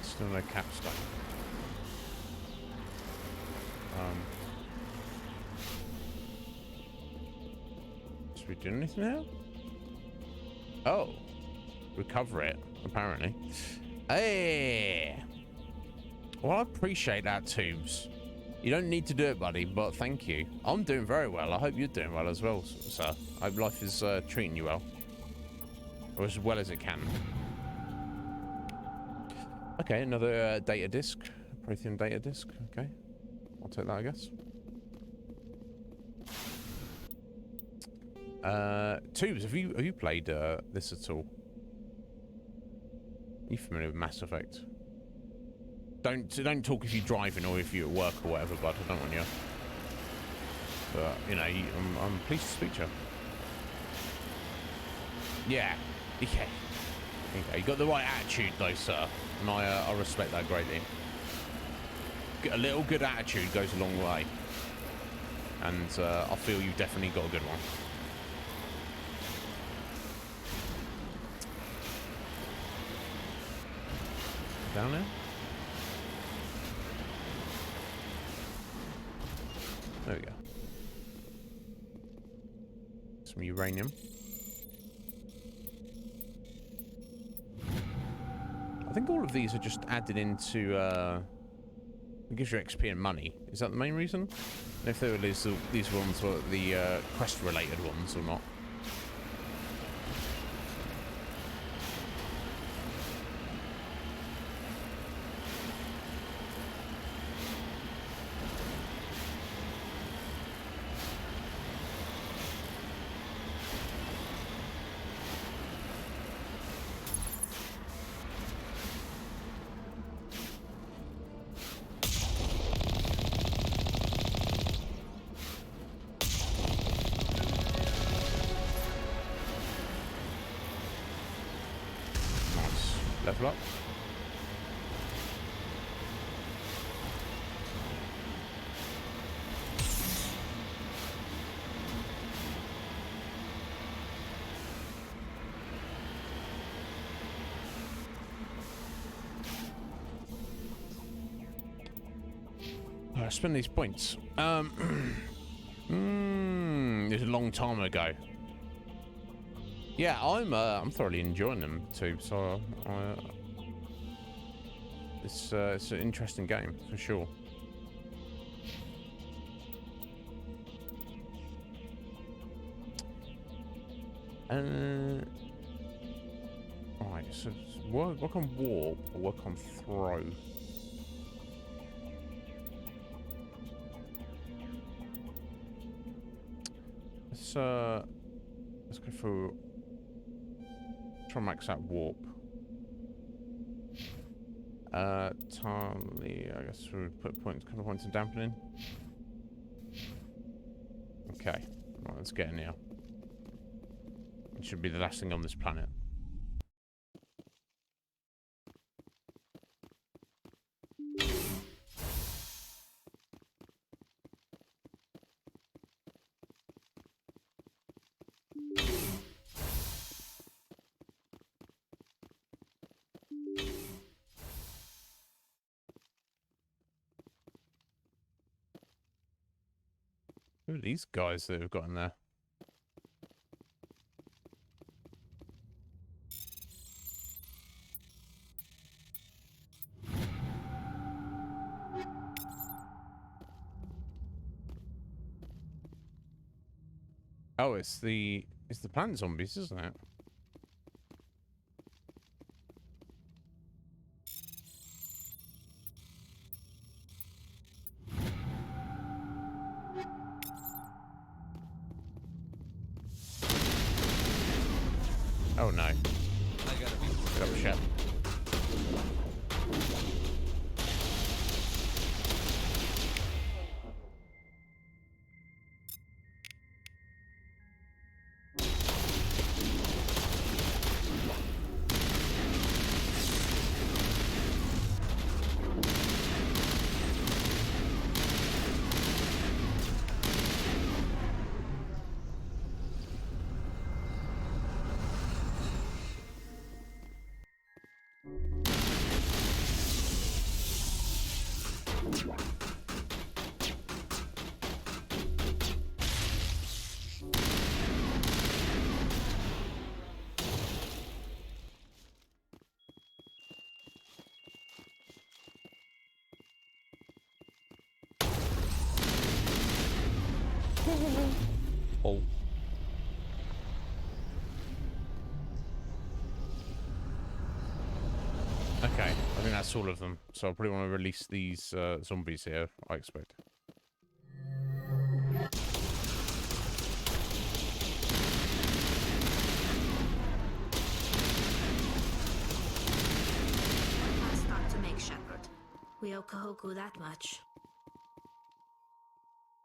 Still no capstone. Should we do anything now? Oh, recover it apparently. Hey, well, I appreciate that, Tubes. You don't need to do it, buddy, but thank you. I'm doing very well. I hope you're doing well as well, sir. I hope life is treating you well, or as well as it can. Okay, another data disk, Prothean data disk. Okay, I'll take that, I guess. Tubes, have you played this at all? Are you familiar with Mass Effect? Don't talk if you're driving or if you're at work or whatever, bud. I don't want you. But you know, I'm pleased to speak to you. Yeah. Okay. You got the right attitude, though, sir, and I respect that greatly. A little good attitude goes a long way, and I feel you've definitely got a good one. Down there? There we go. Some uranium. I think all of these are just added into, it gives you XP and money. Is that the main reason? And if there were these ones were the quest-related ones or not. Level up. Spend these points. It was a long time ago. Yeah, I'm thoroughly enjoying them too. So it's an interesting game for sure. Right, so work on warp or work on throw? Let's go through. Try and max out warp. Totally, I guess we'll put a couple of points in dampening. Okay, right, let's get in now. It should be the last thing on this planet. Who are these guys that have got in there? Oh, it's the plant zombies, isn't it? Oh no. Get up, Shep. Oh. Okay, I think that's all of them. So I probably want to release these zombies here, I expect. That's not to make, Shepard. We owe Kahoku that much.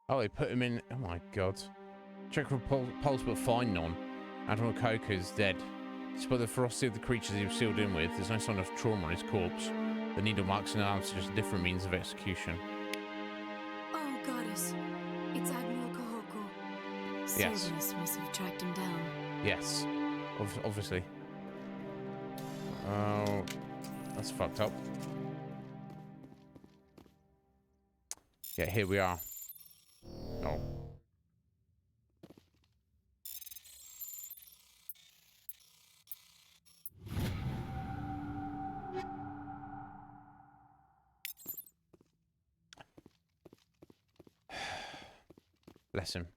Oh, they put him in. Oh my god. Check for pulse, but find none. Admiral Coker is dead. Despite the ferocity of the creatures he was sealed in with, there's no sign of trauma on his corpse. The needle marks and arms suggest different means of execution. Oh, goddess. It's Admiral Kahoku. Yes. Cerberus must have tracked him down. Yes. Obviously. Oh, that's fucked up. Yeah, here we are. Oh. Bless him.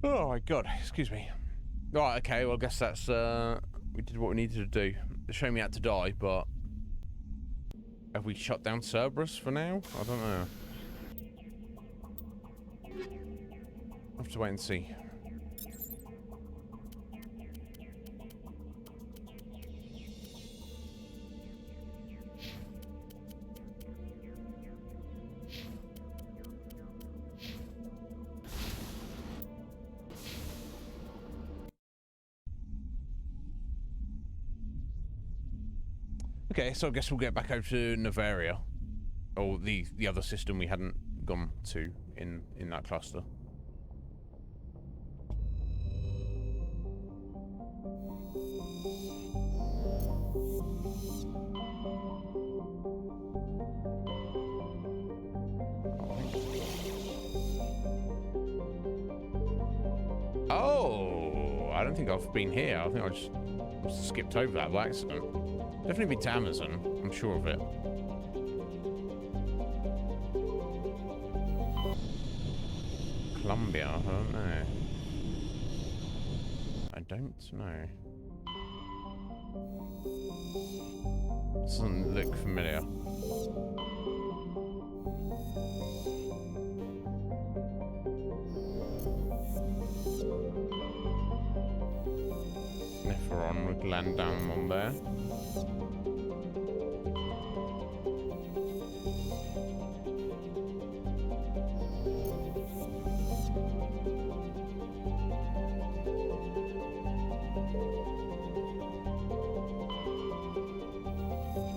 Oh my god, excuse me. Right, okay, well I guess that's we did what we needed to do. They show me how to die, but have we shut down Cerberus for now? I don't know. I'll have to wait and see. Okay, so I guess we'll get back over to Novaria, or the other system we hadn't gone to in that cluster. Oh, I don't think I've been here. I think I just skipped over that by accident. Definitely been to Amazon. I'm sure of it. Columbia, I don't know. I don't know. Doesn't look familiar. Neferon would land down on there.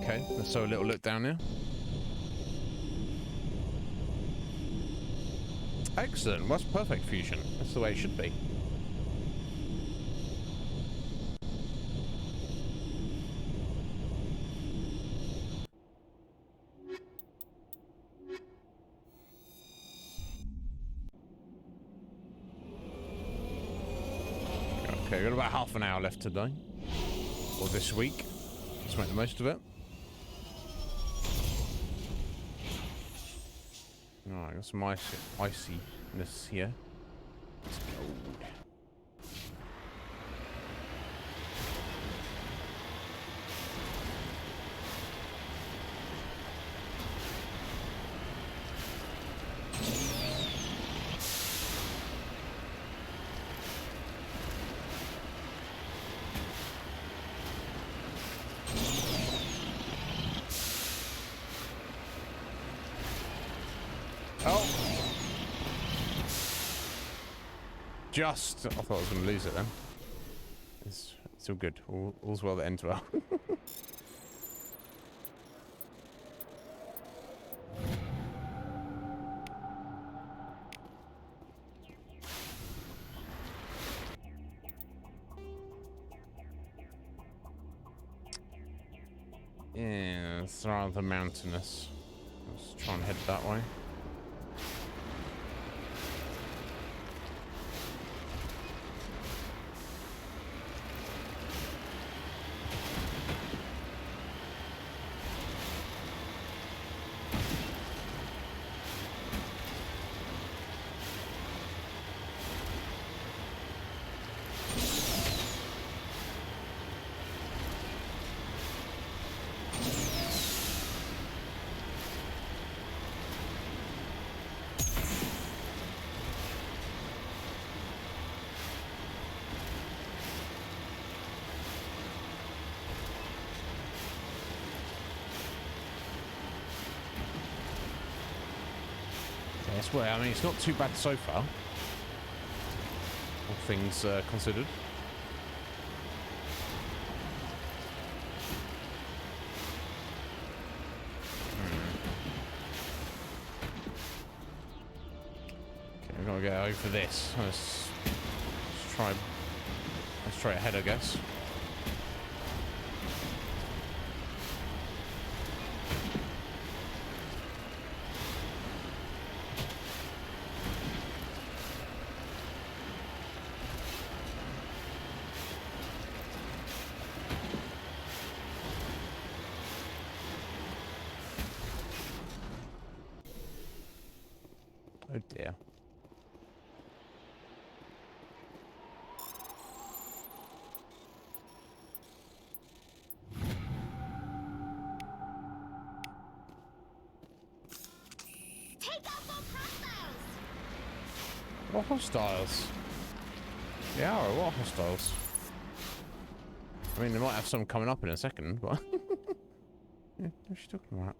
Okay, let's have a little look down here. Excellent, well, that's perfect fusion. That's the way it should be. Okay, we've got about half an hour left today. Or this week. Let's make the most of it. Alright, got some iciness here. Let's go. Just, I thought I was going to lose it then. It's all good. All's well that ends well. Yeah, it's rather mountainous. Let's try and head that way. Well, I mean, it's not too bad so far, all things considered. Okay, we've got to go over this. Let's try straight ahead, I guess. Oh dear. What hostiles? They are, what hostiles? I mean, they might have some coming up in a second, but... yeah, what's she talking about?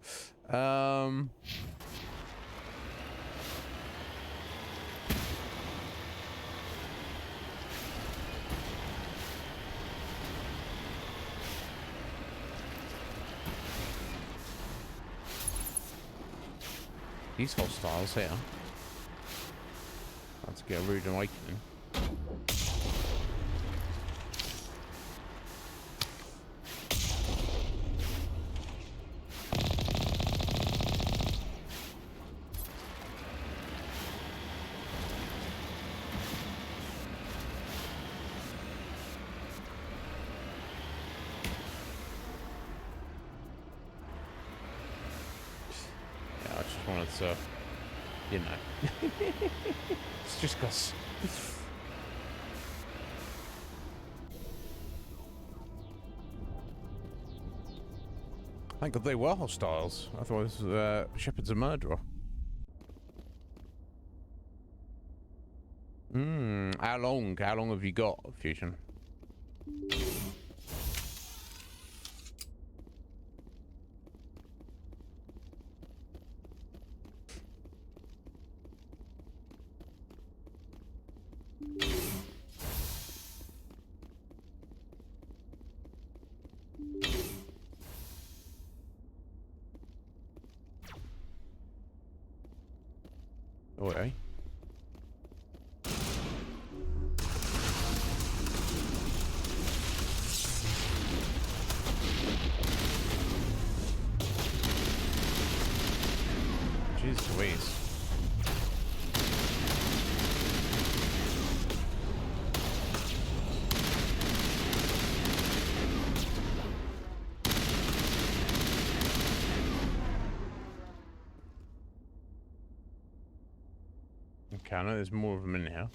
These hostiles here. Let's get a rude awakening. it's you know, it's just because. Thank God they were hostiles. I thought this was Shepard's a murderer. How long have you got, Fusion? Oh, eh? Jeez Louise. Okay, I know there's more of them in here.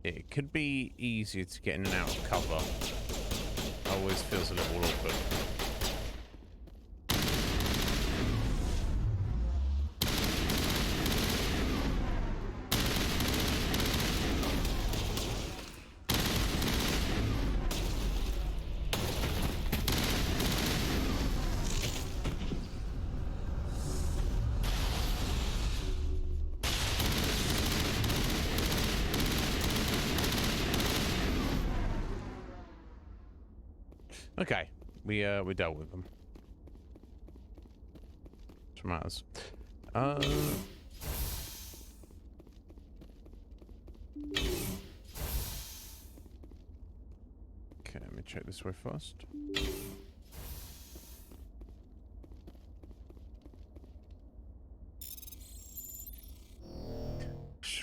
It could be easier to get in and out of cover. Always feels a little awkward. Okay, we dealt with them. Which matters. Okay, let me check this way first.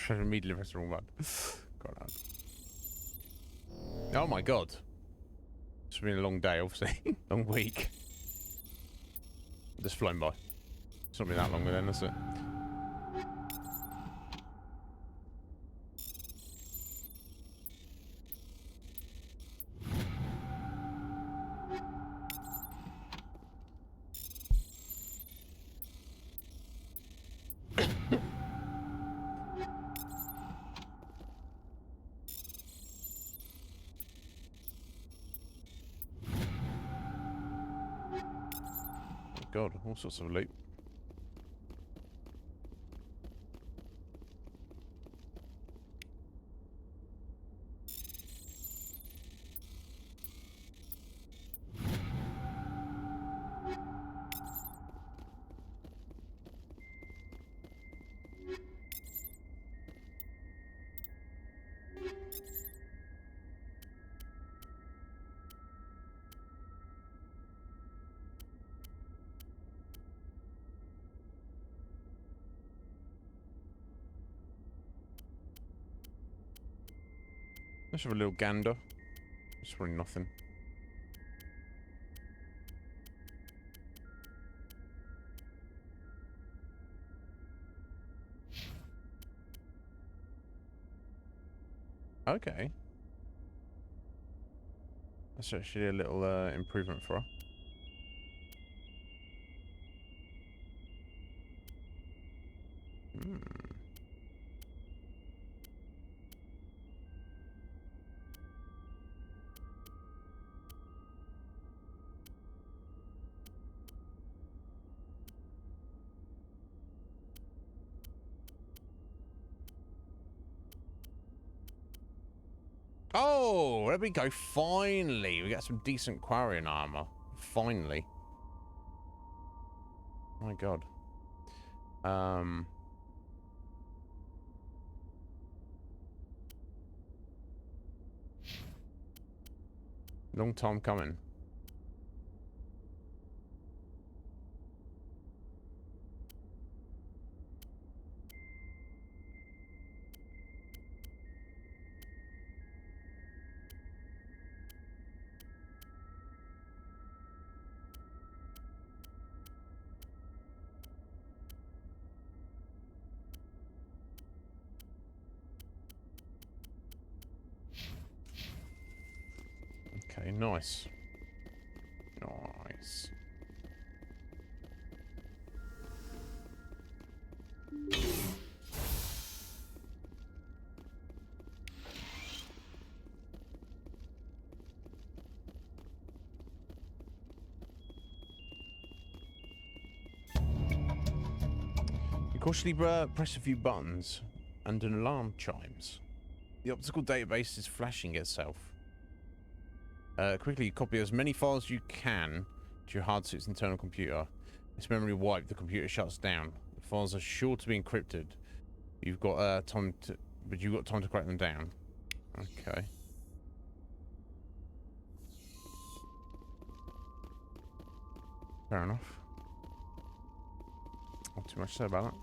Immediately press the wrong button. God. Oh my god. It's been a long day, obviously. Long week. Just flown by. It's not been that long then, that's it. God, all sorts of loot. Let's have a little gander. It's probably nothing. Okay. That's actually a little improvement for her. Oh, there we go. Finally, we got some decent Quarian armor. Finally. Oh my god. Long time coming. Okay, nice. Nice. You cautiously press a few buttons and an alarm chimes. The optical database is flashing itself. Quickly copy as many files as you can to your hard suit's internal computer. Its memory wiped, the computer shuts down. The files are sure to be encrypted. You've got time to crack them down. Okay. Fair enough. Not too much to say about that.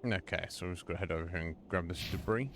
Okay, so we're just gonna head over here and grab this debris.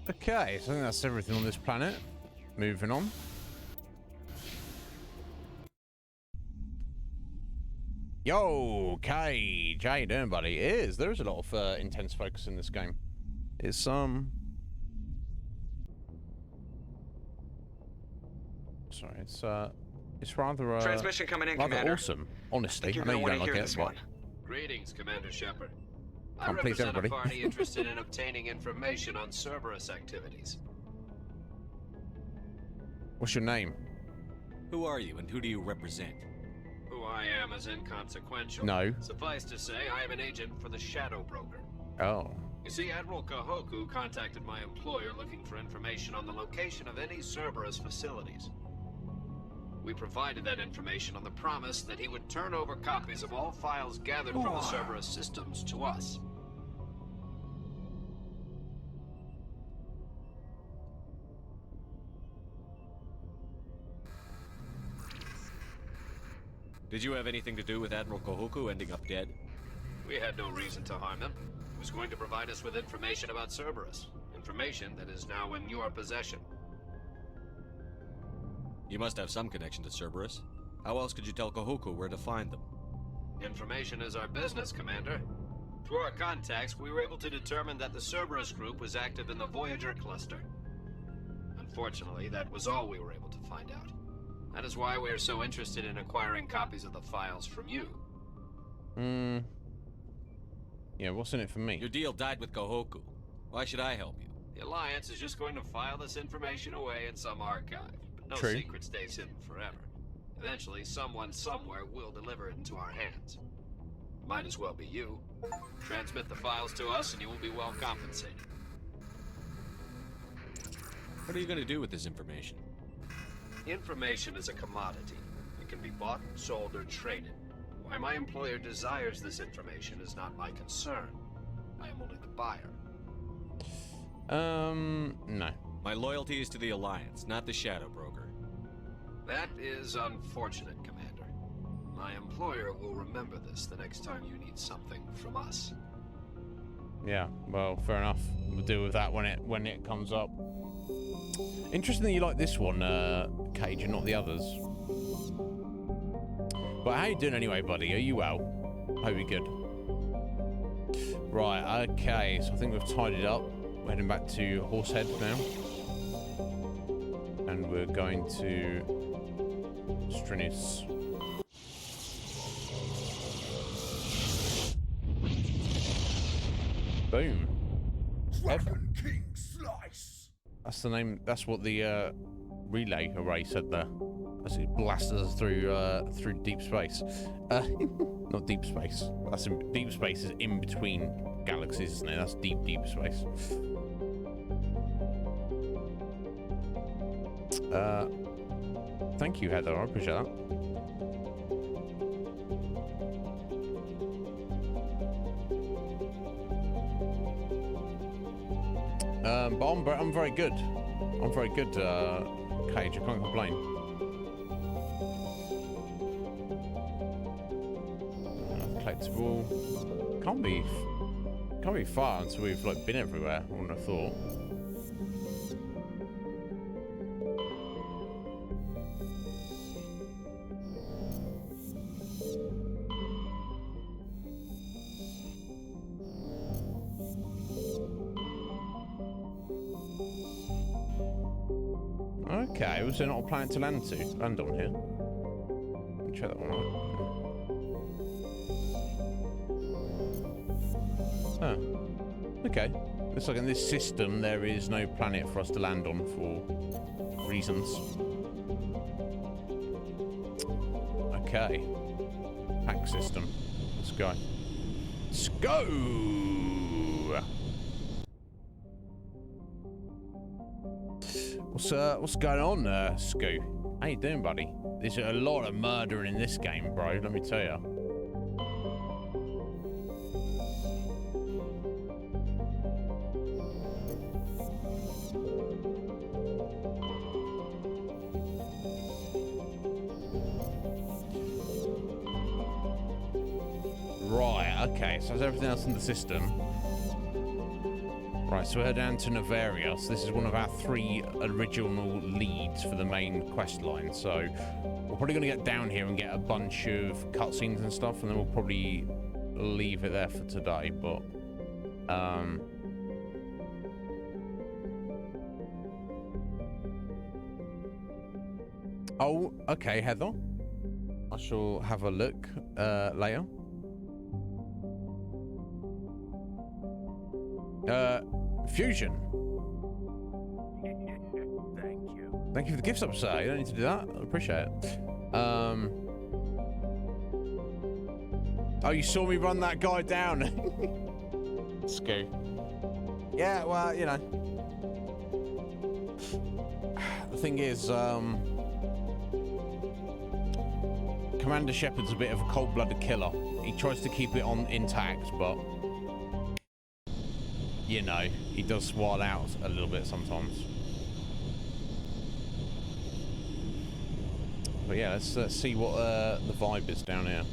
Okay, so I think that's everything on this planet. Moving on. Yo, Cage, how you doing, buddy? There is a lot of intense focus in this game. It's sorry, it's rather transmission coming in, rather Commander. Awesome, honestly. I know you don't like it, this one. Greetings, Commander Shepard. I Can't please represent a everybody. party interested in obtaining information on Cerberus activities. What's your name? Who are you and who do you represent? Who I am is inconsequential. No. Suffice to say, I am an agent for the Shadow Broker. Oh. You see, Admiral Kahoku contacted my employer looking for information on the location of any Cerberus facilities. We provided that information on the promise that he would turn over copies of all files gathered from the Cerberus systems to us. Did you have anything to do with Admiral Kahoku ending up dead? We had no reason to harm him. He was going to provide us with information about Cerberus. Information that is now in your possession. You must have some connection to Cerberus. How else could you tell Kahoku where to find them? Information is our business, Commander. Through our contacts, we were able to determine that the Cerberus group was active in the Voyager cluster. Unfortunately, that was all we were able to find out. That is why we are so interested in acquiring copies of the files from you. Yeah, what's in it for me? Your deal died with Kahoku. Why should I help you? The Alliance is just going to file this information away in some archive. But no True. secret stays hidden forever. Eventually, someone somewhere will deliver it into our hands. Might as well be you. Transmit the files to us and you will be well compensated. What are you going to do with this information? Information is a commodity. It can be bought, sold, or traded. Why my employer desires this information is not my concern. I am only the buyer. No. My loyalty is to the Alliance, not the Shadow Broker. That is unfortunate, Commander. My employer will remember this the next time you need something from us. Yeah, well, fair enough. We'll deal with that when it comes up. Interesting that you like this one, Cage, and not the others. But how you doing anyway, buddy? Are you well? Hope you're good. Right, okay, so I think we've tidied up. We're heading back to Horsehead now. And we're going to Strinus. Boom. Dragon King Slice. That's the name. That's what the relay array said there. As it blasted us through deep space. Not deep space. That's deep space is in between galaxies, isn't it? That's deep space. Thank you, Heather. I appreciate that. But I'm very good. I'm very good, Cage. I can't complain. Collectible. Can't be far until we've like been everywhere. I wouldn't have thought. Okay, was there not a planet to land on here? Check that one out. Huh. Okay. Looks like in this system there is no planet for us to land on for reasons. Okay. Pack system. Let's go. Let's go! What's going on, Scoo? How you doing, buddy? There's a lot of murder in this game, bro. Let me tell you. Right. Okay. So that's everything else in the system. Right, so we're down to Novaria. So this is one of our 3 original leads for the main quest line. So we're probably going to get down here and get a bunch of cutscenes and stuff, and then we'll probably leave it there for today. But oh, okay, Heather. I shall have a look later. Fusion. Thank you. Thank you for the gifts up, sir. You don't need to do that. I appreciate it. Oh, you saw me run that guy down. Scoo. Yeah, well, you know. The thing is, Commander Shepard's a bit of a cold-blooded killer. He tries to keep it on intact, but you know, he does wild out a little bit sometimes. But yeah, let's see what the vibe is down here.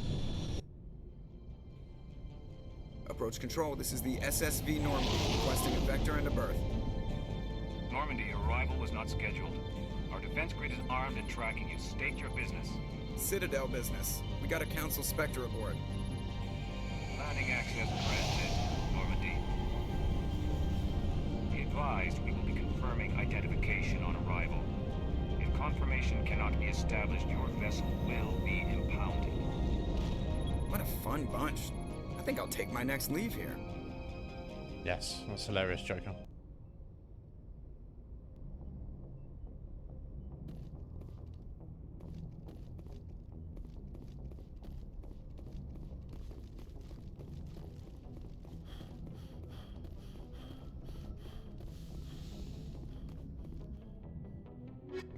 Approach control, this is the SSV Normandy, requesting a vector and a berth. Normandy, arrival was not scheduled. Our defense grid is armed and tracking you. State your business. Citadel business. We got a Council Spectre aboard. Landing access granted, Normandy. Be advised, we will be confirming identification on arrival. If confirmation cannot be established, your vessel will be impounded. What a fun bunch. I think I'll take my next leave here. Yes, that's hilarious, Joker.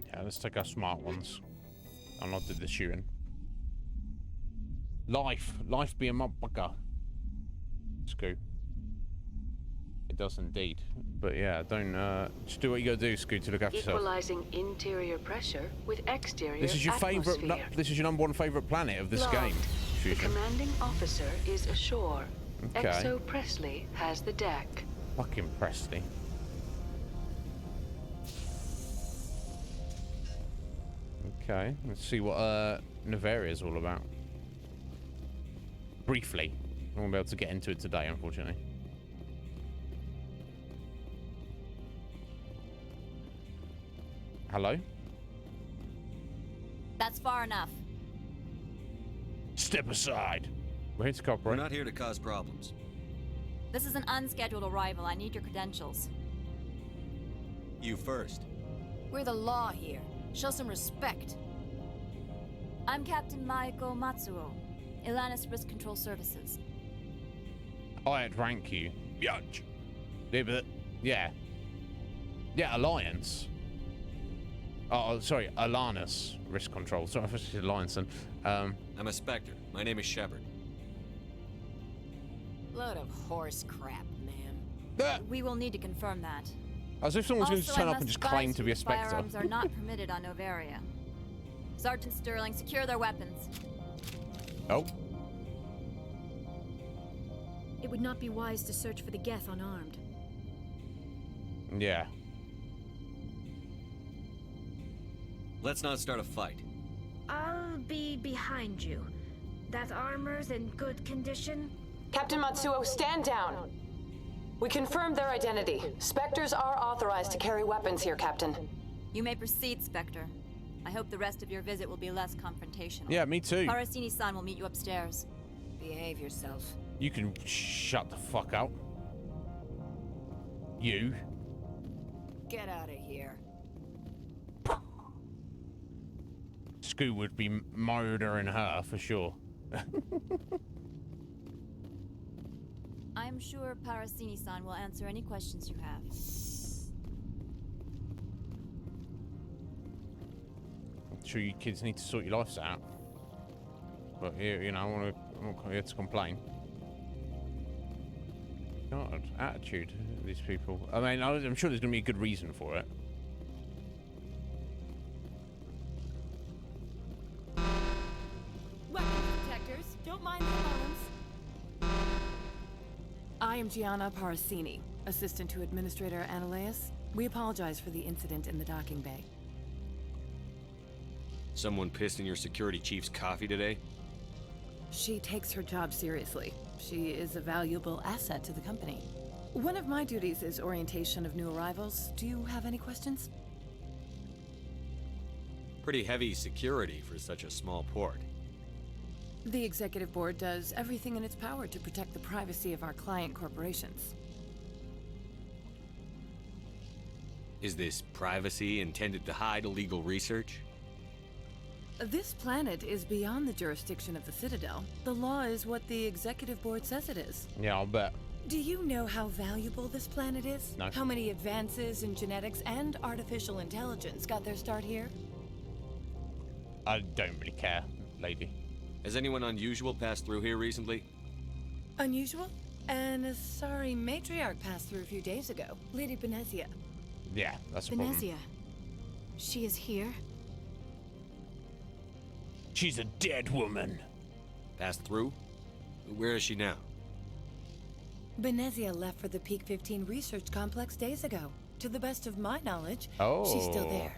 Yeah, let's take our smart ones. I'll not do the shooting. Life be a motherfucker. Let's go. It does indeed. But yeah, don't just do what you gotta do, Scoot, to look after yourself. Equalizing interior pressure with exterior This is your atmosphere. favorite. This is your #1 favorite planet of this game. The commanding officer is ashore. Okay. XO Presley has the deck. Fucking Presley. Okay, let's see what Nevaria is all about. Briefly. I won't be able to get into it today, unfortunately. Hello? That's far enough. Step aside. We're here to cooperate. We're not here to cause problems. This is an unscheduled arrival. I need your credentials. You first. We're the law here. Show some respect. I'm Captain Maiko Matsuo, Ilanis Risk Control Services. I outrank you. Yudge. Yeah, but yeah. Yeah, Alliance. Oh, sorry, Alanis Risk Control. Sorry, I thought you said Alliance then. I'm a Spectre. My name is Shepard. Load of horse crap, man. We will need to confirm that. As if someone's going to Also, turn I up and must just claim advise to you be a that Spectre. Firearms are not permitted on Novaria. Sergeant Sterling, secure their weapons. Oh. It would not be wise to search for the Geth unarmed. Yeah. Let's not start a fight. I'll be behind you. That armor's in good condition? Captain Matsuo, stand down. We confirmed their identity. Spectres are authorized to carry weapons here, Captain. You may proceed, Spectre. I hope the rest of your visit will be less confrontational. Yeah, me too. Parasini-san will meet you upstairs. Behave yourself. You can shut the fuck up. You. Get out of here. Scoot would be murdering her for sure. I'm sure Parasini-san will answer any questions you have. I'm sure you kids need to sort your lives out. But you know, I'm not here to complain. God, attitude of these people. I mean, I'm sure there's going to be a good reason for it. Weapons detectors, don't mind the alarms. I am Gianna Parasini, assistant to Administrator Ananias. We apologize for the incident in the docking bay. Someone pissed in your security chief's coffee today? She takes her job seriously. She is a valuable asset to the company. One of my duties is orientation of new arrivals. Do you have any questions? Pretty heavy security for such a small port. The Executive Board does everything in its power to protect the privacy of our client corporations. Is this privacy intended to hide illegal research? This planet is beyond the jurisdiction of the Citadel. The law is what the Executive Board says it is. Yeah, I'll bet. Do you know how valuable this planet is? No. How many advances in genetics and artificial intelligence got their start here? I don't really care, lady. Has anyone unusual passed through here recently? Unusual? And a sorry matriarch passed through a few days ago. Lady Benezia. Yeah, that's a problem. Benezia. She is here? She's a dead woman. Passed through? Where is she now? Benezia left for the Peak 15 research complex days ago. To the best of my knowledge, she's still there.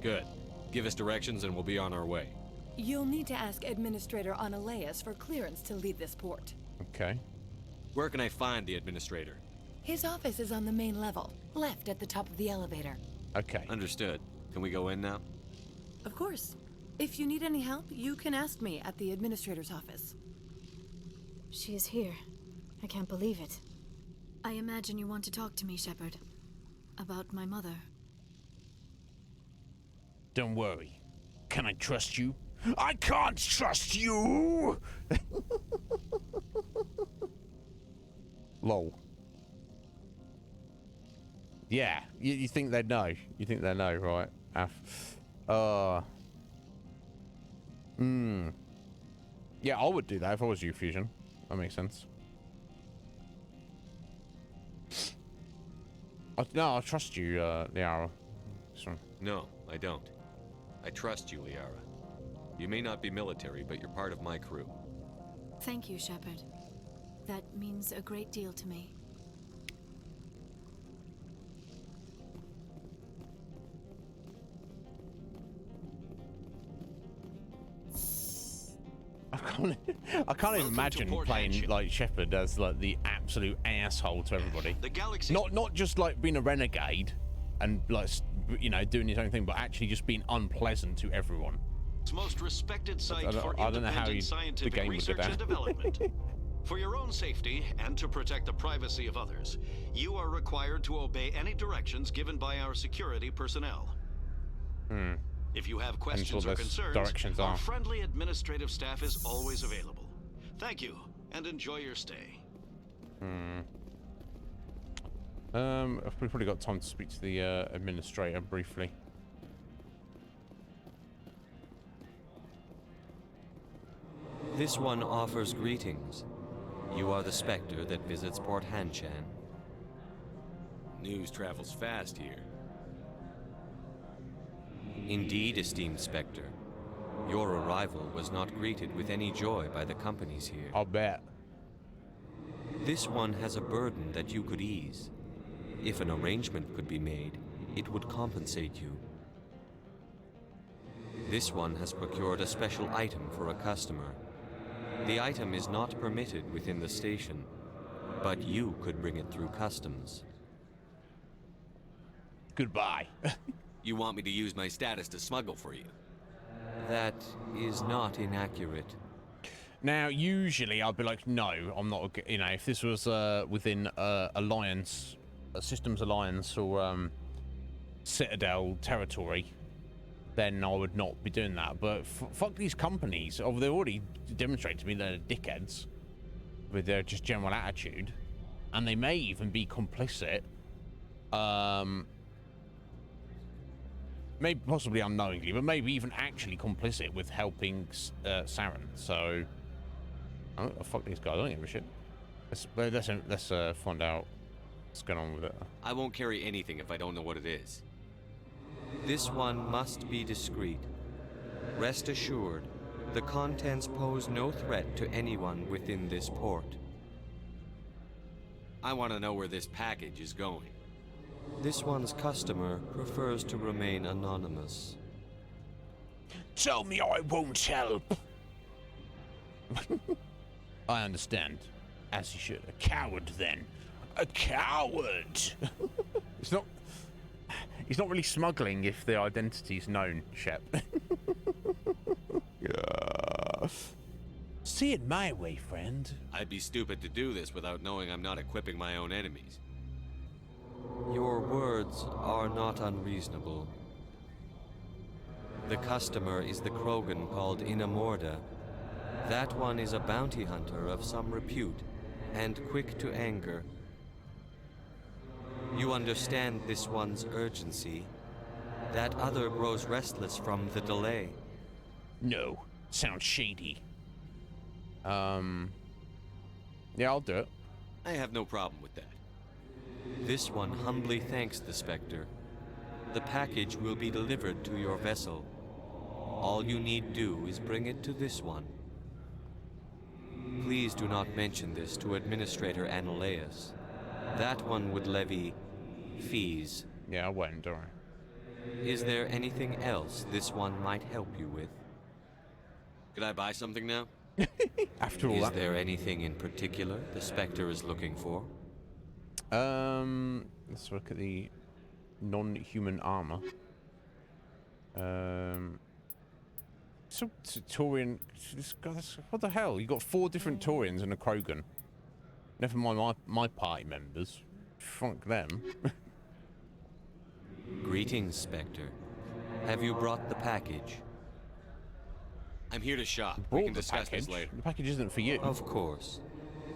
Good. Give us directions and we'll be on our way. You'll need to ask Administrator Ananias for clearance to leave this port. Okay. Where can I find the administrator? His office is on the main level, left at the top of the elevator. Okay. Understood. Can we go in now? Of course. If you need any help, you can ask me at the Administrator's office. She is here. I can't believe it. I imagine you want to talk to me, Shepard. About my mother. Don't worry. Can I trust you? I can't trust you! Lol. Yeah, you think they'd know. You think they know, right? Yeah, I would do that if I was you, Fusion. That makes sense. No, I trust you, Liara. Sorry. No, I don't. I trust you, Liara. You may not be military, but you're part of my crew. Thank you, Shepard. That means a great deal to me. I can't even imagine playing like Shepard as like the absolute asshole to everybody. The galaxy. Not just like being a renegade and like, you know, doing his own thing, but actually just being unpleasant to everyone. Most respected site for I don't know how independent scientific research and development. For your own safety and to protect the privacy of others, you are required to obey any directions given by our security personnel. If you have questions or concerns, our friendly administrative staff is always available. Thank you, and enjoy your stay. We've probably got time to speak to the administrator briefly. This one offers greetings. You are the Spectre that visits Port Hanshan. News travels fast here. Indeed, esteemed Spectre. Your arrival was not greeted with any joy by the companies here. I'll bet. This one has a burden that you could ease. If an arrangement could be made, it would compensate you. This one has procured a special item for a customer. The item is not permitted within the station, but you could bring it through customs. Goodbye. You want me to use my status to smuggle for you? That is not inaccurate. Now, usually I'd be like, no, I'm not, you know, if this was within Alliance, a Systems Alliance or Citadel territory, then I would not be doing that. But fuck these companies. Oh, they've already demonstrated to me they're dickheads with their just general attitude. And they may even be complicit. Maybe possibly unknowingly, but maybe even actually complicit with helping Saren. So, oh, fuck these guys. I don't give a shit. Let's find out what's going on with it. I won't carry anything if I don't know what it is. This one must be discreet. Rest assured, the contents pose no threat to anyone within this port. I want to know where this package is going. This one's customer prefers to remain anonymous. Tell me I won't help. I understand. As you should. A coward, then. A coward! He's not really smuggling if the identity's known, Shep. Yeah. See it my way, friend. I'd be stupid to do this without knowing I'm not equipping my own enemies. Your words are not unreasonable. The customer is the Krogan called Inamorda. That one is a bounty hunter of some repute, and quick to anger. You understand this one's urgency. That other grows restless from the delay. No. Sounds shady. Yeah, I'll do it. I have no problem with that. This one humbly thanks the Spectre. The package will be delivered to your vessel. All you need do is bring it to this one. Please do not mention this to Administrator Analaeus. That one would levy fees. Yeah, I won't, don't worry. Is there anything else this one might help you with? Could I buy something now? After all Is that. there anything in particular the Spectre is looking for? Let's look at the non-human armor. So Taurian. What the hell? You got 4 different Taurians and a Krogan. Never mind my party members. Fuck them. Greetings, Spectre. Have you brought the package? I'm here to shop. We can discuss this later. The package isn't for you. Of course.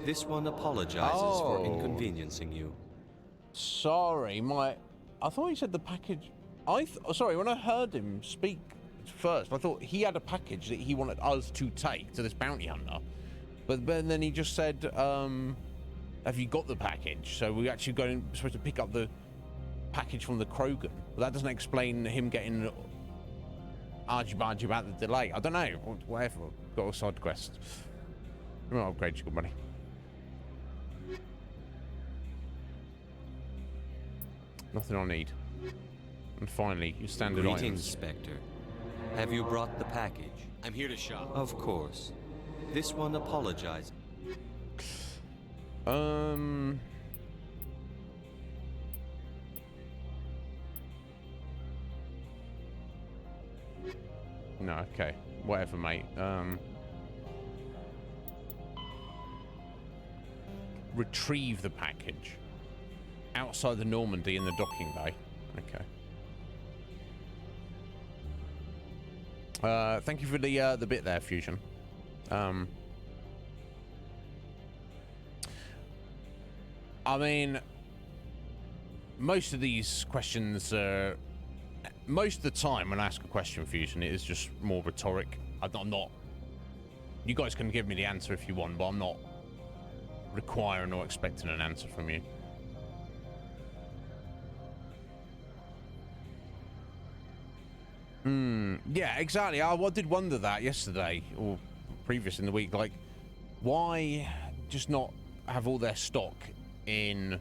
This one apologizes for inconveniencing you. Sorry, I thought he said the package. Sorry, when I heard him speak first, I thought he had a package that he wanted us to take to this bounty hunter. But then he just said, have you got the package? So we're actually supposed to pick up the package from the Krogan. But that doesn't explain him getting argy-bargy about the delay. I don't know. Whatever. Got a side quest. I'm gonna upgrade you, good buddy. Nothing I need. And finally, your standard Greetings, items. Spectre. Have you brought the package? I'm here to shop. Of course. This one apologizes. No, okay. Whatever, mate. Retrieve the package. Outside the Normandy in the docking bay. Okay. Thank you for the bit there, Fusion. I mean, most of these questions, most of the time when I ask a question, Fusion, it is just more rhetoric. I'm not. You guys can give me the answer if you want, but I'm not requiring or expecting an answer from you. Yeah, exactly. I did wonder that yesterday or previous in the week. Like, why just not have all their stock in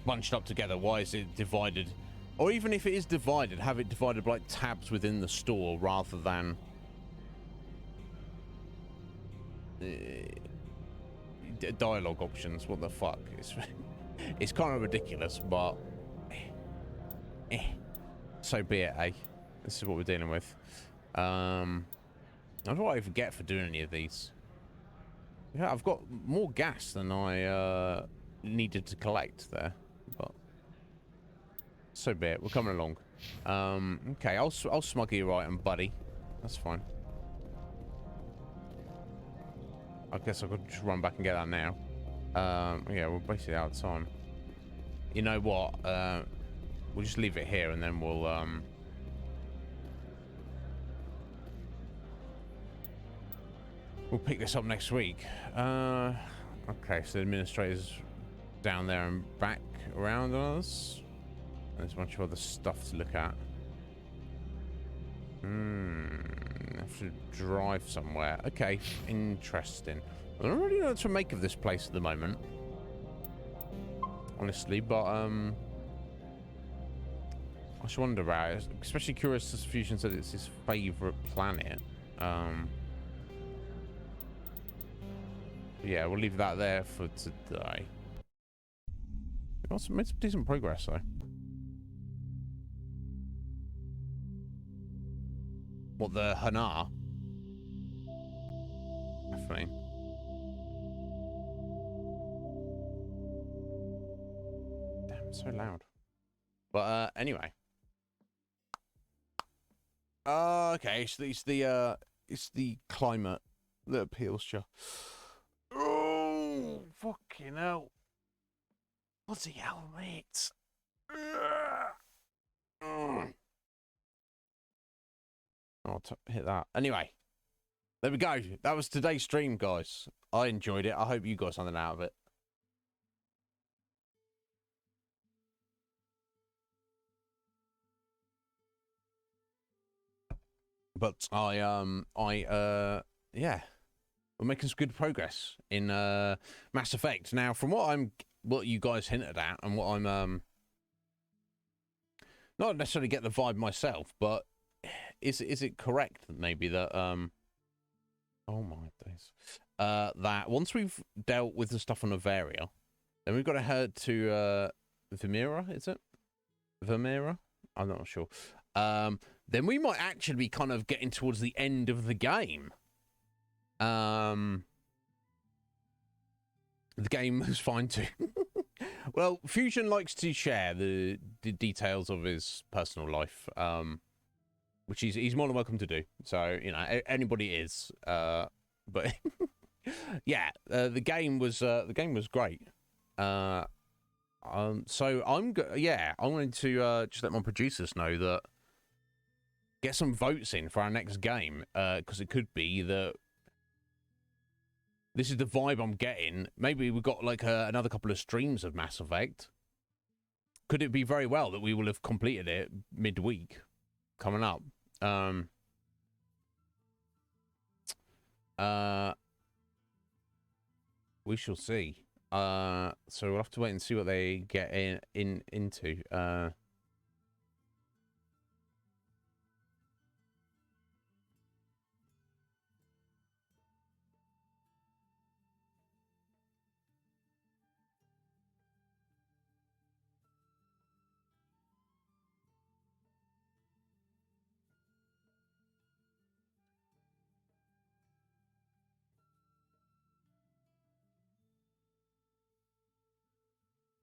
bunched up together? Why is it divided? Or even if it is divided, have it divided by like tabs within the store rather than dialogue options. What the fuck? It's kind of ridiculous, but so be it, eh? This is what we're dealing with. I don't know what I forget for doing any of these. Yeah, I've got more gas than I needed to collect there, but so be it. We're coming along. Okay, I'll smuggle you right, and buddy, that's fine. I guess I could just run back and get that now. Yeah, we're basically out of time. You know what? We'll just leave it here, and then we'll pick this up next week. Okay, so the administrator's down there and back around us. There's a bunch of other stuff to look at. Have to drive somewhere. Okay, interesting. I don't really know what to make of this place at the moment, honestly, but I just wonder about it. Especially curious as Fusion said it's his favorite planet. Yeah, we'll leave that there for today. Made some decent progress though. What, the Hanar? Definitely. Damn, so loud. But anyway. Okay, so it's the climate that appeals to you. Oh, fucking hell. Bloody hell, mate. I'll hit that. Anyway, there we go. That was today's stream, guys. I enjoyed it. I hope you got something out of it. But yeah, we're making some good progress in Mass Effect. Now, from what you guys hinted at, and what I'm not necessarily get the vibe myself, but is it correct maybe that oh my days, that once we've dealt with the stuff on Averia, then we've got to head to Vimera, is it? Vimera? I'm not sure. Then we might actually be kind of getting towards the end of the game. The game was fine too. Well, Fusion likes to share the details of his personal life, which he's more than welcome to do. So, you know, anybody is. But yeah, the game was great. So I wanted to just let my producers know that get some votes in for our next game, because it could be that this is the vibe I'm getting. Maybe we've got like another couple of streams of Mass Effect. could it be very well that we will have completed it midweek coming up? We shall see. So we'll have to wait and see what they get into.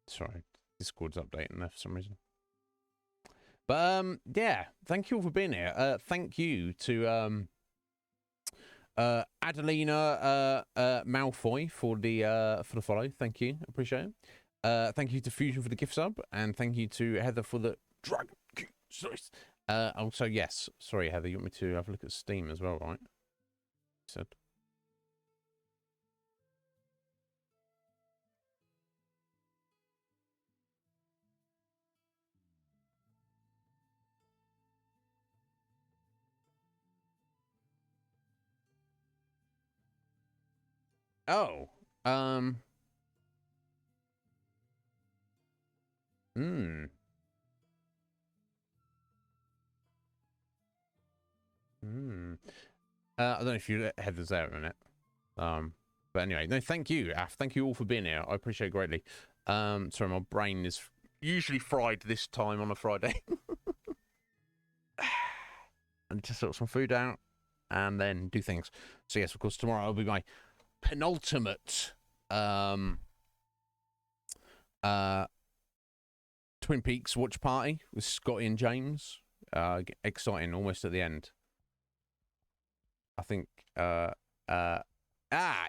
Sorry, Discord's updating there for some reason. But yeah, thank you all for being here. Thank you to Adelina Malfoy for the follow. Thank you, appreciate it. Thank you to Fusion for the gift sub, and thank you to Heather for the Dragon. Also, yes, sorry Heather, you want me to have a look at Steam as well, right? Said. Oh, I don't know if you Heather's there in a minute. But anyway, no, thank you, Af. Thank you all for being here. I appreciate it greatly. Sorry, my brain is usually fried this time on a Friday. And just sort some food out and then do things. So yes, of course, tomorrow will be my penultimate Twin Peaks watch party with Scotty and James. Exciting, almost at the end. I think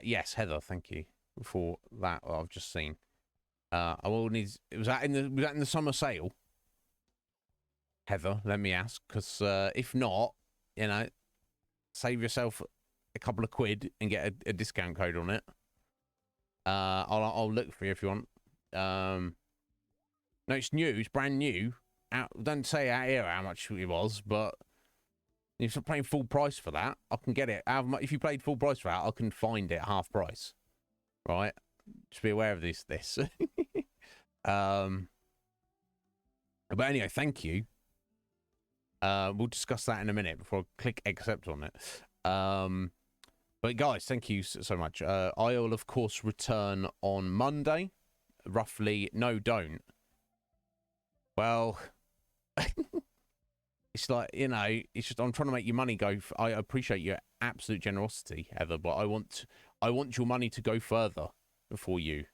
yes, Heather, thank you for that. I've just seen. I will need. Was that in the summer sale? Heather, let me ask, because if not, you know, save yourself a couple of quid and get a discount code on it. I'll look for you if you want. No, it's new. It's brand new. Don't say out here how much it was, but if you're paying full price for that, I can get it. If you paid full price for that, I can find it half price. Right? Just be aware of this. But anyway, thank you. We'll discuss that in a minute before I click accept on it. But guys, thank you so much. I will, of course, return on Monday. Roughly, no, don't. Well, it's like, you know, it's just I'm trying to make your money go. I appreciate your absolute generosity, Heather, but I want your money to go further for you.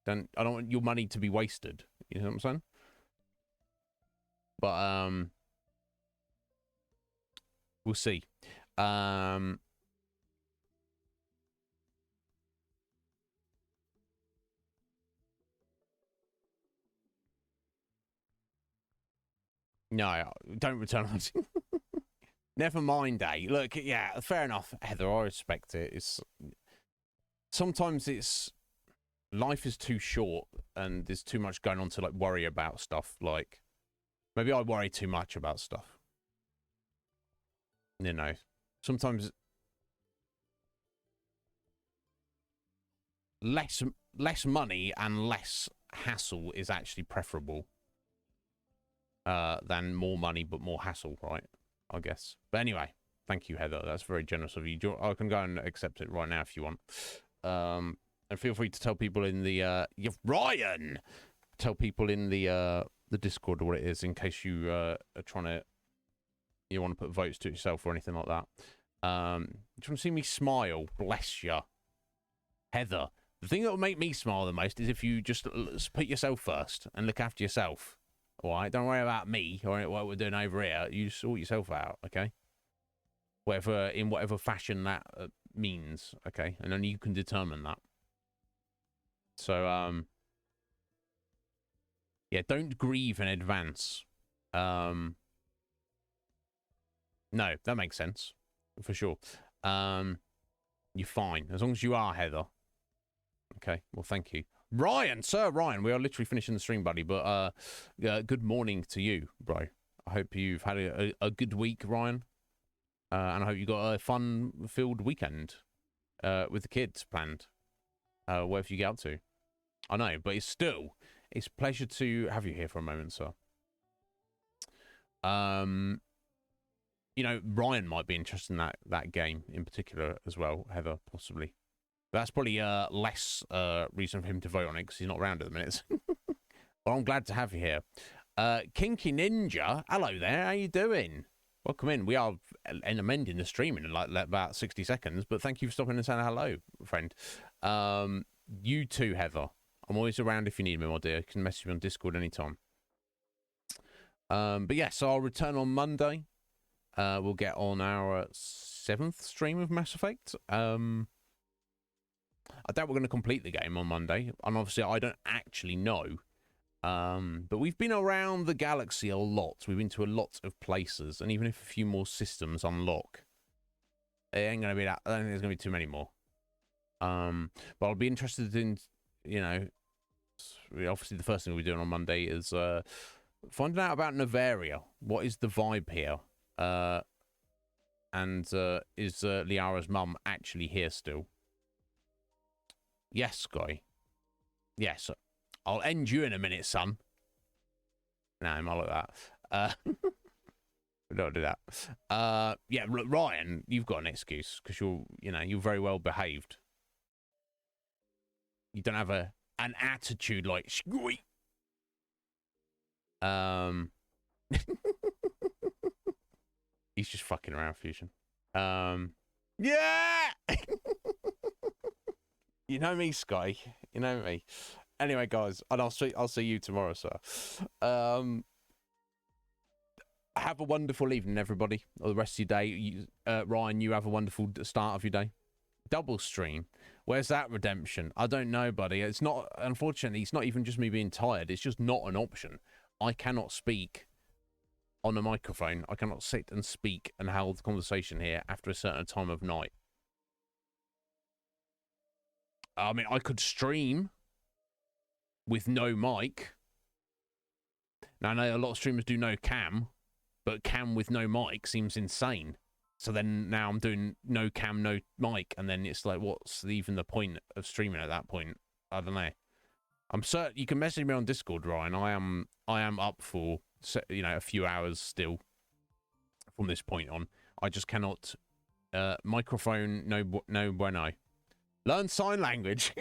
I don't want your money to be wasted. You know what I'm saying? But we'll see. No, don't return on. Never mind, eh? Look, yeah, fair enough, Heather. I respect it. Sometimes life is too short, and there's too much going on to like worry about stuff. Like maybe I worry too much about stuff. You know, sometimes less money and less hassle is actually preferable. Than more money but more hassle, right? I guess. But anyway, thank you, Heather. That's very generous of you. I can go and accept it right now if you want. And feel free to tell people in the Ryan. Tell people in the Discord what it is in case you are trying to want to put votes to yourself or anything like that. Do you want to see me smile? Bless you, Heather. The thing that will make me smile the most is if you just put yourself first and look after yourself. All right, don't worry about me or what we're doing over here. You sort yourself out, okay? In whatever fashion that means, okay? And only you can determine that. So, yeah, don't grieve in advance. No, that makes sense for sure. You're fine as long as you are, Heather. Okay, well, thank you. Ryan, Sir Ryan, we are literally finishing the stream, buddy. But good morning to you, bro. I hope you've had a good week, Ryan. And I hope you got a fun-filled weekend with the kids planned. Wherever you get up to. I know, but it's a pleasure to have you here for a moment, sir. You know, Ryan might be interested in that game in particular as well, Heather, possibly. But that's probably less reason for him to vote on it because he's not around at the minute. Well, I'm glad to have you here. Kinky Ninja, hello there, how you doing? Welcome in. We are amending the stream in like about 60 seconds, but thank you for stopping and saying hello, friend. You too, Heather. I'm always around if you need me, my dear. You can message me on Discord anytime. But yeah, so I'll return on Monday. We'll get on our 7th stream of Mass Effect. I doubt we're going to complete the game on Monday. And obviously, I don't actually know. But we've been around the galaxy a lot. We've been to a lot of places. And even if a few more systems unlock, it ain't going to be that. I don't think there's going to be too many more. But I'll be interested in, you know, obviously the first thing we're doing on Monday is finding out about Novaria. What is the vibe here? And is Liara's mum actually here still? Yes, Guy. Yes. I'll end you in a minute, son. No, I'm not like that. We don't do that. Yeah, look, Ryan, you've got an excuse because you're very well behaved. You don't have an attitude like squeak. He's just fucking around, Fusion. Yeah. You know me, Sky. You know me. Anyway, guys, and I'll see you tomorrow, sir. Have a wonderful evening, everybody, or the rest of your day. Ryan, you have a wonderful start of your day. Double stream. Where's that redemption? I don't know, buddy. It's not, unfortunately, it's not even just me being tired. It's just not an option. I cannot speak on a microphone. I cannot sit and speak and hold the conversation here after a certain time of night. I mean, I could stream with no mic. Now, I know a lot of streamers do no cam, but cam with no mic seems insane. So then now I'm doing no cam, no mic, and then it's like, what's even the point of streaming at that point? I don't know. I'm certain you can message me on Discord, Ryan. I am up for, you know, a few hours still from this point on. I just cannot microphone no bueno. Learn sign language.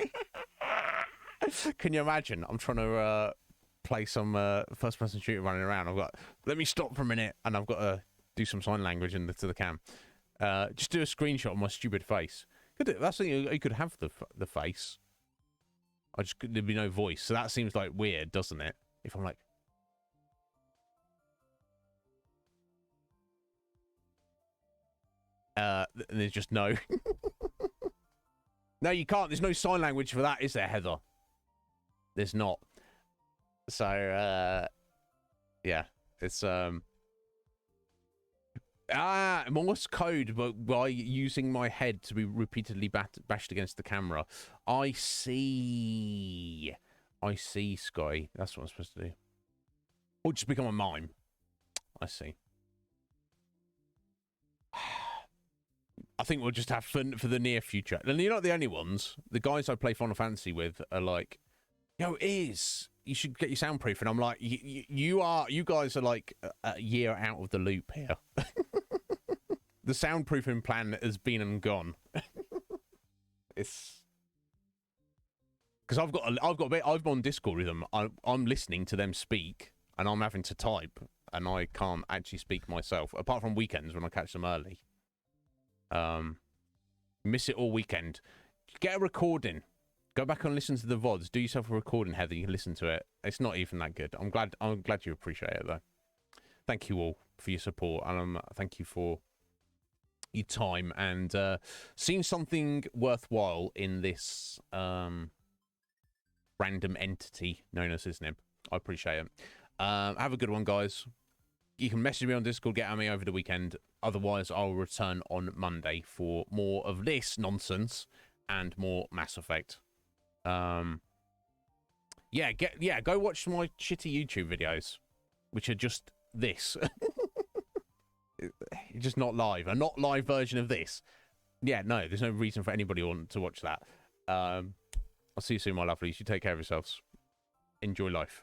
Can you imagine? I'm trying to play some first-person shooter running around. I've got, let me stop for a minute, and I've got to do some sign language to the cam. Just do a screenshot of my stupid face. That's the thing, you could have the face. There'd be no voice, so that seems like weird, doesn't it? If I'm like, and there's just no. No, you can't. There's no sign language for that, is there, Heather? There's not. So, yeah, it's Morse code, but by using my head to be repeatedly bashed against the camera. I see, Sky. That's what I'm supposed to do. Or just become a mime. I see. I think we'll just have fun for the near future. And you're not the only ones. The guys I play Final Fantasy with are like, yo, you should get your soundproof. And I'm like, you guys are like a year out of the loop here. The soundproofing plan has been and gone. It's because I've on Discord with them. I'm listening to them speak, and I'm having to type, and I can't actually speak myself. Apart from weekends when I catch them early. Miss it all weekend. Get a recording. Go back and listen to the VODs. Do yourself a recording, Heather. You can listen to it. It's not even that good. I'm glad you appreciate it though. Thank you all for your support, and thank you for your time and seeing something worthwhile in this random entity known as Iznib. I appreciate it. Have a good one, guys. You can message me on Discord, get at me over the weekend. Otherwise, I'll return on Monday for more of this nonsense and more Mass Effect. Yeah, go watch my shitty YouTube videos, which are just this. Just not live. A not live version of this. Yeah, no, there's no reason for anybody to watch that. I'll see you soon, my lovelies. You take care of yourselves. Enjoy life.